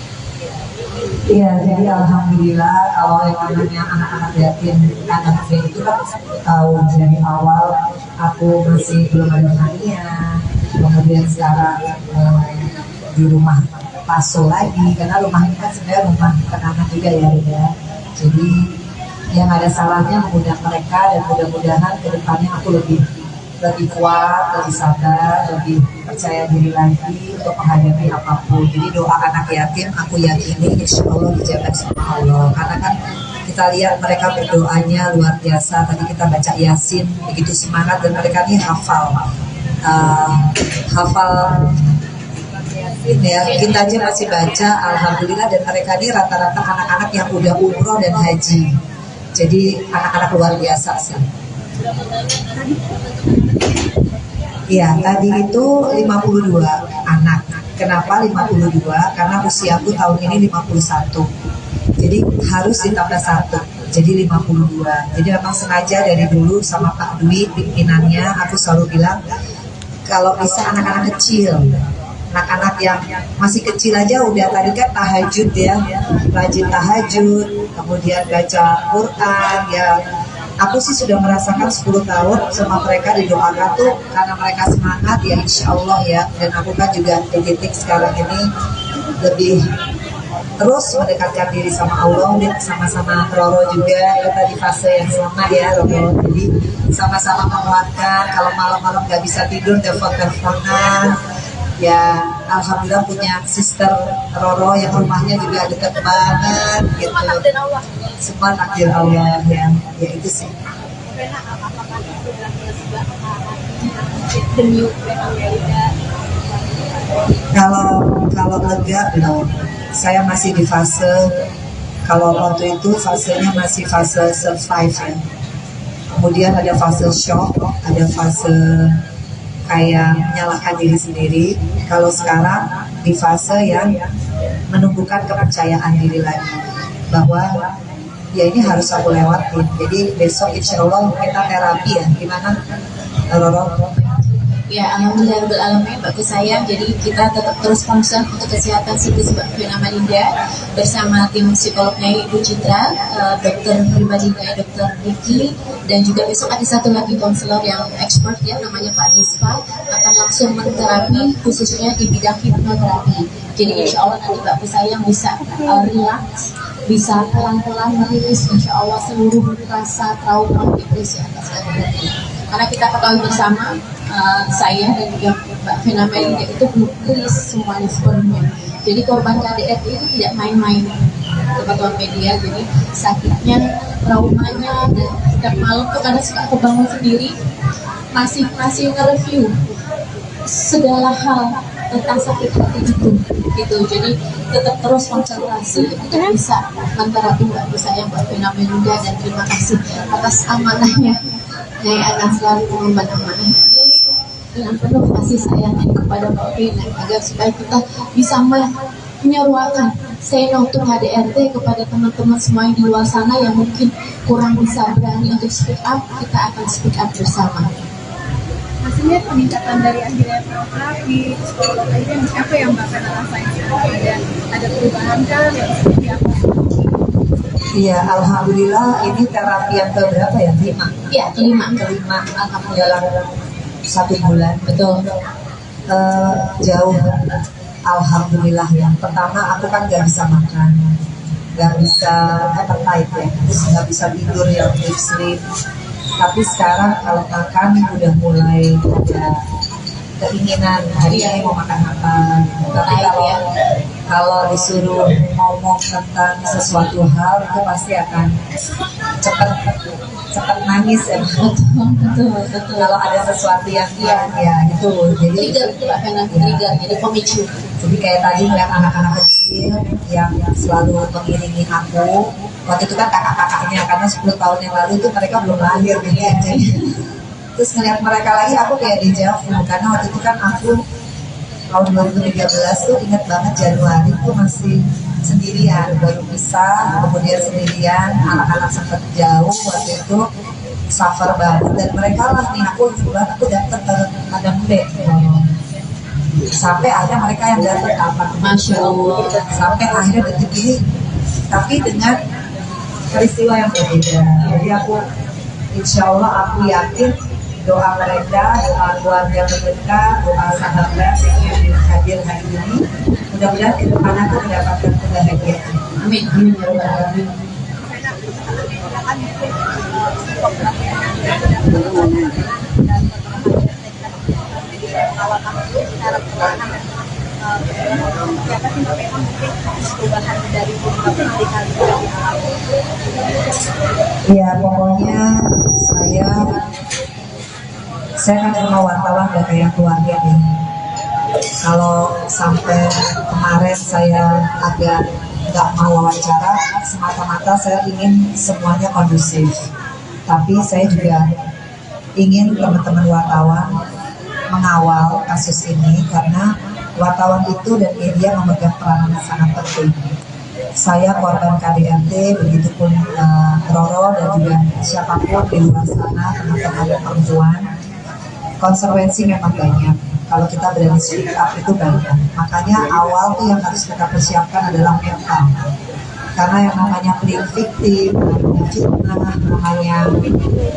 F: Iya, jadi alhamdulillah kalau yang namanya anak-anak yatim anaknya itu kan tahu dari awal aku masih belum ada hadiah, kemudian sekarang di rumah Paso lagi karena rumah ini kan sebenarnya rumah anak juga ya. Jadi yang ada salahnya mengundang mereka dan mudah-mudahan kedepannya aku lebih kuat, lebih sabar, lebih percaya diri lagi untuk menghadapi apapun. Jadi doa anak yatim aku yakini insya Allah dijaga sama Allah. Karena kan kita lihat mereka berdoanya luar biasa. Tadi kita baca Yasin begitu semangat dan mereka ini hafal Yasin ya. Kita aja masih baca alhamdulillah dan mereka ini rata-rata anak-anak yang udah umroh dan haji. Jadi anak-anak luar biasa sih. Iya, tadi itu 52 anak. Kenapa 52? Karena usiaku tahun ini 51. Jadi harus ditambah 1. Jadi 52. Jadi memang sengaja dari dulu sama Pak Dwi pimpinannya aku selalu bilang kalau bisa anak-anak kecil, anak-anak yang masih kecil aja udah tadi kan tahajud ya, rajin tahajud, kemudian baca Quran ya. Aku sih sudah merasakan 10 tahun sama mereka didoakan tuh karena mereka semangat ya insya Allah ya. Dan aku kan juga di titik sekarang ini lebih terus mendekatkan diri sama Allah dan sama-sama Roro juga kita di fase yang sama ya Roro. Jadi sama-sama menguatkan kalau malam-malam nggak bisa tidur telepon-teleponan. Ya alhamdulillah punya sister Roro yang rumahnya juga dekat banget gitu. Semua takdir Allah ya itu sih. Kalau lega belum. Saya masih di fase kalau waktu itu fasenya masih fase survive ya. Kemudian ada fase shock, ada fase kayak menyalahkan diri sendiri. Kalau sekarang di fase yang menumbuhkan kepercayaan diri lagi bahwa ya ini harus aku lewatin. Jadi besok insya Allah kita terapi ya. Gimana Roro?
D: Ya, alhamdulillah bagus sayang. Jadi kita tetap terus concern untuk kesehatan psikis Mbak Vena Melinda bersama tim psikolognya Ibu Citra, dokter pribadinya Dokter Ricky, dan juga besok ada satu lagi konselor yang expert ya namanya Pak Dispa akan langsung menterapi khususnya di bidang hipnoterapi. Jadi insya Allah nanti Mbak sayang bisa relax, bisa pelan-pelan merilis insya Allah seluruh rasa trauma depresi atas kehadiran. Karena kita ketahui bersama saya dan juga Mbak Vena Melinda itu belum rilis semuanya sepenuhnya. Jadi korban KDRT itu tidak main-main teman-teman media. Jadi sakitnya, traumanya dan setiap malam tuh karena suka kebangun sendiri masih nge-review segala hal tentang sakit hati itu gitu. Jadi tetap terus konsentrasi untuk bisa menterapi Mbak Vena Melinda dan terima kasih atas amanahnya. Saya akan selalu mengemban amanah ini dengan penuh kasih sayang kepada Mbak Vena agar supaya kita bisa menyeruakan say no to KDRT kepada teman-teman semua yang di luar sana yang mungkin kurang bisa berani untuk speak up. Kita akan speak up bersama.
B: hasilnya peningkatan dari akhirnya terapi, psikolog akhirnya apa yang Mbak Fena rasain? Ada perubahan kan yang seperti apa?
F: Iya, alhamdulillah ini terapi yang keberapa ya?
D: Iya, kelima.
F: Dalam 1 bulan.
D: Betul.
F: Jauh, alhamdulillah ya. Pertama aku kan nggak bisa makan, nggak bisa appetite ya, terus nggak bisa tidur yang deep sleep. Tapi sekarang kalau makan udah mulai ada keinginan hari ini mau makan apa. Tapi kalau disuruh ngomong tentang sesuatu hal itu pasti akan cepat nangis ya.
D: Betul.
F: Kalau ada sesuatu yang ya itu jadi
D: trigger jadi pemicu.
F: Jadi kayak tadi ngeliat anak-anak kecil yang selalu mengiringi aku. Waktu itu kan kakak-kakaknya, karena 10 tahun yang lalu itu mereka belum lahir gitu ya. Terus ngeliat mereka lagi aku kayak dejavu, karena waktu itu kan aku tahun 2013 tuh ingat banget Januari tuh masih sendirian, baru pisah, kemudian sendirian, anak-anak sempat jauh waktu itu, suffer banget, dan mereka lah nih aku datang ke Madang B. Sampai ada mereka yang datang kapan,
D: Masya Allah,
F: sampai akhirnya detik ini, tapi dengan peristiwa yang berbeda. Jadi aku, insya Allah aku yakin doa mereka, doa keluarga mereka, doa sahabat yang hadir hari ini, mudah-mudahan ke depan aku mendapatkan kebahagiaan.
D: amin.
F: Iya, pokoknya saya kan sama wartawan gak kayak keluarga nih. Kalau sampai kemarin saya agak nggak mau wawancara, semata-mata saya ingin semuanya kondusif. Tapi saya juga ingin teman-teman wartawan mengawal kasus ini, karena wartawan itu dan media memegang peran yang sangat penting. Saya korban KDRT, begitupun Roro dan juga siapapun di luar sana, teman-teman perempuan. Konsekuensi memang banyak. Kalau kita berani speak up itu banyak. Makanya awal tuh yang harus kita persiapkan adalah mental. Karena yang namanya playing victim, namanya fitnah, namanya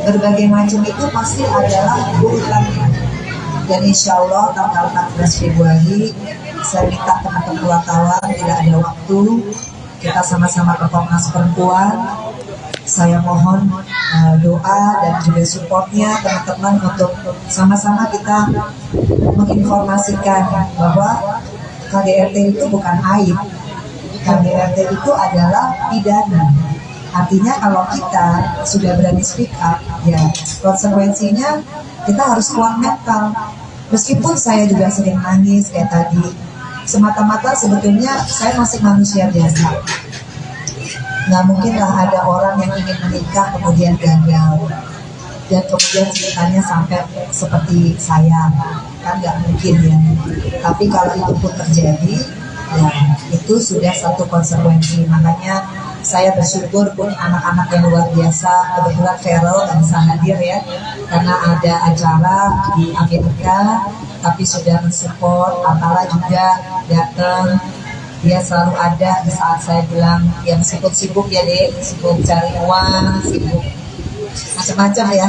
F: berbagai macam itu pasti adalah urutannya. Dan insya Allah tanggal 14 Februari saya minta teman-teman wartawan tidak ada waktu, kita sama-sama ke Komnas Perempuan. Saya mohon doa dan juga supportnya teman-teman untuk sama-sama kita menginformasikan bahwa KDRT itu bukan aib. KDRT itu adalah pidana. Artinya kalau kita sudah berani speak up, ya konsekuensinya kita harus kuat mental. Meskipun saya juga sering nangis kayak tadi, semata-mata sebetulnya saya masih manusia biasa. Nggak mungkin lah ada orang yang ingin menikah kemudian gagal dan kemudian ceritanya sampai seperti saya, kan nggak mungkin ya. Tapi kalau itu pun terjadi, ya itu sudah satu konsekuensi. Makanya saya bersyukur punya anak-anak yang luar biasa. Kebetulan Feral nggak bisa hadir ya, karena ada acara di Amerika, tapi sudah mensupport. Atala juga datang. Dia selalu ada di saat saya bilang yang sibuk-sibuk ya dek, sibuk cari uang, sibuk macam-macam ya.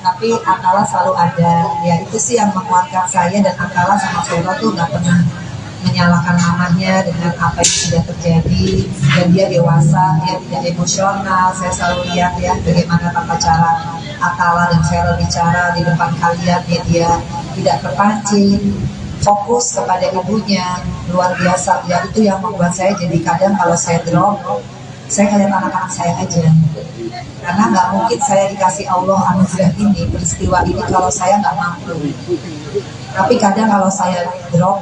F: Tapi Atala selalu ada. Ya itu sih yang menguatkan saya, dan Atala sama Vero tuh nggak pernah menyalahkan mamanya dengan apa yang sudah terjadi, dan dia dewasa, dia tidak emosional. Saya selalu lihat ya bagaimana tata cara Atala dan Vero bicara di depan kalian, dia tidak terpancing, fokus kepada ibunya, luar biasa. Ya itu yang membuat saya jadi kadang kalau saya drop, saya ngeliat anak-anak saya aja, karena nggak mungkin saya dikasih Allah anugerah ini, peristiwa ini kalau saya nggak mampu. Tapi kadang kalau saya drop,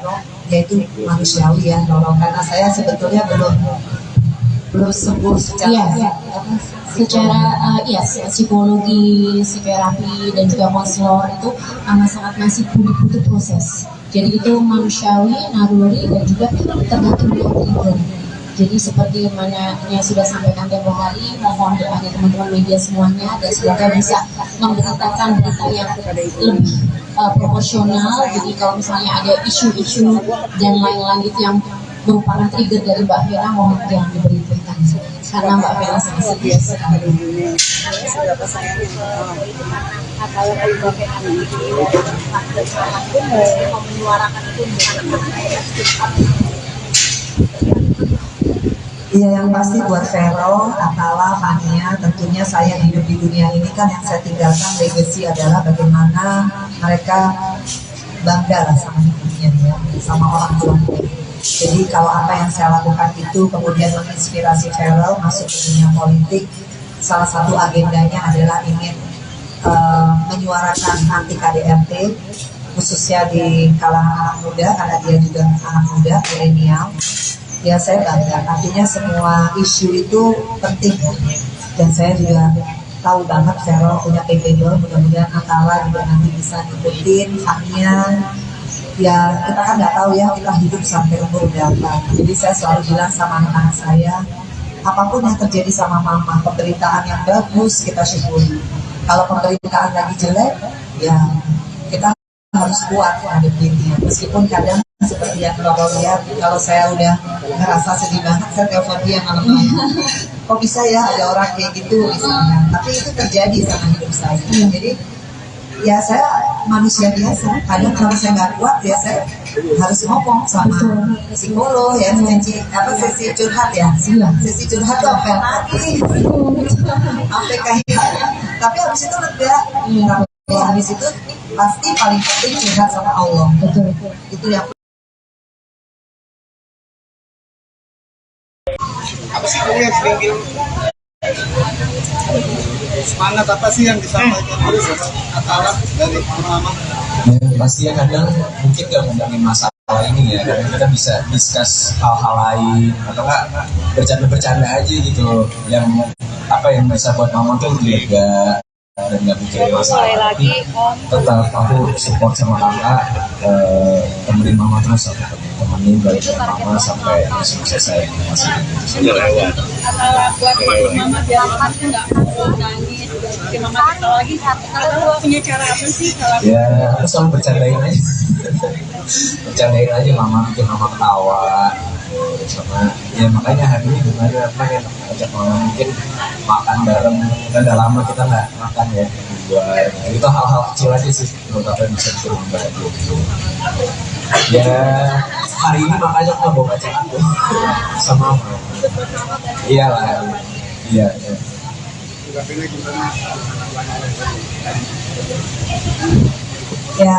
F: yaitu manusiawi ya, nolong, karena saya sebetulnya belum sembuh secara
D: psikologi, psikoterapi dan juga konselor itu sangat masih butuh proses. Jadi itu manusiawi, naluri, dan juga tergantung dari trigger. Jadi seperti mana yang sudah sampaikan tempoh hari, mohon doanya teman-teman media semuanya dan semoga bisa memberitakan berita yang lebih proporsional. Jadi kalau misalnya ada isu-isu dan lain-lain itu yang merupakan trigger dari Mbak Vena, mohon jangan diberitakan karena Mbak Vena sangat setia sekali.
I: Seberapa sayangnya kalau Mbak Vena ini mau menyuarakan itu.
F: Iya, yang pasti buat Vero, Atala, Fania, tentunya saya hidup di dunia ini kan yang saya tinggalkan legacy adalah bagaimana mereka bangga lah sama hidupnya ya, sama orang tuanya. Jadi kalau apa yang saya lakukan itu kemudian menginspirasi Vero masuk ke dunia politik, salah satu agendanya adalah ingin menyuarakan anti KDRT, khususnya di kalangan anak muda karena dia juga anak muda milenial. Ya saya bangga, artinya semua isu itu penting dan saya juga tahu banget Vero punya capable, mudah-mudahan Atala juga nanti bisa ngikutin Fania. Ya kita kan nggak tahu ya kita hidup sampai umur berapa, jadi saya selalu bilang sama anak-anak saya, apapun yang terjadi sama mama, pemberitaan yang bagus kita syukuri, kalau pemberitaan lagi jelek ya kita harus kuat menghadapinya, meskipun kadang seperti yang Bapak lihat, kalau saya udah ngerasa sedih banget, saya telepon dia malam-malam. Kok bisa ya ada orang kayak gitu misalnya, tapi itu terjadi sama hidup saya. Jadi ya saya manusia biasa, kadang kalau saya nggak kuat ya saya harus ngomong sama psikolog ya, sesi curhat ya, sesi curhat tuh sampai nangis, sampai kayak, tapi habis itu lega. Tapi habis itu pasti paling penting curhat sama Allah. Betul. Itu yang
J: apa sih kamu yang sering bilang semangat apa sih yang disampaikan terus Atala dari mama?
E: Ya, pasti ya kadang mungkin gak ngomongin masalah ini ya, kadang kita bisa discuss hal-hal lain atau nggak bercanda-bercanda aja gitu, yang apa yang bisa buat mama tuh lega dan nggak mikirin masalah. Tapi tetap aku support sama kakak, temenin mama terus, aku temenin dari mama sampai selesai masih lewat.
I: Atala buat mama biar mama tuh nggak perlu nangis, bikin mama ketawa lagi. Atala punya cara apa sih kalau?
E: Ya aku selalu bercandain aja mama, bikin mama ketawa sama. Ya makanya hari ini gimana pengen ajak mama mungkin makan bareng, kan udah lama kita nggak makan ya berdua. Itu hal-hal kecil aja sih menurut aku yang bisa bikin mama bahagia gitu. Ya hari ini makanya aku bawa bacaan tuh sama mama. Iyalah, iya.
F: ya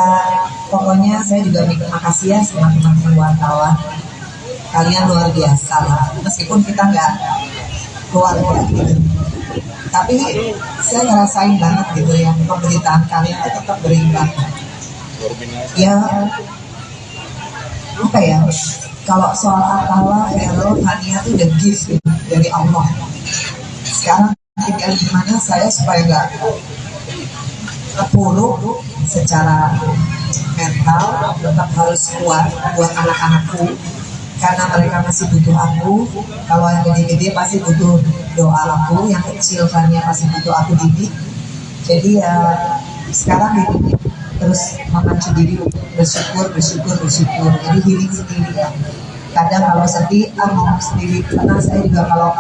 F: pokoknya saya juga terima kasih ya sama teman-teman wartawan, kalian luar biasa lah, meskipun kita nggak keluarga gitu, tapi saya ngerasain banget gitu ya, pemberitaan kalian itu tetap berimbang ya. Apa ya, kalau soal Atala, Vero, Fania itu udah gift gitu, dari Allah. Sekarang tinggal gimana saya supaya nggak terpuruk secara mental, tetap harus kuat buat anak-anakku karena mereka masih butuh aku. Kalau yang gede-gede pasti butuh doa aku, yang kecil Fania pasti butuh aku didik. Jadi ya sekarang gitu, terus memacu diri bersyukur. Jadi healing sendiri ya. Kadang kalau sedih, ngomong sendiri. Karena saya juga kalau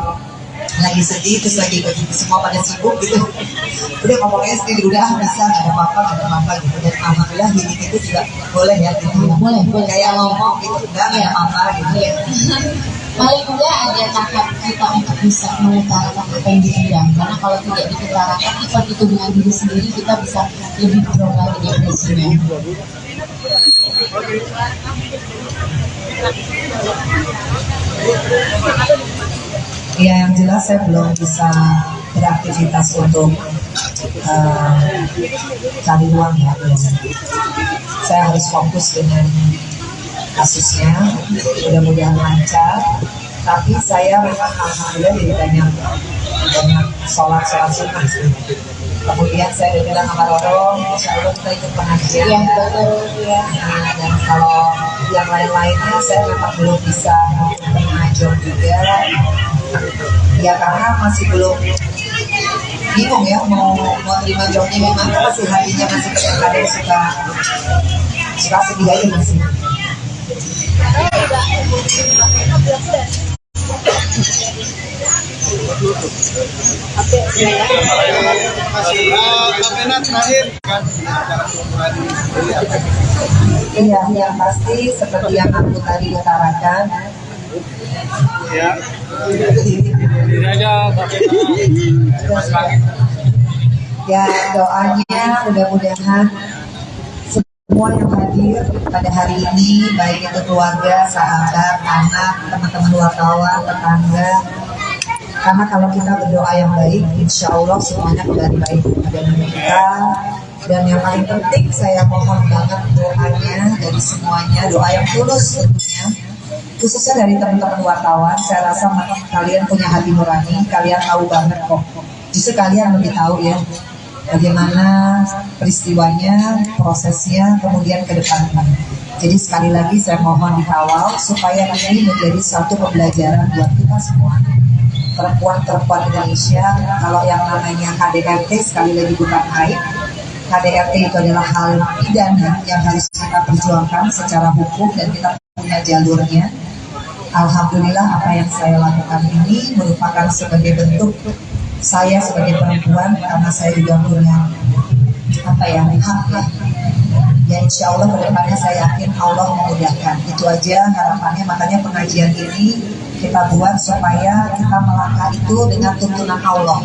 F: lagi sedih, terus lagi semua pada sibuk gitu, udah ngomongnya sendiri, udah bisa, gak ada apa-apa gitu. Dan alhamdulillah healing itu juga boleh ya gitu.
D: Boleh.
F: Kayak ngomong gitu, udah gak ada apa-apa gitu.
D: Paling enggak ada tahap kita untuk bisa mengutarakan apa yang dipendam, karena kalau tidak diutarakan itu dengan diri sendiri, kita bisa lebih drop lagi depresinya.
F: Ya yang jelas saya belum bisa beraktivitas untuk cari uang ya, belum. Saya harus fokus dengan kasusnya, mudah-mudahan lancar. Tapi saya memang alhamdulillah jadi banyak sholat sunnah sih. Kemudian saya udah bilang sama Roro, insya Allah kita ikut pengajian
D: Iya,
F: ya.
D: betul ya.
F: Nah, dan kalau yang lain-lainnya saya memang belum bisa mengajar juga. Ya karena masih belum bingung ya mau terima jobnya gimana, masih hatinya masih kadang suka sedih aja masih. Iya, yang pasti seperti yang aku tadi utarakan. Ya, doanya mudah-mudahan semua yang hadir pada hari ini, baik itu keluarga, sahabat, anak, teman-teman wartawan, tetangga. Karena kalau kita berdoa yang baik, insya Allah semuanya kembali baik pada diri kita. Dan yang paling penting saya mohon banget doanya dari semuanya, doa yang tulus tentunya. Khususnya dari teman-teman wartawan, saya rasa kalian punya hati nurani, kalian tahu banget kok. Justru kalian lebih tahu ya bagaimana peristiwanya, prosesnya, kemudian ke depannya. Jadi sekali lagi saya mohon dikawal supaya ini menjadi satu pembelajaran buat kita semua. Perempuan-perempuan Indonesia, kalau yang namanya KDRT sekali lagi bukan aib. KDRT itu adalah hal pidana yang harus kita perjuangkan secara hukum dan kita punya jalurnya. Alhamdulillah apa yang saya lakukan ini merupakan sebagai bentuk saya sebagai perempuan, karena saya juga punya hak ya insya Allah kedepannya saya yakin Allah memudahkan. Itu aja harapannya, makanya pengajian ini kita buat supaya kita melangkah itu dengan tuntunan Allah,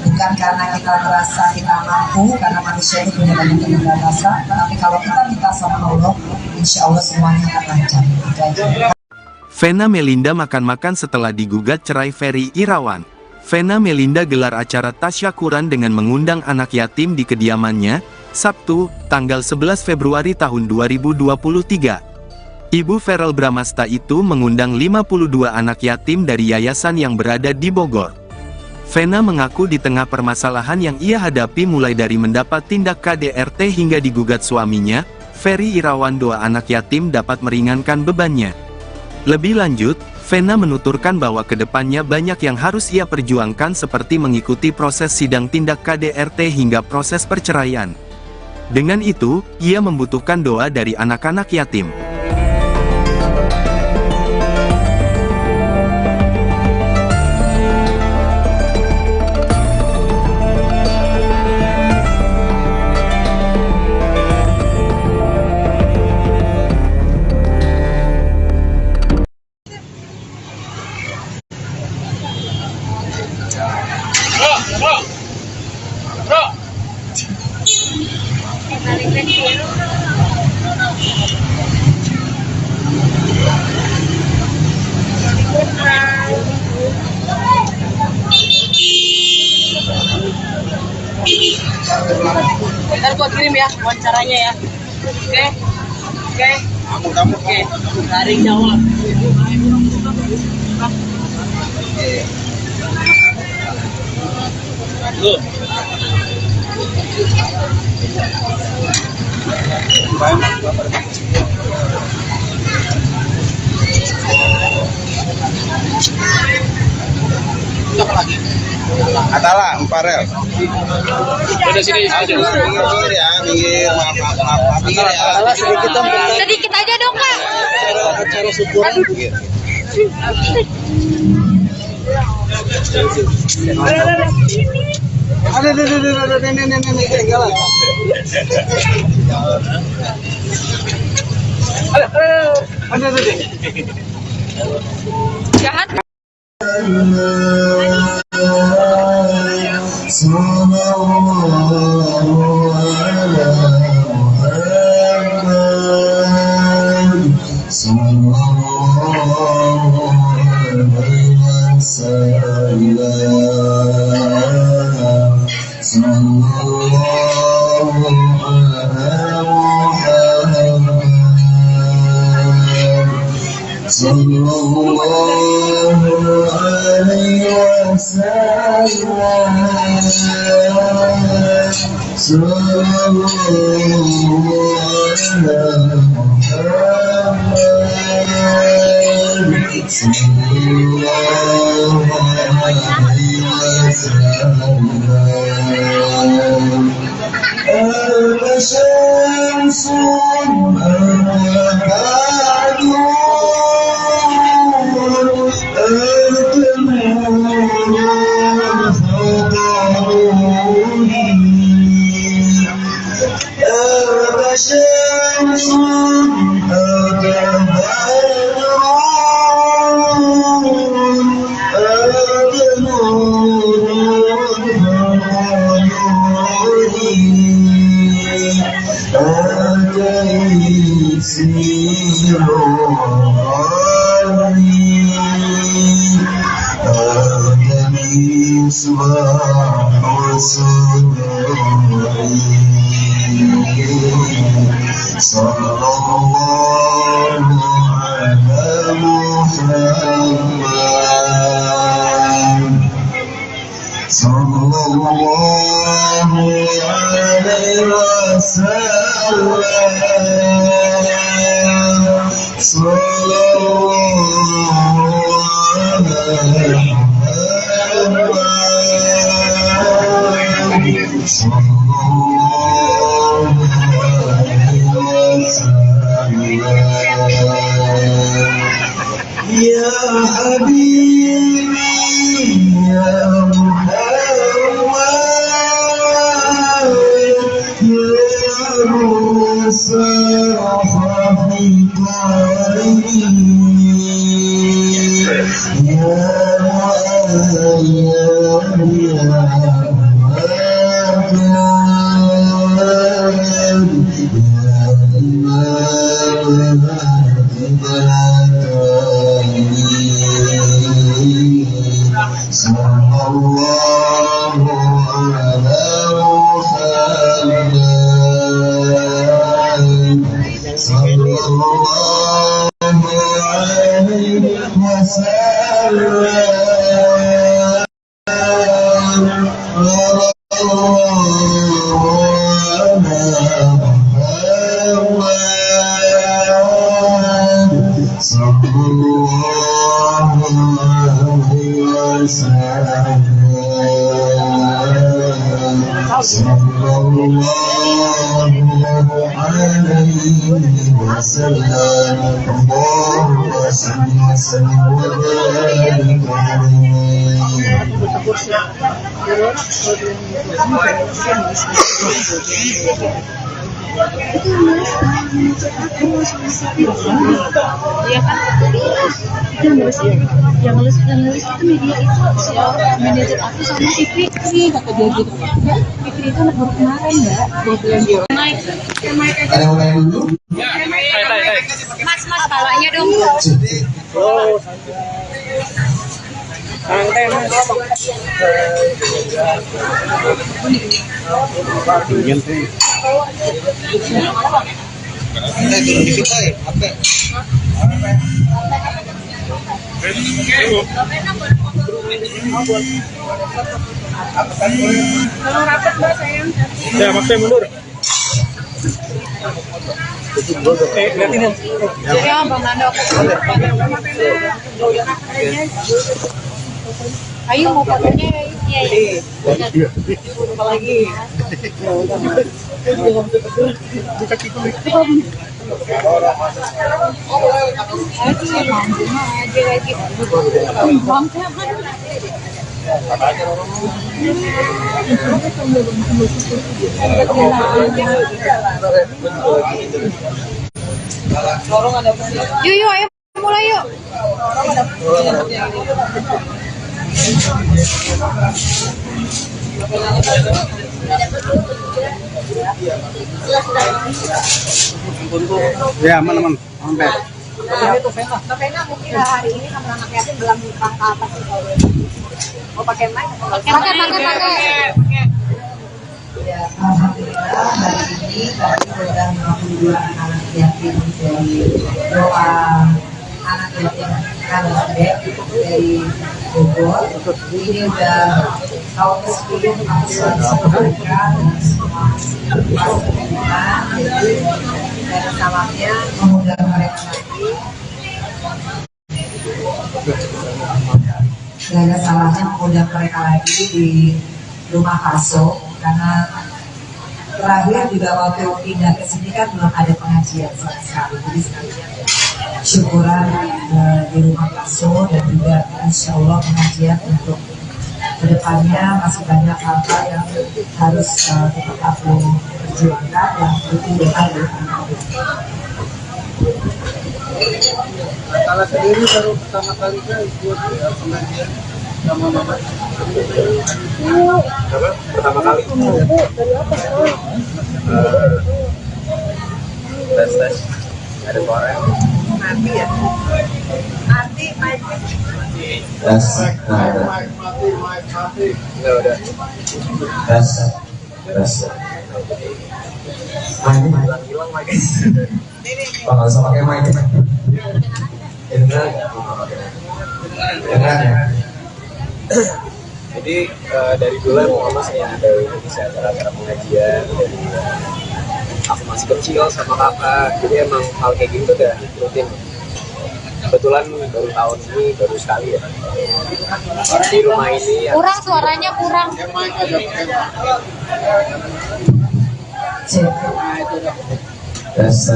F: bukan karena kita merasa kita mampu, karena manusia itu punya banyak keterbatasan, tapi kalau kita minta sama Allah insya Allah semuanya akan lancar. Itu aja.
A: Vena Melinda makan-makan setelah digugat cerai Ferry Irawan. Vena Melinda gelar acara tasyakuran dengan mengundang anak yatim di kediamannya, Sabtu, tanggal 11 Februari tahun 2023. Ibu Verrel Bramasta itu mengundang 52 anak yatim dari yayasan yang berada di Bogor. Vena mengaku di tengah permasalahan yang ia hadapi mulai dari mendapat tindak KDRT hingga digugat suaminya, Ferry Irawan, doa anak yatim dapat meringankan bebannya. Lebih lanjut, Vena menuturkan bahwa kedepannya banyak yang harus ia perjuangkan seperti mengikuti proses sidang tindak KDRT hingga proses perceraian. Dengan itu, ia membutuhkan doa dari anak-anak yatim.
I: Ntar gua kirim ya wawancaranya ya. Oke. Oke. Garing jawab. Loh.
J: Adalah Farel.
I: Udah sini aja.
J: Minggir ya, minggir. Maaf. Minggir ya.
I: Sedikit aja dong, Kak.
J: Acara syukuran. Ada nenek ketinggalan. Ada.
I: Jahat.
G: Iya kan? Itu nulis yang nulis itu media itu manajer aku sama si Fikri kata dia gitu. Ya, Fikri itu anak baru kemarin Mbak. Dia bilang gitu.
K: Ada yang mau tanya dulu?
I: Mas balanya dong.
J: Oh, santai mas. Turun di kita ya, apa?
I: Tolong rapat Mbak sayang.
J: Ya, maksudnya mundur. Lihatin
I: Ya, Bang Nando. Ayo mau fotonya ya. Iya. Apa lagi? Yuk, ayo mulai yuk.
J: Ya, aman. Sampai.
B: Mbak Vena mungkin hari ini sama anak yatim dalam rangka apa sih? Mau pakai mic? Pakai.
F: Ya, alhamdulillah hari ini kami sudah 52 anak yatim dari doa anak yatim rekan dari Bogor. Ini udah tahun ke-10 aku selalu sama mereka dan semua jadi dari salahnya mengundang mereka lagi. Gak ada salahnya mengundang mereka lagi di rumah Kaso karena terakhir juga waktu pindah ke sini kan belum ada pengajian sama sekali. Jadi sekalian syukuran di rumah Kaso dan juga insya Allah pengajian untuk kedepannya masih banyak hal-hal yang harus tetap aku perjuangkan dan butuh doa dari anak-anak.
J: Kalau sendiri baru pertama kali kan ikut pengajian sama mama.
C: Apa? Pertama kali. Tes. Ada suara.
F: Nanti ya. Nanti main.
E: Tes.
C: Enggak udah.
E: Tes.
C: Hilang lagi.
E: Oh, nggak usah pakai mic. Dengar ya.
C: Jadi dari dulu emang mama sering ada isi acara-acara pengajian dari aku masih kecil sama kakak. Jadi emang hal kayak gini tuh udah rutin. Kebetulan baru tahun ini baru sekali ya di rumah ini ya.
G: Kurang suaranya kurang.
E: Tes.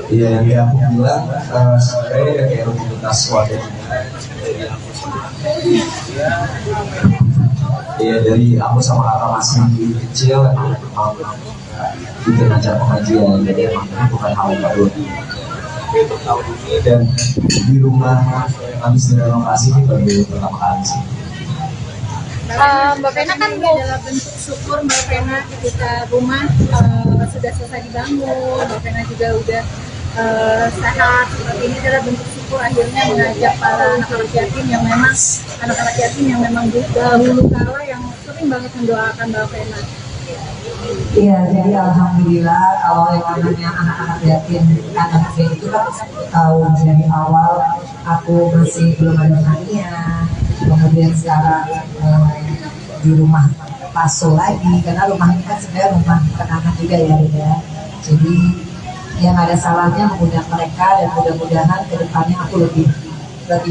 E: Iya, yang aku bilang sebenarnya kayak rutinitas warga. Iya, dari aku sama kakak masih kecil emang itu acara pengajian, jadi emang ini bukan hal yang baru.
C: Untuk tahun ini
E: Dan di rumah habis direnovasi ini baru pertama kali sih.
G: Mbak Vena kan
B: ini adalah bentuk syukur Mbak Vena ketika rumah sudah selesai dibangun, Mbak Vena juga udah sehat. Seperti ini adalah bentuk syukur akhirnya mengajak para anak-anak yatim yang memang dahulu kala yang sering banget mendoakan Mbak Vena.
F: Iya, jadi alhamdulillah kalau yang namanya anak-anak yatim, anak saya itu kan tahu dari awal aku masih belum ada harinya, kemudian sekarang di rumah Paso lagi, karena rumah ini kan sebenarnya rumah kenangan juga ya. Jadi yang ada salahnya mengundang mereka dan mudah-mudahan kedepannya aku lebih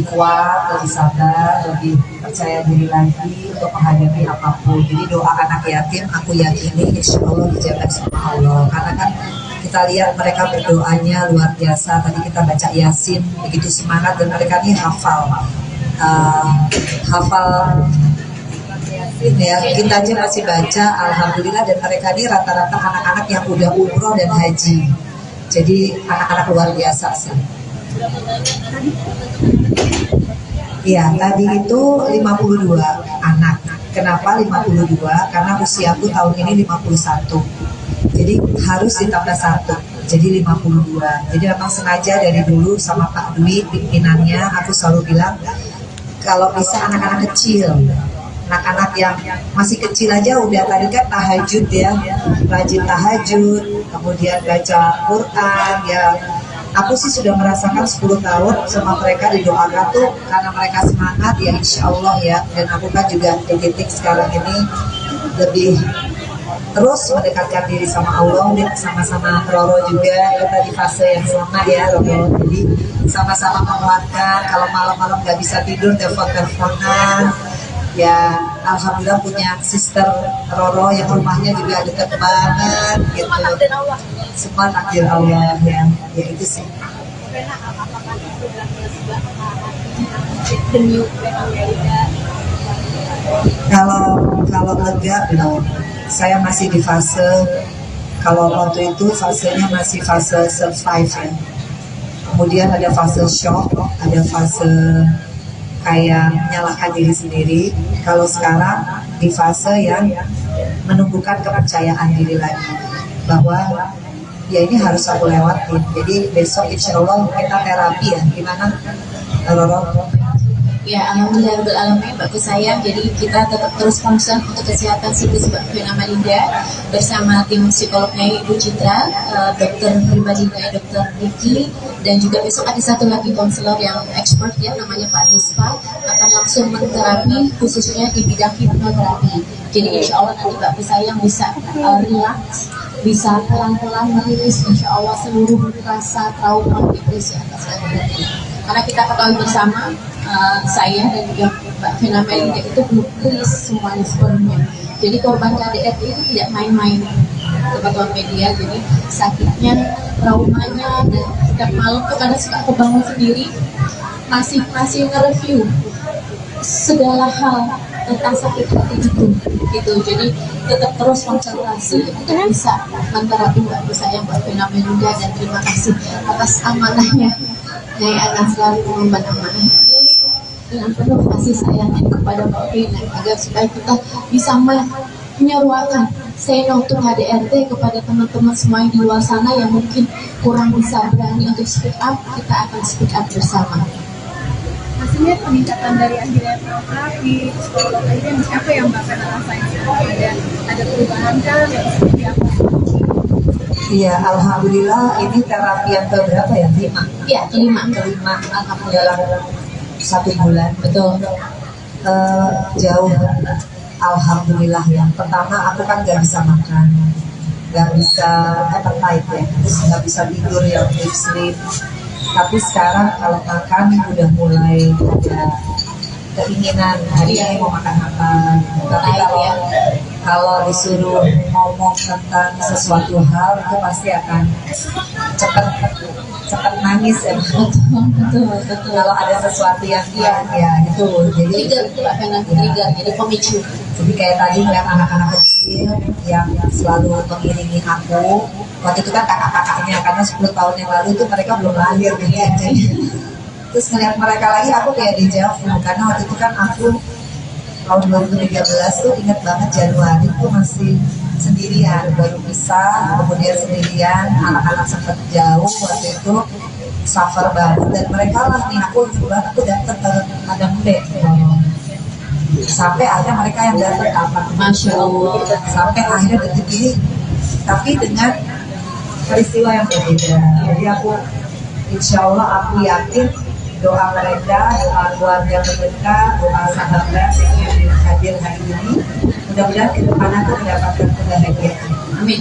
F: kuat, lebih sabar, lebih percaya diri lagi untuk menghadapi apapun. Jadi doa anak yatim aku yakini insya Allah dijaga sama Allah. Karena kan kita lihat mereka berdoanya luar biasa. Tadi kita baca Yasin begitu semangat dan mereka ini hafal Yasin ya. Kita aja masih baca alhamdulillah dan mereka ini rata-rata anak-anak yang udah umroh dan haji. Jadi anak-anak luar biasa sih. Iya, tadi itu 52 anak. Kenapa 52? Karena usiaku tahun ini 51. Jadi harus ditambah 1. Jadi 52. Jadi memang sengaja dari dulu sama Pak Dwi pimpinannya aku selalu bilang kalau bisa anak-anak kecil, anak-anak yang masih kecil aja udah tadi kan tahajud ya, rajin tahajud, kemudian baca Quran ya. Aku sih sudah merasakan 10 tahun sama mereka didoakan tuh karena mereka semangat ya insya Allah ya. Dan aku kan juga di titik sekarang ini lebih terus mendekatkan diri sama Allah dan sama-sama Roro juga kita di fase yang sama ya Roro. Jadi sama-sama menguatkan kalau malam-malam nggak bisa tidur telepon-teleponan. Ya alhamdulillah punya sister Roro yang rumahnya juga dekat banget gitu. Semua takdir Allah ya itu sih. Kalau lega belum. Saya masih di fase, kalau waktu itu fasenya masih fase survive ya. Kemudian ada fase shock, ada fase kayak menyalahkan diri sendiri. Kalau sekarang di fase yang menumbuhkan kepercayaan diri lagi bahwa ya ini harus aku lewatin. Jadi besok insya Allah kita terapi ya. Gimana Roro?
D: Ya, alhamdulillah bagus sayang. Jadi kita tetap terus concern untuk kesehatan psikis Mbak Vena Melinda bersama tim psikolognya Ibu Citra, dokter pribadinya Dokter Diki, dan juga besok ada satu lagi konselor yang expert ya, namanya Pak Rispa, akan langsung menterapi khususnya di bidang hipnoterapi. Jadi insya Allah nanti Mbak sayang bisa relax, bisa pelan-pelan merilis insya Allah seluruh rasa trauma depresi atas KDRT. Karena kita ketahui bersama, saya dan juga Mbak Vena Melinda itu belum rilis semuanya sebelumnya. Jadi korban KDRT itu tidak main-main, teman-teman media. Jadi sakitnya, traumanya, dan setiap malam tuh kadang suka kebangun sendiri, masih nge-review segala hal tentang sakit hati gitu. Jadi tetap terus konsentrasi untuk bisa menterapi Mbak sayang Mbak Vena Melinda, dan terima kasih atas amanahnya. Nyai akan selalu mengemban amanah ini dengan penuh kasih sayangnya kepada Mbak Vena, agar supaya kita bisa menyeruakan say no to KDRT kepada teman-teman semua yang di luar sana yang mungkin kurang bisa berani untuk speak up. Kita akan speak up bersama.
B: Hasilnya peningkatan dari akhirnya terapi, psikolog lainnya, apa yang Mbak Vena rasain? Ada perubahan kan yang seperti apa?
F: Iya, alhamdulillah ini terapi yang keberapa ya? Kelima. Alhamdulillah dalam 1 bulan.
D: Betul.
F: Jauh. Alhamdulillah ya. Pertama aku kan nggak bisa makan, nggak bisa appetite ya, terus nggak bisa tidur yang deep sleep. Tapi sekarang kalau makan udah mulai ada keinginan hari ini mau makan apa. Tapi kalau disuruh ngomong tentang sesuatu hal itu pasti akan cepat nangis ya. Betul. Kalau ada sesuatu yang ya itu jadi
D: trigger, jadi pemicu.
F: Jadi kayak tadi ngeliat anak-anak kecil yang selalu mengiringi aku. Waktu itu kan kakak-kakaknya, karena 10 tahun yang lalu itu mereka belum lahir gitu. Jadi terus ngeliat mereka lagi aku kayak dejavu, karena waktu itu kan aku tahun 2013 tuh inget banget Januari tuh masih sendirian, baru pisah, kemudian sendirian, anak-anak sempat jauh waktu itu, suffer banget, dan mereka lah nih aku datang ke Padang Bek sampai akhirnya mereka yang datang kapan, Masya Allah, sampai akhirnya detik ini, tapi dengan peristiwa yang berbeda. Jadi aku insya Allah aku yakin doa mereka, doa keluarga mereka, doa sahabat yang hadir hari ini, mudah-mudahan ke depan aku mendapatkan kebahagiaan.
D: Amin.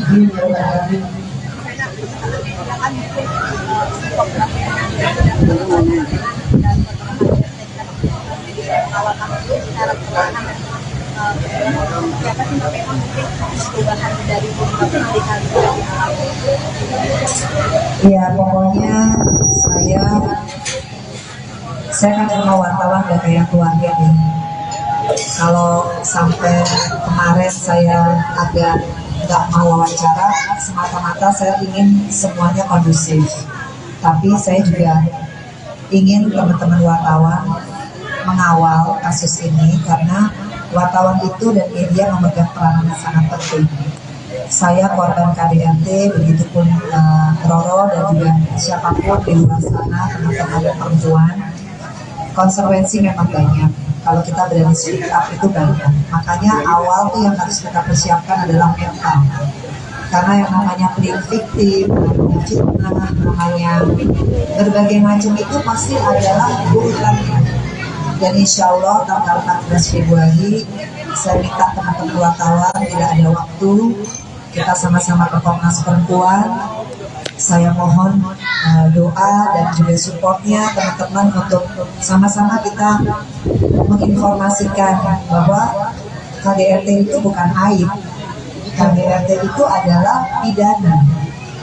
F: Ya pokoknya saya kan sama wartawan udah kayak keluarga nih. Kalau sampai kemarin saya agak nggak mau wawancara, semata-mata saya ingin semuanya kondusif. Tapi saya juga ingin teman-teman wartawan mengawal kasus ini, karena wartawan itu dan media memegang peranan yang sangat penting. Saya korban KDRT, begitupun Roro dan juga siapapun di luar sana, teman-teman perempuan. Konsekuensi memang banyak. Kalau kita berani speak up itu banyak. Makanya awal tuh yang harus kita persiapkan adalah mental. Karena yang namanya pleading victim, namanya fitnah, namanya berbagai macam itu pasti adalah urutannya. Dan insya Allah tanggal 14 Februari saya minta teman-teman wartawan tidak ada waktu, kita sama-sama ke Komnas Perempuan. Saya mohon doa dan juga supportnya teman-teman untuk sama-sama kita menginformasikan bahwa KDRT itu bukan aib. KDRT itu adalah pidana.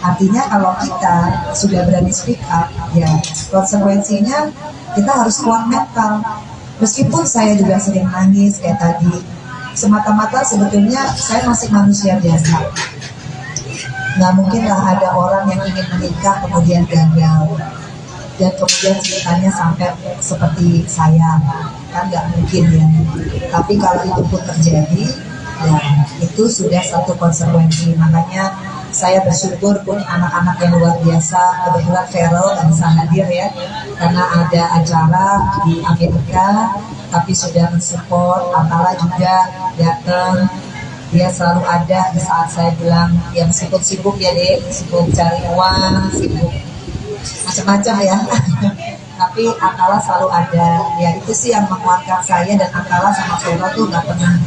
F: Artinya kalau kita sudah berani speak up, ya konsekuensinya kita harus kuat mental. Meskipun saya juga sering nangis kayak tadi, semata-mata sebetulnya saya masih manusia biasa. Nggak mungkinlah ada orang yang ingin menikah kemudian gagal dan kemudian ceritanya sampai seperti saya, kan nggak mungkin ya. Tapi kalau itu pun terjadi, ya itu sudah satu konsekuensi. Makanya saya bersyukur punya anak-anak yang luar biasa. Kebetulan Feral nggak bisa hadir ya, karena ada acara di Amerika, tapi sudah mensupport. Atala juga datang, dia selalu ada di saat saya bilang yang sibuk-sibuk ya deh, sibuk cari uang, sibuk macam-macam ya. Tapi Atala selalu ada, ya itu sih yang menguatkan saya. Dan Atala sama Feral tuh nggak pernah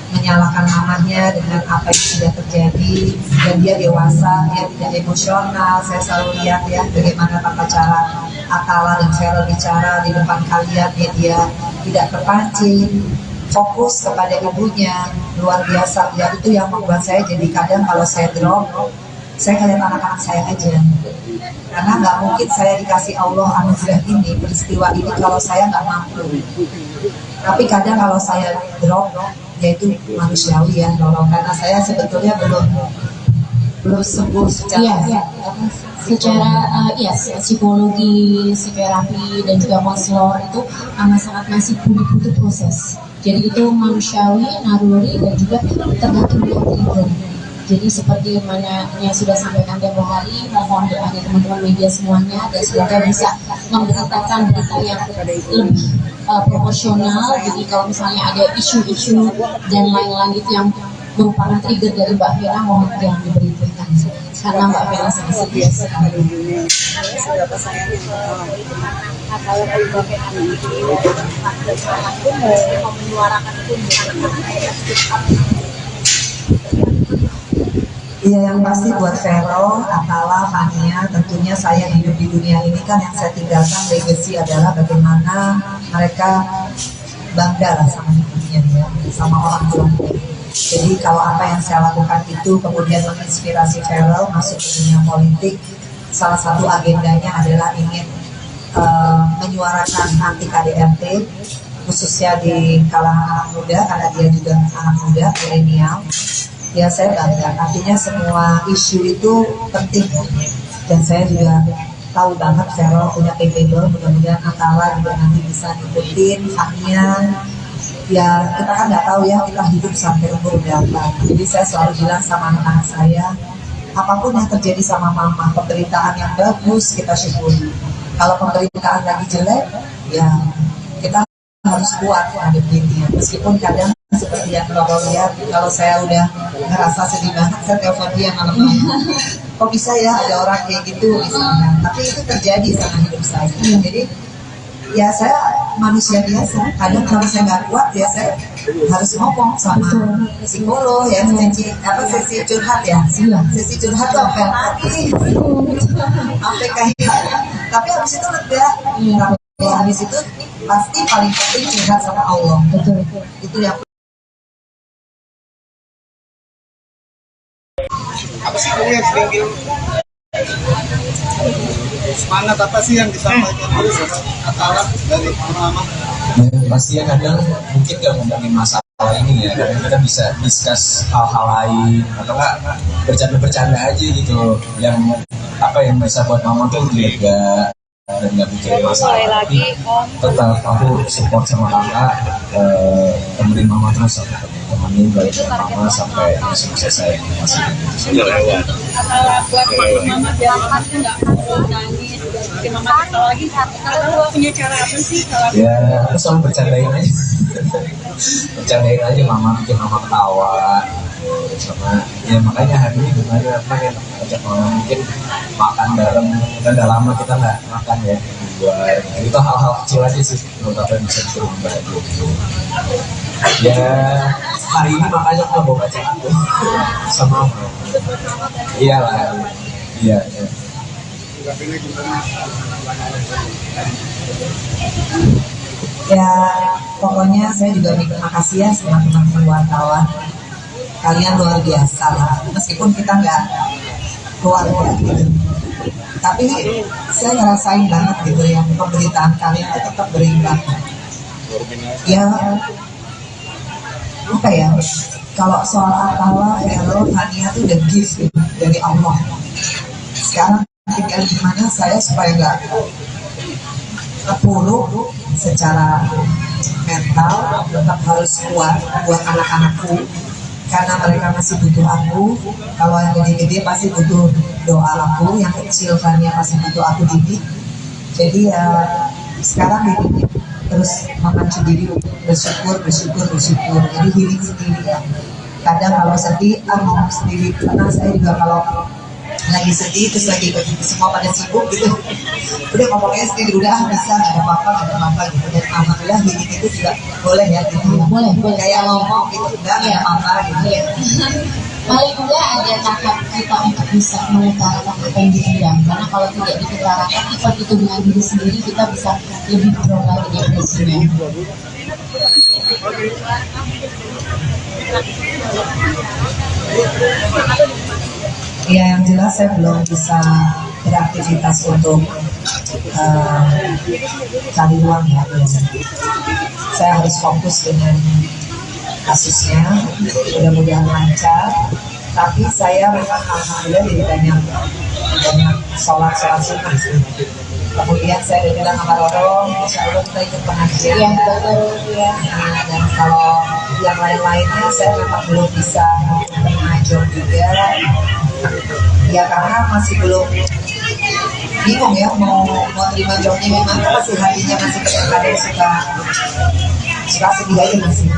F: menyalahkan mamanya dengan apa yang sudah terjadi, dan dia dewasa, dia tidak emosional. Saya selalu lihat ya bagaimana tata cara Atala dan Feral bicara di depan kalian, dia tidak terpancing, fokus kepada ibunya, luar biasa. Ya itu yang membuat saya jadi kadang kalau saya drop, saya ngeliat anak-anak saya aja, karena nggak mungkin saya dikasih Allah anugerah ini, peristiwa ini kalau saya nggak mampu. Tapi kadang kalau saya drop, yaitu manusiawi ya, karena saya sebetulnya belum sembuh secara
D: psikologi, psikoterapi dan juga konselor itu sangat masih butuh proses. Jadi itu manusiawi, naluri, dan juga tergantung dengan trigger. Jadi seperti mana yang sudah sampaikan tempo hari, mohon doanya teman-teman media semuanya, dan semoga bisa memberitakan berita yang lebih proporsional. Jadi kalau misalnya ada isu-isu dan lain-lain itu yang merupakan trigger dari Mbak Fena, mohon jangan diberitakan, karena Mbak Fena sangat serius sekali.
I: Seberapa sayangnya kalau Mbak Fena ini mau menyuarakan itu
F: Iya, yang pasti buat Vero, Atala, Fania, tentunya saya hidup di dunia ini kan yang saya tinggalkan legacy adalah bagaimana mereka bangga lah sama hidupnya ya, sama orang tua. Jadi kalau apa yang saya lakukan itu kemudian menginspirasi Vero masuk ke dunia politik, salah satu agendanya adalah ingin menyuarakan anti KDRT, khususnya di kalangan anak muda, karena dia juga anak muda, milenial. Ya saya bangga, artinya semua isu itu penting, dan saya juga tahu banget Vero punya capable, mudah-mudahan Atala juga nanti bisa ngikutin, Fania. Ya kita kan nggak tahu ya kita hidup sampai umur berapa, jadi saya selalu bilang sama anak-anak saya, apapun yang terjadi sama mama, pemberitaan yang bagus kita syukuri, kalau pemberitaan lagi jelek ya kita harus kuat hadapinnya, meskipun kadang seperti yang Loro lihat, kalau saya udah ngerasa sedih banget, saya telepon dia malam-malam. Kok bisa ya ada orang kayak gitu misalnya, tapi itu terjadi sama hidup saya. Jadi ya saya manusia biasa, kadang kalau saya nggak kuat ya saya harus ngomong sama psikolog ya, sesi curhat ya, sesi curhat tuh sampai lagi, sampai kayak, tapi habis itu lega. Ya, habis itu pasti paling penting curhat sama Allah. Betul. Itu yang
J: apa sih kamu yang sering bilang semangat apa sih yang disampaikan oleh Atala dari mama?
E: Pastinya kadang mungkin gak ngomongin masalah ini ya, kadang kita bisa discuss hal-hal lain atau enggak bercanda-bercanda aja gitu, yang apa yang bisa buat mama tuh lega dan nggak mikirin masalah. Tapi tetap aku support sama kakak, temenin mama terus, temenin baik mama sampai selesai masih gitu.
I: buat mama biar mama tuh nggak nangis, bikin mama ketawa lagi. Kalau punya cara apa sih?
E: Ya aku selalu bercandain aja, bercandain aja mama, bikin mama ketawa. Sama ya makanya hari ini gimana pengen ajak mama mungkin makan bareng, kan udah lama kita nggak makan ya buat itu, hal-hal kecil aja sih menurut aku yang bisa bikin bahagia gitu. Ya hari ini makanya aku mau baca aku sama mama. Iyalah, iya.
F: ya pokoknya saya juga terima kasih ya sama teman-teman wartawan. Kalian luar biasa lah, meskipun kita nggak keluarga gitu, tapi saya ngerasain banget gitu ya, pemberitaan kalian itu tetap berimbang. Ya apa ya, kalau soal Atala, Vero, Fania itu udah gift gitu, dari Allah. Sekarang tinggal gimana saya supaya nggak terpuruk secara mental, tetap harus kuat buat anak-anakku. karena mereka masih butuh aku. Kalau yang gede-gede pasti butuh doa aku, yang kecil kan yang masih butuh aku didik. Jadi ya sekarang didik terus memacu diri bersyukur. Jadi healing sendiri ya. Kadang kalau sedih, ngomong sendiri. Karena saya juga kalau lagi sedih terus lagi semua pada sibuk gitu, udah ngomongnya sendiri, udah bisa, nggak ada apa-apa gitu. Dan alhamdulillah healing itu juga boleh ya gitu.
D: Boleh.
F: Kayak ngomong gitu, udah nggak ada apa-apa gitu.
D: Paling enggak ada tahap kita untuk bisa mengutarakan apa yang dipendam, karena kalau tidak diutarakan kita itu dengan diri sendiri, kita bisa lebih drop lagi depresinya.
F: Ya yang jelas saya belum bisa beraktivitas untuk cari uang ya. Saya harus fokus dengan kasusnya, mudah-mudahan lancar. Tapi saya memang alhamdulillah jadi banyak sholat sunnah sih. Kemudian saya udah bilang sama Roro, insya Allah kita ikut pengajian ya. Dan kalau yang lain-lainnya saya memang belum bisa mengajar juga. Ya karena masih belum bingung ya mau terima jobnya memang, masih hatinya masih kadang suka sedih aja masih.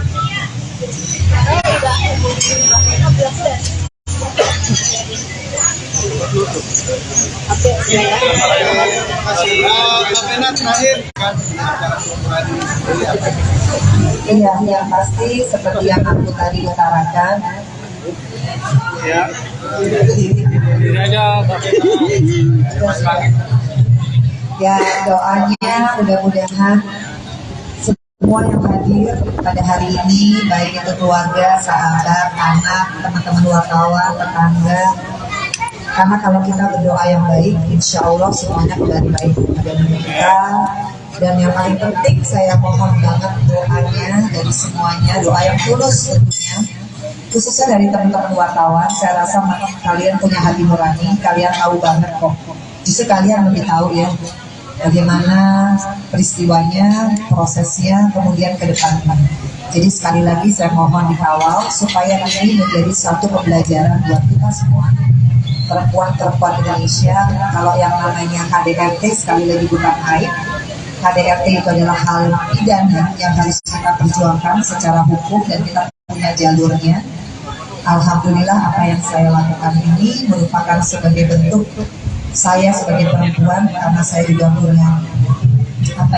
F: Iya, yang pasti seperti yang aku tadi utarakan. Ya doanya mudah-mudahan semua yang hadir pada hari ini, baik itu keluarga, sahabat, anak, teman-teman wartawan, tetangga. Karena kalau kita berdoa yang baik, insya Allah semuanya kembali baik pada diri kita. Dan yang paling penting saya mohon banget doanya dari semuanya, doa yang tulus tentunya. Khususnya dari teman-teman wartawan, saya rasa kalian punya hati nurani, kalian tahu banget kok. Justru kalian lebih tahu ya bagaimana peristiwanya, prosesnya, kemudian ke depannya. Jadi sekali lagi saya mohon dikawal supaya ini menjadi satu pembelajaran buat kita semua. Perempuan-perempuan Indonesia, kalau yang namanya KDRT sekali lagi bukan aib. KDRT itu adalah hal pidana yang harus kita perjuangkan secara hukum dan kita punya jalurnya. Alhamdulillah apa yang saya lakukan ini merupakan sebagai bentuk saya sebagai perempuan, karena saya juga punya hak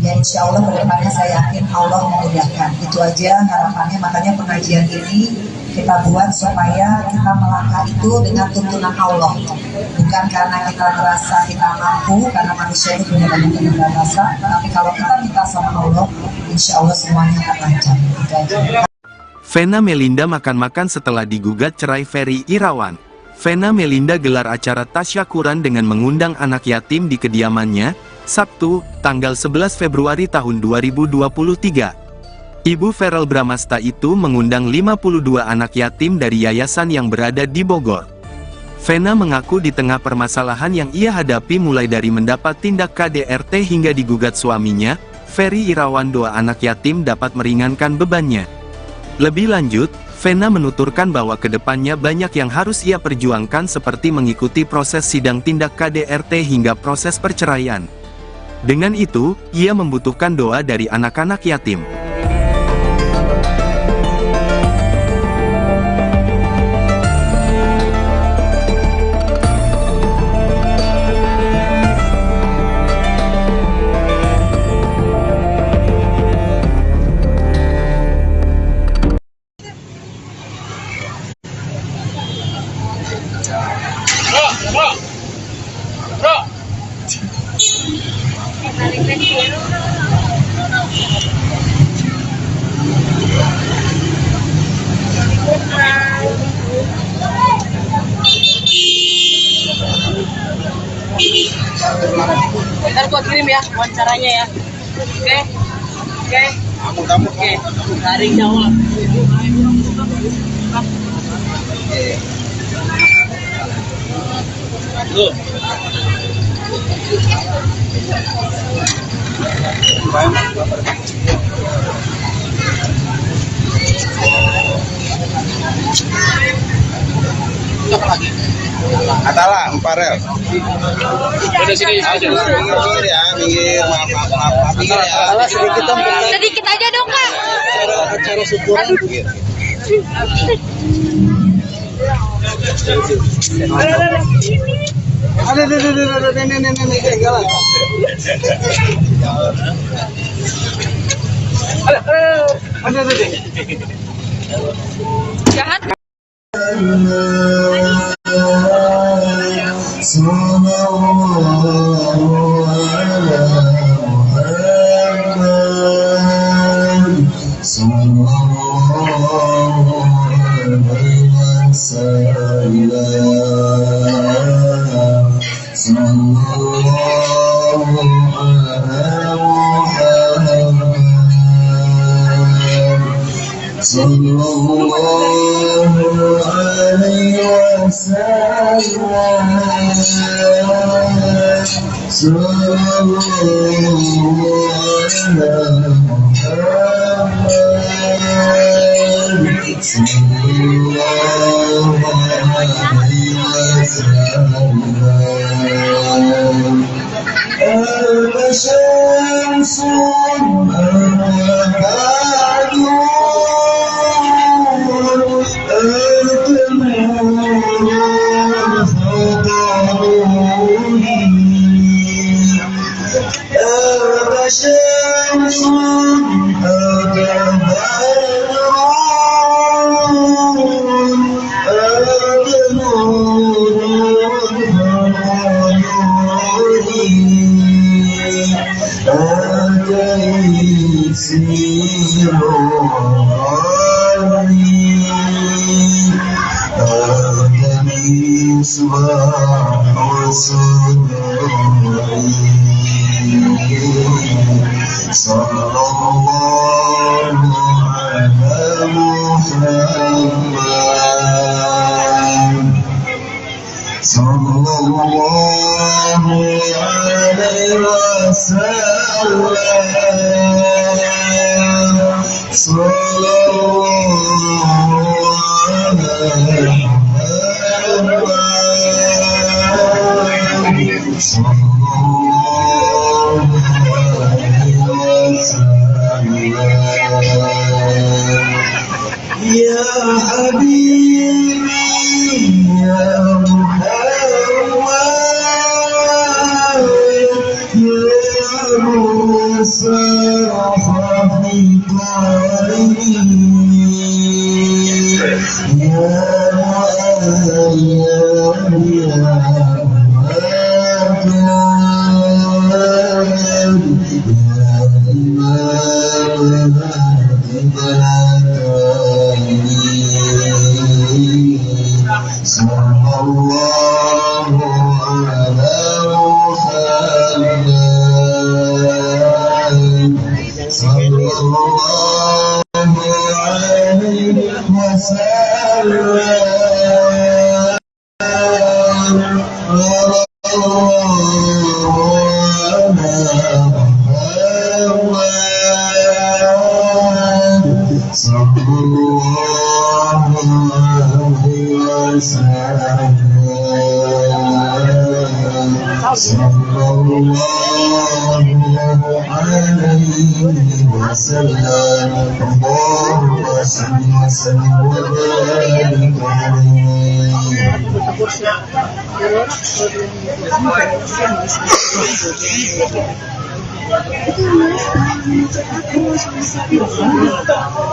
F: ya insya Allah kedepannya saya yakin Allah memudahkan. Itu aja harapannya, makanya pengajian ini kita buat supaya kita melangkah itu dengan tuntunan Allah, bukan karena kita merasa kita mampu, karena manusia itu punya banyak keterbatasan, tapi kalau kita minta sama Allah insya Allah semuanya akan lancar. Itu aja.
A: Vena Melinda makan-makan setelah digugat cerai Ferry Irawan. Vena Melinda gelar acara tasyakuran dengan mengundang anak yatim di kediamannya, Sabtu, tanggal 11 Februari tahun 2023. Ibu Verrel Bramasta itu mengundang 52 anak yatim dari yayasan yang berada di Bogor. Vena mengaku di tengah permasalahan yang ia hadapi mulai dari mendapat tindak KDRT hingga digugat suaminya, Ferry Irawan, doa anak yatim dapat meringankan bebannya. Lebih lanjut, Vena menuturkan bahwa kedepannya banyak yang harus ia perjuangkan seperti mengikuti proses sidang tindak KDRT hingga proses perceraian. Dengan itu, ia membutuhkan doa dari anak-anak yatim.
I: Ntar gua kirim ya wawancaranya ya. Oke. Oke. Dari Jawa. Tuh.
J: Atala, Emparel. Udah sini aja. Minggir ya, minggir. Maaf. Minggir ya. Atala
I: Sedikit aja dong, Kak.
J: Acara syukuran gitu. Ada nenek jalan. Ada.
I: Jahat.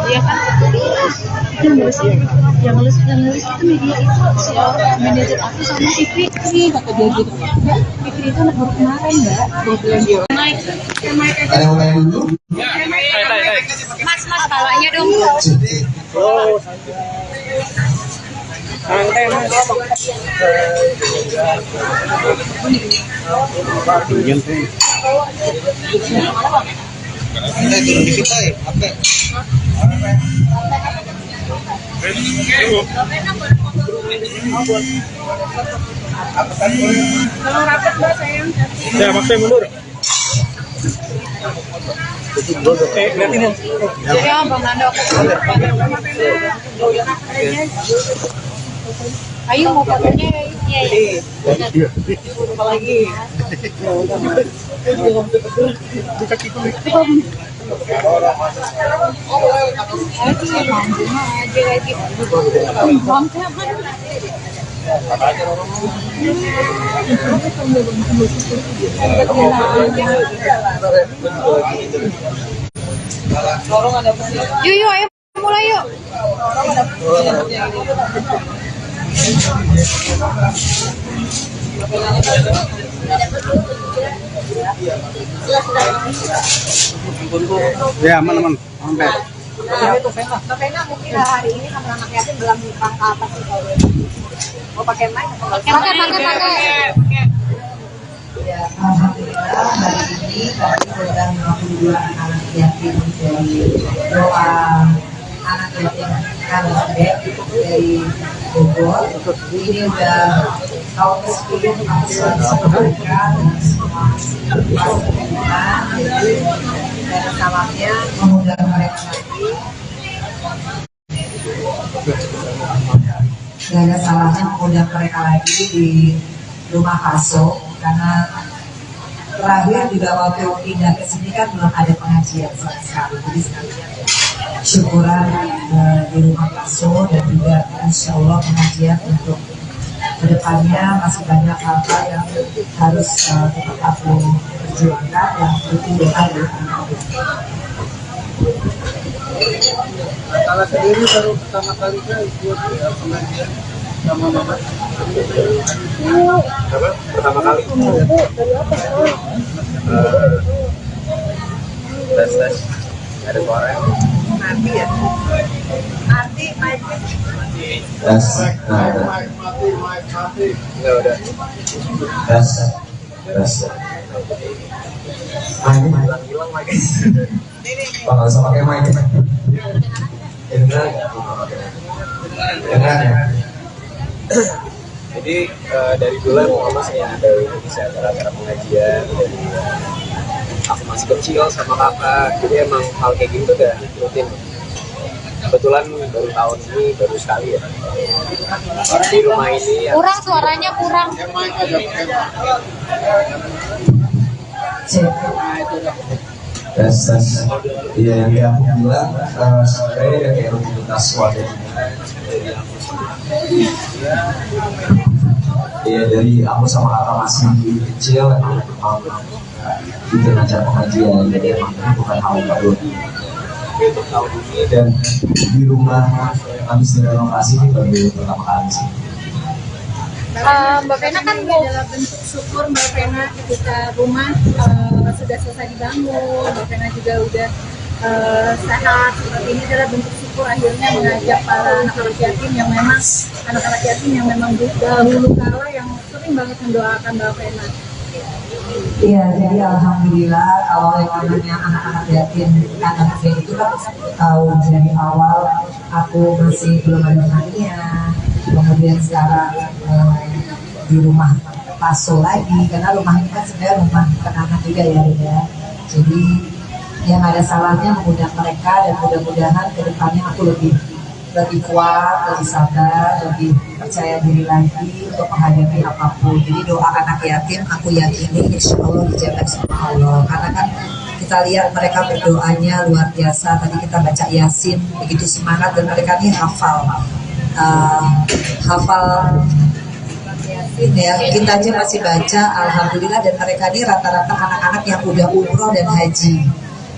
I: Iya kan? Itu yang nulis itu media itu si manajer aku sama Fikri kata dia gitu. Mbak, Fikri itu anak baru kemarin Mbak. Dia bilang dia naik.
K: Ada yang mau main dulu?
I: Mas palanya dong.
J: Oh, santai mas. Turun dikit aja, pakai.
I: Kalau rapat Mbak sayang.
J: Ya, pakai mundur.
G: Jadi Bang Nando aku ayo mau fotonya ya. Apa lagi? Yuk yuk ayo mulai yuk.
H: Ya, aman. Sampai.
B: Mbak Vena mungkin hari ini sama anak yatim dalam rangka apa sih kalau mau pakai mic? Pakai.
F: Ya, alhamdulillah hari ini kami program 52 anak yatim dari doa anak yatim kami dari Bogor. Ini udah tahun ke-10 kami selalu sama mereka dan semua pasukan. Jadi dan salamnya mengundang mereka lagi. Gak ada salahnya mengundang mereka lagi di rumah Kaso karena terakhir juga waktu pindah ke sini kan belum ada pengajian sama sekali. Jadi sekalian syukuran di rumah Kaso dan juga insya Allah pengajian untuk kedepannya masih banyak hal-hal yang harus tetap aku perjuangkan dan butuh doa dari anak-anak.
H: Kalau sendiri baru pertama kali ikut pengajian sama mama.
C: Apa? Pertama kali. Tes. Ada suara.
B: Nanti ya. Nanti mic.
E: Tes.
C: Enggak udah.
E: Tes. Ini
C: Hilang lagi.
E: Pak, nggak usah pakai mic. Dengar ya.
C: Jadi dari dulu mama saya ada Indonesia acara-acara pengajian dari aku masih kecil sama kakak. Jadi emang hal kayak gitu udah rutin. Kebetulan baru tahun ini baru sekali ya di rumah ini ya.
G: Kurang suaranya kurang.
E: Tes. Iya, yang dia aku bilang sebenarnya kayak rutinitas warga. Iya, dari aku sama kakak masih kecil emang bikin acara pengajian, jadi emang ini bukan hal yang baru.
C: Untuk tahun ini
E: Dan di rumah habis direnovasi ini baru pertama kali sih.
G: Mbak Vena kan
B: ini adalah bentuk syukur Mbak Vena ketika rumah sudah selesai dibangun, Mbak Vena juga udah sehat. Seperti ini adalah bentuk syukur akhirnya mengajak para anak-anak yatim yang memang dahulu kala yang sering banget mendoakan Mbak Vena.
F: Iya, jadi alhamdulillah kalau yang namanya anak-anak yatim anak itu kan tahu dari awal aku masih belum ada harinya, kemudian sekarang di rumah Paso lagi karena rumah ini kan sebenarnya rumah anak juga ya. Jadi yang ada salahnya mengundang mereka dan mudah-mudahan kedepannya aku lebih kuat, lebih sabar, lebih percaya diri lagi untuk menghadapi apapun. Jadi doa anak yatim aku yakini insya Allah dijaga sama Allah. Karena kan kita lihat mereka berdoanya luar biasa. Tadi kita baca Yasin begitu semangat dan mereka ini hafal Yasin ya. Kita aja masih baca alhamdulillah dan mereka ini rata-rata anak-anak yang udah umroh dan haji.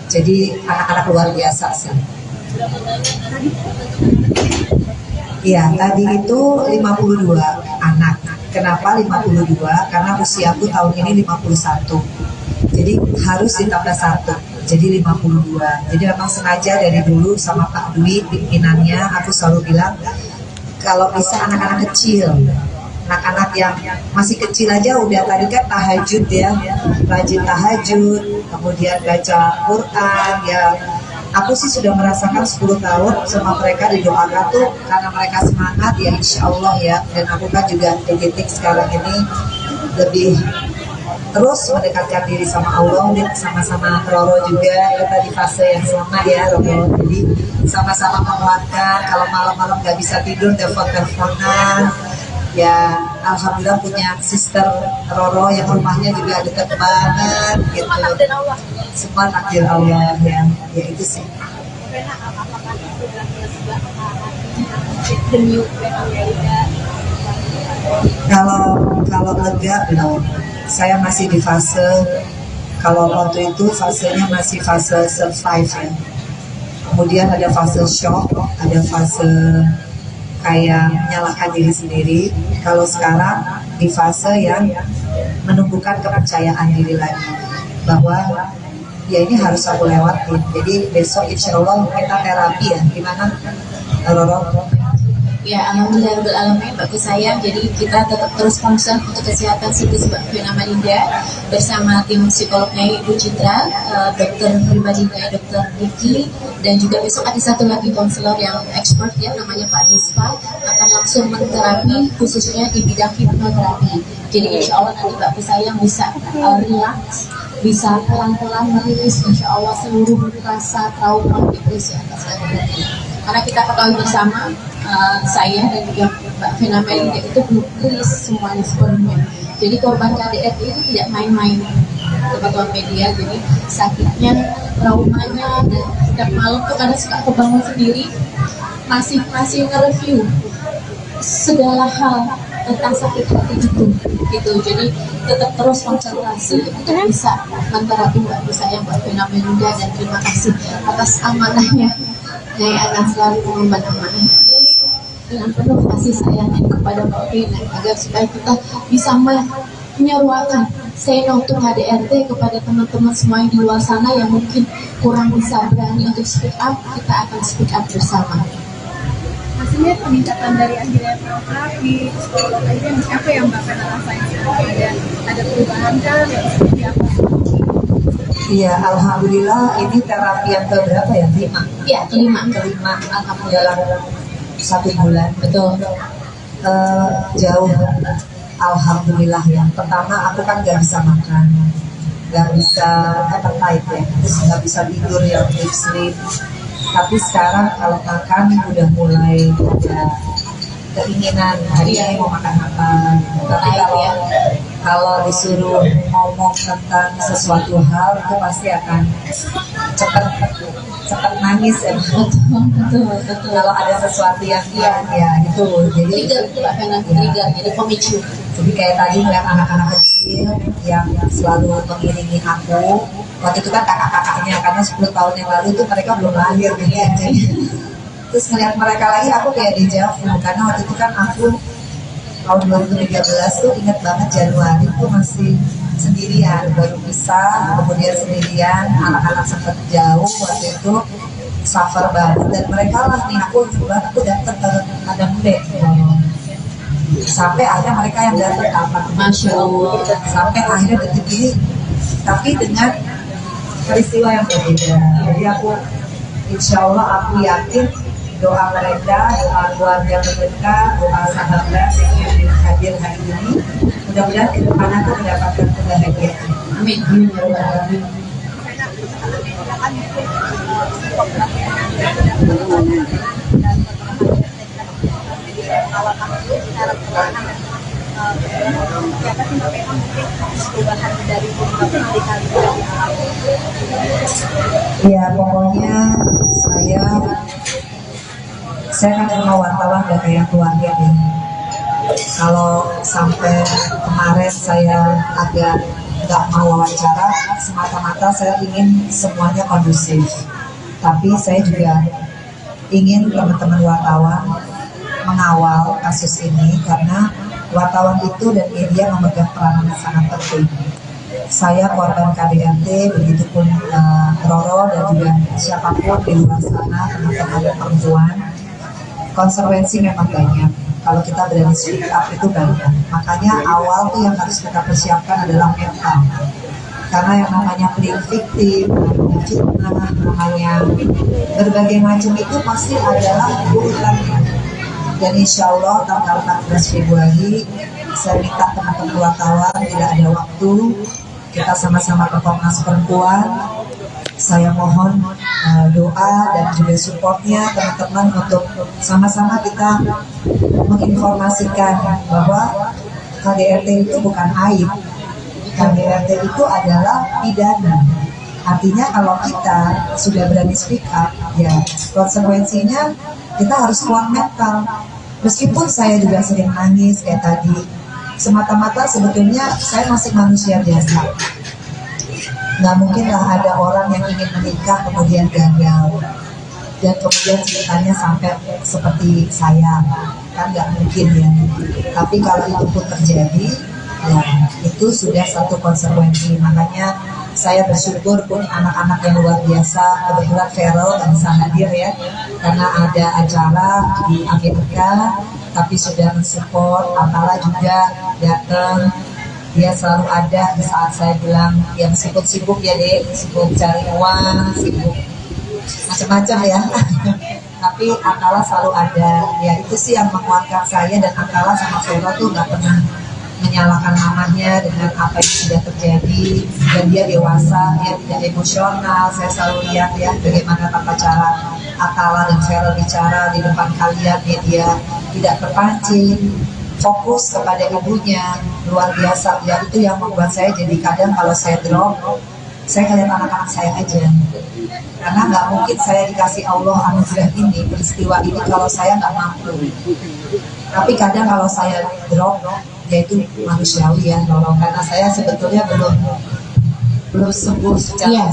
F: Jadi anak-anak luar biasa sih. Iya, tadi itu 52 anak. Kenapa 52? Karena usiaku tahun ini 51. Jadi harus ditambah 1. Jadi 52. Jadi memang sengaja dari dulu sama Pak Dwi pimpinannya aku selalu bilang kalau bisa anak-anak kecil. Anak-anak yang masih kecil aja udah tadi kan tahajud ya, rajin tahajud, kemudian baca Quran ya. Aku sih sudah merasakan 10 tahun sama mereka didoakan tuh karena mereka semangat ya insya Allah ya. Dan aku kan juga di titik sekarang ini lebih terus mendekatkan diri sama Allah, dan sama-sama Roro juga kita di fase yang sama ya Roro. Jadi sama-sama menguatkan, kalau malam-malam nggak bisa tidur telepon-teleponan. Ya alhamdulillah punya sister Roro yang rumahnya juga dekat banget gitu. Semua takdir Allah ya itu sih. Kalau lega belum. Saya masih di fase, kalau waktu itu fasenya masih fase survive ya. Kemudian ada fase shock, ada fase kayak menyalahkan diri sendiri. Kalau sekarang di fase yang menumbuhkan kepercayaan diri lagi, bahwa ya ini harus aku lewatin. Jadi besok insya Allah kita terapi ya. Gimana Roro?
D: Ya, alhamdulillahirobbilalamin, bagus sayang. Jadi kita tetap terus concern untuk kesehatan psikis Mbak Vena Melinda bersama tim psikolognya Ibu Citra, dokter pribadinya Dokter Diki, dan juga besok ada satu lagi konselor yang expert ya, namanya Pak Dispa, akan langsung menterapi khususnya di bidang hipnoterapi. Jadi insya Allah nanti Mbak sayang bisa relax, bisa pelan-pelan merilis insya Allah seluruh rasa trauma, depresi atas kehadirannya. Karena kita ketahui bersama, saya dan juga Mbak Vena Melinda itu belum rilis semuanya sepenuhnya. Jadi korban KDRT itu tidak main-main, teman-teman media. Jadi sakitnya, traumanya, dan setiap malam tuh kadang suka kebangun sendiri, masih nge-review segala hal tentang sakit hati itu gitu. Jadi tetap terus konsentrasi untuk bisa menterapi Mbak saya, Mbak Vena Melinda, dan terima kasih atas amanahnya. Saya akan selalu mengemban amanah dengan penuh kasih sayangnya kepada Mbak Vena, agar supaya kita bisa menyeruakan say no to KDRT kepada teman-teman semua yang di luar sana yang mungkin kurang bisa berani untuk speak up. Kita akan speak up bersama.
B: Maksudnya peningkatan dari akhirnya terapi, psikolog aja apa yang Mbak Vena rasain sekarang? Ada perubahan kan yang seperti apa?
F: Iya, alhamdulillah ini terapi yang keberapa ya? 5?
D: Iya, kelima.
F: Alhamdulillah 1 bulan.
D: Betul.
F: Jauh, alhamdulillah ya. Pertama aku kan gak bisa makan, gak bisa appetite ya, terus gak bisa tidur ya, deep sleep. Tapi sekarang kalau makan udah mulai ada keinginan hari ini mau makan apa. Tapi kalau disuruh ngomong tentang sesuatu hal itu pasti akan cepat nangis ya. Betul. Kalau ada sesuatu yang ya itu jadi
D: trigger, jadi pemicu.
F: Jadi kayak tadi melihat anak-anak kecil yang selalu mengiringi aku. Waktu itu kan kakak-kakaknya, karena 10 tahun yang lalu tuh mereka belum lahir gitu ya. Terus ngeliat mereka lagi aku kayak dejavu, karena waktu itu kan aku tahun 2013 tuh ingat banget Januari tuh masih sendirian, baru pisah, kemudian sendirian, anak-anak sempat jauh waktu itu, suffer banget, dan mereka lah nih aku datang ke Ladang Mude. Sampai akhirnya mereka yang datang apa?
D: Masya Allah.
F: Sampai akhirnya detik ini, tapi dengan peristiwa yang berbeda. Jadi aku, insya Allah aku yakin doa mereka, doa keluarga mereka, doa sahabat yang hadir hari ini, mudah-mudahan ke depan aku mendapatkan kebahagiaan.
D: Amin.
F: Ya pokoknya saya kan sama wartawan udah kayak keluarga ya. Kalau sampai kemarin saya agak nggak mau wawancara, semata-mata saya ingin semuanya kondusif. Tapi saya juga ingin teman-teman wartawan mengawal kasus ini, karena wartawan itu dan media memegang peran yang sangat penting. Saya korban KDRT, begitupun Roro dan juga siapapun di luar sana, teman-teman perempuan. Konsekuensi memang banyak. Kalau kita berani speak up itu banyak. Makanya awal tuh yang harus kita persiapkan adalah mental. Karena yang namanya playing victim, namanya fitnah, namanya berbagai macam itu pasti adalah urutannya. Dan insya Allah tanggal 14 Februari saya minta teman-teman wartawan tidak ada waktu, kita sama-sama ke Komnas Perempuan. Saya mohon doa dan juga supportnya teman-teman untuk sama-sama kita menginformasikan bahwa KDRT itu bukan aib. KDRT itu adalah pidana. Artinya kalau kita sudah berani speak up, ya konsekuensinya kita harus kuat mental. Meskipun saya juga sering nangis kayak tadi, semata-mata sebetulnya saya masih manusia biasa. Nggak mungkin lah ada orang yang ingin menikah kemudian gagal dan kemudian ceritanya sampai seperti saya, kan nggak mungkin ya. Tapi kalau itu pun terjadi, ya itu sudah satu konsekuensi. Makanya saya bersyukur punya anak-anak yang luar biasa. Kebetulan Feral nggak bisa hadir ya karena ada acara di Amerika, tapi sudah mensupport. Atala juga datang. Dia selalu ada di saat saya bilang yang sibuk-sibuk ya deh, sibuk cari uang, sibuk macam-macam ya. Tapi Atala selalu ada. Ya itu sih yang menguatkan saya, dan Atala sama Vero tuh nggak pernah menyalahkan mamanya dengan apa yang sudah terjadi, dan dia dewasa, dia tidak emosional. Saya selalu lihat ya bagaimana tata cara Atala dan Vero bicara di depan kalian, dia tidak terpancing, fokus kepada ibunya, luar biasa. Ya itu yang membuat saya jadi kadang kalau saya drop, saya ngeliat anak-anak saya aja, karena nggak mungkin saya dikasih Allah anugerah ini, peristiwa ini kalau saya nggak mampu. Tapi kadang kalau saya drop, ya itu manusiawi ya, nolong, karena saya sebetulnya belum sembuh
D: secara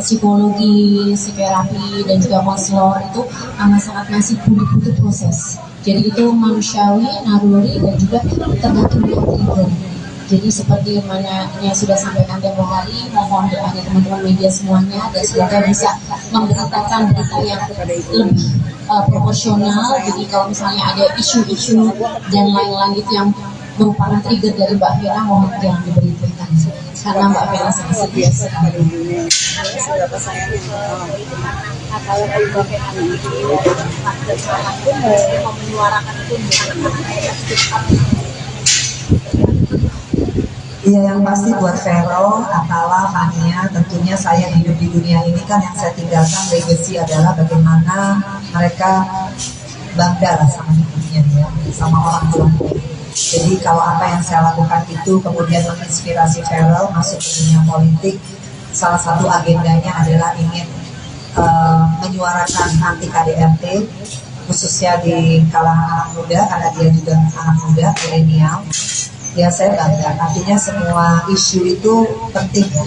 D: psikologi, psikoterapi dan juga konselor itu amat sangat masih butuh proses. Jadi itu manusiawi, naluri, dan juga tergantung dari trigger. Jadi seperti mana yang sudah sampaikan tempo hari, mohon doanya teman-teman media semuanya, dan semoga bisa memberitakan berita yang lebih proporsional. Jadi kalau misalnya ada isu-isu dan lain-lain itu yang merupakan trigger dari Mbak Vena, mohon jangan diberitakan karena Mbak Vena sangat setia sekali.
B: Seberapa sayangnya kalau Mbak Vena ini dan seorang pun mau menyuarakan itu
F: Iya, yang pasti buat Vero, Atala, Fania, tentunya saya hidup di dunia ini kan yang saya tinggalkan legacy adalah bagaimana mereka bangga lah sama hidupnya ya, sama orang tua. Jadi kalau apa yang saya lakukan itu kemudian menginspirasi Vero masuk ke dunia politik, salah satu agendanya adalah ingin menyuarakan anti KDRT, khususnya di kalangan anak muda, karena dia juga anak muda, milenial. Ya saya bangga, artinya semua isu itu penting ya.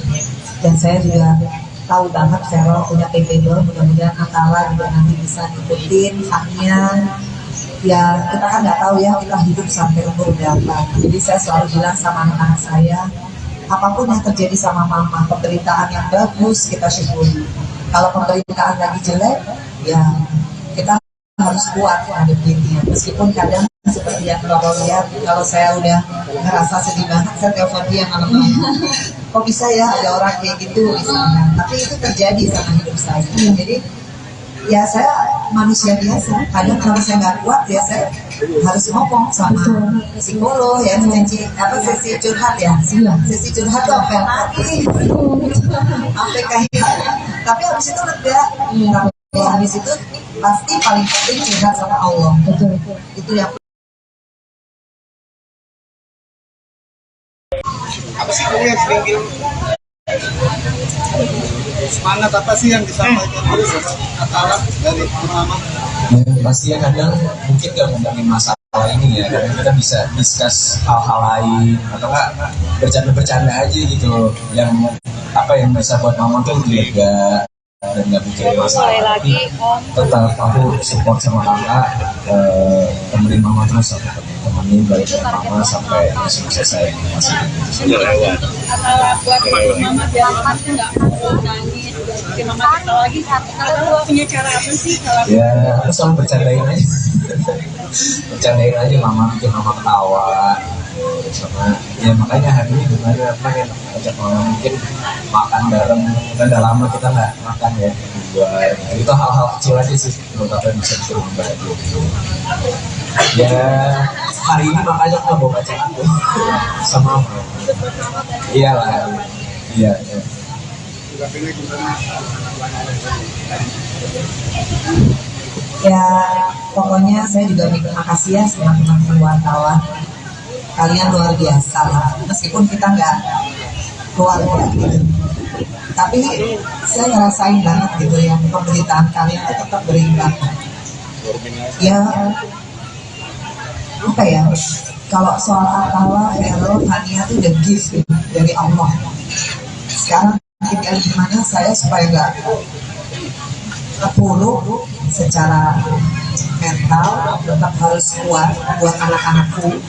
F: Dan saya juga tahu banget Vero punya capable, mudah-mudahan Atala juga nanti bisa ngikutin Fania. Ya kita kan nggak tahu ya kita hidup sampai umur berapa. Jadi saya selalu bilang sama anak-anak saya, apapun yang terjadi sama mama, pemberitaan yang bagus kita syukuri. Kalau pemberitaan lagi jelek, ya kita harus kuat menghadapinya. Meskipun kadang seperti yang Loro lihat, kalau saya udah ngerasa sedih banget, saya telepon dia malam-malam. Kok bisa ya ada orang kayak gitu misalnya. Tapi itu terjadi sama hidup saya. Jadi ya saya manusia biasa. Kadang kalau saya nggak kuat ya saya harus ngomong sama psikolog ya, sesi curhat ya. Sesi curhat tuh apa lagi? Sampai kayak. Tapi habis itu lega. Habis itu pasti paling penting curhat sama Allah. Betul. Itu yang
H: apa sih kamu yang sering bilang semangat apa sih yang disampaikan oleh Atala dari mama?
E: Ya, pasti ya kadang mungkin gak ngomongin masalah ini ya, kadang kita bisa discuss hal-hal lain atau enggak bercanda-bercanda aja gitu, yang apa yang bisa buat mama tuh lega dan nggak mikirin masalah. Tapi tetap aku support sama kakak, temenin mama terus, aku temenin balik mama sampai selesai masih
B: buat mama biar mama tuh nggak mau nangis, bikin mama ketawa lagi. Kalau punya cara apa sih?
E: Ya aku selalu bercandain aja mama, bikin mama ketawa sama. Ya makanya hari ini gimana pengen ajak mama mungkin makan bareng, kan udah lama kita nggak makan ya berdua. Itu hal-hal kecil aja sih menurut aku yang bisa bikin bahagia. Ya hari ini makanya aku nggak mau baca aku sama mama. Iyalah, iya.
F: Ya pokoknya saya juga berterima kasih ya sama teman-teman wartawan. Kalian luar biasa lah, meskipun kita nggak keluarga gitu. Tapi saya ngerasain banget gitu ya, pemberitaan kalian itu tetap berimbang. Ya apa ya, kalau soal Atala, Hero, Hania itu udah gift gitu, dari Allah. Sekarang tinggal gimana saya supaya nggak kepuruk secara mental, tetap harus kuat buat anak-anakku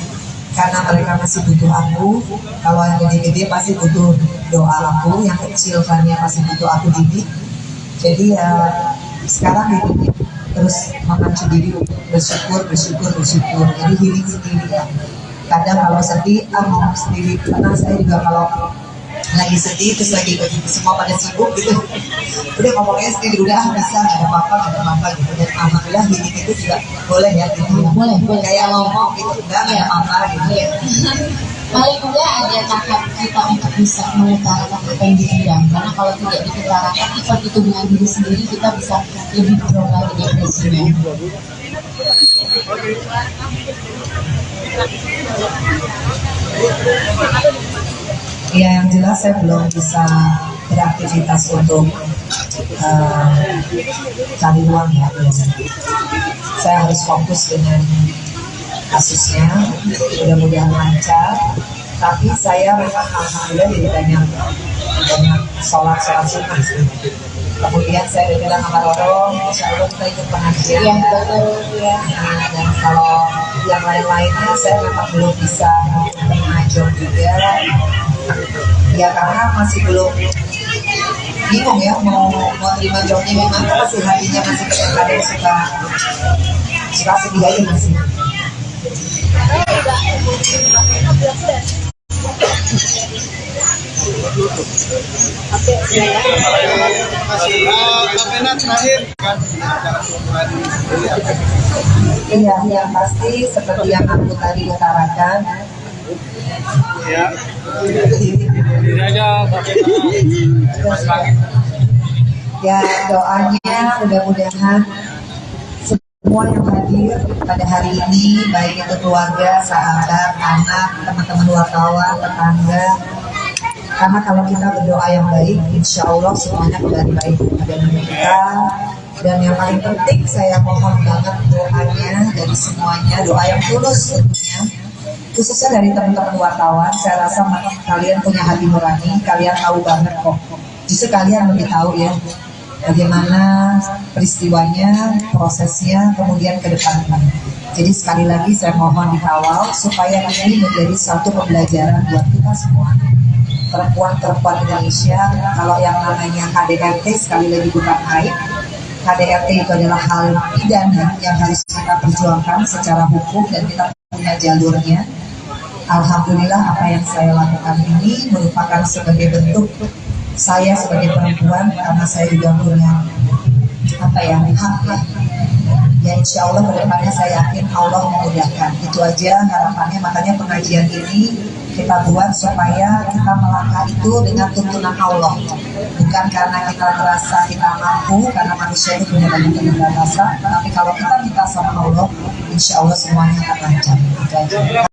F: karena mereka masih butuh aku. Kalau yang gede-gede pasti butuh doa aku, yang kecil Fania pasti butuh aku didik. Jadi ya sekarang ini terus memacu diri bersyukur. Jadi healing sendiri ya. Kadang kalau sedih ngomong sendiri, karena saya juga kalau lagi sedih terus lagi semua pada sibuk gitu, udah ngomongnya sendiri, udah bisa, nggak ada apa-apa gitu. Dan alhamdulillah healing itu juga boleh ya gitu ya. Boleh kayak ngomong gitu, udah nggak ada apa-apa gitu ya.
D: Paling enggak ada tahap kita untuk bisa mengutarakan apa yang dipendam, karena kalau tidak diutarakan effort itu dengan diri sendiri, kita bisa lebih drop lagi depresinya.
F: Ya yang jelas saya belum bisa beraktivitas untuk cari uang ya. Saya harus fokus dengan kasusnya, mudah-mudahan lancar. Tapi saya memang alhamdulillah jadi banyak sholat sunnah sih. Kemudian saya udah bilang sama Roro, insya Allah kita ikut pengajian ya. Dan kalau yang lain-lainnya saya memang belum bisa mengajar juga. Ya karena masih belum bingung ya mau terima jawabnya gimana, masih hatinya masih kadang suka sedih aja masih. Iya, yang pasti seperti yang aku tadi utarakan.
J: Ya. Ini aja
F: Ya doanya mudah-mudahan semua yang hadir pada hari ini, baik itu keluarga, sahabat, anak, teman-teman wartawan, tetangga. Karena kalau kita berdoa yang baik, insya Allah semuanya kembali baik pada diri kita. Dan yang paling penting saya mohon banget doanya dari semuanya, doa yang tulus tentunya. Khususnya dari teman-teman wartawan, saya rasa kalian punya hati nurani, kalian tahu banget kok. Justru kalian lebih tahu ya bagaimana peristiwanya, prosesnya, kemudian ke depannya. Jadi sekali lagi saya mohon dikawal supaya ini menjadi satu pembelajaran buat kita semua. Perempuan-perempuan Indonesia, kalau yang namanya KDRT sekali lagi bukan aib. KDRT itu adalah hal pidana yang harus kita perjuangkan secara hukum dan kita punya jalurnya. Alhamdulillah apa yang saya lakukan ini merupakan sebagai bentuk saya sebagai perempuan, karena saya juga punya hak ya insya Allah kedepannya saya yakin Allah memudahkan. Itu aja harapannya, makanya pengajian ini kita buat supaya kita melangkah itu dengan tuntunan Allah, bukan karena kita merasa kita mampu, karena manusia itu punya banyak keterbatasan, tapi kalau kita minta sama Allah insya Allah semuanya akan lancar. Itu aja.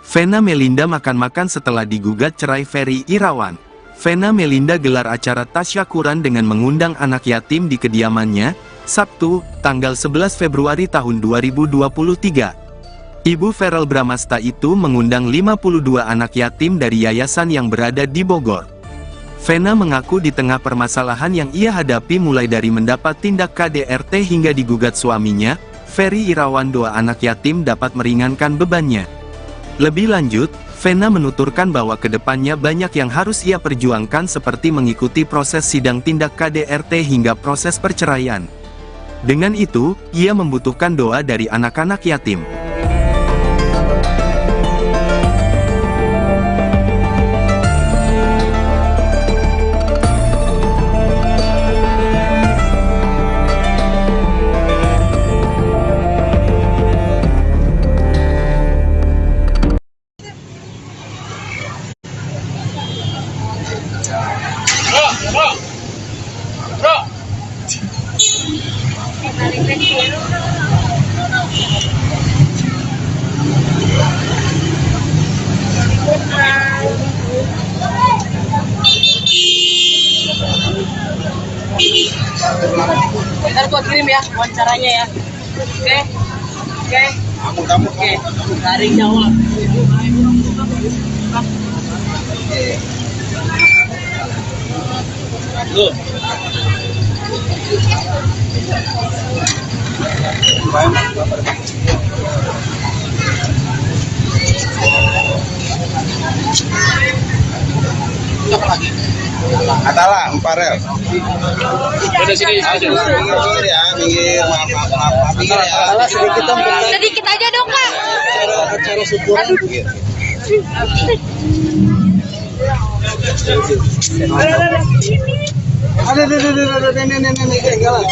A: Vena Melinda makan-makan setelah digugat cerai Ferry Irawan. Vena Melinda gelar acara tasyakuran dengan mengundang anak yatim di kediamannya, Sabtu, tanggal 11 Februari tahun 2023. Ibu Verrel Bramasta itu mengundang 52 anak yatim dari yayasan yang berada di Bogor. Vena mengaku di tengah permasalahan yang ia hadapi mulai dari mendapat tindak KDRT hingga digugat suaminya, Ferry Irawan, doa anak yatim dapat meringankan bebannya. Lebih lanjut, Vena menuturkan bahwa kedepannya banyak yang harus ia perjuangkan seperti mengikuti proses sidang tindak KDRT hingga proses perceraian. Dengan itu, ia membutuhkan doa dari anak-anak yatim.
I: Ntar gua kirim ya wawancaranya ya. Oke. Oke. Garing jawab.
J: Tuh. Atala, Emparel. Udah sini aja. Minggir ya, minggir. Maaf. Minggir ya.
I: Sedikit aja dong, Kak.
J: Cara syukuran.
H: Ada nenek ketinggalan.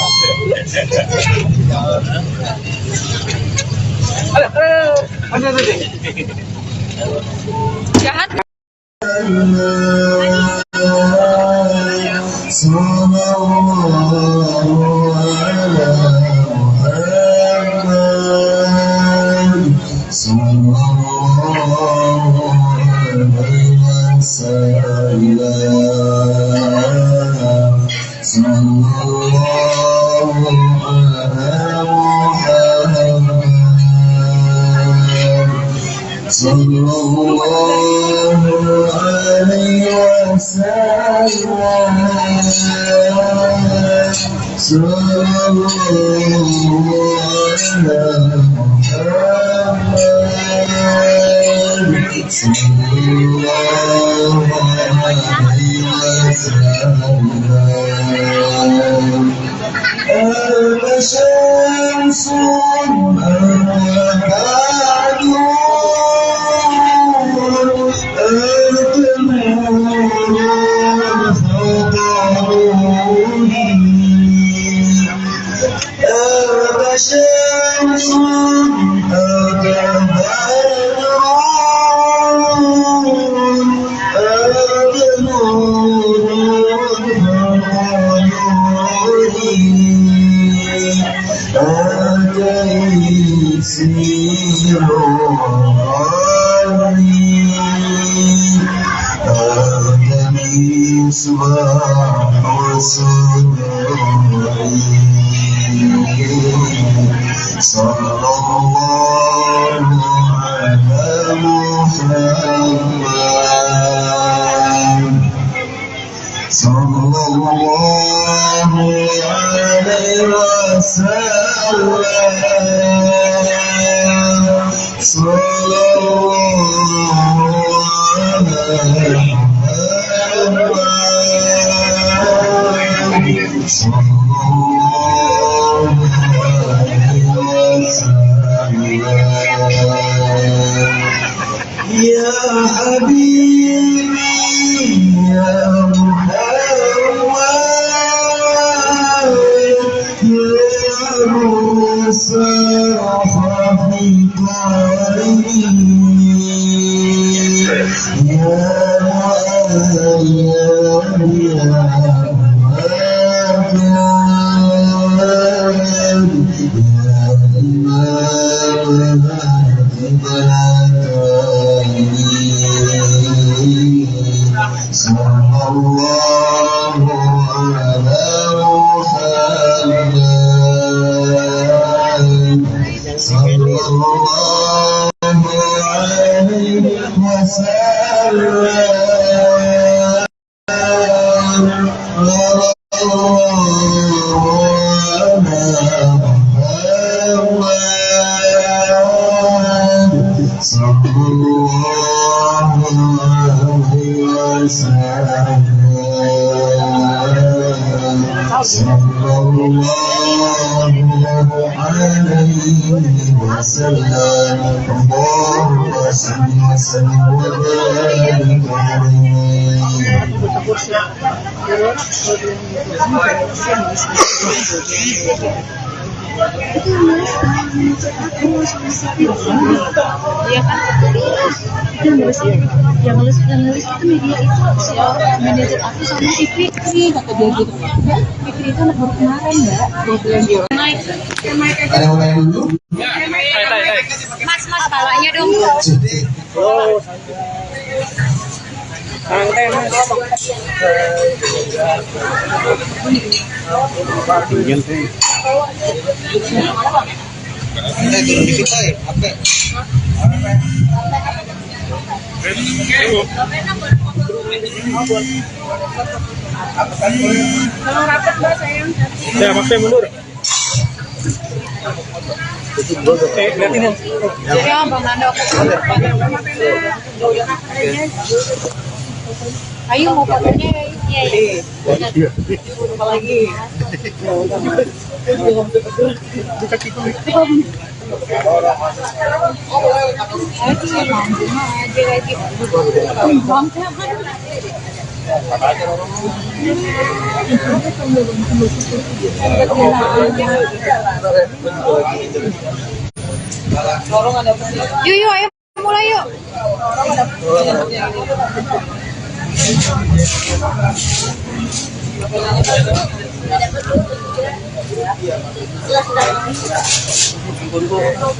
H: Ada.
I: Jahat. itu nulis manajer aku sama si dia kan itu yang nulis itu media itu si manajer aku sama si Fikri, kata dia gitu. Mbak, Fikri itu anak baru kemarin mbak, dia bilang gitu.
K: Ada yang mau tanya dulu?
B: Mas palanya dong.
H: Oh, santai mas. Turun dikit aja, apa?
B: Tolong rapat mbak sayang.
H: Ya, maksudnya mundur. Lihatin yang.
B: Ya bang Nando. Ayo mau fotonya ya. Apa lagi? Yuk, ayo mulai yuk.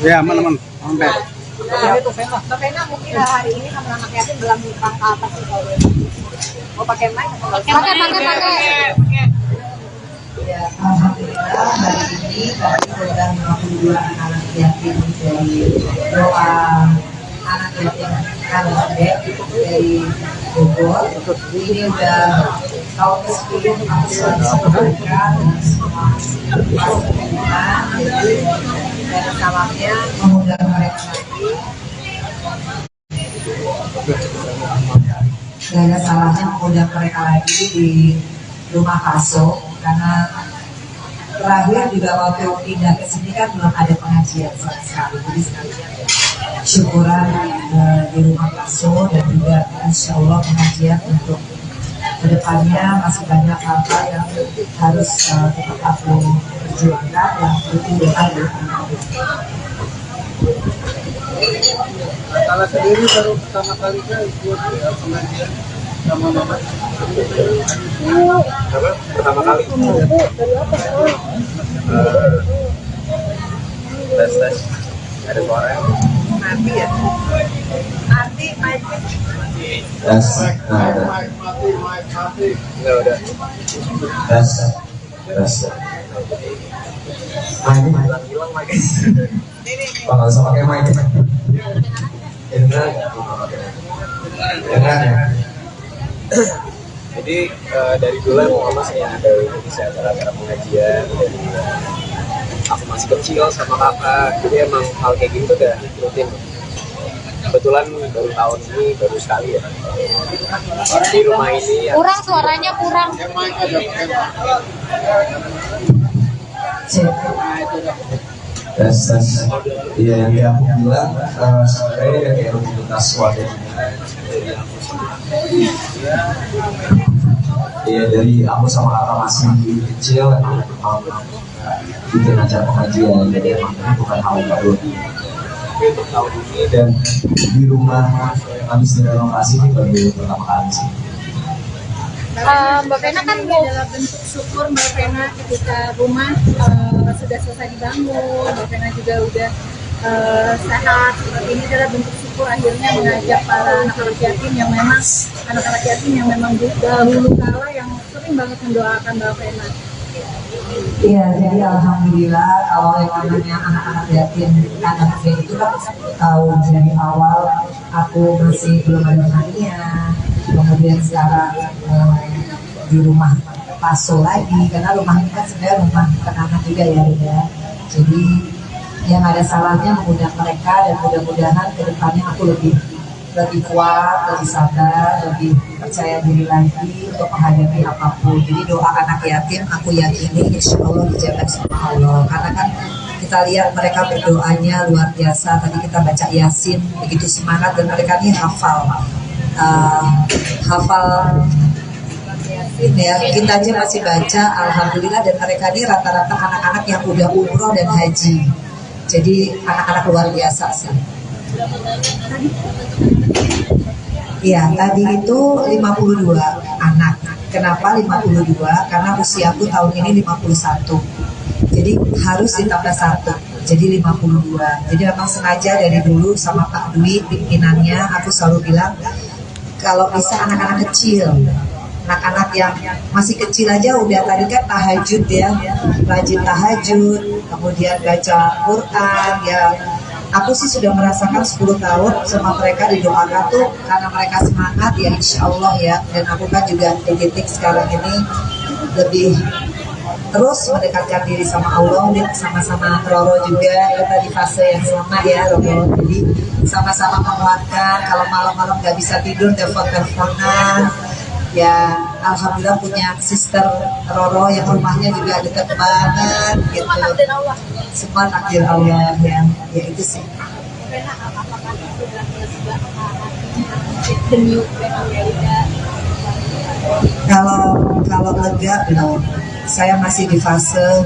H: Ya, aman. Sampai.
B: Mbak Vena mungkin hari ini sama anak yatim belum nikah ke atas sih kalau mau pakai mic? Pakai.
F: Ya, alhamdulillah hari ini kami sudah 52 anak yatim dari doa anak yatim Kalsde dari Bogor. Ini udah tahun ke-10 aku selalu mereka dan semua pasangan. Dan salamnya mengundang mereka lagi. Gak ada salahnya mengundang mereka lagi di rumah Kaso, karena terakhir juga waktu pindah ke sini kan belum ada pengajian sama sekali. Jadi sekalian syukuran di rumah Kaso dan juga insya Allah pengajian untuk kedepannya masih banyak hal-hal yang harus tetap aku perjuangkan yang itu ada.
H: Kalau sendiri baru pertama kali ikut pengajian sama mama.
C: Apa? Pertama kali. Tes. Ada suara.
F: Nanti ya.
B: Nanti mic.
E: Tes.
C: Enggak udah.
E: Tes.
C: Hilang lagi.
E: Pak, nggak usah pakai mic. Jangan ya.
C: Jadi dari dulu emang mama saya ada isi acara-acara pengajian dari aku masih kecil sama kakak. Jadi emang hal kayak gini tuh udah rutin. Kebetulan baru tahun ini baru sekali ya di rumah ini ya.
B: Kurang suaranya kurang.
E: Tes. Iya, yang aku bilang sebenarnya kayak rutinitas keluarga kita. Iya, dari aku sama kakak masih kecil emang bikin acara pengajian, jadi emang ini bukan hal yang baru.
C: Untuk tahun ini
E: Dan di rumah habis direnovasi ini baru pertama kali sih.
B: Mbak Vena kan adalah bentuk syukur Mbak Vena ketika rumah sudah selesai dibangun. Mbak Vena juga udah sehat. Ini adalah bentuk syukur akhirnya mengajak para anak-anak yatim yang memang dahulu kala yang sering banget mendoakan Mbak Vena.
F: Iya, jadi alhamdulillah kalau yang namanya anak-anak yatim itu kan tahu dari awal aku masih belum ada harinya, kemudian sekarang di rumah Paso lagi, karena rumah ini kan sebenarnya rumah kenangan juga ya. Jadi yang ada salahnya mengundang mereka dan mudah-mudahan kedepannya aku lebih kuat, lebih sabar, lebih percaya diri lagi untuk menghadapi apapun. Jadi doa anak yatim aku yakini insya Allah dijaga sama Allah. Karena kan kita lihat mereka berdoanya luar biasa. Tadi kita baca Yasin begitu semangat dan mereka ini hafal ya, kita aja masih baca, alhamdulillah, dan mereka ini rata-rata anak-anak yang udah umroh dan haji. Jadi anak-anak luar biasa sih. Iya, tadi itu 52 anak. Kenapa 52? Karena usiaku tahun ini 51. Jadi harus ditambah 1. Jadi 52. Jadi memang sengaja dari dulu sama Pak Dwi pimpinannya, aku selalu bilang kalau bisa anak-anak kecil, anak-anak yang masih kecil aja udah tadi kan tahajud ya, rajin tahajud, kemudian baca Quran ya. Aku sih sudah merasakan 10 tahun sama mereka didoakan tuh karena mereka semangat ya, insya Allah ya. Dan aku kan juga titik sekarang ini lebih terus mendekatkan diri sama Allah, sama-sama Roro juga, kita di fase yang sama ya Roro. Jadi sama-sama menguatkan, kalau malam-malam nggak bisa tidur telepon-teleponan. Ya alhamdulillah punya sister Roro yang rumahnya juga dekat banget gitu. Semua takdir Allah ya itu sih. Kalau lega belum. Saya masih di fase,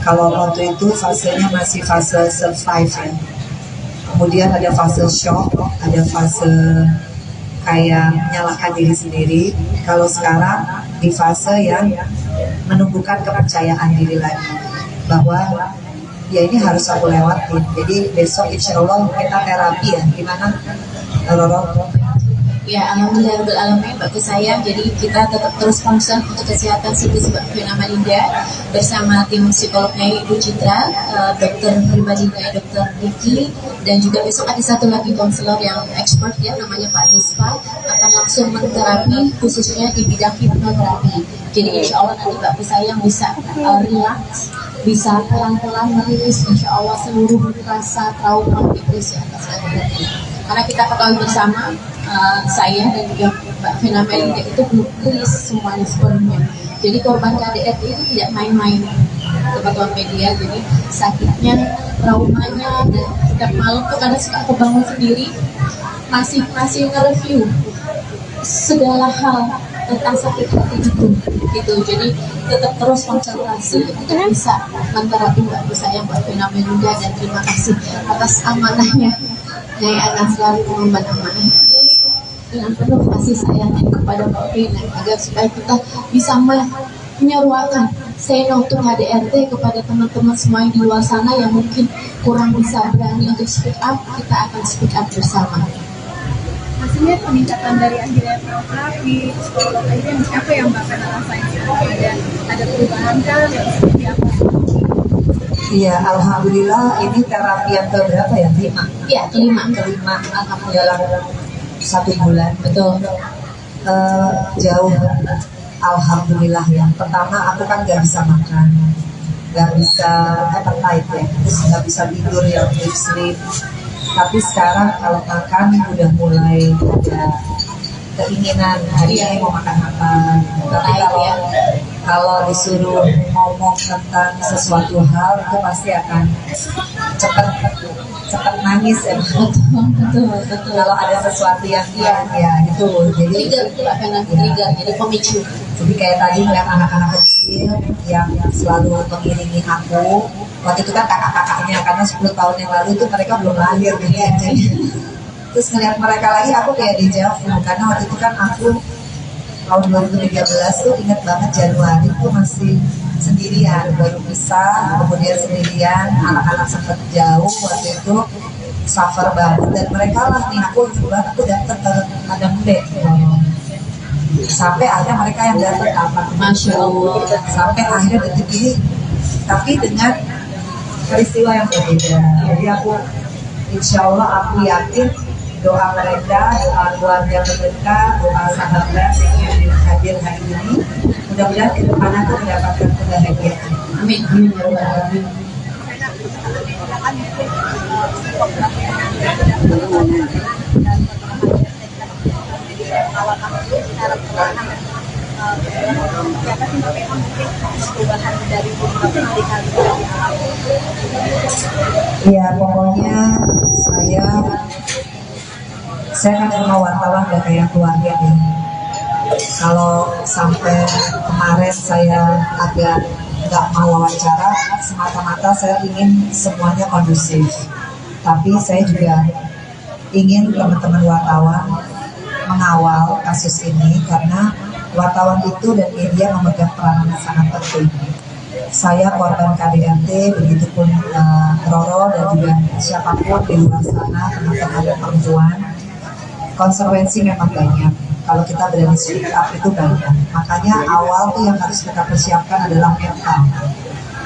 F: kalau waktu itu fasenya masih fase survive ya. Kemudian ada fase shock, ada fase kayak menyalahkan diri sendiri. Kalau sekarang di fase yang menumbuhkan kepercayaan diri lagi, bahwa ya ini harus aku lewatin. Jadi besok insya Allah kita terapi ya. Gimana Roro?
D: Ya, alhamdulillah alamin bagus sayang. Jadi kita tetap terus concern untuk kesehatan psikis Mbak Vena Melinda bersama tim psikolognya Ibu Citra, dokter pribadinya Dokter Ricky, dan juga besok ada satu lagi konselor yang expert ya, namanya Pak Dispa, akan langsung menterapi khususnya di bidang hipnoterapi. Jadi insya Allah nanti Mbak sayang bisa relax, bisa pelan-pelan merilis insya Allah seluruh rasa trauma depresi atas kehadiran. Karena kita ketahui bersama, saya dan juga Mbak Vena Melinda itu belum tulis semuanya sepenuhnya. Jadi korban KDRT itu tidak main-main, teman-teman media. Jadi sakitnya, traumanya, dan setiap malam tuh karena suka kebangun sendiri, masih nge-review segala hal tentang sakit hati itu gitu. Jadi tetap terus konsentrasi untuk bisa menterapi Mbak Vena Melinda, dan terima kasih atas amanahnya. Nyai akan selalu mengemban amanah ini dengan penuh kasih sayang kepada Mbak Vena, agar supaya kita bisa menyeruakan say no to KDRT kepada teman-teman semua yang di luar sana yang mungkin kurang bisa berani untuk speak up. Kita akan speak up bersama.
B: Maksudnya peningkatan dari akhirnya terapi, psikolog aja, apa yang Mbak Vena rasain? Ada perubahan kan yang seperti apa?
F: Iya, alhamdulillah ini terapi yang keberapa ya? 5?
D: Iya, kelima.
F: Alhamdulillah dalam 1 bulan.
D: Betul.
F: Jauh. Alhamdulillah ya. Pertama aku kan nggak bisa makan, nggak bisa appetite ya, terus nggak bisa tidur ya, deep sleep. Tapi sekarang kalau makan udah mulai ada keinginan hari ini mau makan apa. Tapi kalau disuruh ngomong tentang sesuatu hal itu pasti akan cepat nangis ya. Betul. Kalau ada sesuatu yang ya itu jadi
D: trigger, jadi pemicu.
F: Jadi kayak tadi melihat anak-anak kecil yang selalu mengiringi aku. Waktu itu kan kakak-kakaknya, karena 10 tahun yang lalu itu mereka belum lahir gitu ya. Terus ngeliat mereka lagi aku kayak deja vu, karena waktu itu kan aku tahun 2013 tuh ingat banget Januari tuh masih sendirian, baru pisah, kemudian sendirian, anak-anak sempat jauh waktu itu, suffer banget, dan mereka lah nih aku datang ke Madam Bek sampai akhirnya mereka yang datang apa,
D: Masya Allah,
F: sampai akhirnya detik ini, tapi dengan peristiwa yang berbeda. Jadi aku insya Allah aku yakin doa mereka, doa keluarga terdekat, doa sahabat yang hadir hari ini, mudah-mudahan ke depan aku mendapatkan kebahagiaan.
D: Amin.
F: Ya pokoknya saya kan sama wartawan gak kayak keluarga ya. Kalau sampai kemarin saya agak nggak mau wawancara, semata-mata saya ingin semuanya kondusif. Tapi saya juga ingin teman-teman wartawan mengawal kasus ini karena wartawan itu dan media memegang peran yang sangat penting. Saya korban KDRT, begitupun Roro dan juga siapapun di luar sana, teman-teman perempuan. Konsekuensi memang banyak. Kalau kita berani speak up itu banyak. Makanya awal tuh yang harus kita persiapkan adalah mental.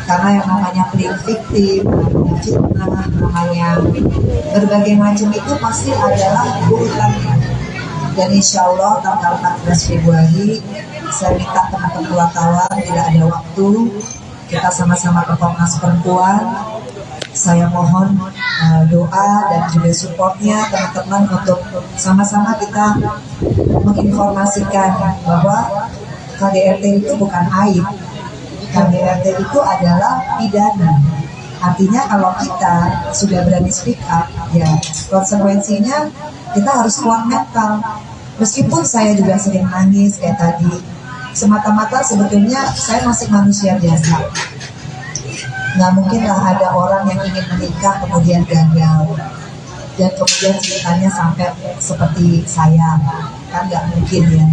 F: Karena yang namanya playing victim, namanya fitnah, namanya berbagai macam itu pasti adalah urutannya. Dan insya Allah tanggal 14 Februari saya minta teman-teman wartawan tidak ada waktu, kita sama-sama ke Komnas Perempuan. Saya mohon doa dan juga supportnya teman-teman untuk sama-sama kita menginformasikan bahwa KDRT itu bukan aib. KDRT itu adalah pidana. Artinya kalau kita sudah berani speak up, ya konsekuensinya kita harus kuat mental. Meskipun saya juga sering nangis kayak tadi, semata-mata sebetulnya saya masih manusia biasa. Nggak mungkin lah ada orang yang ingin menikah kemudian gagal dan kemudian ceritanya sampai seperti saya, kan nggak mungkin ya.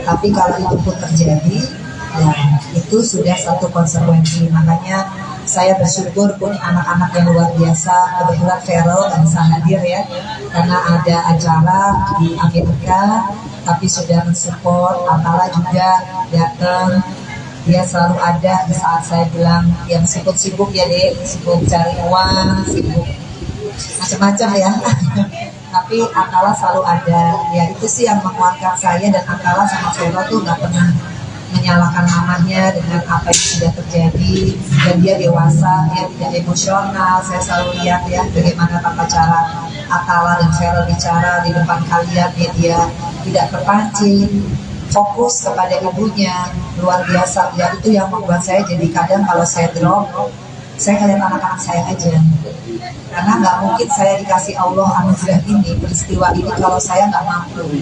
F: Tapi kalau itu pun terjadi, ya itu sudah satu konsekuensi. Makanya saya bersyukur punya anak-anak yang luar biasa. Kebetulan Feral nggak bisa hadir ya karena ada acara di Amerika, tapi sudah mensupport. Atala juga datang. Dia selalu ada di saat saya bilang yang sibuk-sibuk ya deh, sibuk cari uang, sibuk macam-macam ya. Tapi Atala selalu ada. Ya itu sih yang menguatkan saya, dan Atala sama Feral tuh nggak pernah menyalahkan mamanya dengan apa yang sudah terjadi, dan dia dewasa, dia tidak emosional. Saya selalu lihat ya bagaimana tata cara Atala dan Feral bicara di depan kalian, dia tidak terpancing, fokus kepada ibunya, luar biasa. Ya itu yang membuat saya jadi kadang kalau saya drop, saya ngeliat anak-anak saya aja, karena nggak mungkin saya dikasih Allah anugerah ini, peristiwa ini kalau saya nggak mampu.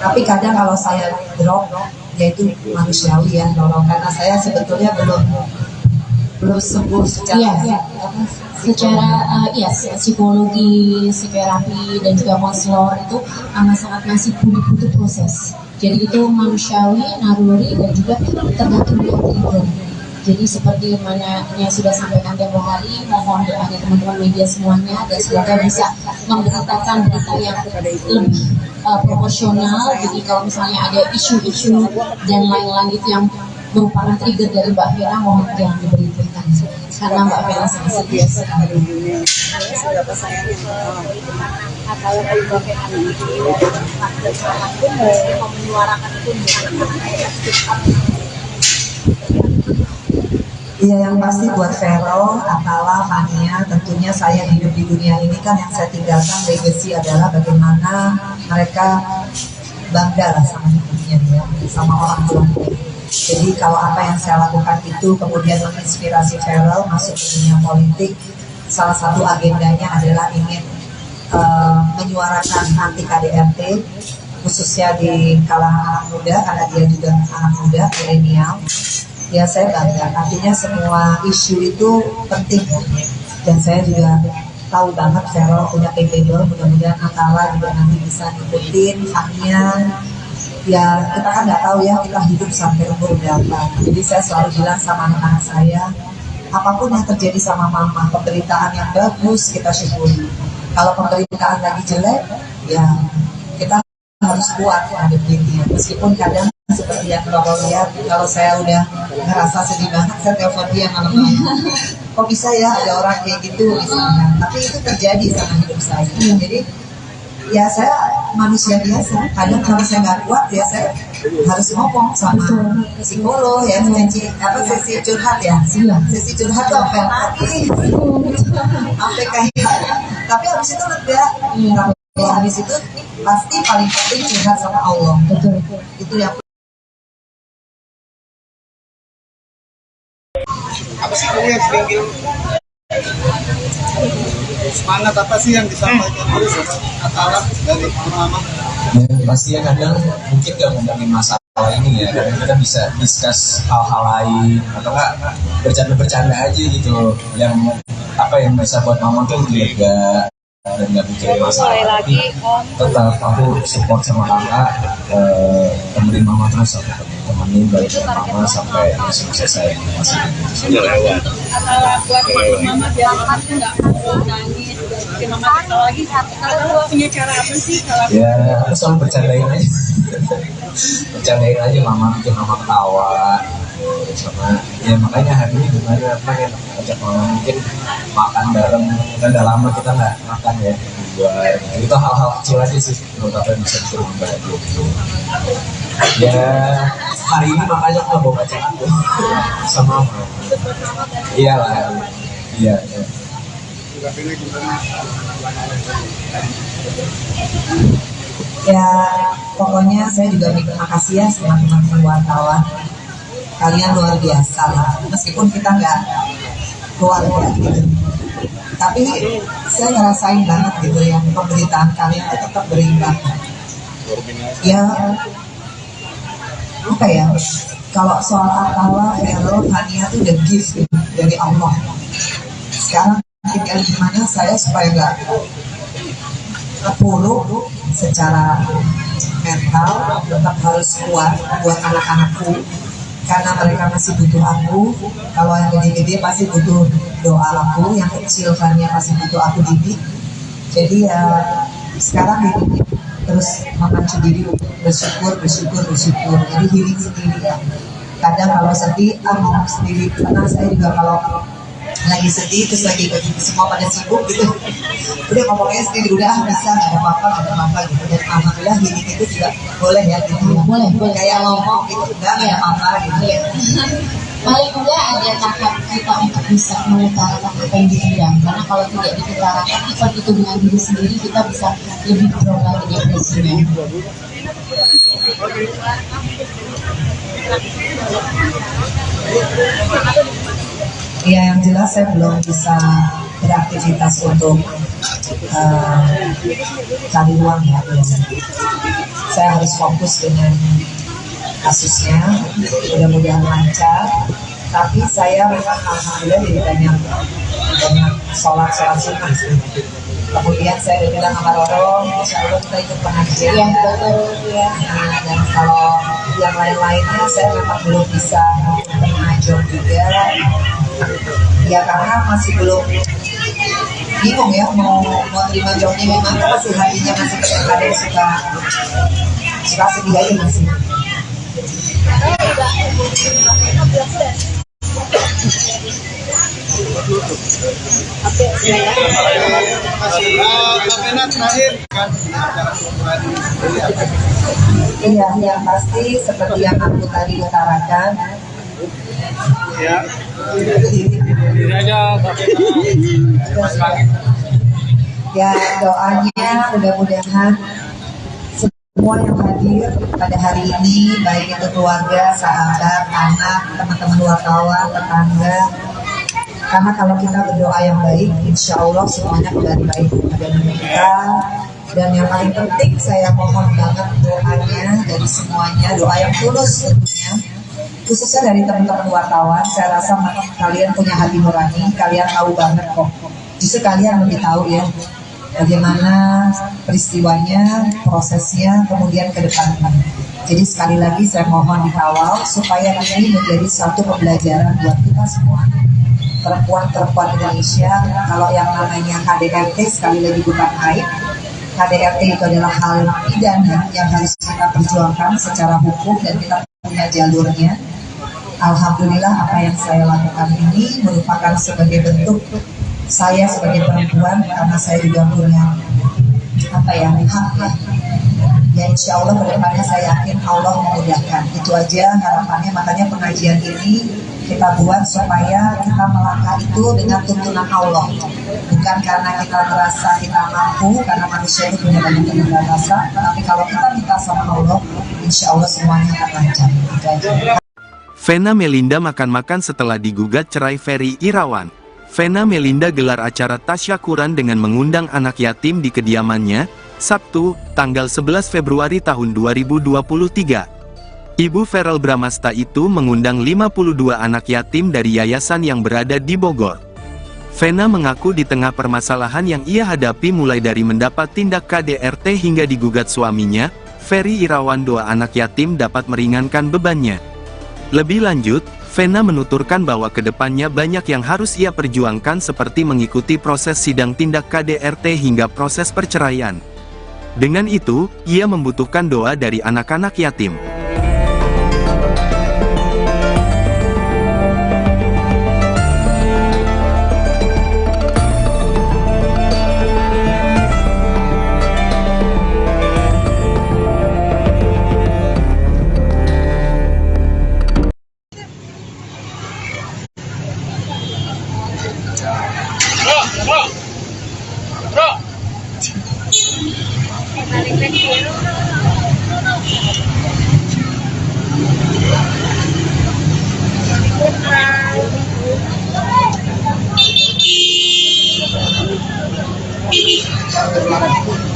F: Tapi kadang kalau saya drop, yaitu manusiawi ya, tolong, karena saya sebetulnya belum sembuh secara psikologi, psikoterapi dan juga konselor itu amat sangat masih butuh proses. Jadi itu manusiawi, naluri, dan juga tergantung dengan trigger. Jadi seperti mana yang sudah sampaikan tempo hari, mohon doanya teman-teman media semuanya, dan semoga bisa memberitakan berita yang lebih proporsional. Jadi kalau misalnya ada isu-isu dan lain-lain itu yang merupakan trigger dari Mbak Vena, mohon jangan diberitakan karena Mbak Vena sangat biasa.
B: Seberapa sayangnya kalau Mbak Vena ini mau menyuarakan itu
F: Iya, yang pasti buat Vero, Atala, Fania, tentunya saya hidup di dunia ini kan yang saya tinggalkan legacy adalah bagaimana mereka bangga lah sama hidupnya ya, sama orang tuanya. Jadi kalau apa yang saya lakukan itu kemudian menginspirasi Vero masuk ke dunia politik, salah satu agendanya adalah ingin menyuarakan anti KDRT, khususnya di kalangan anak muda, karena dia juga anak muda, milenial. Ya saya bangga, artinya semua isu itu penting, dan saya juga tahu banget Vero punya capable, mudah-mudahan Atala juga nanti bisa ngikutin Fania. Ya kita kan nggak tahu ya kita hidup sampai umur berapa, jadi saya selalu bilang sama anak-anak saya, apapun yang terjadi sama mama, pemberitaan yang bagus kita syukuri, kalau pemberitaan lagi jelek ya kita harus kuat menghadapinya. Meskipun kadang seperti yang Roro lihat, kalau saya udah ngerasa sedih banget, saya telepon dia malam-malam. Kok bisa ya ada orang kayak gitu misalnya. Tapi itu terjadi sama hidup saya. Jadi ya saya manusia biasa. Kadang kalau saya nggak kuat ya saya harus ngomong sama psikolog ya, sesi curhat ya. Sesi curhat tuh sampai nangis, sampai kayak. Tapi habis itu lega. Habis itu pasti paling penting curhat sama Allah. Itu yang
H: apa sih kamu yang sering semangat apa sih yang disampaikan terus Atala dari mama?
E: Ya, pasti ya kadang mungkin gak ngomongin masalah ini ya, karena kita bisa discuss hal-hal lain atau enggak bercanda-bercanda aja gitu, yang yang bisa buat mama tuh lega dan nggak mikirin masalah. Tapi tetap aku support sama kakak, temenin mama terus, aku temenin balik mama sampai selesai masih
B: atau buat mama biar mama tuh nggak mau nangis, bikin mama kesal lagi. Kalau punya cara apa sih?
E: Ya aku selalu bercandain aja mama, bikin mama ketawa sama. Ya makanya hari ini gimana pengen ajak mama mungkin makan bareng, kan udah lama kita nggak makan ya berdua. Itu hal-hal kecil aja sih menurut aku yang bisa bikin mama bahagia gitu. Ya hari ini makanya aku bawa baca aku sama mama. Iyalah, iya.
F: Ya pokoknya saya juga berterima kasih ya sama teman-teman wartawan. Kalian luar biasa lah, meskipun kita nggak keluarga gitu, tapi saya ngerasain banget gitu ya, pemberitaan kalian itu tetap berimbang. Ya apa ya, kalau soal Atala, Vero, Hania itu udah gift gitu, dari Allah. Sekarang tinggal gimana saya supaya nggak terpuruk secara mental, tetap harus kuat buat anak-anakku, karena mereka masih butuh aku. Kalau yang gede-gede pasti butuh doa aku, yang kecil kan ya pasti butuh aku didik. Jadi ya sekarang gitu terus memacu diri, bersyukur. Jadi healing sendiri ya. Kadang kalau sedih ngomong sendiri, karena saya juga kalau lagi sedih terus lagi semua pada sibuk gitu, udah ngomongnya sendiri, udah bisa, nggak ada apa-apa gitu. Dan alhamdulillah healing itu juga boleh ya gitu ya. Boleh kayak ngomong gitu, nggak ada apa-apa gitu ya.
D: Paling enggak ada tahap kita untuk bisa mengutarakan apa yang dipendam, karena kalau tidak diutarakan itu dengan diri sendiri, kita bisa lebih prone lagi depresinya.
F: Ya yang jelas saya belum bisa beraktivitas untuk cari uang ya, belum. Saya harus fokus dengan kasusnya, mudah-mudahan lancar. Tapi saya memang alhamdulillah jadi banyak sholat sunnah sih. Kemudian saya udah bilang sama Roro, insya Allah kita ikut pengajian.
D: Iya betul ya.
F: Dan kalau yang lain-lainnya saya memang belum bisa mengajar juga. Ya karena masih belum bingung ya mau terima jobnya gimana, masih hatinya masih kadang-kadang suka sedih aja masih. Iya, yang pasti seperti yang aku tadi utarakan. Ya doanya mudah-mudahan semua yang hadir pada hari ini, baik itu keluarga, sahabat, anak, teman-teman wartawan, tetangga. Karena kalau kita berdoa yang baik, insya Allah semuanya kembali baik pada diri kita. Dan yang paling penting saya mohon banget doanya dari semuanya, doa yang tulus tentunya, khususnya dari teman-teman wartawan. Saya rasa kalian punya hati nurani, kalian tahu banget kok. Justru kalian lebih tahu ya bagaimana peristiwanya, prosesnya, kemudian ke depannya. Jadi sekali lagi saya mohon dikawal supaya ini menjadi satu pembelajaran buat kita semua. Perempuan-perempuan Indonesia, kalau yang namanya KDRT sekali lagi bukan aib. KDRT itu adalah hal pidana yang harus kita perjuangkan secara hukum dan kita punya jalurnya. Alhamdulillah apa yang saya lakukan ini merupakan sebagai bentuk saya sebagai perempuan, karena saya juga punya hak ya insya Allah kedepannya saya yakin Allah memudahkan. Itu aja harapannya, makanya pengajian ini kita buat supaya kita melangkah itu dengan tuntunan Allah, bukan karena kita merasa kita mampu, karena manusia itu punya banyak keterbatasan, tapi kalau kita minta sama Allah, insya Allah semuanya akan lancar. Itu aja.
A: Vena Melinda makan-makan setelah digugat cerai Ferry Irawan. Vena Melinda gelar acara tasyakuran dengan mengundang anak yatim di kediamannya, Sabtu, tanggal 11 Februari tahun 2023. Ibu Verrel Bramasta itu mengundang 52 anak yatim dari yayasan yang berada di Bogor. Vena mengaku di tengah permasalahan yang ia hadapi mulai dari mendapat tindak KDRT hingga digugat suaminya, Ferry Irawan, doa anak yatim dapat meringankan bebannya. Lebih lanjut, Vena menuturkan bahwa kedepannya banyak yang harus ia perjuangkan seperti mengikuti proses sidang tindak KDRT hingga proses perceraian. Dengan itu, ia membutuhkan doa dari anak-anak yatim.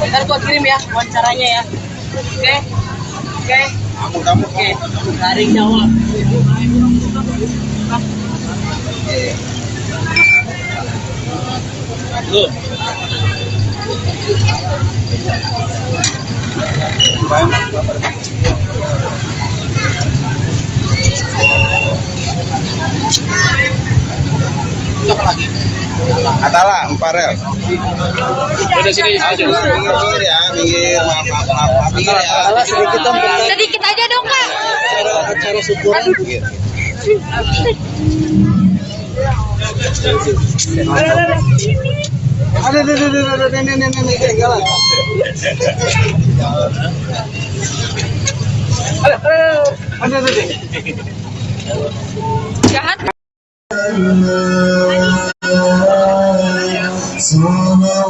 L: Ntar gua kirim ya wawancaranya ya. Oke. Oke. Garing jawab. Loh.
J: Atala, Farel.
L: Udah sini aja.
J: Minggir ya, minggir. Maaf. Minggir ya.
L: Sedikit aja dong, Kak.
J: Acara syukuran. Ada nenek jalan. Ada.
L: Jahat.
K: Sallallahu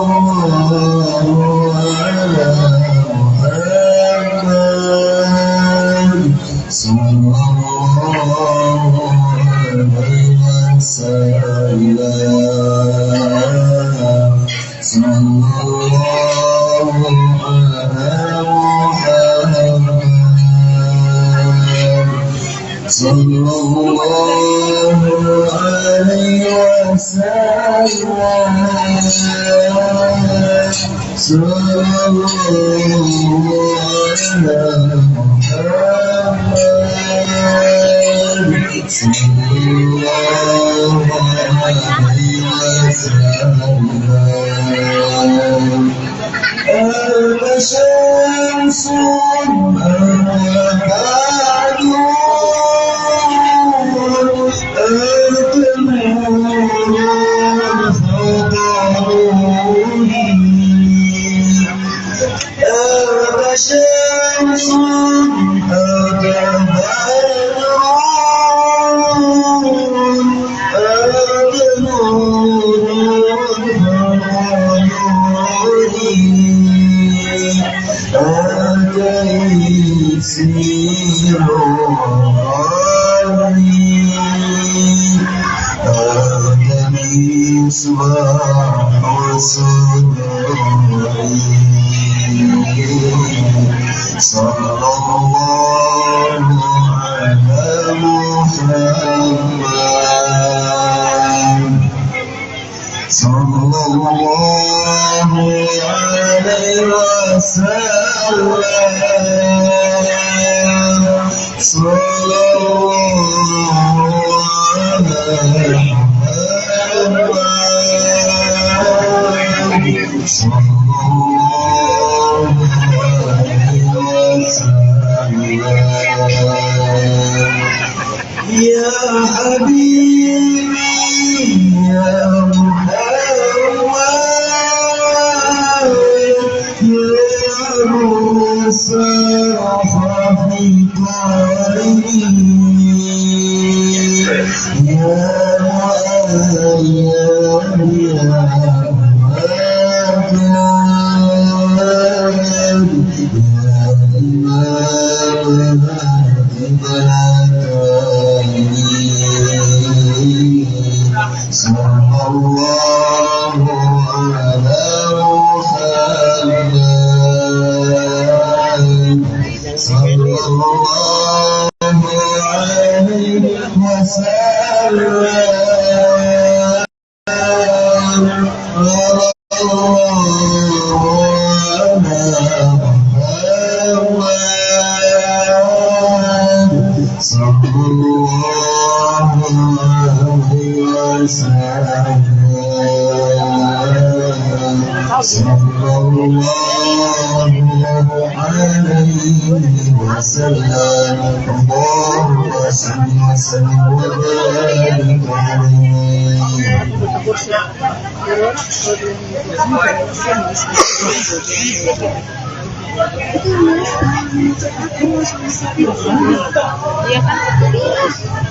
G: Iya kan?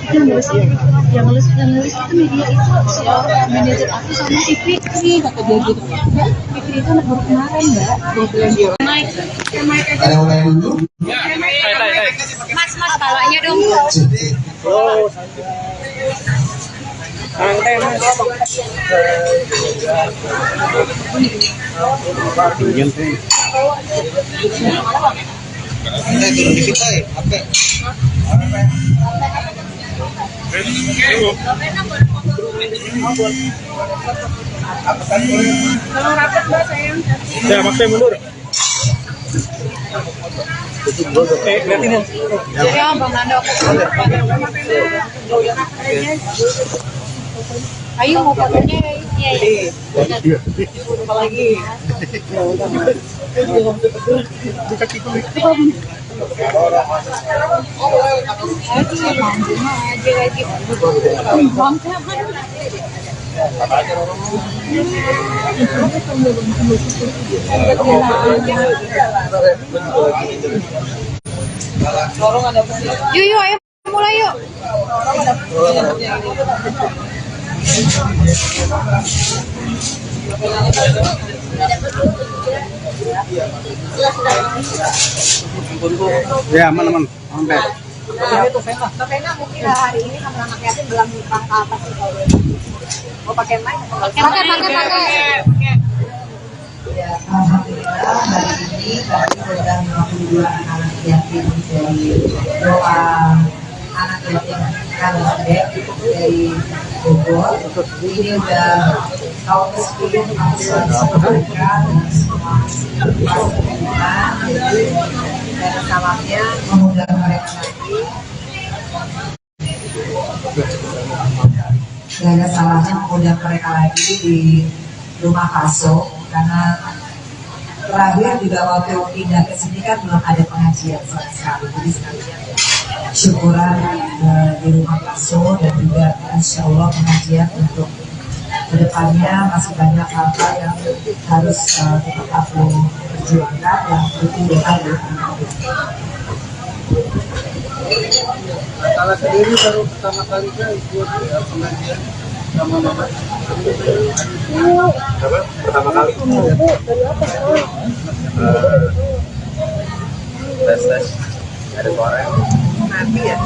G: Itu yang nulis itu media itu manajer aku sama si Fikri kata dia gitu. Fikri itu anak baru kemarin mbak. Dia bilang dia naik.
K: Ada yang mau tanya dulu?
L: Mas palanya dong.
H: Oh, santai mas.
B: Kalau rapat mbak sayang.
H: Ya, makanya mundur. Lihatin ya.
L: Ya, Bang Nando. Ayo mau fotonya. Iya.
H: Apa lagi?
L: Yuk, ayo mulai yuk.
H: Ya, aman. Sampai.
B: Mbak Vena mungkin hari ini sama anak yatim belum hutang ke atas sih kalau mau pakai mic?
L: Pakai.
F: Ya, alhamdulillah hari ini kami program 52 anak yatim dari doa anak yatim Kalibek dari Bogor. Ini udah tahun ke-10 kami selalu mereka dan semua pasangan. Jadi dan salamnya mengundang mereka lagi. Gak ada salahnya mengundang mereka lagi di rumah Kaso karena terakhir juga waktu pindah ke sini kan belum ada pengajian sama sekali. Jadi sekalian syukuran di rumah Kaso dan juga insya Allah pengajian untuk kedepannya masih banyak hal-hal yang harus tetap aku perjuangkan yang butuh doa dari anak-anak.
H: Kalau sendiri baru pertama kali ikut pengajian sama mama.
C: Apa? Pertama kali. Tes. Ada suara.
F: Mati ya?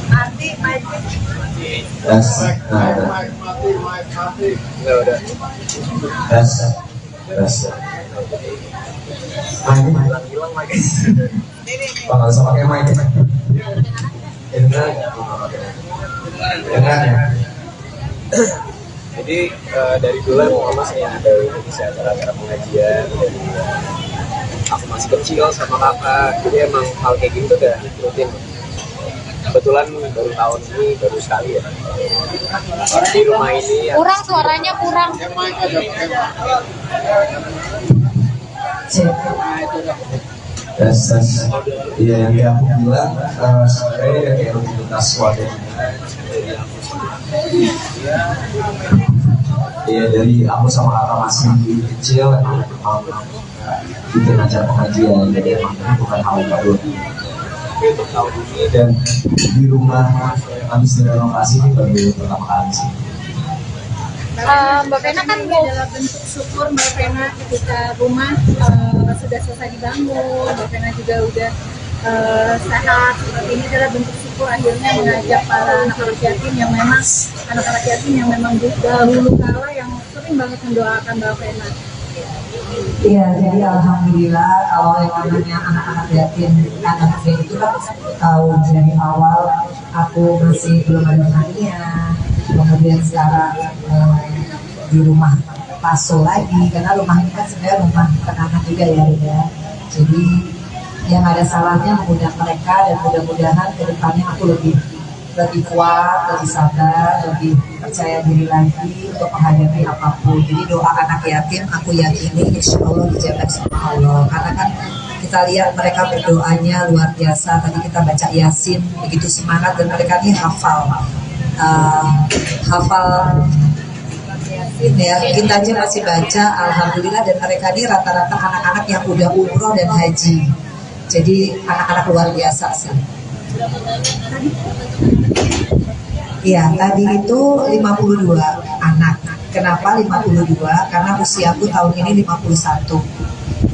F: Mati.
K: Tes.
C: Enggak udah.
K: Tes.
C: Hilang lagi.
K: Pak, nggak usah pakai mic. Dengar ya.
C: Jadi dari dulu emang mama sering ada isi acara-acara pengajian dari aku masih kecil sama kakak. Jadi emang hal kayak gini tuh udah rutin. Kebetulan baru tahun ini baru sekali ya di rumah ini ya.
L: Kurang suaranya kurang.
K: Tes. Iya, yang aku bilang sebenarnya kayak rutinitas warga. Iya, dari aku sama kakak masih kecil emang bikin acara pengajian, jadi emang ini bukan hal yang baru.
C: Untuk tahun ini
K: Dan di rumah habis direnovasi ini baru pertama kali sih.
L: Mbak Vena kan
B: ini adalah bentuk syukur Mbak Vena ketika rumah sudah selesai dibangun. Mbak Vena juga udah sehat seperti ini adalah bentuk syukur akhirnya mengajak para anak-anak yatim yang memang dahulu kala yang sering banget mendoakan Mbak Vena.
F: Iya, jadi alhamdulillah kalau yang namanya anak-anak yatim anak itu kan tahu dari awal aku masih belum ada hadiah, kemudian sekarang di rumah Paso lagi karena rumah ini kan sebenarnya rumah anak-anak juga ya. Jadi yang ada salahnya mengundang mereka dan mudah-mudahan kedepannya aku lebih kuat, lebih sabar, lebih percaya diri lagi untuk menghadapi apapun. Jadi doa anak yatim aku yakini insya Allah dijaga sama Allah. Karena kan kita lihat mereka berdoanya luar biasa. Tadi kita baca Yasin begitu semangat dan mereka ini hafal Yasin ya. Kita aja masih baca alhamdulillah dan mereka ini rata-rata anak-anak yang udah umroh dan haji. Jadi anak-anak luar biasa sih. Iya, tadi itu 52 anak. Kenapa 52? Karena usiaku tahun ini 51.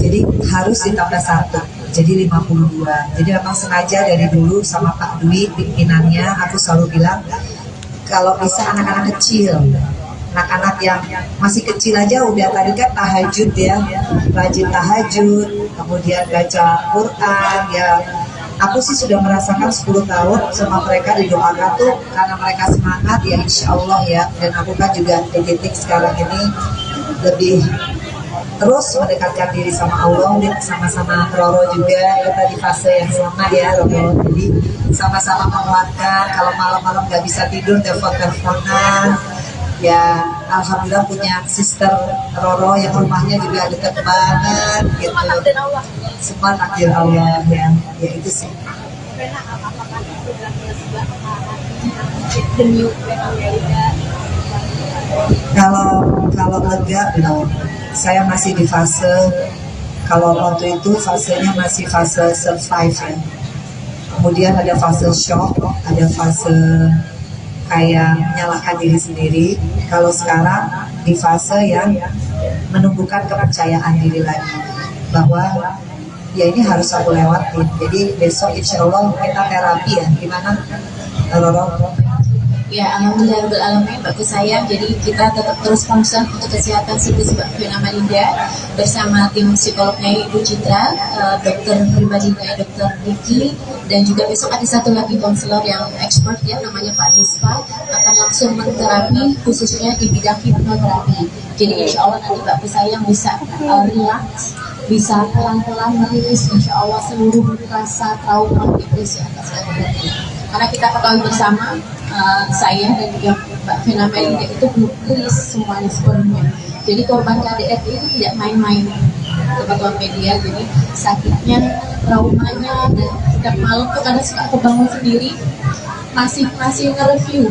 F: Jadi harus ditambah 1. Jadi 52. Jadi memang sengaja dari dulu sama Pak Dwi pimpinannya aku selalu bilang kalau bisa anak-anak kecil. Anak-anak yang masih kecil aja udah tadi kan tahajud ya, rajin tahajud, kemudian baca Quran ya. Aku sih sudah merasakan 10 tahun sama mereka didoakan tuh karena mereka semangat ya insya Allah ya. Dan aku kan juga di titik sekarang ini lebih terus mendekatkan diri sama Allah dan sama-sama Roro juga kita di fase yang sama ya Roro. Jadi sama-sama menguatkan kalau malam-malam gak bisa tidur telepon-teleponan. Ya alhamdulillah punya sister Roro yang rumahnya juga dekat banget gitu. Semua takdir Allah ya itu sih. Kalau lega belum. Saya masih di fase kalau waktu itu fasenya masih fase survive ya. Kemudian ada fase shock, ada fase kayak menyalahkan diri sendiri. Kalau sekarang di fase yang menumbuhkan kepercayaan diri lagi bahwa ya ini harus aku lewatin. Jadi besok insya Allah kita terapi ya. Gimana Roro?
D: Ya alhamdulillah bagus sayang. Jadi kita tetap terus concern untuk kesehatan psikis Mbak Vena Malinda bersama tim psikolognya Ibu Citra, dokter pribadinya Dokter Riki, dan juga besok ada satu lagi konselor yang expert ya namanya Pak Dispa akan langsung menterapi khususnya di bidang hipnoterapi. Jadi insya Allah nanti Mbak sayang bisa relax, bisa pelan-pelan merilis insya Allah seluruh rasa trauma depresi atas kejadian. Karena kita ketahui bersama saya dan juga Mbak Vena Malinda itu belum rilis semuanya sepenuhnya. Jadi korban KDRT itu tidak main-main teman-teman media. Jadi sakitnya, traumanya, dan setiap malam tuh kadang suka kebangun sendiri masih nge-review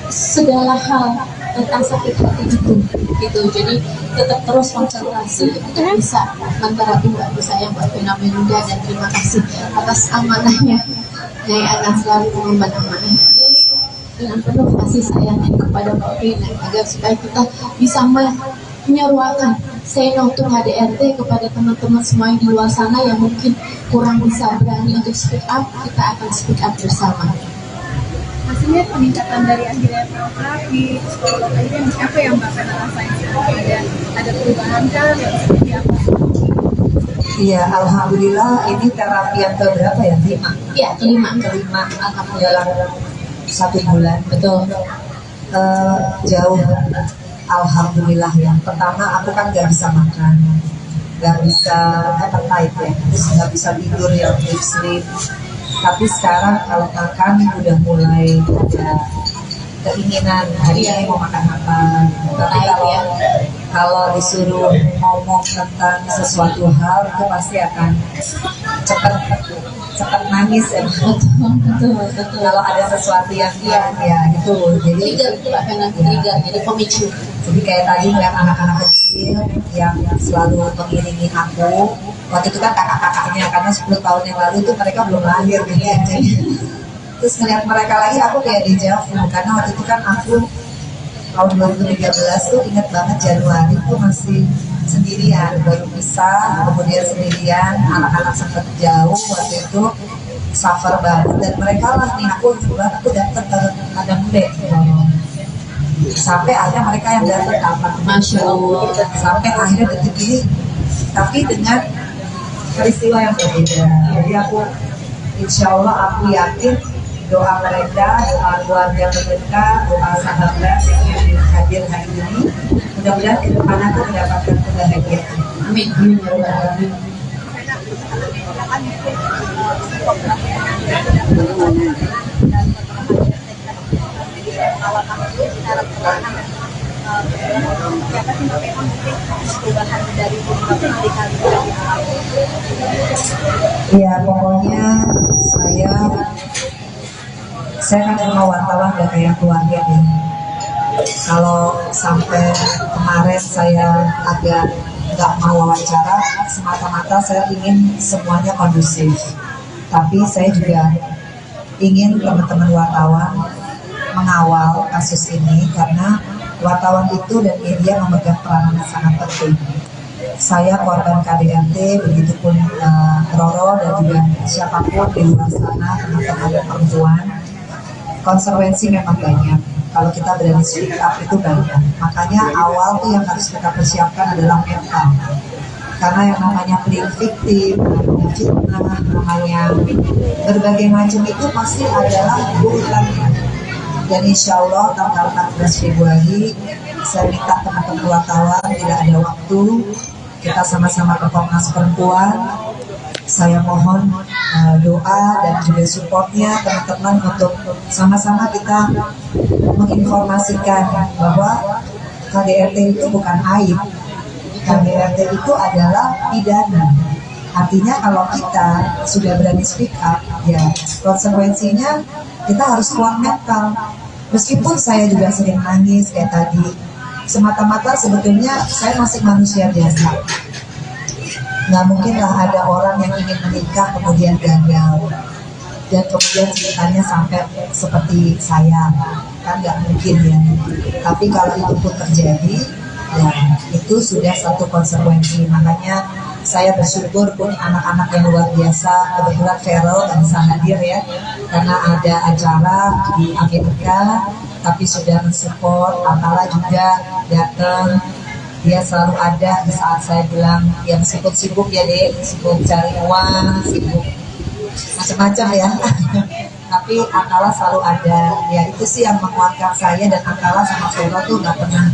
D: segala hal tentang sakit hati itu gitu. Jadi tetap terus konsentrasi untuk bisa menterapi Mbak saya Mbak Vena Malinda, dan terima kasih atas amanahnya yang akan selalu mengemban amanah dengan penuh kasih sayangnya kepada Mbak Vena agar supaya kita bisa menyeruakan say no to KDRT kepada teman-teman semua yang di luar sana yang mungkin kurang bisa berani untuk speak up. Kita akan speak up bersama.
B: Maksudnya peningkatan dari akhirnya terapi, psikolog aja apa yang Mbak Vena rasain? Ada perubahan kan yang seperti apa?
F: Iya, alhamdulillah ini terapi yang keberapa ya? 5?
D: Iya, kelima.
F: Alhamdulillah 1 bulan.
D: Betul.
F: Jauh. Alhamdulillah ya. Pertama aku kan gak bisa makan, gak bisa appetite ya, terus gak bisa tidur ya, deep sleep. Tapi sekarang kalau makan udah mulai ada keinginan hari ini mau makan apa. Tapi kalau disuruh ngomong tentang sesuatu hal itu pasti akan cepat nangis ya. Betul. Kalau ada sesuatu yang ya gitu. Jadi
D: trigger, jadi pemicu.
F: Jadi kayak tadi ngeliat anak-anak kecil yang selalu mengiringi aku. Waktu itu kan kakak-kakaknya karena 10 tahun yang lalu itu mereka belum lahir gitu. Terus ngeliat mereka lagi aku kayak dejavu karena waktu itu kan aku tahun 2013 tuh ingat banget Januari tuh masih sendirian, baru pisah, kemudian sendirian, anak-anak sempat jauh waktu itu, suffer banget dan mereka lah nih aku datang ke Padang Gede. sampai ada mereka yang datang kapan,
D: Masya Allah,
F: sampai akhirnya detik ini, tapi dengan peristiwa yang berbeda. Jadi aku, insya Allah aku yakin doa mereka, doa keluarga mereka, doa sahabat yang hadir hari ini, mudah-mudahan ke depan aku mendapatkan kebahagiaan.
D: amin.
F: Ya pokoknya saya kan sama wartawan udah kayak keluarga nih. Kalau sampai kemarin saya agak nggak mau wawancara, semata-mata saya ingin semuanya kondusif. Tapi saya juga ingin teman-teman wartawan mengawal kasus ini karena wartawan itu dan media memegang peran yang sangat penting. Saya korban KDRT, begitupun Roro dan juga siapapun di luar sana, teman-teman perempuan. Konsekuensi memang banyak. Kalau kita berani speak up itu banyak. Makanya awal tuh yang harus kita persiapkan adalah mental. Karena yang namanya playing victim, namanya fitnah, namanya berbagai macam itu pasti adalah urutannya. Dan insya Allah tanggal 14 Februari saya minta teman-teman wartawan tidak ada waktu, kita sama-sama ke Komnas Perempuan. Saya mohon doa dan juga supportnya teman-teman untuk sama-sama kita menginformasikan bahwa KDRT itu bukan aib. KDRT itu adalah pidana. Artinya kalau kita sudah berani speak up, ya konsekuensinya kita harus kuat mental. Meskipun saya juga sering nangis kayak tadi, semata-mata sebetulnya saya masih manusia biasa. Nggak mungkinlah ada orang yang ingin menikah kemudian gagal dan kemudian ceritanya sampai seperti saya, kan nggak mungkin ya. Tapi kalau itu pun terjadi, ya itu sudah satu konsekuensi. Makanya saya bersyukur punya anak-anak yang luar biasa. Kebetulan Feral nggak bisa hadir ya, karena ada acara di Amerika, tapi sudah mensupport. Atala juga datang. Dia selalu ada di saat saya bilang yang sibuk-sibuk ya deh, sibuk cari uang, sibuk macam-macam ya. Tapi Atala selalu ada. Ya itu sih yang menguatkan saya, dan Atala sama Vero tuh nggak pernah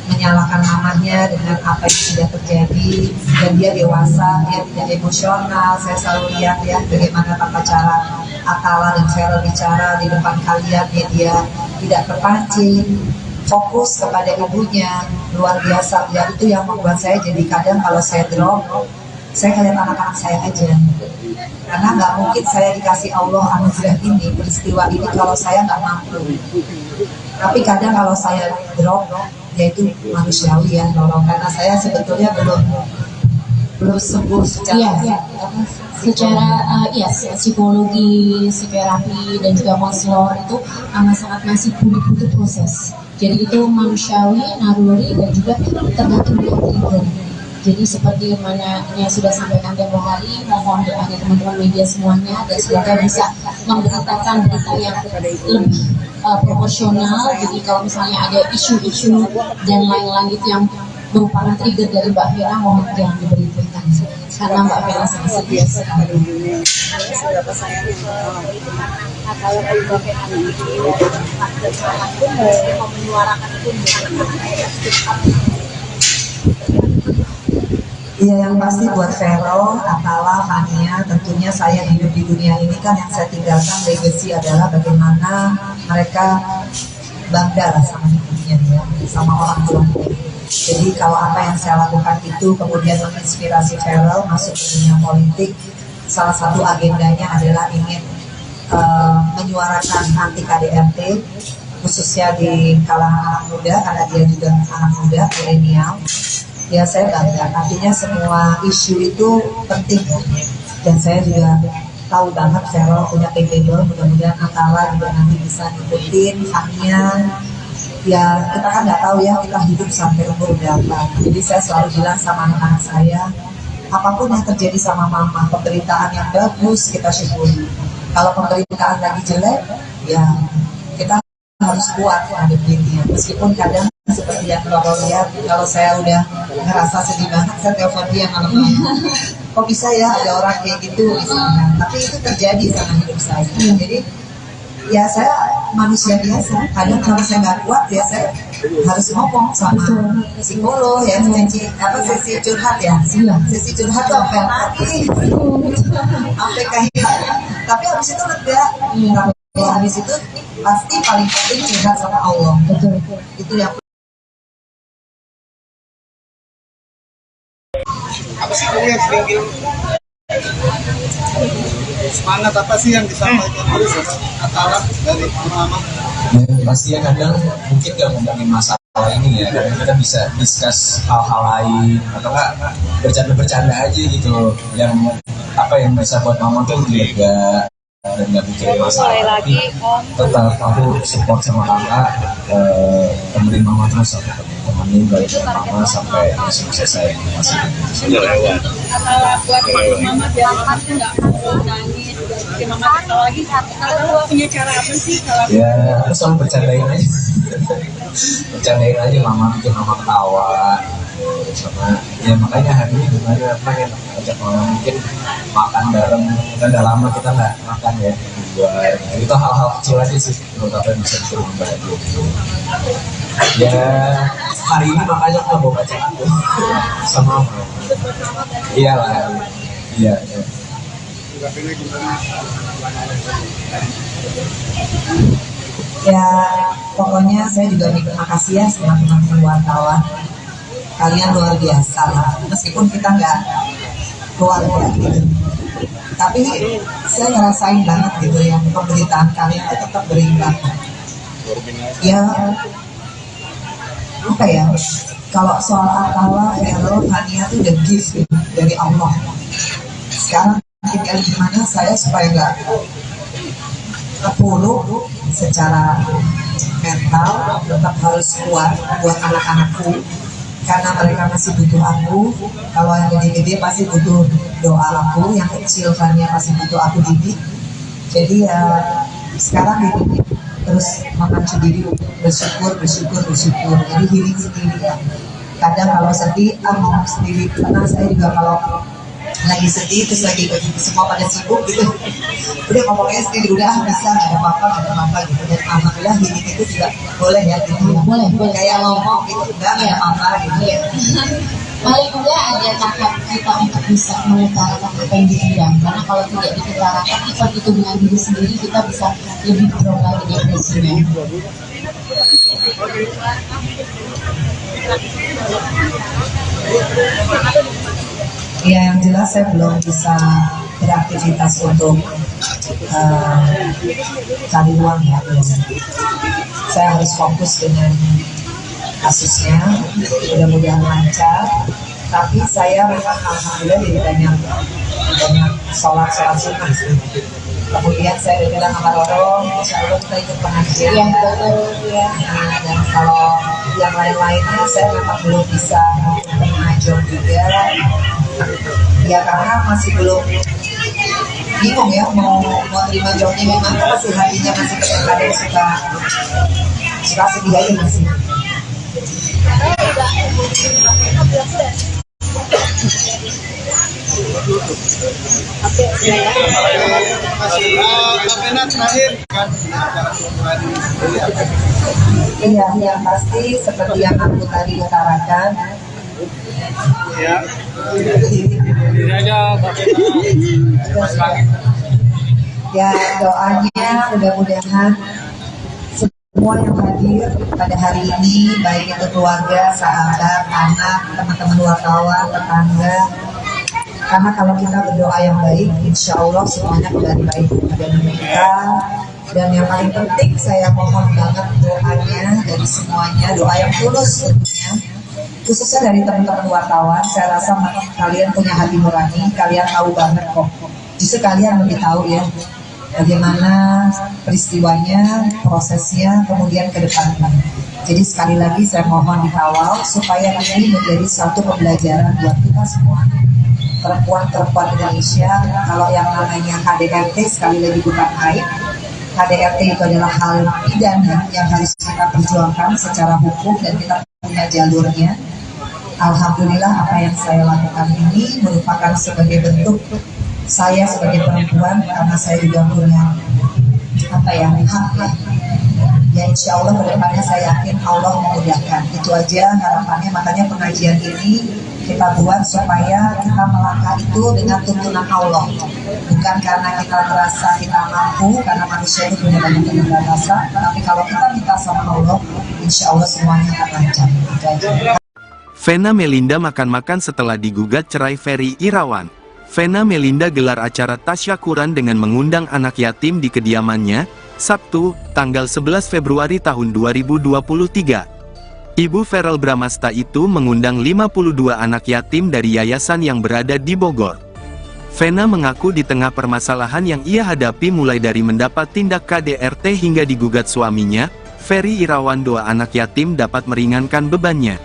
F: menyalahkan mamanya dengan apa yang sudah terjadi. Dan dia dewasa, dia tidak emosional. Saya selalu lihat ya bagaimana tata cara Atala dan Vero bicara di depan kalian, dia tidak terpancing, fokus kepada ibunya, luar biasa. Ya itu yang membuat saya jadi kadang kalau saya drop, saya ngeliat anak-anak saya aja. Karena nggak mungkin saya dikasih Allah anugerah ini, peristiwa ini kalau saya nggak mampu. Tapi kadang kalau saya drop, ya itu manusiawi ya, nolong. Karena saya sebetulnya belum sembuh secara
D: psikologi, psikoterapi dan juga konselor itu sangat masih butuh proses. Jadi itu manusiawi, naluri, dan juga tergantung dengan trigger. Jadi seperti mana yang sudah sampaikan tempoh hari, mohon doanya teman-teman media semuanya, dan semoga bisa memberitakan berita yang lebih proporsional. Jadi kalau misalnya ada isu-isu dan lain-lain itu yang merupakan trigger dari Mbak Vera, mohon jangan diberitakan. Karena Mbak Vera sangat serius sekali.
B: Seberapa sayang kalau Mbak Vera ini mau menyuarakan itu
F: Iya, yang pasti buat Vero, Atala, Fania, tentunya saya hidup di dunia ini kan yang saya tinggalkan legacy adalah bagaimana mereka bangga sama hidupnya ya, sama orang tuanya. Jadi kalau apa yang saya lakukan itu kemudian menginspirasi Vero masuk ke dunia politik, salah satu agendanya adalah ingin menyuarakan anti KDRT, khususnya di kalangan anak muda, karena dia juga anak muda, milenial. Ya saya bangga, artinya semua isu itu penting, dan saya juga tahu banget Vero punya capable, mudah-mudahan Atala juga nanti bisa ngikutin Fania. Ya kita kan nggak tahu ya kita hidup sampai umur berapa. Jadi saya selalu bilang sama anak-anak saya, apapun yang terjadi sama mama, pemberitaan yang bagus kita syukuri. Kalau pemberitaan lagi jelek, ya kita harus harus kuat ngadepinnya. Meskipun kadang seperti yang Roro lihat, kalau saya udah ngerasa sedih banget, saya telepon dia malam-malam. Kok bisa ya ada orang kayak gitu misalnya. Tapi itu terjadi sama hidup saya. Jadi ya saya manusia biasa. Kadang kalau saya nggak kuat ya saya harus ngomong sama psikolog ya, sesi curhat ya. Sesi curhat tuh apa lagi? Sampai kayak. Tapi habis itu lega. Kalau habis itu pasti paling penting curhat sama Allah. Betul. Itu yang
H: Apa sih kamu yang sering bilang semangat apa sih yang disampaikan terus kata dari mama?
E: Ya, pasti ya kadang mungkin gak ngomongin masalah ini ya, kadang kita bisa discuss hal-hal lain atau enggak bercanda-bercanda aja gitu, yang apa yang bisa buat mama tuh lega dan gak mikirin masalah. Tapi tetap aku support sama kakak, temenin mama terus, aku temenin balik mama sampai sukses saya masih
B: buat mama biar mama tuh nggak mau nangis, bikin mama ketawa lagi. Kalau punya cara apa sih?
E: Ya aku selalu bercandain aja bercandain aja mama, bikin mama ketawa sama ya. Makanya hari ini gimana pengen ajak mama mungkin makan bareng, kan udah lama kita nggak makan ya di luar. Itu hal-hal kecil aja sih menurut aku yang bisa bikin mama bahagia gitu. Ya hari ini makanya aku mau baca aku sama mama. Iyalah, iya.
F: ya pokoknya saya juga berterima kasih ya sama teman-teman wartawan. Kalian luar biasa lah, meskipun kita nggak keluarga gitu. Tapi saya ngerasain banget gitu ya, pemberitaan kalian itu tetap berimbang. Ya apa ya, kalau soal akala, hero, hania itu udah gift gitu, dari Allah. Sekarang tinggal gimana saya supaya nggak terpuruk secara mental, tetap harus kuat buat anak-anakku, karena mereka masih butuh aku. Kalau yang gede-gede pasti butuh doa aku, yang kecil kan ya pasti butuh aku didik. Jadi ya sekarang didik terus memacu diri bersyukur. Jadi healing sendiri ya. Kadang kalau sedih ngomong sendiri, karena saya juga kalau lagi sedih terus lagi semua pada sibuk gitu, udah ngomongnya sendiri, udah bisa, nggak ada apa-apa gitu. Dan alhamdulillah healing itu juga boleh ya gitu. Boleh kayak ngomong gitu, udah nggak ada apa-apa gitu ya.
D: Paling enggak ada tahap kita untuk bisa mengutarakan apa yang dipendam, karena kalau tidak diutarakan kita itu dengan diri sendiri, kita bisa lebih drop lagi depresinya.
F: Ya yang jelas saya belum bisa beraktivitas untuk cari uang ya, belum. Saya harus fokus dengan kasusnya, mudah-mudahan lancar. Tapi saya memang alhamdulillah jadi banyak sholat sunnah sih. Kemudian saya bilang sama Roro, insya Allah kita ikut pengajian. Ya. Dan kalau yang lain-lainnya saya memang belum bisa mengajar juga. Ya karena masih belum bingung ya mau terima jawabnya gimana, masih hatinya masih kadang suka sedih aja masih. Iya, yang pasti seperti yang aku tadi utarakan.
H: Ya.
F: Ya doanya mudah-mudahan semua yang hadir pada hari ini, baik itu keluarga, sahabat, anak, teman-teman wartawan, tetangga. Karena kalau kita berdoa yang baik, insya Allah semuanya akan baik pada diri kita. Dan yang paling penting saya mohon banget doanya dari semuanya, doa yang tulus tentunya. Khususnya dari teman-teman wartawan, saya rasa kalian punya hati nurani, kalian tahu banget kok. Justru kalian lebih tahu ya bagaimana peristiwanya, prosesnya, kemudian ke depannya. Jadi sekali lagi saya mohon dikawal supaya ini menjadi satu pembelajaran buat kita semua. Perempuan-perempuan Indonesia, kalau yang namanya KDRT sekali lagi bukan aib, KDRT itu adalah hal pidana yang harus kita perjuangkan secara hukum dan kita punya jalurnya. Alhamdulillah apa yang saya lakukan ini merupakan sebagai bentuk saya sebagai perempuan, karena saya juga punya hak ya, insya Allah kedepannya saya yakin Allah memudahkan. Itu aja harapannya, makanya pengajian ini kita buat supaya kita melangkah itu dengan tuntunan Allah, bukan karena kita merasa kita mampu, karena manusia itu punya banyak keterbatasan, tapi kalau kita minta sama Allah, insya Allah semuanya akan lancar. Itu aja.
A: Vena Melinda makan-makan setelah digugat cerai Ferry Irawan. Vena Melinda gelar acara tasyakuran dengan mengundang anak yatim di kediamannya, Sabtu, tanggal 11 Februari tahun 2023. Ibu Verrel Bramasta itu mengundang 52 anak yatim dari yayasan yang berada di Bogor. Vena mengaku di tengah permasalahan yang ia hadapi mulai dari mendapat tindak KDRT hingga digugat suaminya, Ferry Irawan, doa anak yatim dapat meringankan bebannya.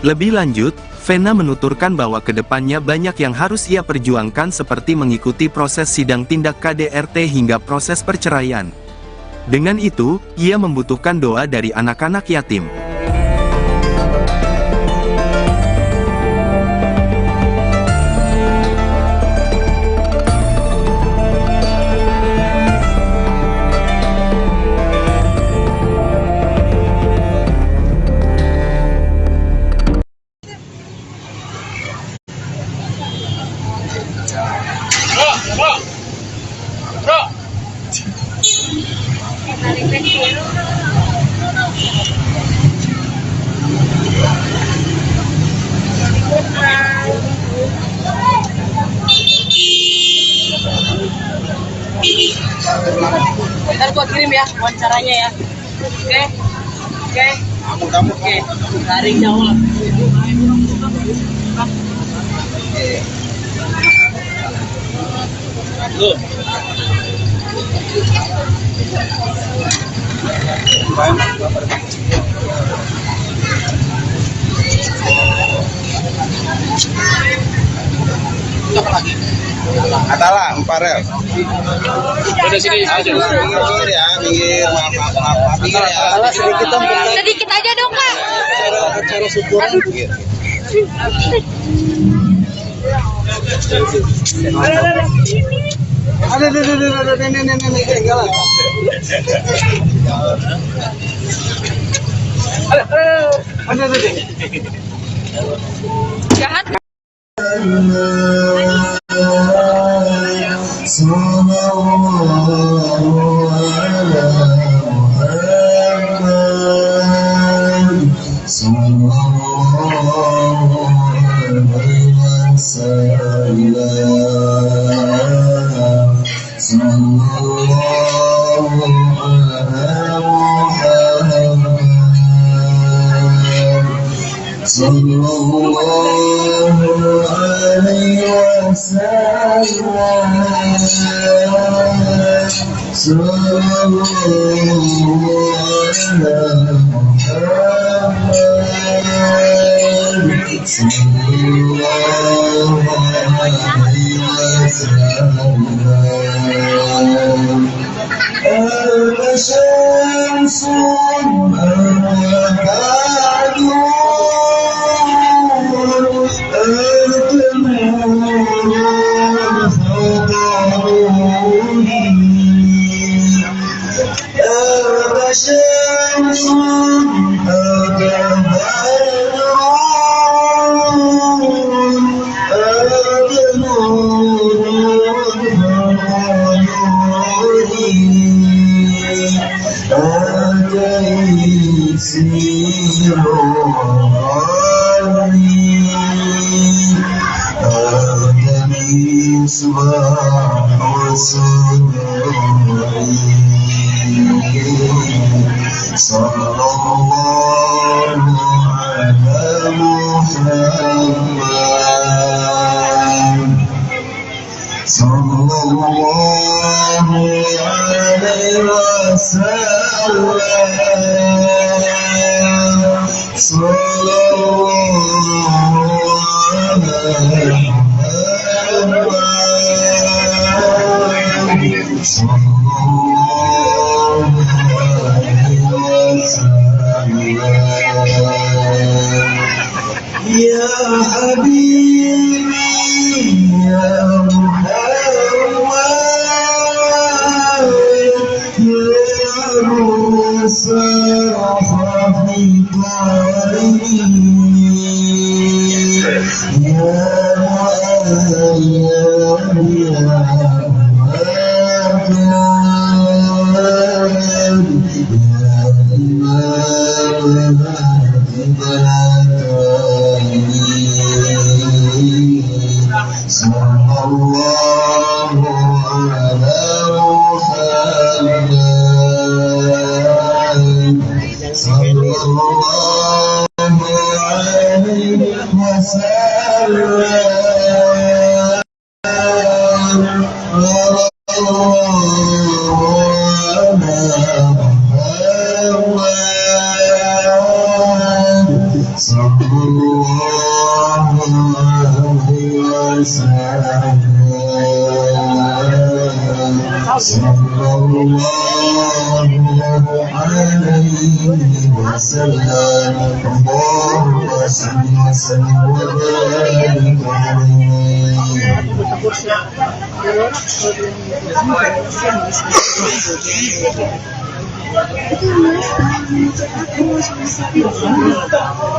A: Lebih lanjut, Vena menuturkan bahwa kedepannya banyak yang harus ia perjuangkan seperti mengikuti proses sidang tindak KDRT hingga proses perceraian. Dengan itu, ia membutuhkan doa dari anak-anak yatim.
I: Ntar gua kirim ya wawancaranya ya. Oke. Oke. Dari jauh lah.
J: Lu. Atala, Emparel. Udah sini aja. Minggir ya, minggir. Maaf. Minggir ya.
H: Atala sedikit dong.
L: Sedikit aja dong, Kak.
H: Cara syukuran. Ada nenek ketinggalan. Ada.
L: Jahat.
M: Sallallahu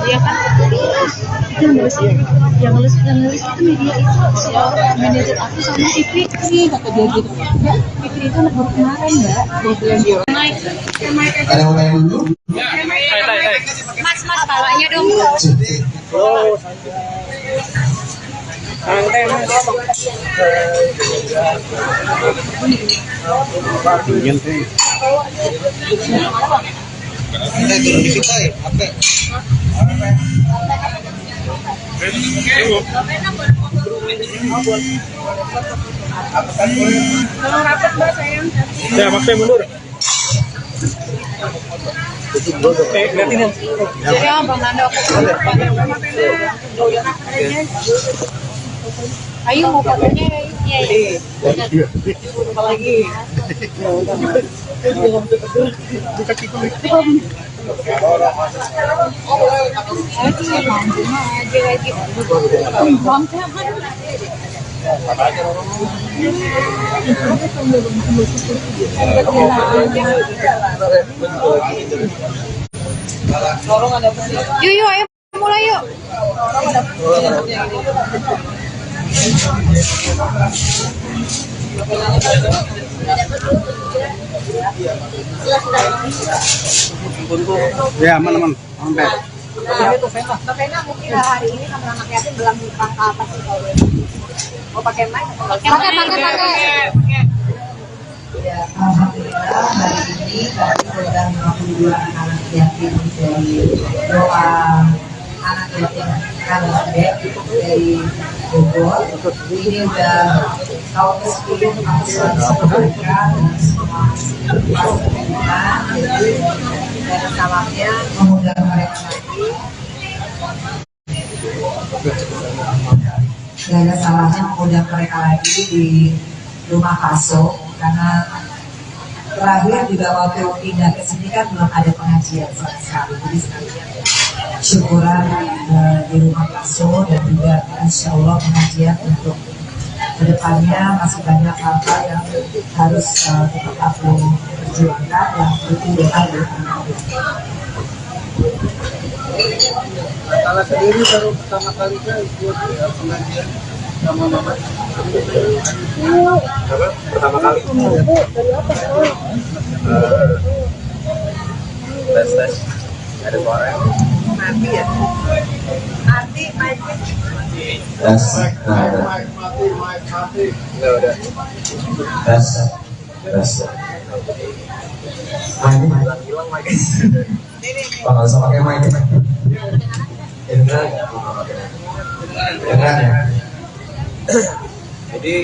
G: Iya kan? Yang nulis itu media itu si manajer aku sama si Fikri kata dia gitu. Mbak, Fikri itu anak baru kemarin mbak. Dia naik.
E: Ada yang main dulu?
L: Mas palanya dong.
B: Kalau rapat mbak sayang.
J: Ya, pakai mundur.
L: Ya, Bang Nando aku. Ayo mau fotonya ya. Iya.
B: Apalagi.
L: Yuk, ayo mulai yuk.
J: Ya, aman. Sampai.
B: Mbak Vena mungkin hari ini sama anak yatim dalam rangka apa sih kalau mau pakai mic?
L: Pakai.
F: Ya, alhamdulillah hari ini kami program 52 anak yatim dari doa anak yatim kami dari Bogor. Ini udah tahun ke-10 kami selalu mereka dan semua pasukan. Jadi dari salamnya mengundang mereka lagi. Gak ada salahnya mengundang mereka lagi di rumah Kaso karena terakhir juga waktu pindah ke sini kan belum ada pengajian sama sekali. Jadi sekalian syukuran di rumah Kaso dan juga insya Allah pengajian untuk kedepannya masih banyak hal-hal yang harus tetap aku perjuangkan dan butuh doa dari anak-anak.
H: Kalau sendiri baru pertama kali ikut pengajian sama mama.
C: Apa? Pertama kali. Tes. Ada suara.
F: Mati ya?
B: Mati, mic.
E: Tes.
C: Enggak udah.
E: Tes.
C: Hilang lagi.
E: Oh, nggak usah pakai mic. Jangan ya.
C: Jadi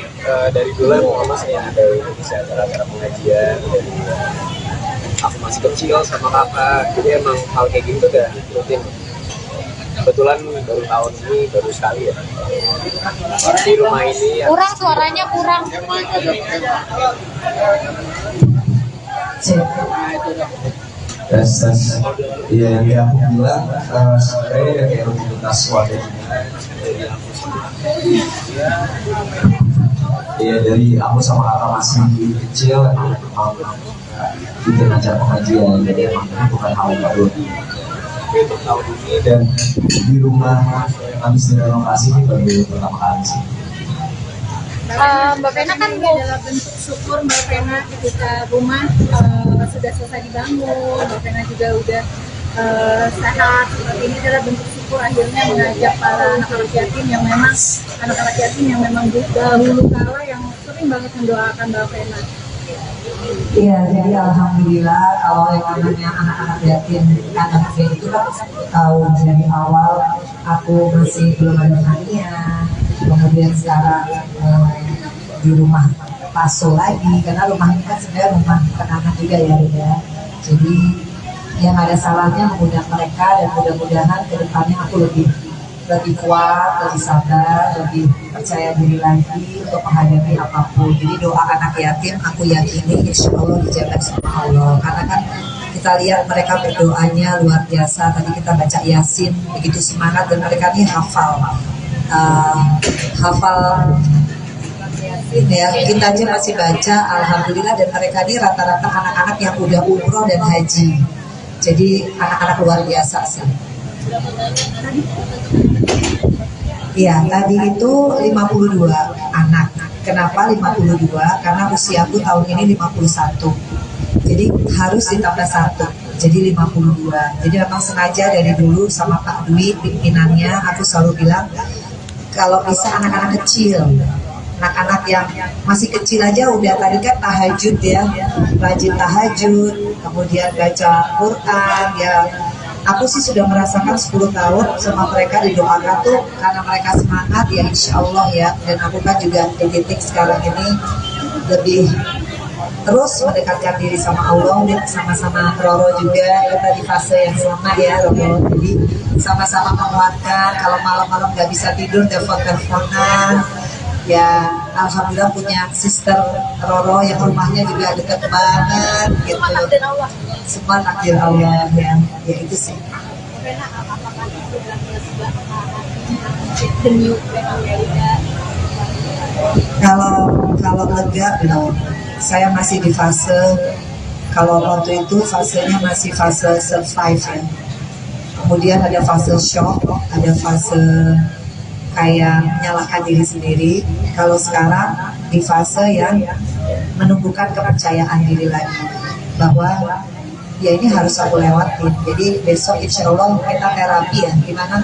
C: dari dulu emang mama sering ada bisa acara-acara pengajian dari aku masih kecil sama kakak. Jadi emang hal kayak gitu udah rutin. Kebetulan baru tahun ini baru sekali ya di rumah ini.
L: Kurang suaranya kurang.
E: Tes. Iya, yang aku bilang sebenarnya kayak rutinitas keluarga.
K: Ya dari aku sama kakak masih kecil emang bikin acara pengajian, jadi emang ini bukan hal baru.
C: Untuk tahun ini
K: Dan di rumah habis direnovasi ini baru pertama kali sih.
L: Mbak Vena kan
B: ini adalah bentuk syukur Mbak Vena ketika rumah sudah selesai dibangun, Mbak Vena juga udah sehat. Seperti ini adalah bentuk syukur akhirnya mengajak para anak-anak yatim yang memang dahulu kala yang sering banget mendoakan Mbak Vena.
F: Iya, jadi alhamdulillah kalau yang namanya anak-anak yatim anaknya itu kan tahu dari awal aku masih belum ada hadiah, kemudian sekarang di rumah Paso lagi karena rumah ini kan sebenarnya rumah anak juga ya. Jadi yang ada salahnya mengundang mereka dan mudah-mudahan kedepannya aku lebih kuat, lebih sabar, lebih percaya diri lagi untuk menghadapi apapun. Jadi doa anak yatim aku yakini insya Allah dijaga sama Allah. Karena kan kita lihat mereka berdoanya luar biasa. Tadi kita baca Yasin begitu semangat dan mereka ini hafal Yasin ya. Kita aja masih baca alhamdulillah dan mereka ini rata-rata anak-anak yang udah umroh dan haji. Jadi anak-anak luar biasa sih. Iya, tadi itu 52 anak. Kenapa 52? Karena usiaku tahun ini 51. Jadi harus ditambah 1. Jadi 52. Jadi memang sengaja dari dulu sama Pak Dwi pimpinannya aku selalu bilang kalau bisa anak-anak kecil, anak-anak yang masih kecil aja udah tadi kan tahajud ya, rajin tahajud, kemudian baca Quran ya. Aku sih sudah merasakan 10 tahun sama mereka didoakan tuh karena mereka semangat ya insya Allah ya. Dan aku kan juga di titik sekarang ini lebih terus mendekatkan diri sama Allah dan sama-sama Roro juga kita di fase yang sama ya Roro. Jadi sama-sama menguatkan kalau malam-malam nggak bisa tidur telepon-teleponan. Ya alhamdulillah punya sister Roro yang rumahnya juga dekat banget gitu. Semua takdir Allah ya itu sih. Kalau lega belum. Saya masih di fase kalau waktu itu fasenya masih fase survive ya. Kemudian ada fase shock, ada fase kayak menyalahkan diri sendiri. Kalau sekarang di fase yang menumbuhkan kepercayaan diri lagi bahwa ya ini harus aku lewatin. Jadi besok insya Allah kita terapi ya. Gimana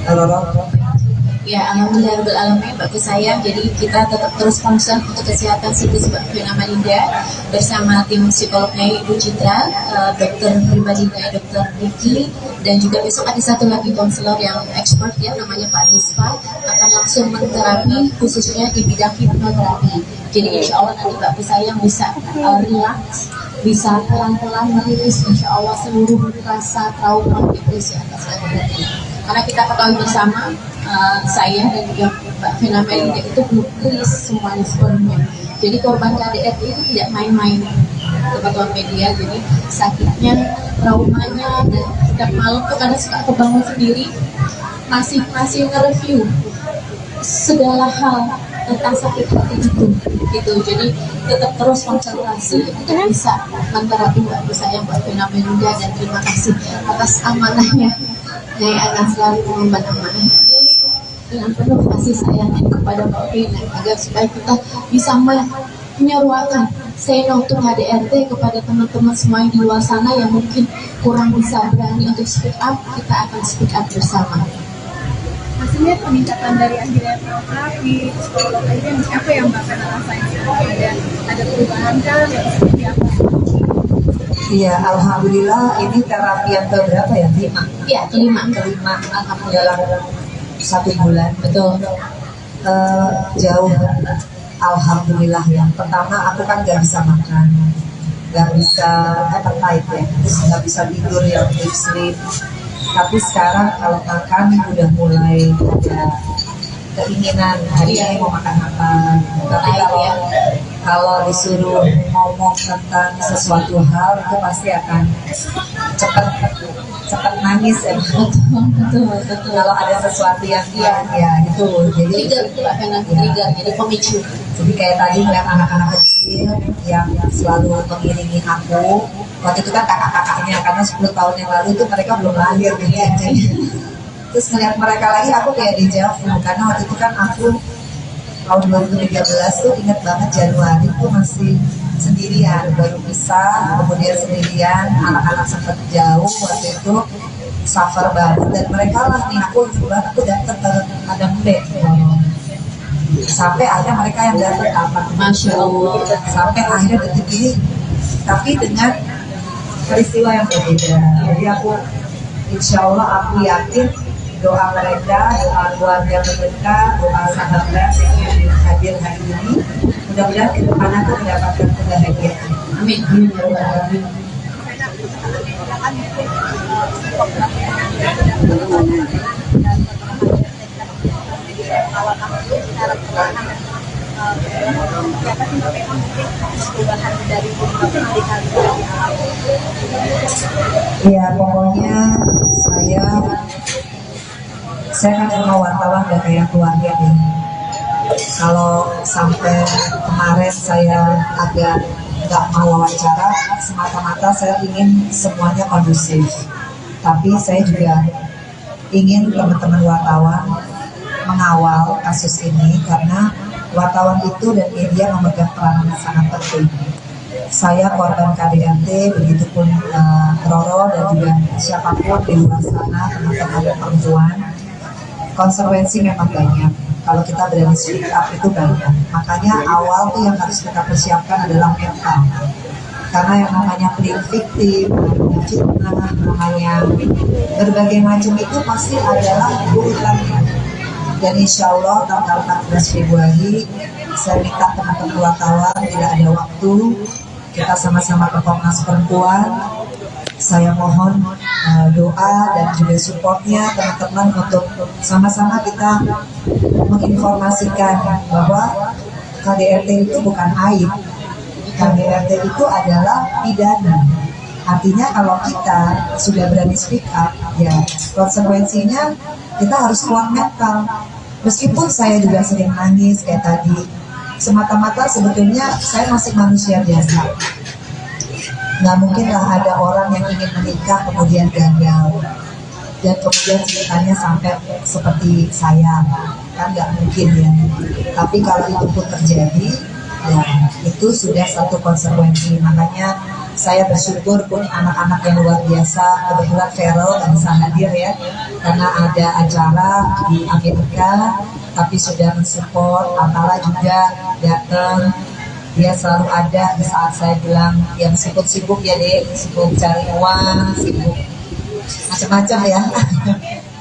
F: Roro?
D: Ya, alhamdulillah Bapak sayang. Jadi kita tetap terus concern untuk kesehatan psikis Mbak Vena Malinda bersama tim psikolognya Ibu Citra, dokter pribadinya Dokter Riki, dan juga besok ada satu lagi konselor yang expert ya namanya Pak Dispa akan langsung menterapi khususnya di bidang hipnoterapi. Jadi insya Allah nanti Bapak sayang bisa relax, bisa pelan-pelan merilis insya Allah seluruh rasa trauma depresi atas kehadiran. Karena kita ketahui bersama saya dan juga Mbak Vena Malinda itu belum rilis semuanya sepenuhnya. Jadi korban KDRT itu tidak main-main teman-teman media. Jadi sakitnya, traumanya dan setiap malam tuh karena suka kebangun sendiri masih nge-review segala hal tentang sakit hati itu gitu. Jadi tetap terus konsentrasi untuk bisa menterapi Mbak saya Mbak Vena Malinda dan terima kasih atas amanahnya. Saya akan selalu mengemban amanah ini dengan penuh kasih sayang kepada Mbak Vena agar supaya kita bisa menyeruakan say no to KDRT kepada teman-teman semua yang di luar sana yang mungkin kurang bisa berani untuk speak up. Kita akan speak up bersama.
B: Maksudnya peningkatan dari akhirnya terapi, psikolog aja apa yang Mbak Vena rasain? Ada perubahan kan yang seperti apa?
F: Iya, alhamdulillah ini terapi yang keberapa ya? 5?
D: Iya, kelima.
F: Alhamdulillah dalam 1 bulan.
D: Betul.
F: Jauh. Alhamdulillah ya. Pertama aku kan nggak bisa makan, nggak bisa appetite ya, terus nggak bisa tidur yang deep sleep. Tapi sekarang kalau makan udah mulai ada keinginan hari ini mau makan apa. Tapi kalau disuruh ngomong tentang sesuatu hal itu pasti akan cepat nangis ya.
D: Betul.
F: Kalau ada sesuatu yang ya itu jadi
D: trigger jadi pemicu.
F: jadi kayak tadi melihat anak-anak kecil yang selalu mengiringi aku waktu itu kan kakak-kakaknya karena 10 tahun yang lalu itu mereka belum lahir gitu ya. Terus melihat mereka lagi aku kayak dejavu karena waktu itu kan aku tahun 2013 tuh ingat banget Januari tuh masih sendirian, baru pisah, kemudian sendirian, anak-anak sempat jauh waktu itu suffer banget dan mereka lah nih aku datang ke Padang B sampai akhirnya mereka yang datang apa
D: Masya Allah
F: sampai akhirnya detik ini tapi dengan peristiwa yang berbeda. Jadi aku insya Allah aku yakin doa mereka, doa keluarga mereka, doa sahabat yang hadir hari ini mudah-mudahan ke depan aku mendapatkan kebahagiaan.
D: amin.
F: Ya pokoknya saya kan semua wartawan dan kayak keluarga nih. Kalau sampai kemarin saya agak nggak mau wawancara, semata-mata saya ingin semuanya kondusif. Tapi saya juga ingin teman-teman wartawan mengawal kasus ini karena wartawan itu dan media memegang peran yang sangat penting. Saya korban KDRT, begitupun Roro dan juga siapapun di luar sana, teman-teman perempuan. Konsekuensi memang banyak. Kalau kita berani speak up itu banyak. Makanya awal tuh yang harus kita persiapkan adalah mental. Karena yang namanya playing victim, namanya fitnah, namanya berbagai macam itu pasti adalah urutannya. Dan insya Allah tanggal 14 Februari saya minta teman-teman wartawan tidak ada waktu, kita sama-sama ke Komnas Perempuan. Saya mohon doa dan juga supportnya teman-teman untuk sama-sama kita menginformasikan bahwa KDRT itu bukan aib. KDRT itu adalah pidana. Artinya kalau kita sudah berani speak up, ya konsekuensinya kita harus kuat mental. Meskipun saya juga sering nangis kayak tadi, semata-mata sebetulnya saya masih manusia biasa. Nggak mungkin lah ada orang yang ingin menikah kemudian gagal dan kemudian ceritanya sampai seperti saya, kan nggak mungkin ya. Tapi kalau itu pun terjadi, ya itu sudah satu konsekuensi. Makanya saya bersyukur punya anak-anak yang luar biasa. Kebetulan Feral nggak bisa hadir ya karena ada acara di Amerika, tapi sudah mensupport. Atala juga datang. Dia selalu ada di saat saya bilang yang sibuk-sibuk ya dek, sibuk cari uang, sibuk macam-macam ya.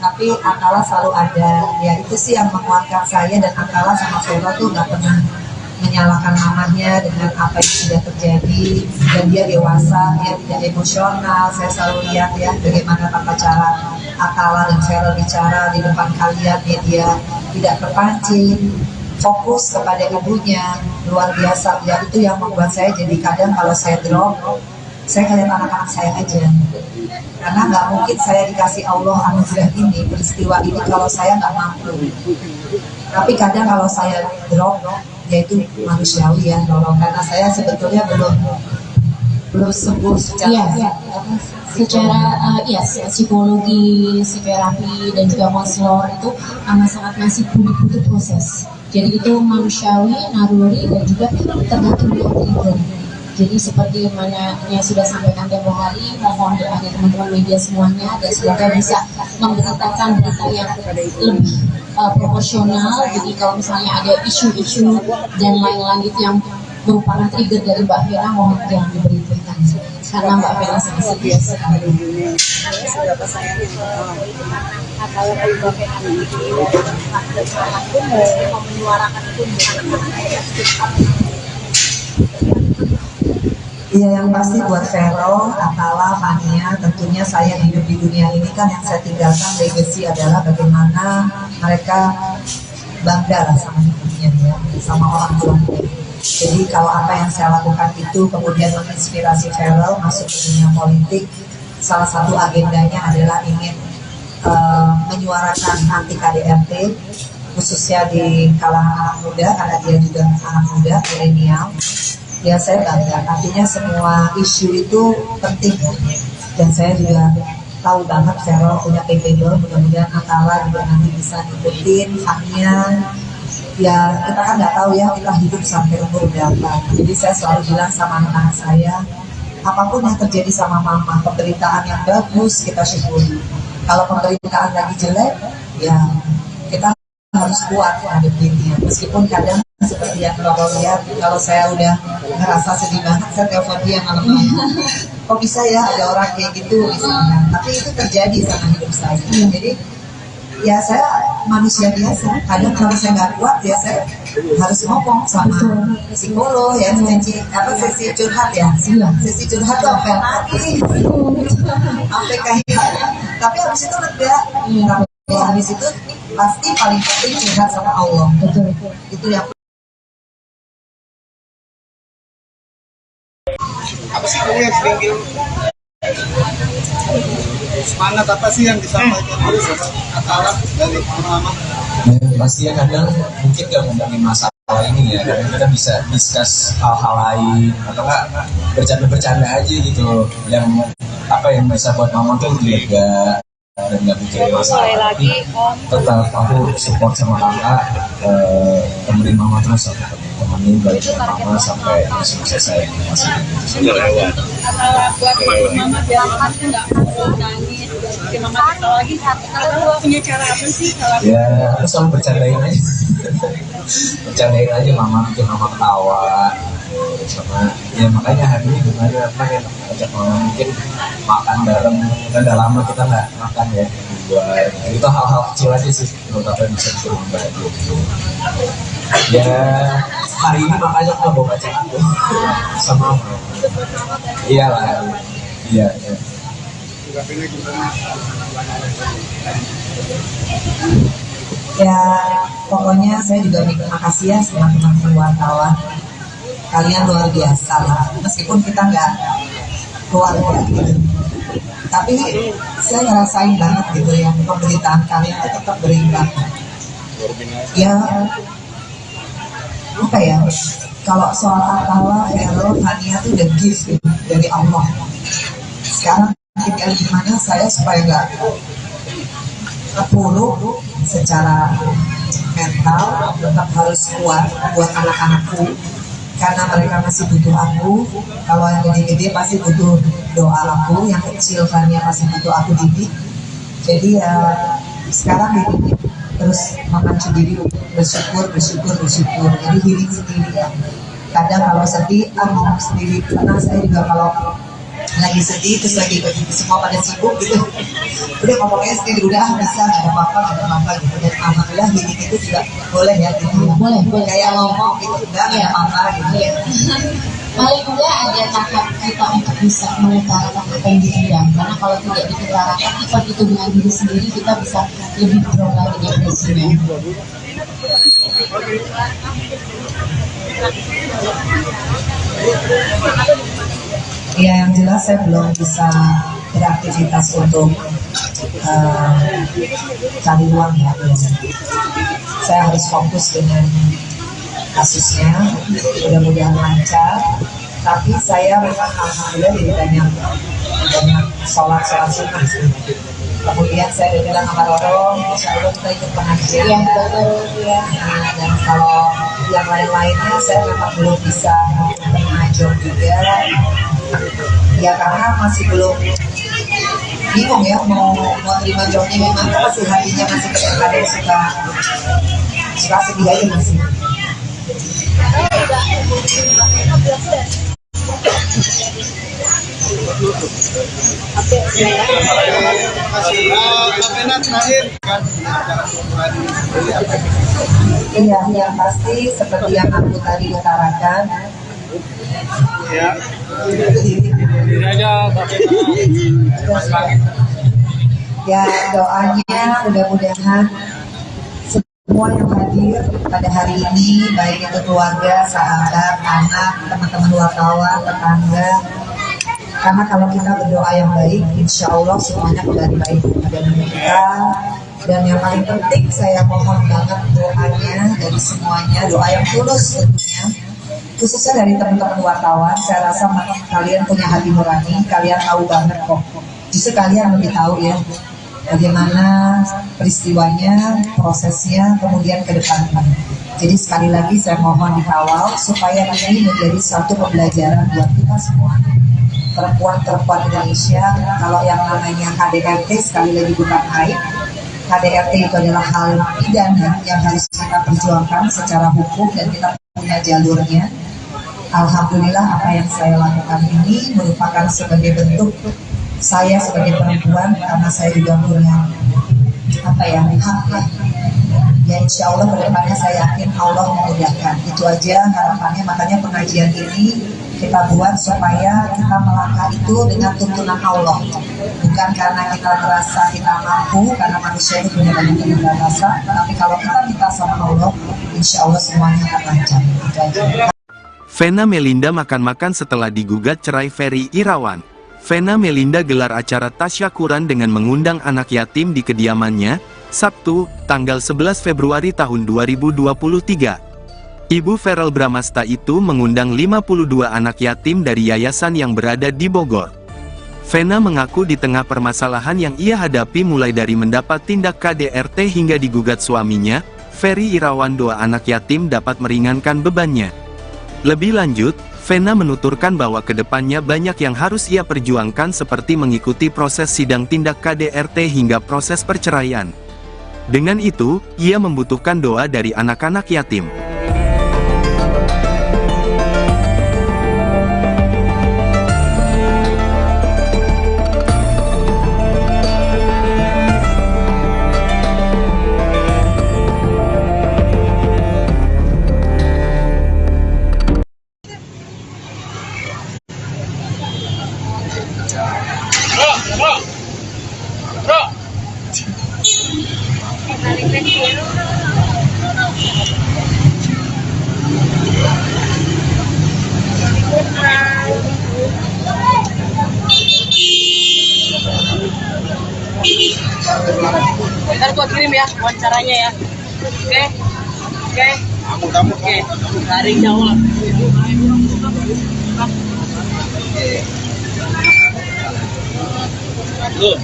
F: Tapi Atala selalu ada. Ya itu sih yang menguatkan saya, dan Atala sama Vero tuh nggak pernah menyalahkan mamanya dengan apa yang sudah terjadi, dan dia dewasa, dia tidak emosional. Saya selalu lihat ya bagaimana tata cara Atala dan Vero bicara di depan kalian, dia tidak terpancing, fokus kepada ibunya, luar biasa. Ya itu yang membuat saya jadi kadang kalau saya drop, saya ngeliat anak-anak saya aja, karena nggak mungkin saya dikasih Allah anugerah ini, peristiwa ini kalau saya nggak mampu. Tapi kadang kalau saya drop, yaitu manusiawi ya, tolong, karena saya sebetulnya belum sembuh secara psikologi, psikoterapi dan juga konselor itu amat sangat masih butuh proses. Jadi itu manusiawi, naluri, dan juga tergantung dari trigger. Jadi seperti mana yang sudah sampaikan tempo hari, mohon doanya teman-teman media semuanya, dan semoga bisa memberitakan berita yang lebih proporsional. Jadi kalau misalnya ada isu-isu dan lain-lain itu yang merupakan trigger dari Mbak Vera, mohon jangan diberitakan karena Mbak Vera sangat serius sekali.
B: Seberapa sayangnya kalau Mbak Vera ini mau menyuarakan itu
F: Iya, yang pasti buat Vero, Atala, Fania, tentunya saya hidup di dunia ini kan yang saya tinggalkan legacy adalah bagaimana mereka bangga lah sama hidupnya ya, sama orang tua. Jadi kalau apa yang saya lakukan itu kemudian menginspirasi Feral masuk ke dunia politik, salah satu agendanya adalah ingin menyuarakan anti KDRT, khususnya di kalangan anak muda, karena dia juga anak muda, milenial. Ya saya bangga, artinya semua isu itu penting, dan saya juga tahu banget Feral punya capable, mudah-mudahan Atala juga nanti bisa ngikutin haknya. Ya kita kan nggak tahu ya kita hidup sampai umur berapa. Jadi saya selalu bilang sama anak-anak saya, apapun yang terjadi sama mama, pemberitaan yang bagus kita syukuri. Kalau pemberitaan lagi jelek, ya kita harus kuat hadapinnya. Meskipun kadang seperti yang Bapak lihat, kalau saya udah ngerasa sedih banget, saya telepon dia malam-malam. Kok bisa ya ada orang kayak gitu misalnya. Tapi itu terjadi sama hidup saya. Jadi ya saya manusia biasa. Kadang kalau saya nggak kuat ya saya harus ngomong sama psikolog ya, sesi curhat ya. Sesi curhat tuh sampai nangis, sampai kayak. Tapi habis itu lega. Tapi habis itu pasti paling penting curhat sama Allah. Itu yang
H: apa sih kamu yang sering semangat apa sih yang disampaikan oleh Atala dari mama?
E: Pasti ya kadang mungkin gak ngomongin masalah ini ya, kadang kita bisa discuss hal-hal lain atau nggak bercanda-bercanda aja gitu, yang apa yang bisa buat mama tuh lega dan nggak mikirin masalah. Tapi tetap aku support sama kakak, temenin mama terus, aku temenin balik mama sampai selesai masih lewat.
G: Buat mama biar mama tuh nggak perlu nangis, bikin mama ketawa lagi. Kalau punya cara apa sih?
E: Ya aku selalu bercandain aja, bercandain aja mama, bikin mama ketawa. Sama ya makanya hari ini gimana pengen ajak mama mungkin makan bareng, kan udah lama kita nggak makan ya berdua. Itu hal-hal kecil aja sih menurut aku yang bisa bikin bahagia gitu. Ya hari ini makanya aku mau baca aku sama mama. Iyalah, iya.
F: ya pokoknya saya juga terima kasih ya sama teman-teman wartawan. Kalian luar biasa lah, meskipun kita nggak keluarga gitu. Tapi saya ngerasain banget gitu ya, pemberitaan kalian itu tetap berimbang. Ya, apa ya, kalau soal Atala, Hero, Hania itu udah gift gitu, dari Allah. Sekarang tinggal gimana saya supaya nggak terpuruk secara mental, tetap harus kuat buat anak-anakku. Karena mereka masih butuh aku. Kalau yang gede-gede pasti butuh doa aku, yang kecil kan ya pasti butuh aku didik. Jadi ya sekarang ini terus memacu diri, bersyukur. Jadi healing sendiri ya. Kadang kalau sedih, ngomong sendiri. Karena saya juga kalau lagi sedih terus lagi semua pada sibuk gitu, udah ngomongnya sendiri, udah bisa, nggak ada apa-apa gitu. Dan alhamdulillah healing itu juga boleh ya gitu. Boleh. Kayak ngomong gitu, udah nggak ada apa-apa gitu ya.
D: Paling enggak ada tahap kita untuk bisa mengutarakan apa yang dipendam, karena kalau tidak diutarakan effort itu dengan diri sendiri, kita bisa lebih drop lagi depresinya.
F: Ya yang jelas saya belum bisa beraktivitas untuk cari uang ya. Saya harus fokus dengan kasusnya, mudah-mudahan lancar. Tapi saya memang alhamdulillah jadi banyak sholat sunnah sih. Kemudian saya udah bilang sama Roro, insya Allah kita ikut pengajian ya. Dan kalau yang lain-lainnya saya memang belum bisa mengajar juga. Ya karena masih belum bingung ya mau terima jobnya gimana, masih hatinya masih kadang-kadang suka sedih aja masih. Iya, yang pasti seperti yang aku tadi utarakan. Ya doanya mudah-mudahan semua yang hadir pada hari ini, baik itu keluarga, sahabat, anak, teman-teman wartawan, tetangga. Karena kalau kita berdoa yang baik, insya Allah semuanya kembali baik pada diri kita. Dan yang paling penting saya mohon banget doanya dari semuanya, doa yang tulus tentunya, khususnya dari teman-teman wartawan. Saya rasa kalian punya hati nurani, kalian tahu banget kok. Justru kalian lebih tahu ya bagaimana peristiwanya, prosesnya, kemudian ke depannya. Jadi sekali lagi saya mohon dikawal supaya ini menjadi satu pembelajaran buat kita semua. Perempuan-perempuan Indonesia, kalau yang namanya KDRT sekali lagi bukan aib. KDRT itu adalah hal pidana yang harus kita perjuangkan secara hukum dan kita punya jalurnya. Alhamdulillah apa yang saya lakukan ini merupakan sebagai bentuk saya sebagai perempuan, karena saya juga punya hak ya insya Allah kedepannya saya yakin Allah memudahkan. Itu aja harapannya, makanya pengajian ini kita buat supaya kita melangkah itu dengan tuntunan Allah, bukan karena kita merasa kita mampu, karena manusia itu punya banyak keterbatasan, tapi kalau kita minta sama Allah, insya Allah semuanya akan lancar. Itu aja.
A: Vena Melinda makan-makan setelah digugat cerai Ferry Irawan. Vena Melinda gelar acara tasyakuran dengan mengundang anak yatim di kediamannya, Sabtu, tanggal 11 Februari tahun 2023. Ibu Verrel Bramasta itu mengundang 52 anak yatim dari yayasan yang berada di Bogor. Vena mengaku di tengah permasalahan yang ia hadapi mulai dari mendapat tindak KDRT hingga digugat suaminya, Ferry Irawan, doa anak yatim dapat meringankan bebannya. Lebih lanjut, Vena menuturkan bahwa kedepannya banyak yang harus ia perjuangkan seperti mengikuti proses sidang tindak KDRT hingga proses perceraian. Dengan itu, ia membutuhkan doa dari anak-anak yatim.
M: Ntar gua kirim ya wawancaranya ya. Oke. Oke. Kamu oke. Garing jawab. Tuh.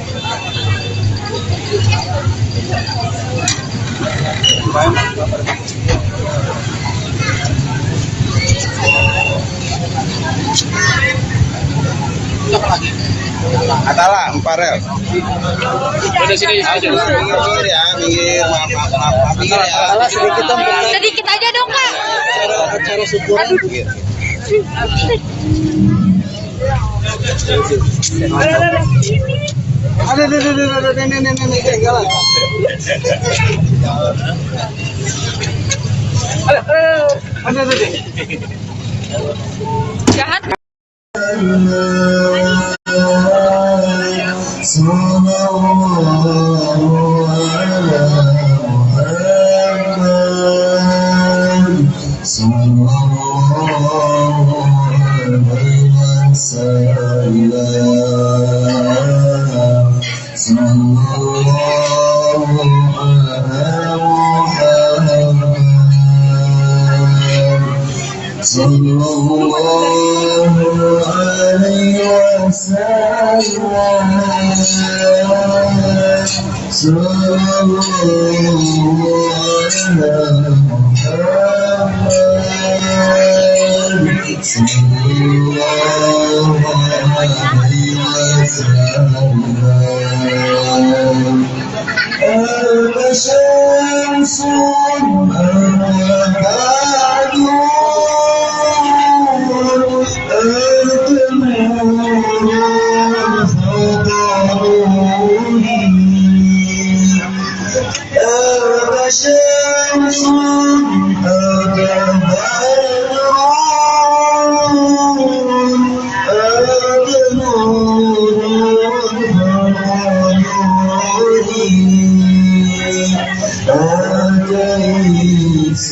J: Adalah Farel. Udah sini aja. Minggir ya, minggir. Maaf. Minggir ya.
L: Sedikit aja dong, Kak.
J: Acara syukuran. Ada nenek galah. Ada.
L: Jahat.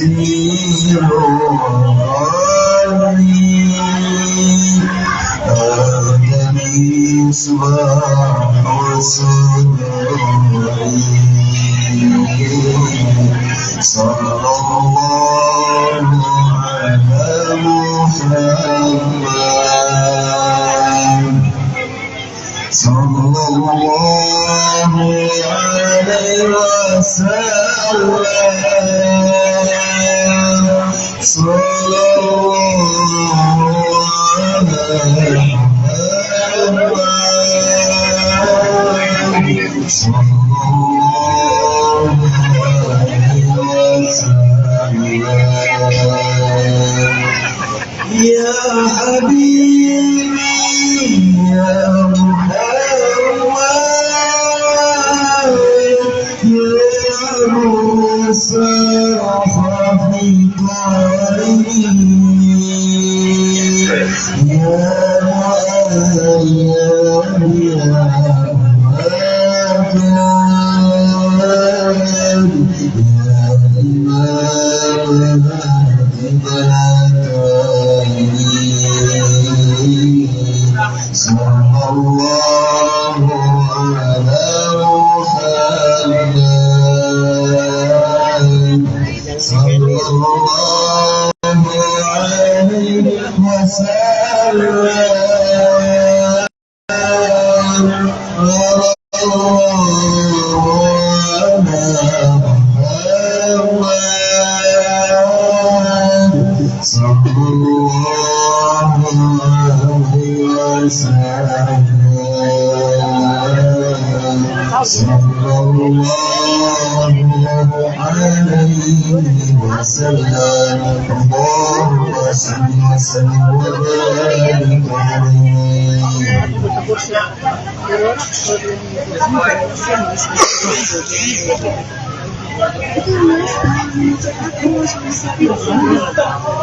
K: يسير عني هذا مصباح صدوري صلى الله على محمد صلى الله عليه وسلم صلى الله على محمد صلى الله عليه وسلم يا حبيبي يا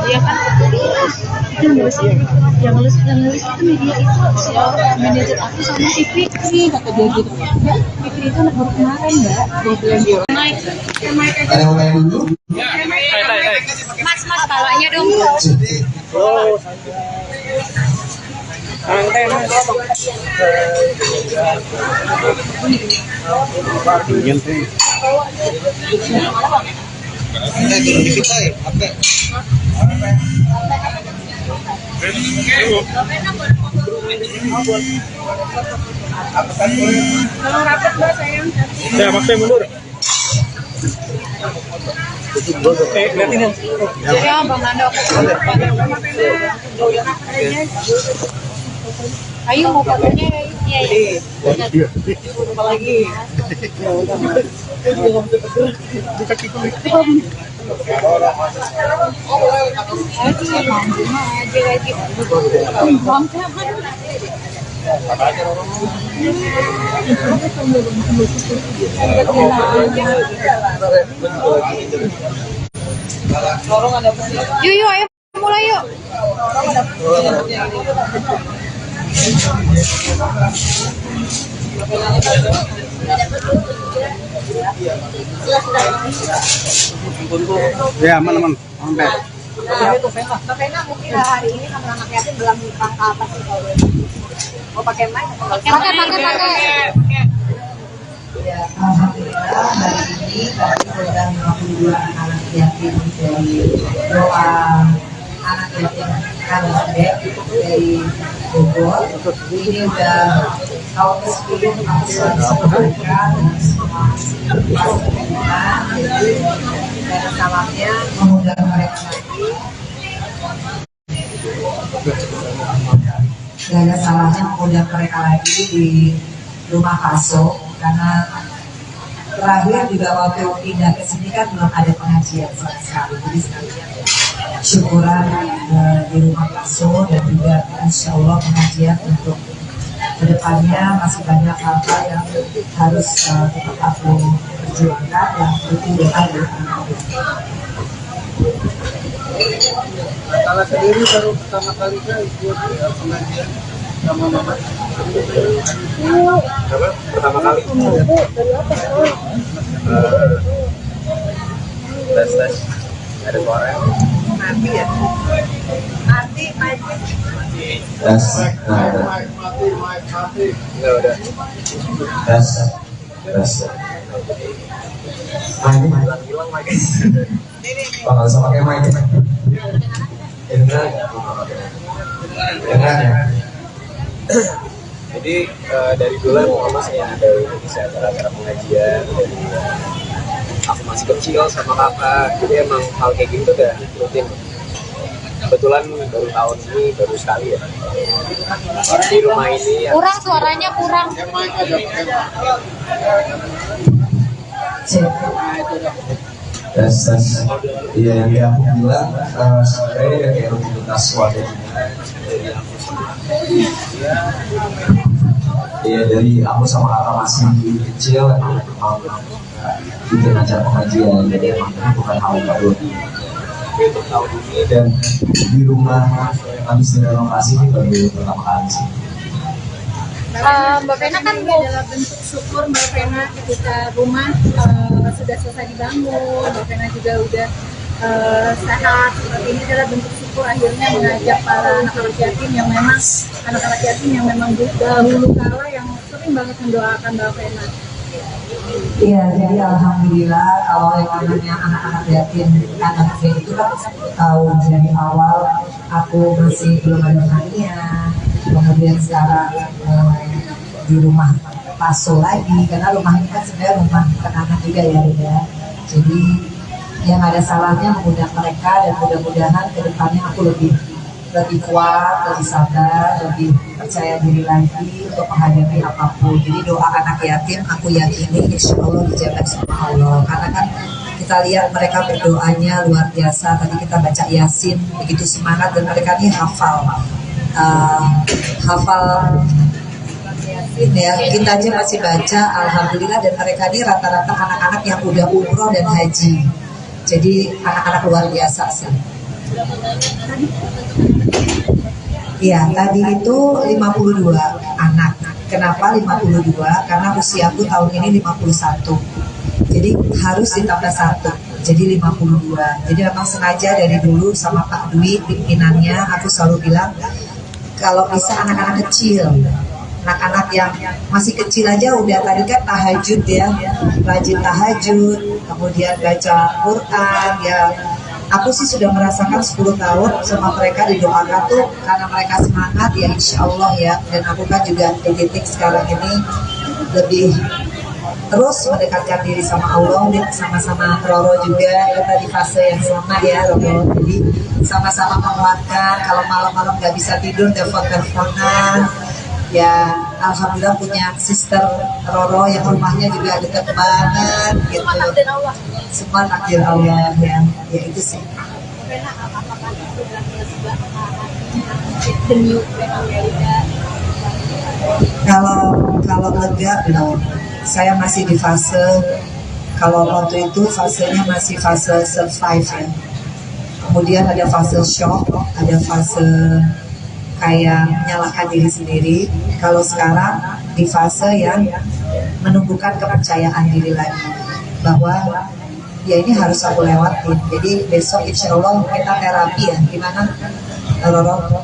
G: Iya kan? Itu nulis yang nulis itu media itu manajer aku sama si Fikri kata dia gitu. Mbak, Fikri itu anak baru kemarin mbak. Dia bilang gitu.
K: Ada yang mau tanya dulu?
L: Mas balanya dong.
H: Oh, santai mas. Ingin sih. Ini turun dikit aja, apa?
B: Tolong rapat mbak sayang.
H: Ya, maksudnya mundur. Lihatin yang.
L: Ya, Bang Nando. Ayo mau fotonya ya. Iya.
H: Apa lagi?
L: Yuk, ayo mulai yuk.
H: Ya, aman. Sampai.
B: Mbak Vena mungkin hari ini sama anak yatim dalam rangka apa sih kalau mau pakai mic atau
L: Pakai.
F: Ya, alhamdulillah hari ini kami sedang 52 anak yatim dari doa anak yatim Kalsbek dari Bogor. Ini udah tahun ke-10 kami selalu mereka dengan semua fasilitas dan salamnya mengundang mereka lagi. Gak ada salahnya mengundang mereka lagi di rumah Kaso karena terakhir juga waktu pindah ke sini kan belum ada pengajian sama sekali. Jadi sekalian syukuran di rumah Kaso dan juga insya Allah pengajian untuk kedepannya masih banyak hal-hal yang harus tetap aku perjuangkan yang butuh doa dari anak-anak.
H: Kalau sendiri baru pertama kali ikut pengajian sama mama.
C: Apa? Pertama kali.
H: Dari apa?
C: Tes. ada suara.
F: Mati ya. Mati, mati.
K: Tes. Nah,
C: Enggak udah.
K: tes. Tes. Nah, ini
C: Hilang lagi.
K: nggak usah pakai mic. Dengar ya.
C: Jadi dari dulu emang mama saya ada isi acara-acara pengajian dari aku masih kecil sama kakak. Jadi emang hal kayak gini tuh udah rutin. Kebetulan baru tahun ini baru sekali ya di rumah ini ya.
L: Kurang suaranya kurang.
K: Tes. Iya, yang aku bilang sebenarnya kayak rutinitas warga. Iya, dari aku sama kakak masih kecil emang bikin acara pengajian, jadi emang ini bukan hal baru.
C: Untuk tahun ini
K: Dan di rumah habis direnovasi ini baru pertama kali sih.
L: Mbak Vena kan
B: ini adalah bentuk syukur Mbak Vena ketika rumah sudah selesai dibangun, Mbak Vena juga udah sehat. Seperti ini adalah bentuk syukur akhirnya mengajak para anak-anak yatim yang memang dahulu kala yang sering banget mendoakan Mbak Vena.
F: Iya, jadi alhamdulillah kalau yang namanya anak-anak yatim, anak saya itu kan tahu dari awal aku masih belum ada harinya, kemudian sekarang di rumah Paso lagi, karena rumah ini kan sebenarnya rumah anak-anak juga ya. Jadi yang ada salahnya mengundang mereka dan mudah-mudahan kedepannya aku lebih kuat, lebih sabar, lebih percaya diri lagi untuk menghadapi apapun. Jadi doa anak yatim aku yakini insya Allah dijawab sama Allah. Karena kan kita lihat mereka berdoanya luar biasa. Tadi kita baca Yasin begitu semangat dan mereka ini hafal Yasin ya. Kita aja masih baca alhamdulillah dan mereka ini rata-rata anak-anak yang udah umroh dan haji. Jadi anak-anak luar biasa sih. Iya, tadi itu 52 anak. Kenapa 52? Karena usiaku tahun ini 51. Jadi harus ditambah 1. Jadi 52. Jadi memang sengaja dari dulu sama Pak Dwi pimpinannya aku selalu bilang kalau bisa anak-anak kecil, anak-anak yang masih kecil aja udah tadi kan tahajud ya, rajin tahajud, kemudian baca Quran ya. Aku sih sudah merasakan 10 tahun sama mereka didoakan tuh karena mereka semangat ya insya Allah ya. Dan aku kan juga di titik sekarang ini lebih terus mendekatkan diri sama Allah dan sama-sama Roro juga kita di fase yang sama ya Roro. Jadi sama-sama menguatkan kalau malam-malam nggak bisa tidur telepon-teleponan. Ya alhamdulillah punya sister Roro yang rumahnya juga dekat banget gitu. Semua takdir Allah ya itu sih. Kalau lega belum. Saya masih di fase, kalau waktu itu fasenya masih fase survive ya. Kemudian ada fase shock, ada fase kayak menyalahkan diri sendiri. Kalau sekarang di fase yang menumbuhkan kepercayaan diri lagi bahwa ya ini harus aku lewatin. Jadi besok insya Allah kita terapi ya. Gimana Roro?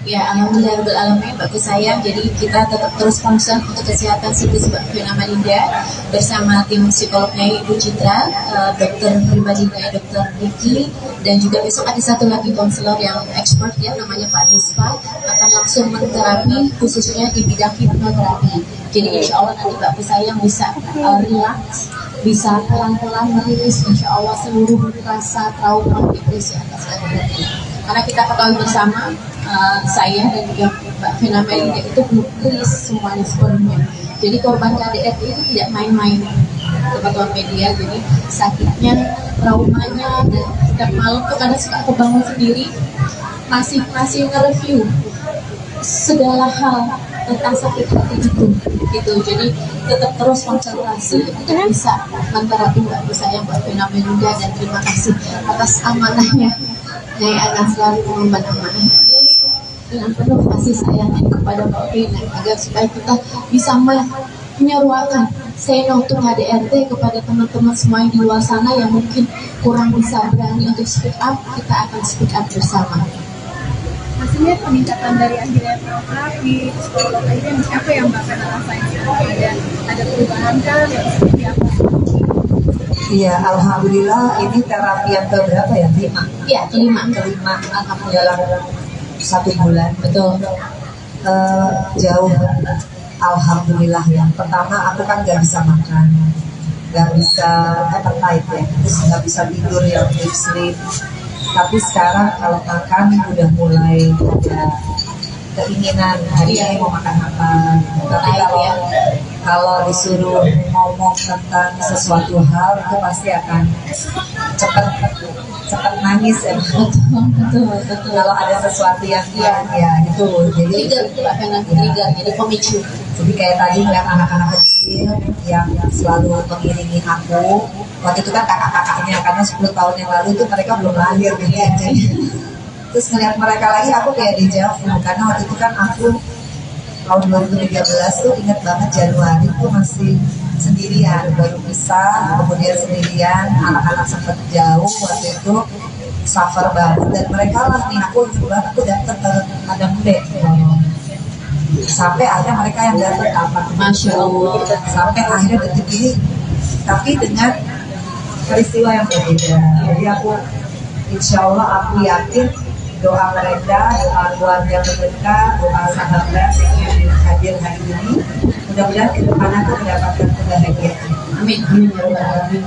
D: Ya, alhamdulillah bagus sayang. Jadi kita tetap terus concern untuk kesehatan psikis Mbak Vena Malinda bersama tim psikolognya Ibu Citra, dokter pribadinya Dokter Ricky, dan juga besok ada satu lagi konselor yang expert ya namanya Pak Dispa akan langsung menterapi khususnya di bidang hipnoterapi. Jadi insya Allah nanti Mbak sayang bisa relax, bisa pelan-pelan merilis insya Allah seluruh rasa trauma depresi atas kehadiran. Karena kita ketahui bersama saya dan juga Mbak Vena Malinda itu belum rilis semuanya sepenuhnya. Jadi korban KDRT itu tidak main-main teman-teman media. Jadi sakitnya, traumanya, dan setiap malam tuh kadang suka kebangun sendiri masih nge-review segala hal tentang sakit hati itu gitu. Jadi tetap terus konsentrasi untuk bisa menterapi Mbak Vena Malinda, dan terima kasih atas amanahnya. Nyai akan selalu mengemban amanah dengan penuh kasih sayang kepada Mbak Vena agar supaya kita bisa menyeruakan Saya untuk KDRT kepada teman-teman semua yang di luar sana yang mungkin kurang bisa berani untuk speak up, kita akan speak up bersama.
B: Maksudnya peningkatan dari akhirnya terapi, psikolog ini apa yang Mbak Fena rasain? Ada perubahan kah yang seperti apa?
F: Iya, alhamdulillah ini terapi yang keberapa ya? Kelima.
D: Iya, kelima.
F: Dalam 1 bulan.
D: Betul.
F: Jauh. Alhamdulillah ya. Pertama aku kan nggak bisa makan, nggak bisa appetite ya, terus nggak bisa tidur yang deep sleep. Tapi sekarang kalau makan udah mulai ada keinginan hari ini mau makan apa. Tapi kalau disuruh ngomong tentang sesuatu hal itu pasti akan cepat nangis ya. Betul. Kalau ada sesuatu yang ya itu jadi
D: trigger jadi pemicu.
F: Jadi kayak tadi ngeliat anak-anak kecil yang selalu mengiringi aku. Waktu itu kan kakak-kakaknya, karena 10 tahun yang lalu itu mereka belum lahir gitu ya. Terus ngeliat mereka lagi aku kayak deja vu, karena waktu itu kan aku tahun 2013 tuh inget banget Januari tuh masih sendirian, baru pisah, kemudian sendirian, anak-anak sempat jauh waktu itu, suffer banget, dan mereka lah nih aku datang ke Padang Bude. Sampai akhirnya mereka yang datang apa?
D: Masya Allah.
F: Sampai akhirnya detik ini, tapi dengan peristiwa yang berbeda. Jadi aku, insya Allah aku yakin doa mereka, doa keluarga mereka, doa sahabat yang hadir hari ini, mudah-mudahan ke depan aku mendapatkan kebahagiaan.
D: Amin. Amin ya Rabbal Alamin.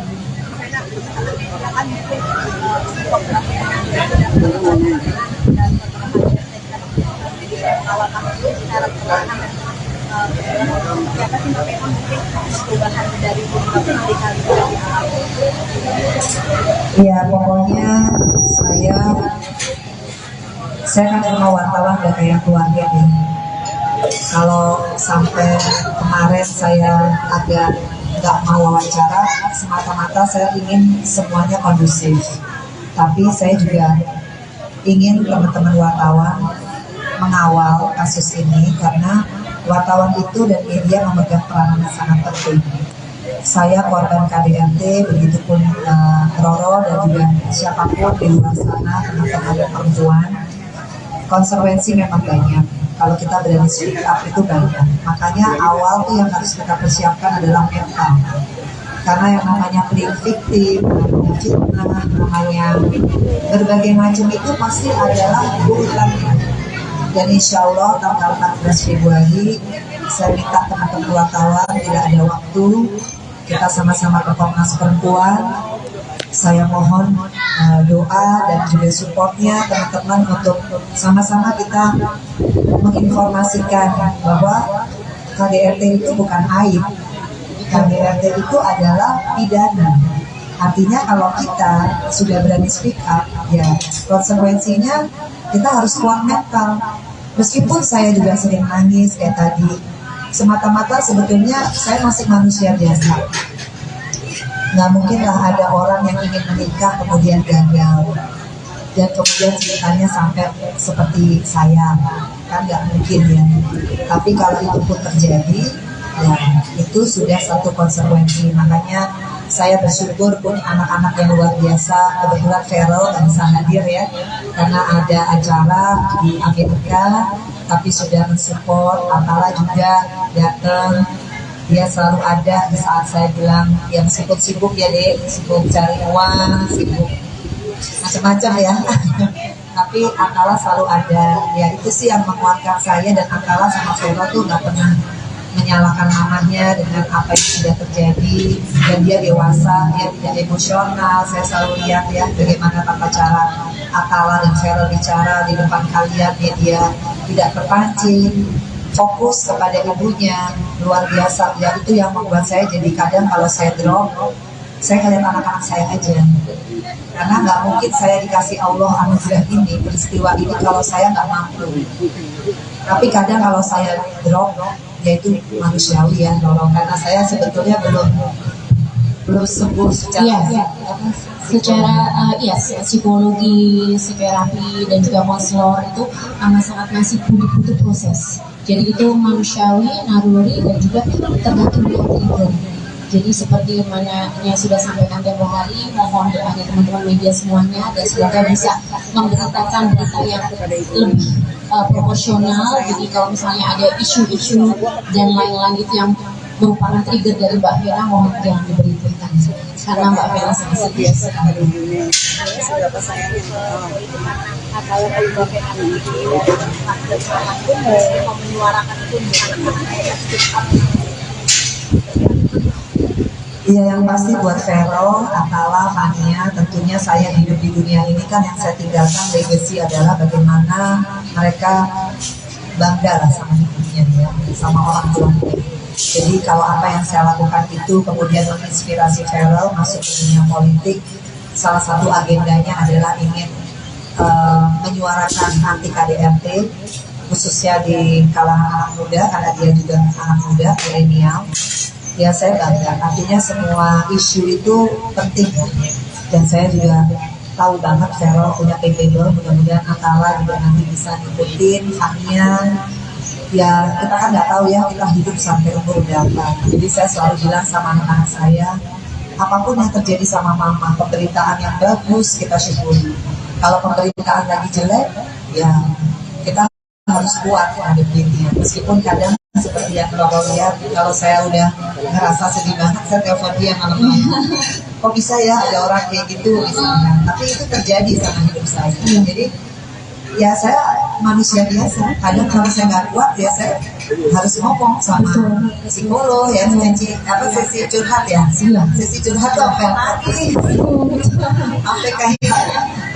F: Ya pokoknya saya kan cuma wartawan udah kayak keluarga nih. Kalau sampai kemarin saya agak nggak mau wawancara, semata-mata saya ingin semuanya kondusif. Tapi saya juga ingin teman-teman wartawan mengawal kasus ini karena wartawan itu dan media memegang peranan sangat penting. Saya korban KDRT, begitupun Roro dan juga siapapun di luar sana, teman-teman perempuan. Konsekuensi memang banyak. Kalau kita berani speak up itu banyak. Makanya awal tuh yang harus kita persiapkan adalah mental. Karena yang namanya playing victim, namanya fitnah, namanya berbagai macam itu pasti adalah urutannya. Dan insya Allah tanggal 14 Februari saya minta teman-teman wartawan tidak ada waktu, kita sama-sama ke Komnas Perempuan. Saya mohon doa dan juga supportnya teman-teman untuk sama-sama kita menginformasikan bahwa KDRT itu bukan aib. KDRT itu adalah pidana. Artinya kalau kita sudah berani speak up, ya konsekuensinya kita harus kuat mental. Meskipun saya juga sering nangis kayak tadi, semata-mata sebetulnya saya masih manusia biasa. Nggak mungkinlah ada orang yang ingin menikah kemudian gagal dan kemudian ceritanya sampai seperti saya, kan nggak mungkin ya. Tapi kalau itu pun terjadi, ya itu sudah satu konsekuensi. Makanya saya bersyukur punya anak-anak yang luar biasa. Kebetulan Feral nggak bisa hadir ya, karena ada acara di Amerika, tapi sudah mensupport. Atala juga datang. Dia selalu ada di saat saya bilang yang sibuk-sibuk ya deh, sibuk cari uang, sibuk macam-macam ya. Tapi Atala selalu ada. Ya itu sih yang menguatkan saya, dan Atala sama Vero tuh nggak pernah menyalahkan mamanya dengan apa yang sudah terjadi. Dan dia dewasa, dia tidak emosional. Saya selalu lihat ya bagaimana tata cara Atala dan Vero bicara di depan kalian, dia tidak terpancing, fokus kepada ibunya, luar biasa. Ya itu yang membuat saya jadi kadang kalau saya drop, saya ngeliat anak-anak saya aja. Karena nggak mungkin saya dikasih Allah anugerah ini, peristiwa ini kalau saya nggak mampu. Tapi kadang kalau saya drop, ya itu manusiawi ya, nolong. Karena saya sebetulnya belum sembuh secara
D: psikologi, psikoterapi dan juga konselor itu sangat masih butuh proses. Jadi itu manusiawi, naluri, dan juga tergantung dengan trigger. Jadi seperti mana yang sudah sampaikan tempo hari, mohon doanya teman-teman media semuanya dan semoga bisa memberitakan berita yang lebih proporsional. Jadi kalau misalnya ada isu-isu dan lain-lain itu yang merupakan trigger dari Mbak Fena, mohon jangan diberitakan karena Mbak Fena sangat serius sekali.
B: Seberapa sayangnya kalau Mbak Fena ini pun mau menyuarakan pun
F: Iya, yang pasti buat Vero, Atala, Fania, tentunya saya hidup di dunia ini kan yang saya tinggalkan legacy adalah bagaimana mereka bangga lah sama hidupnya ya, sama orang tuanya. Jadi kalau apa yang saya lakukan itu kemudian menginspirasi Vero masuk ke dunia politik, salah satu agendanya adalah ingin menyuarakan anti KDRT, khususnya di kalangan anak muda karena dia juga anak muda, milenial. Ya saya bangga, artinya semua isu itu penting dan saya juga tahu banget Vero punya capable, mudah-mudahan Atala juga nanti bisa ngikutin, Fania. Ya kita kan nggak tahu ya kita hidup sampai umur berapa, jadi saya selalu bilang sama anak-anak saya, apapun yang terjadi sama mama, pemberitaan yang bagus kita syukuri, kalau pemberitaan lagi jelek ya kita harus kuat menghadapinya, meskipun kadang seperti yang Loro lihat, kalau saya udah ngerasa sedih banget, saya telepon dia malam-malam. Kok bisa ya ada orang kayak gitu misalnya, tapi itu terjadi sama hidup saya. Jadi ya saya manusia biasa, kadang kalau saya nggak kuat ya saya harus ngomong sama psikolog ya, sesi curhat ya, sesi curhat tuh sampai lagi sampai kayak,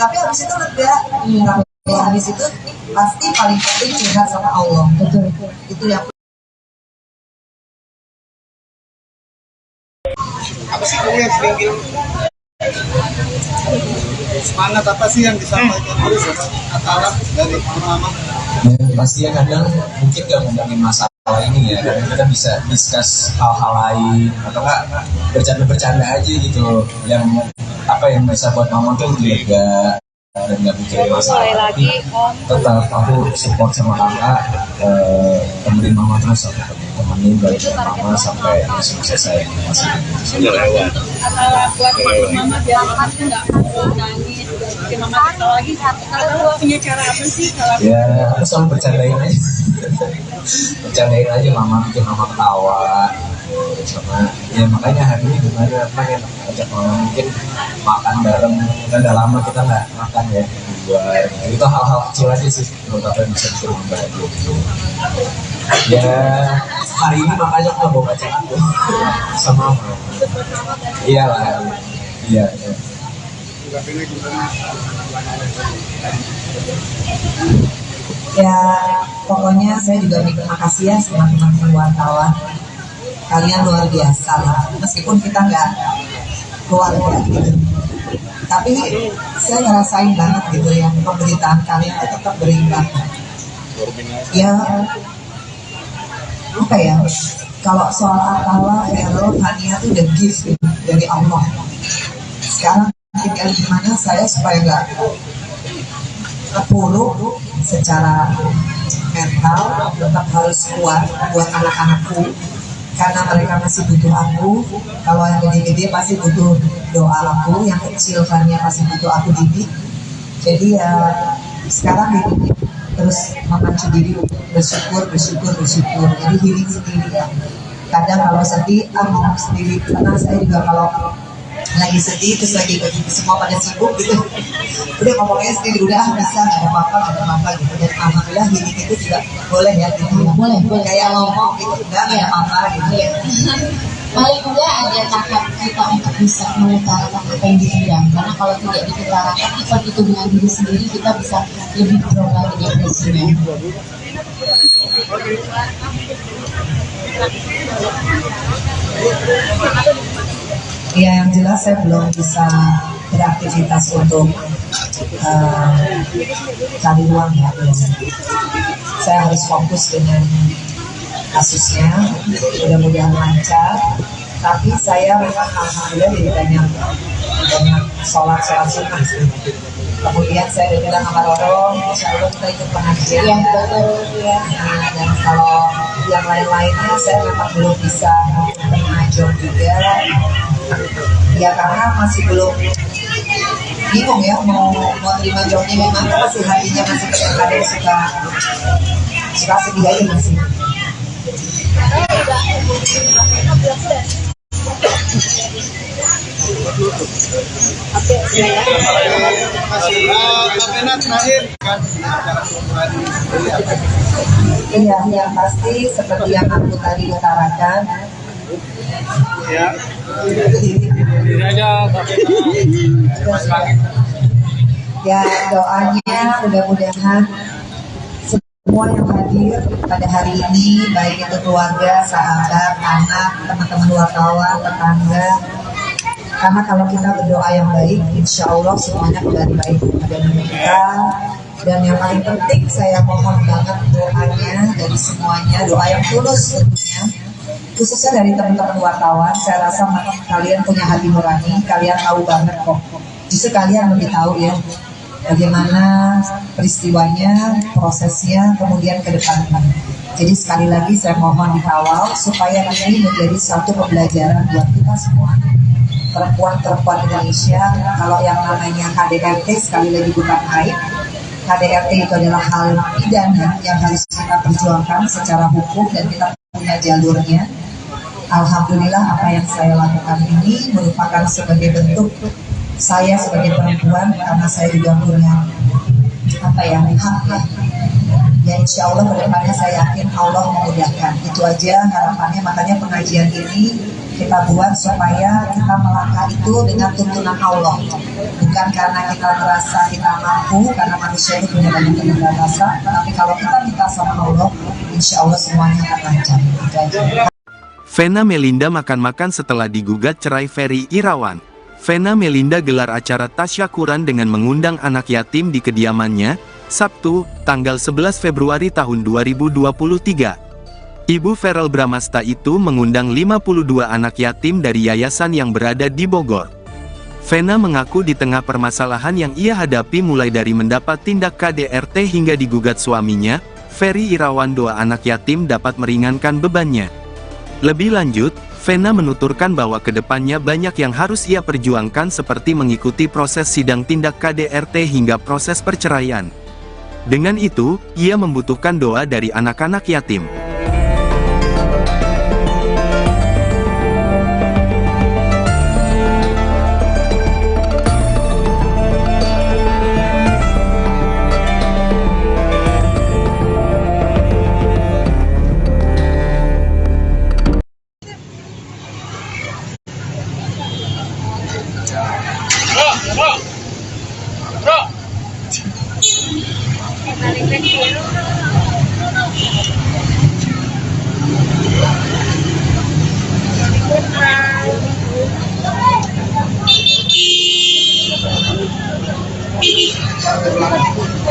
F: tapi habis itu lega. Habis itu pasti paling penting curhat sama Allah. Betul. Itu yang
H: apa sih kamu yang sering bilang semangat apa sih yang disampaikan terus Atala dari mama?
E: Ya, pastinya kadang mungkin gak ngomongin masalah ini ya, kadang kita bisa discuss hal-hal lain atau enggak bercanda-bercanda aja gitu, yang apa yang bisa buat mama tuh lega dan nggak mikirin masalah. Tapi tetap aku support sama kakak, temenin mama terus, aku temenin dari mama sampai sukses saya masih sudah lewat.
B: Buat mama biar mama tuh nggak mau nangis, bikin mama ketawa lagi. Kalau punya cara apa sih?
E: Ya aku selalu bercandain aja, bercandain aja mama, bikin mama ketawa. Sama ya makanya hari ini gimana pengen ajak mama mungkin makan bareng, kan udah lama kita nggak makan ya di luar, itu hal-hal kecil aja sih menurut aku yang bisa bikin mama bahagia gitu. Ya hari ini makanya aku bawa bacaan tuh sama mama. Iyalah, iya.
F: ya pokoknya saya juga terima kasih ya sama teman-teman wartawan. Kalian luar biasa lah, meskipun kita nggak keluarga gitu, tapi saya ngerasain banget gitu ya, pemberitaan kalian itu tetap berimbang. Ya apa ya, kalau soal Atala, Vero, Fania itu udah gift gitu, dari Allah. Sekarang tinggal gimana saya supaya nggak terpuruk secara mental, tetap harus kuat buat anak-anakku. Karena mereka masih butuh aku, kalau yang gede-gede pasti butuh doa aku, yang kecil Fania pasti butuh aku didik. Jadi ya sekarang ini terus memacu diri bersyukur. Jadi healing sendiri ya. Kadang kalau sedih, ngomong sendiri. Karena saya juga kalau lagi sedih terus lagi semua pada sibuk gitu, udah ngomongnya sendiri, udah bisa, nggak ada apa-apa gitu. Dan alhamdulillah healing itu juga boleh ya gitu ya. Boleh kayak ngomong gitu, udah nggak ada apa-apa gitu.
D: Paling enggak ada tahap kita untuk bisa mengutarakan apa yang dipendam, karena kalau tidak diutarakan itu dengan diri sendiri, kita bisa lebih drop lagi depresinya.
F: Ya yang jelas saya belum bisa beraktivitas untuk cari uang ya, belum. Saya harus fokus dengan kasusnya, mudah-mudahan lancar. Tapi saya memang alhamdulillah jadi banyak sholat sunnah sih. Kemudian saya udah bilang sama Roro, insya Allah kita ikut pengajian ya. Dan kalau yang lain-lainnya saya memang belum bisa mengaji job juga. Ya karena masih belum bingung ya mau terima jobnya gimana, masih hatinya masih kadang suka sedih aja masih. Iya, yang pasti seperti yang aku tadi utarakan. Ya, doanya mudah-mudahan semua yang hadir pada hari ini, baik itu keluarga, sahabat, anak, teman-teman wartawan, tetangga. Karena kalau kita berdoa yang baik, insya Allah semuanya kembali baik pada diri kita. Dan yang paling penting saya mohon banget doanya dari semuanya, doa yang tulus tentunya. Khususnya dari teman-teman wartawan, saya rasa kalian punya hati nurani, kalian tahu banget kok. Justru kalian lebih tahu ya bagaimana peristiwanya, prosesnya, kemudian ke depannya. Jadi sekali lagi saya mohon dikawal supaya ini menjadi satu pembelajaran buat kita semua. Perempuan-perempuan Indonesia, kalau yang namanya KDRT sekali lagi bukan aib. KDRT itu adalah hal pidana yang harus kita perjuangkan secara hukum dan kita punya jalurnya. Alhamdulillah apa yang saya lakukan ini merupakan sebagai bentuk saya sebagai perempuan, karena saya juga punya hak ya. Ya insya Allah kedepannya saya yakin Allah memudahkan. Itu aja harapannya, makanya pengajian ini kita buat supaya kita melangkah itu dengan tuntunan Allah, bukan karena kita merasa kita mampu, karena manusia itu punya banyak keterbatasan, tapi kalau kita minta sama Allah, insya Allah semuanya akan lancar. Itu aja.
A: Vena Melinda makan-makan setelah digugat cerai Ferry Irawan. Vena Melinda gelar acara tasyakuran dengan mengundang anak yatim di kediamannya, Sabtu, tanggal 11 Februari tahun 2023. Ibu Verrel Bramasta itu mengundang 52 anak yatim dari yayasan yang berada di Bogor. Vena mengaku di tengah permasalahan yang ia hadapi mulai dari mendapat tindak KDRT hingga digugat suaminya, Ferry Irawan, doa anak yatim dapat meringankan bebannya. Lebih lanjut, Vena menuturkan bahwa kedepannya banyak yang harus ia perjuangkan seperti mengikuti proses sidang tindak KDRT hingga proses perceraian. Dengan itu, ia membutuhkan doa dari anak-anak yatim.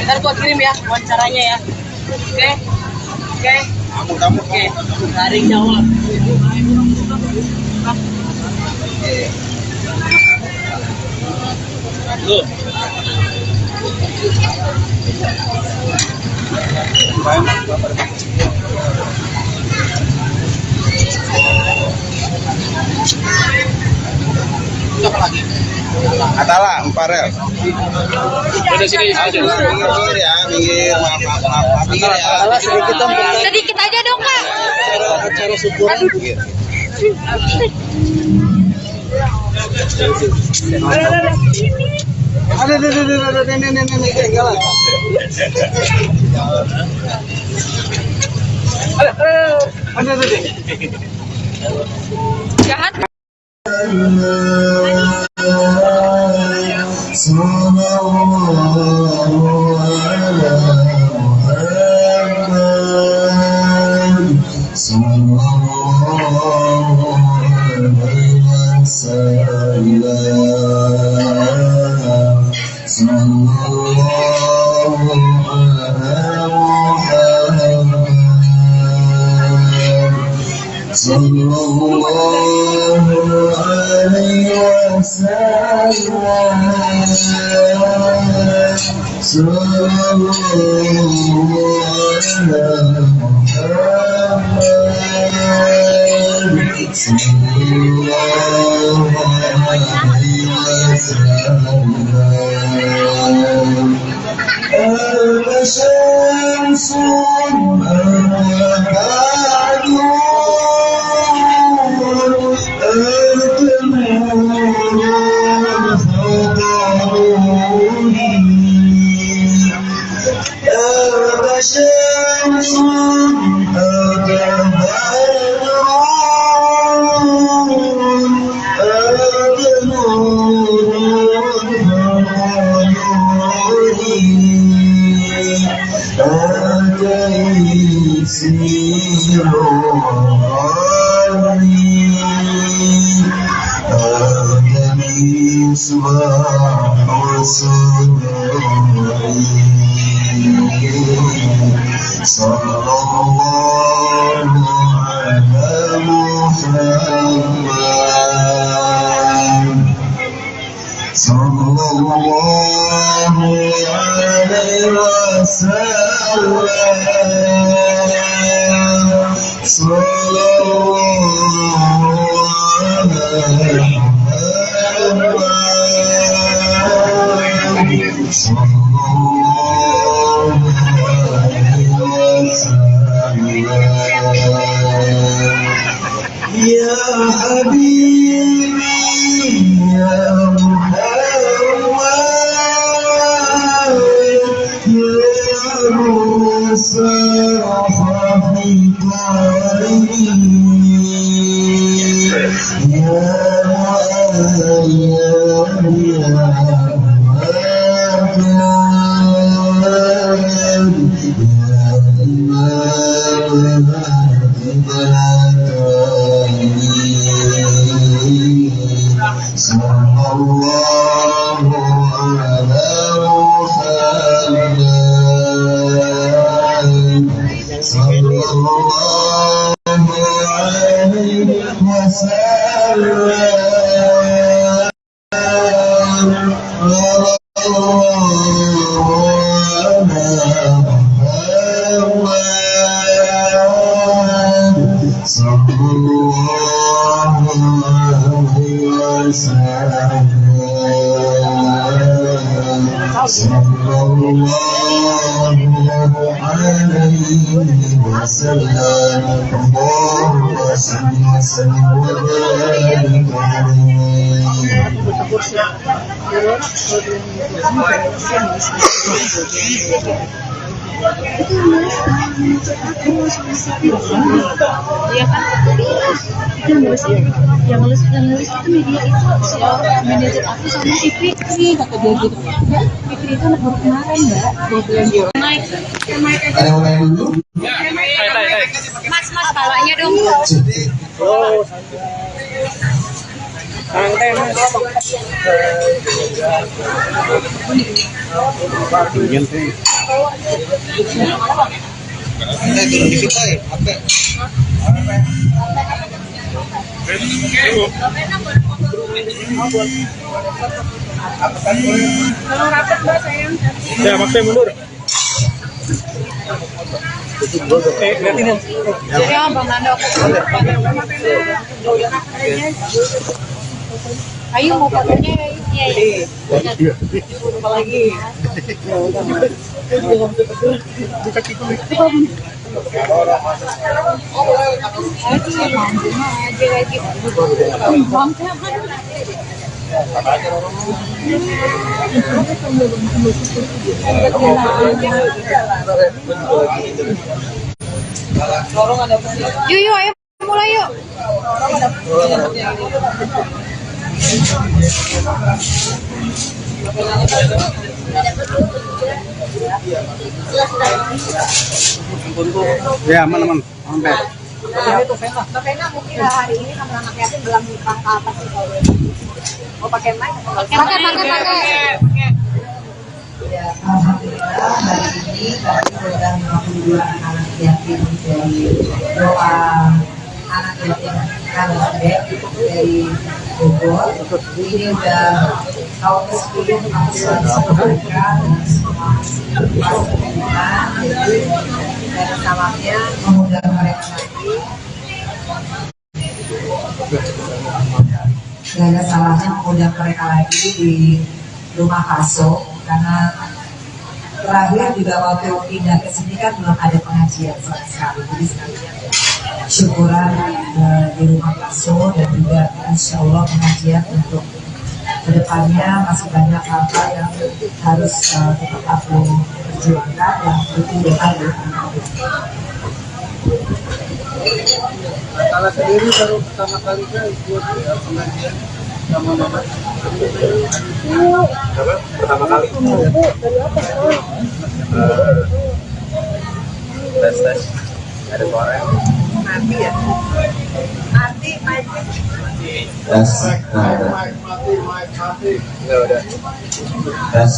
M: Ntar gua kirim ya wawancaranya ya. Oke. Oke. Dari Jawa. Loh.
J: Atala, Emparel. Udah sini aja. Minggir ya, minggir. Maaf. Minggir ya. Atala
L: Sedikit aja dong, Kak.
J: Acara syukuran minggir. Ada nenek galak. Ada.
L: Jahat.
G: Iya kan? Itu nulis yang nulis itu media itu si manajer aku sama si Fikri kata dia gitu. Mbak, Fikri itu anak baru kemarin mbak, bulan dia naik.
K: Ada yang main dulu?
L: Mas palanya dong.
H: Oh, santai mas. Ingin sih.
J: Turun dikit aja, pakai.
B: Kalau rapat mbak sayang.
H: Ya, makanya mundur. Lihatin ya.
L: Jadi Bang Nando. Ayo mau fotonya ya. Iya. Apa lagi? Yuk, ayo mulai yuk.
H: Ya, aman. Sampai.
B: Mbak Vena mungkin hari ini sama anak yatim dalam rangka apa sih kalau mau pakai mic?
L: Pakai.
F: Ya, alhamdulillah hari ini kami program 52 anak yatim dari doa anak yatim Kalibek dari Bogor. Ini udah tahun ke-10 kami selalu mereka dan semua pasukan. Jadi dari salamnya mengundang mereka nanti Gak ada salahnya mengundang mereka lagi di rumah Kaso, karena terakhir juga waktu pindah ke sini kan belum ada pengajian sama sekali. Jadi sekalian syukuran di rumah Kaso, dan juga insya Allah pengajian untuk kedepannya masih banyak hal-hal yang harus tetap aku perjuangkan dan itu doa.
H: Kalau sendiri baru pertama kali ikut pengajian sama mama.
C: Apa? Pertama kali. Tes. Ada suara.
F: Mati ya? Mati.
K: Tes.
C: Enggak udah.
K: Tes.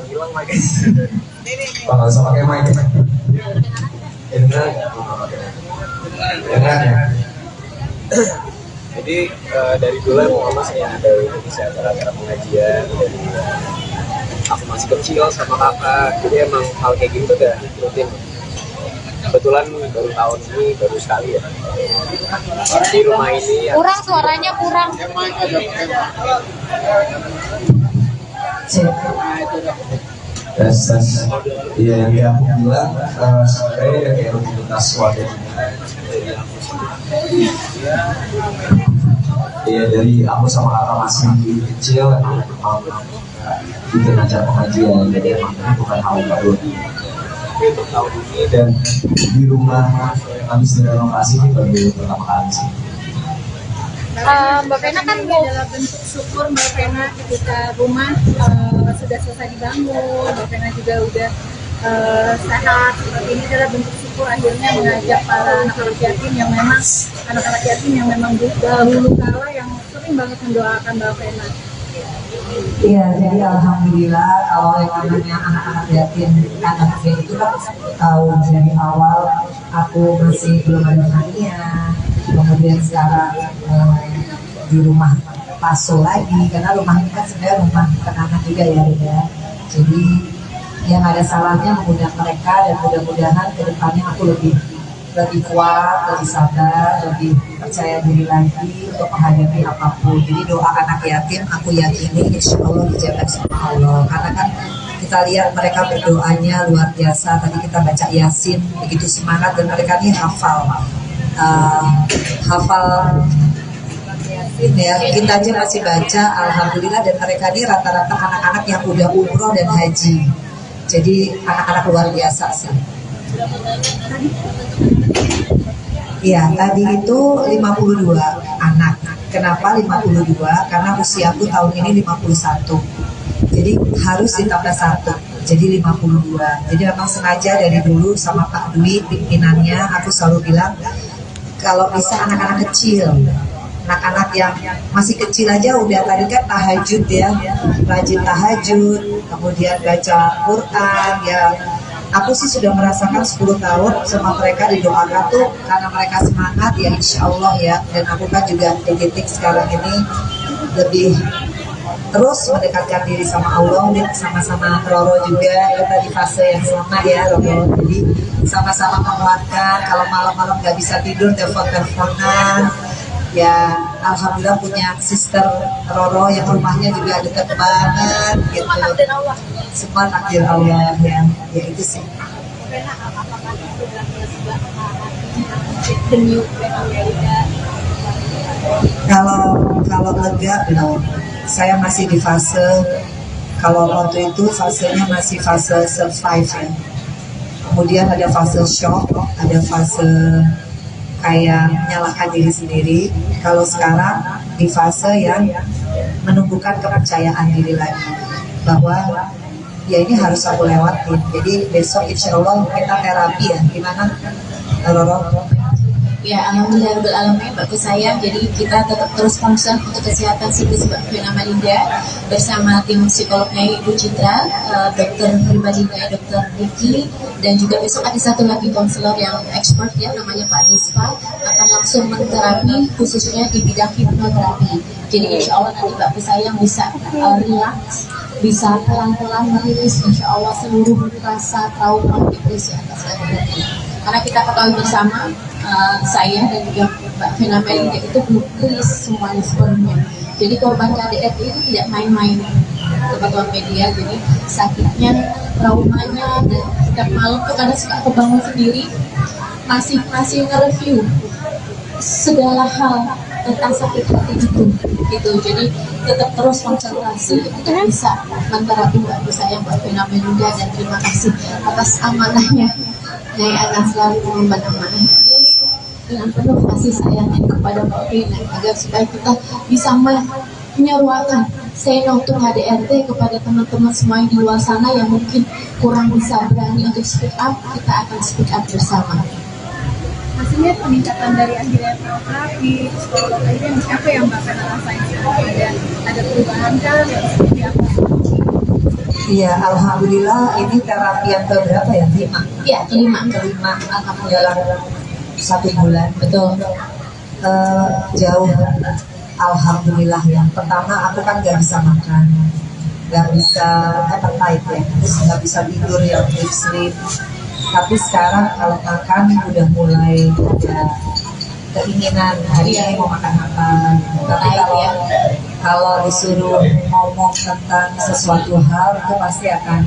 C: Hilang lagi.
K: Pak, nggak usah pakai mic. Dengar ya.
C: Jadi dari dulu emang mama sering ada isi acara-acara pengajian dari aku masih kecil sama kakak. Jadi emang hal kayak gitu udah rutin. Kebetulan baru tahun ini baru sekali ya di rumah ini ya.
L: Kurang suaranya kurang.
K: Tes. Iya, yang dia aku bilang sebenarnya kayak rutinitas warga. Iya, dari aku sama kakak masih kecil emang bikin acara pengajian, jadi emang ini bukan hal baru.
C: Untuk tahun ini
K: Dan di rumah habis direnovasi ini baru pertama kali sih.
L: Mbak Vena kan
B: ini adalah bentuk syukur Mbak Vena ketika rumah sudah selesai dibangun, Mbak Vena juga udah sehat seperti ini, adalah bentuk syukur akhirnya mengajak para anak-anak yatim yang memang dahulu kala yang sering banget mendoakan Mbak Vena.
F: Iya, jadi alhamdulillah kalau yang namanya anak-anak yatim, anak itu kan tahu dari awal aku masih belum ada hadiah, kemudian sekarang di rumah Paso lagi, karena rumah ini kan sebenarnya rumah anak juga ya. Jadi yang ada salahnya mengundang mereka, dan mudah-mudahan kedepannya aku lebih kuat, lebih sabar, lebih percaya diri lagi untuk menghadapi apapun. Jadi doa anak yatim aku yakini insya Allah dijaga sama Allah, karena kan kita lihat mereka berdoanya luar biasa. Tadi kita baca Yasin begitu semangat, dan mereka ini hafal Yasin ya. Kita aja masih baca alhamdulillah, dan mereka ini rata-rata anak-anak yang udah umroh dan haji. Jadi anak-anak luar biasa sih. Iya, tadi itu 52 anak. Kenapa 52? Karena usiaku tahun ini 51. Jadi harus ditambah 1. Jadi 52. Jadi memang sengaja dari dulu sama Pak Dwi pimpinannya aku selalu bilang kalau bisa anak-anak kecil, anak-anak yang masih kecil aja udah tadi kan tahajud ya, rajin tahajud, kemudian baca Quran ya. Aku sih sudah merasakan 10 tahun sama mereka didoakan tuh karena mereka semangat ya insya Allah ya. Dan aku kan juga di titik sekarang ini lebih terus mendekatkan diri sama Allah, dan sama-sama Roro juga kita di fase yang sama ya Roro. Jadi sama-sama menguatkan, kalau malam-malam nggak bisa tidur telepon-teleponan. Ya alhamdulillah punya sister Roro yang rumahnya juga dekat banget gitu. Semua takdir Allah ya itu sih. Kalau lega belum. Saya masih di fase, kalau waktu itu fasenya masih fase survive ya. Kemudian ada fase shock, ada fase kayak menyalahkan diri sendiri. Kalau sekarang di fase yang menumbuhkan kepercayaan diri lagi, bahwa ya ini harus aku lewatin. Jadi besok insya Allah kita terapi ya. Gimana Roro?
D: Ya, alhamdulillah Mbak sayang. Jadi kita tetap terus concern untuk kesehatan psikis Mbak Vena Malinda bersama tim psikolognya Ibu Citra, dokter pribadinya Dokter Diki, dan juga besok ada satu lagi konselor yang expert ya, namanya Pak Dispa, akan langsung menterapi khususnya di bidang hipnoterapi. Jadi insya Allah nanti Mbak sayang bisa relax, bisa pelan-pelan merilis insya Allah seluruh rasa trauma depresi atas kehadiran. Karena kita ketahui bersama saya dan juga Mbak Vena Melinda itu belum rilis semuanya sebelumnya. Jadi korban KDRT itu tidak main-main, teman-teman media. Jadi sakitnya, traumanya, dan setiap malam tuh kadang suka kebangun sendiri, masih nge-review segala hal tentang sakit hati gitu. Jadi tetap terus konsentrasi untuk bisa menterapi Mbak saya, Mbak Vena Melinda, dan terima kasih atas amanahnya. Nyai akan selalu mengemban amanah ini dengan penuh kasih sayangnya kepada Mbak Vena, agar supaya kita bisa menyeruakan say no to KDRT kepada teman-teman semua di luar sana yang mungkin kurang bisa berani untuk speak up. Kita akan speak up bersama.
B: Maksudnya peningkatan dari akhirnya terapi, psikolog akhirnya apa yang Mbak Vena rasain sekarang? Ada perubahan kan yang seperti apa?
F: Iya, alhamdulillah ini terapi yang keberapa ya? 5?
D: Iya, kelima.
F: Alhamdulillah 1 bulan.
D: Betul.
F: Jauh. Alhamdulillah ya. Pertama aku kan gak bisa makan, gak bisa appetite ya, terus gak bisa tidur ya, deep sleep. Tapi sekarang kalau makan udah mulai ada keinginan hari ini mau makan apa. Tapi kalau disuruh ngomong tentang sesuatu hal itu pasti akan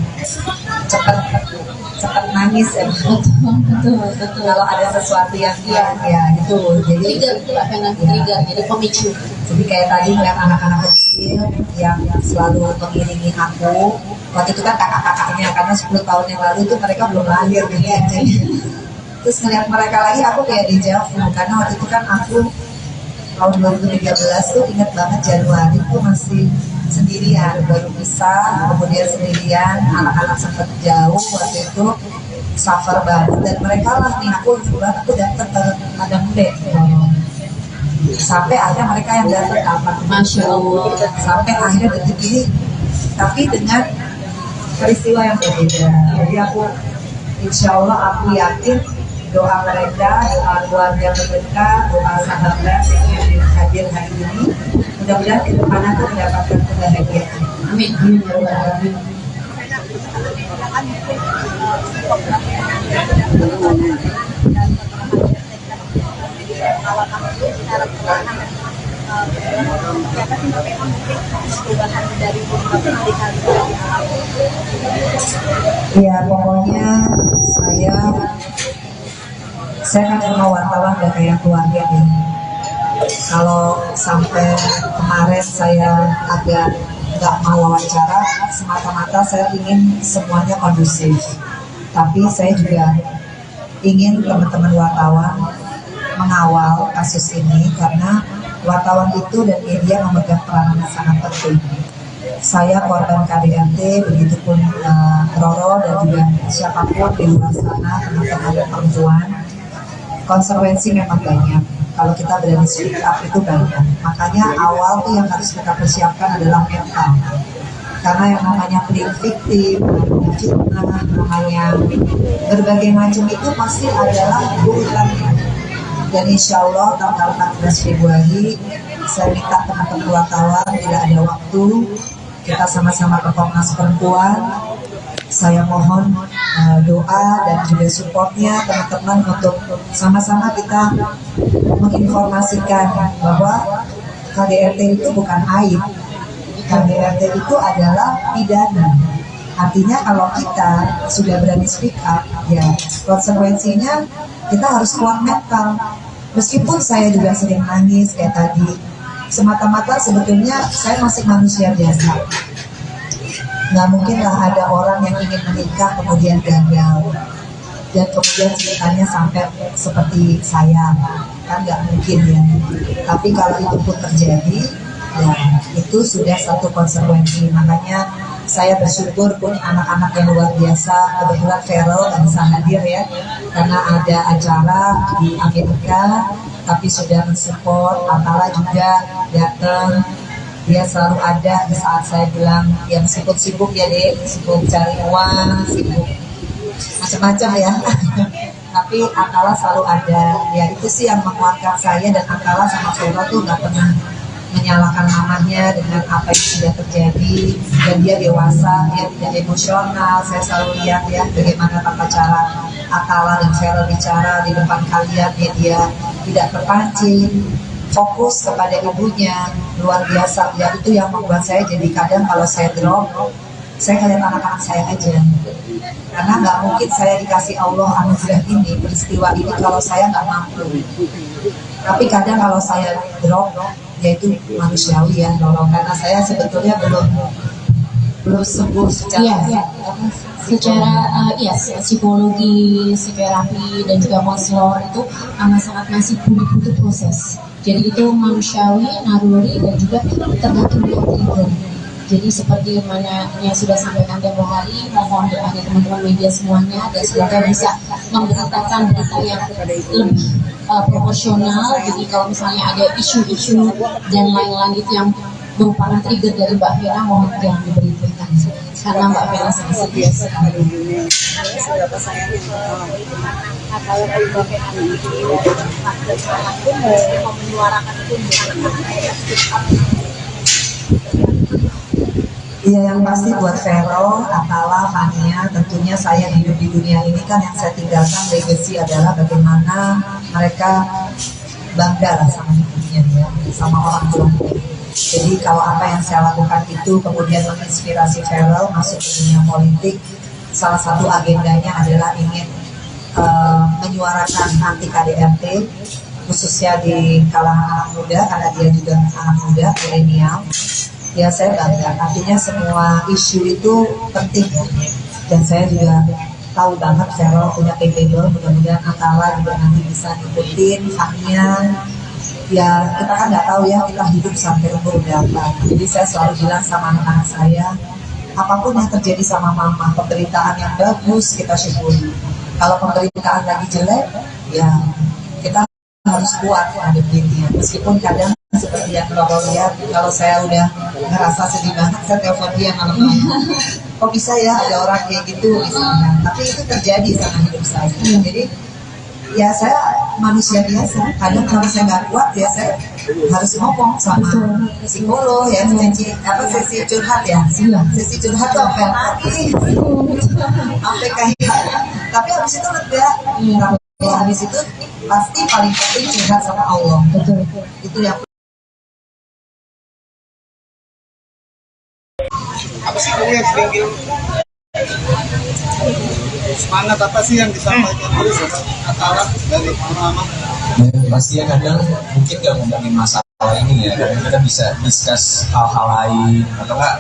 F: cepat nangis ya. Betul. Kalau ada sesuatu yang ya itu jadi
D: trigger, jadi pemicu.
F: Jadi kayak tadi ngeliat anak-anak kecil yang selalu mengiringi aku. Waktu itu kan kakak-kakaknya, karena 10 tahun yang lalu tuh mereka belum lahir gitu ya. Terus ngeliat mereka lagi aku kayak dejavu, karena waktu itu kan aku tahun 2013 tuh inget banget Januari tuh masih sendirian, baru pisah, kemudian sendirian, anak-anak sempat jauh waktu itu, suffer banget, dan mereka lah nih aku datang ke Madang Dek. Sampai akhirnya mereka yang datang kapan,
D: Masya Allah,
F: sampai akhirnya detik ini, tapi dengan peristiwa yang berbeda. Jadi aku, insya Allah aku yakin doa mereka, doa keluarga mereka, doa sahabat yang hadir hari ini, mudah-mudahan ke depan aku mendapatkan kebahagiaan.
D: Amin.
F: Ya pokoknya saya kan sama wartawan gak kayak keluarga nih. Kalau sampai kemarin saya agak nggak mau wawancara, semata-mata saya ingin semuanya kondusif. Tapi saya juga ingin teman-teman wartawan mengawal kasus ini, karena wartawan itu dan media memegang peran yang sangat penting. Saya korban KDRT, begitupun Roro dan juga siapapun di luar sana, teman-teman perempuan. Konsekuensi memang banyak. Kalau kita berani speak up itu banyak. Makanya awal tuh yang harus kita persiapkan adalah mental. Karena yang namanya plead victim, namanya fitnah, namanya berbagai macam itu pasti adalah urutannya. Dan insya Allah tanggal 14 Februari saya minta teman-teman wartawan tidak ada waktu, kita sama-sama ke Komnas Perempuan. Saya mohon doa dan juga supportnya teman-teman untuk sama-sama kita menginformasikan bahwa KDRT itu bukan aib. KDRT itu adalah pidana. Artinya kalau kita sudah berani speak up, ya konsekuensinya kita harus kuat mental. Meskipun saya juga sering nangis kayak tadi, semata-mata sebetulnya saya masih manusia biasa. Nggak mungkin lah ada orang yang ingin menikah kemudian gagal dan kemudian ceritanya sampai seperti saya, kan nggak mungkin ya. Tapi kalau itu pun terjadi, ya itu sudah satu konsekuensi. Makanya saya bersyukur punya anak-anak yang luar biasa. Kebetulan Feral nggak bisa hadir ya, karena ada acara di Amerika, tapi sudah mensupport. Atala juga datang. Dia selalu ada di saat saya bilang yang sibuk-sibuk ya dek, sibuk cari uang, sibuk macam-macam ya. Tapi Atala selalu ada. Ya itu sih yang menguatkan saya, dan Atala sama Vero tuh nggak pernah menyalahkan mamanya dengan apa yang sudah terjadi, dan dia dewasa, dia tidak emosional. Saya selalu lihat ya bagaimana tata cara Atala dan Feral bicara di depan kalian, dia tidak terpancing, fokus kepada ibunya, luar biasa. Ya itu yang membuat saya jadi kadang kalau saya drop, saya ngeliat anak-anak saya aja, karena nggak mungkin saya dikasih Allah anugerah ini, peristiwa ini kalau saya nggak mampu. Tapi kadang kalau saya drop, yaitu manusiawi ya, karena saya sebetulnya belum sembuh secara
D: psikologi, psikoterapi dan juga konselor itu sangat masih butuh proses. Jadi itu manusiawi, naluri dan juga tergantung dari trigger. Jadi seperti mana yang sudah sampaikan tempo hari, mohon doanya teman-teman media semuanya dan semoga bisa memberitakan berita yang lebih proporsional. Jadi kalau misalnya ada isu-isu dan lain-lain itu yang merupakan trigger dari Mbak Fena, mohon jangan diberitakan karena Mbak Fena sangat serius sekali.
B: Seberapa sayangnya kalau Mbak Fena ini mau menyuarakan itu.
F: Iya, yang pasti buat Vero, Atala, Fania, tentunya saya hidup di dunia ini kan yang saya tinggalkan legacy adalah bagaimana mereka bangga lah sama hidupnya ya, sama orang tuanya. Jadi kalau apa yang saya lakukan itu kemudian menginspirasi Vero masuk ke dunia politik, salah satu agendanya adalah ingin menyuarakan anti KDRT, khususnya di kalangan anak muda, karena dia juga anak muda, milenial. Ya saya bangga, artinya semua isu itu penting dan saya juga tahu banget Vero punya capable, mudah-mudahan Atala juga nanti bisa ngikutin haknya. Ya kita kan nggak tahu ya kita hidup sampai umur berapa, jadi saya selalu bilang sama anak-anak saya, apapun yang terjadi sama mama, pemberitaan yang bagus kita syukuri, kalau pemberitaan lagi jelek ya kita harus kuat hadapinnya, meskipun kadang seperti yang Bapak lihat, kalau saya udah ngerasa sedih banget, saya telepon dia malam-malam. Kok bisa ya ada orang kayak gitu misalnya, tapi itu terjadi sama hidup saya. Jadi ya saya manusia biasa, kadang kalau saya nggak kuat ya saya harus ngomong sama psikolog ya, sesi curhat ya, sesi curhat tuh apa lagi sampai kayak, tapi habis itu lega. Ya, habis itu pasti paling penting curhat sama Allah. Itu yang
H: apa sih kamu yang sering bilang semangat apa sih yang disampaikan oleh Atala dari mama?
E: Ya, pasti ya kadang mungkin gak ngomongin masalah ini ya, kadang kita bisa discuss hal-hal lain atau enggak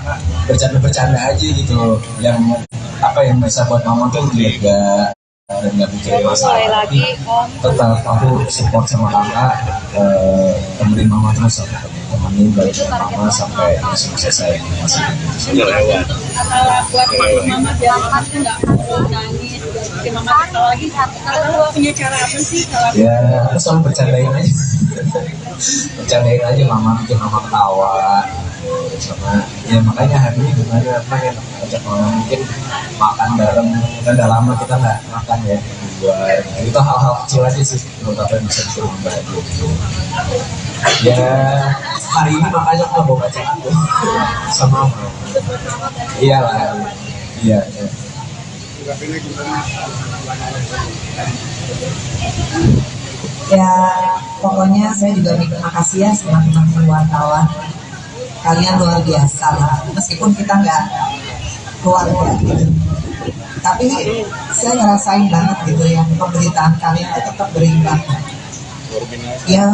E: bercanda-bercanda aja gitu, yang apa yang bisa buat mama tuh lega dan nggak mikirin masalah. Tapi tetap aku support sama kakak, temenin mama terus, temenin balik mama sampai selesai masih
B: buat mama biar pasti nggak nangis, bikin mama ketawa lagi. Kalau punya cara apa sih?
E: Ya aku selalu bercandain aja mama, bikin mama ketawa sama ya. Makanya hari ini gimana pengen ajak mama mungkin makan bareng, kan udah lama kita nggak makan ya di luar. Itu hal-hal kecil aja sih menurut aku yang bisa bikin membantu gitu. Ya hari ini makanya aku mau baca aku sama mama. Iyalah, iya.
F: ya pokoknya saya juga terima kasih ya sama teman-teman wartawan, kalian luar biasa lah, meskipun kita nggak keluarga gitu, tapi saya ngerasain banget gitu ya, pemberitaan kalian itu tetap berimbang ya.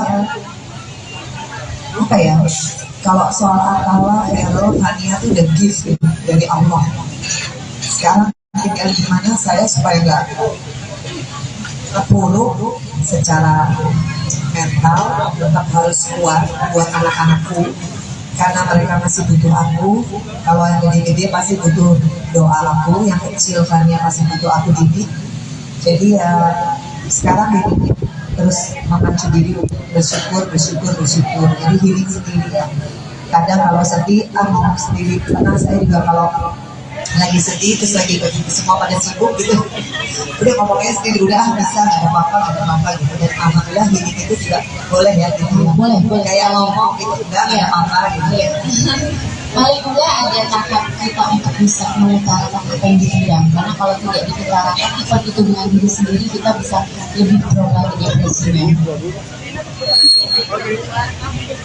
F: Apa ya, kalau soal Atala, Vero, Fania itu udah gift gitu, dari Allah. Sekarang tinggal gimana saya supaya nggak terpuruk secara mental, tetap harus kuat buat anak-anakku karena mereka masih butuh aku. Kalau yang gede-gede pasti butuh doa aku, yang kecil Fania pasti butuh aku didik. Jadi ya sekarang didik terus memacu diri bersyukur. Jadi healing sendiri ya. Kadang kalau sedih ngomong sendiri, karena saya juga kalau lagi sedih terus lagi semua pada sibuk gitu, udah ngomongnya sendiri udah bisa nggak ada apa-apa gitu. Dan alhamdulillah gini itu juga boleh ya gitu ya.
D: Boleh
F: Kayak ngomong gitu enggak ada apa-apa gitu.
D: Paling enggak ada tahap kita untuk bisa mengutarakan apa yang dipendam, karena kalau tidak diutarakan effort itu dengan diri sendiri, kita bisa lebih pro lagi depresinya.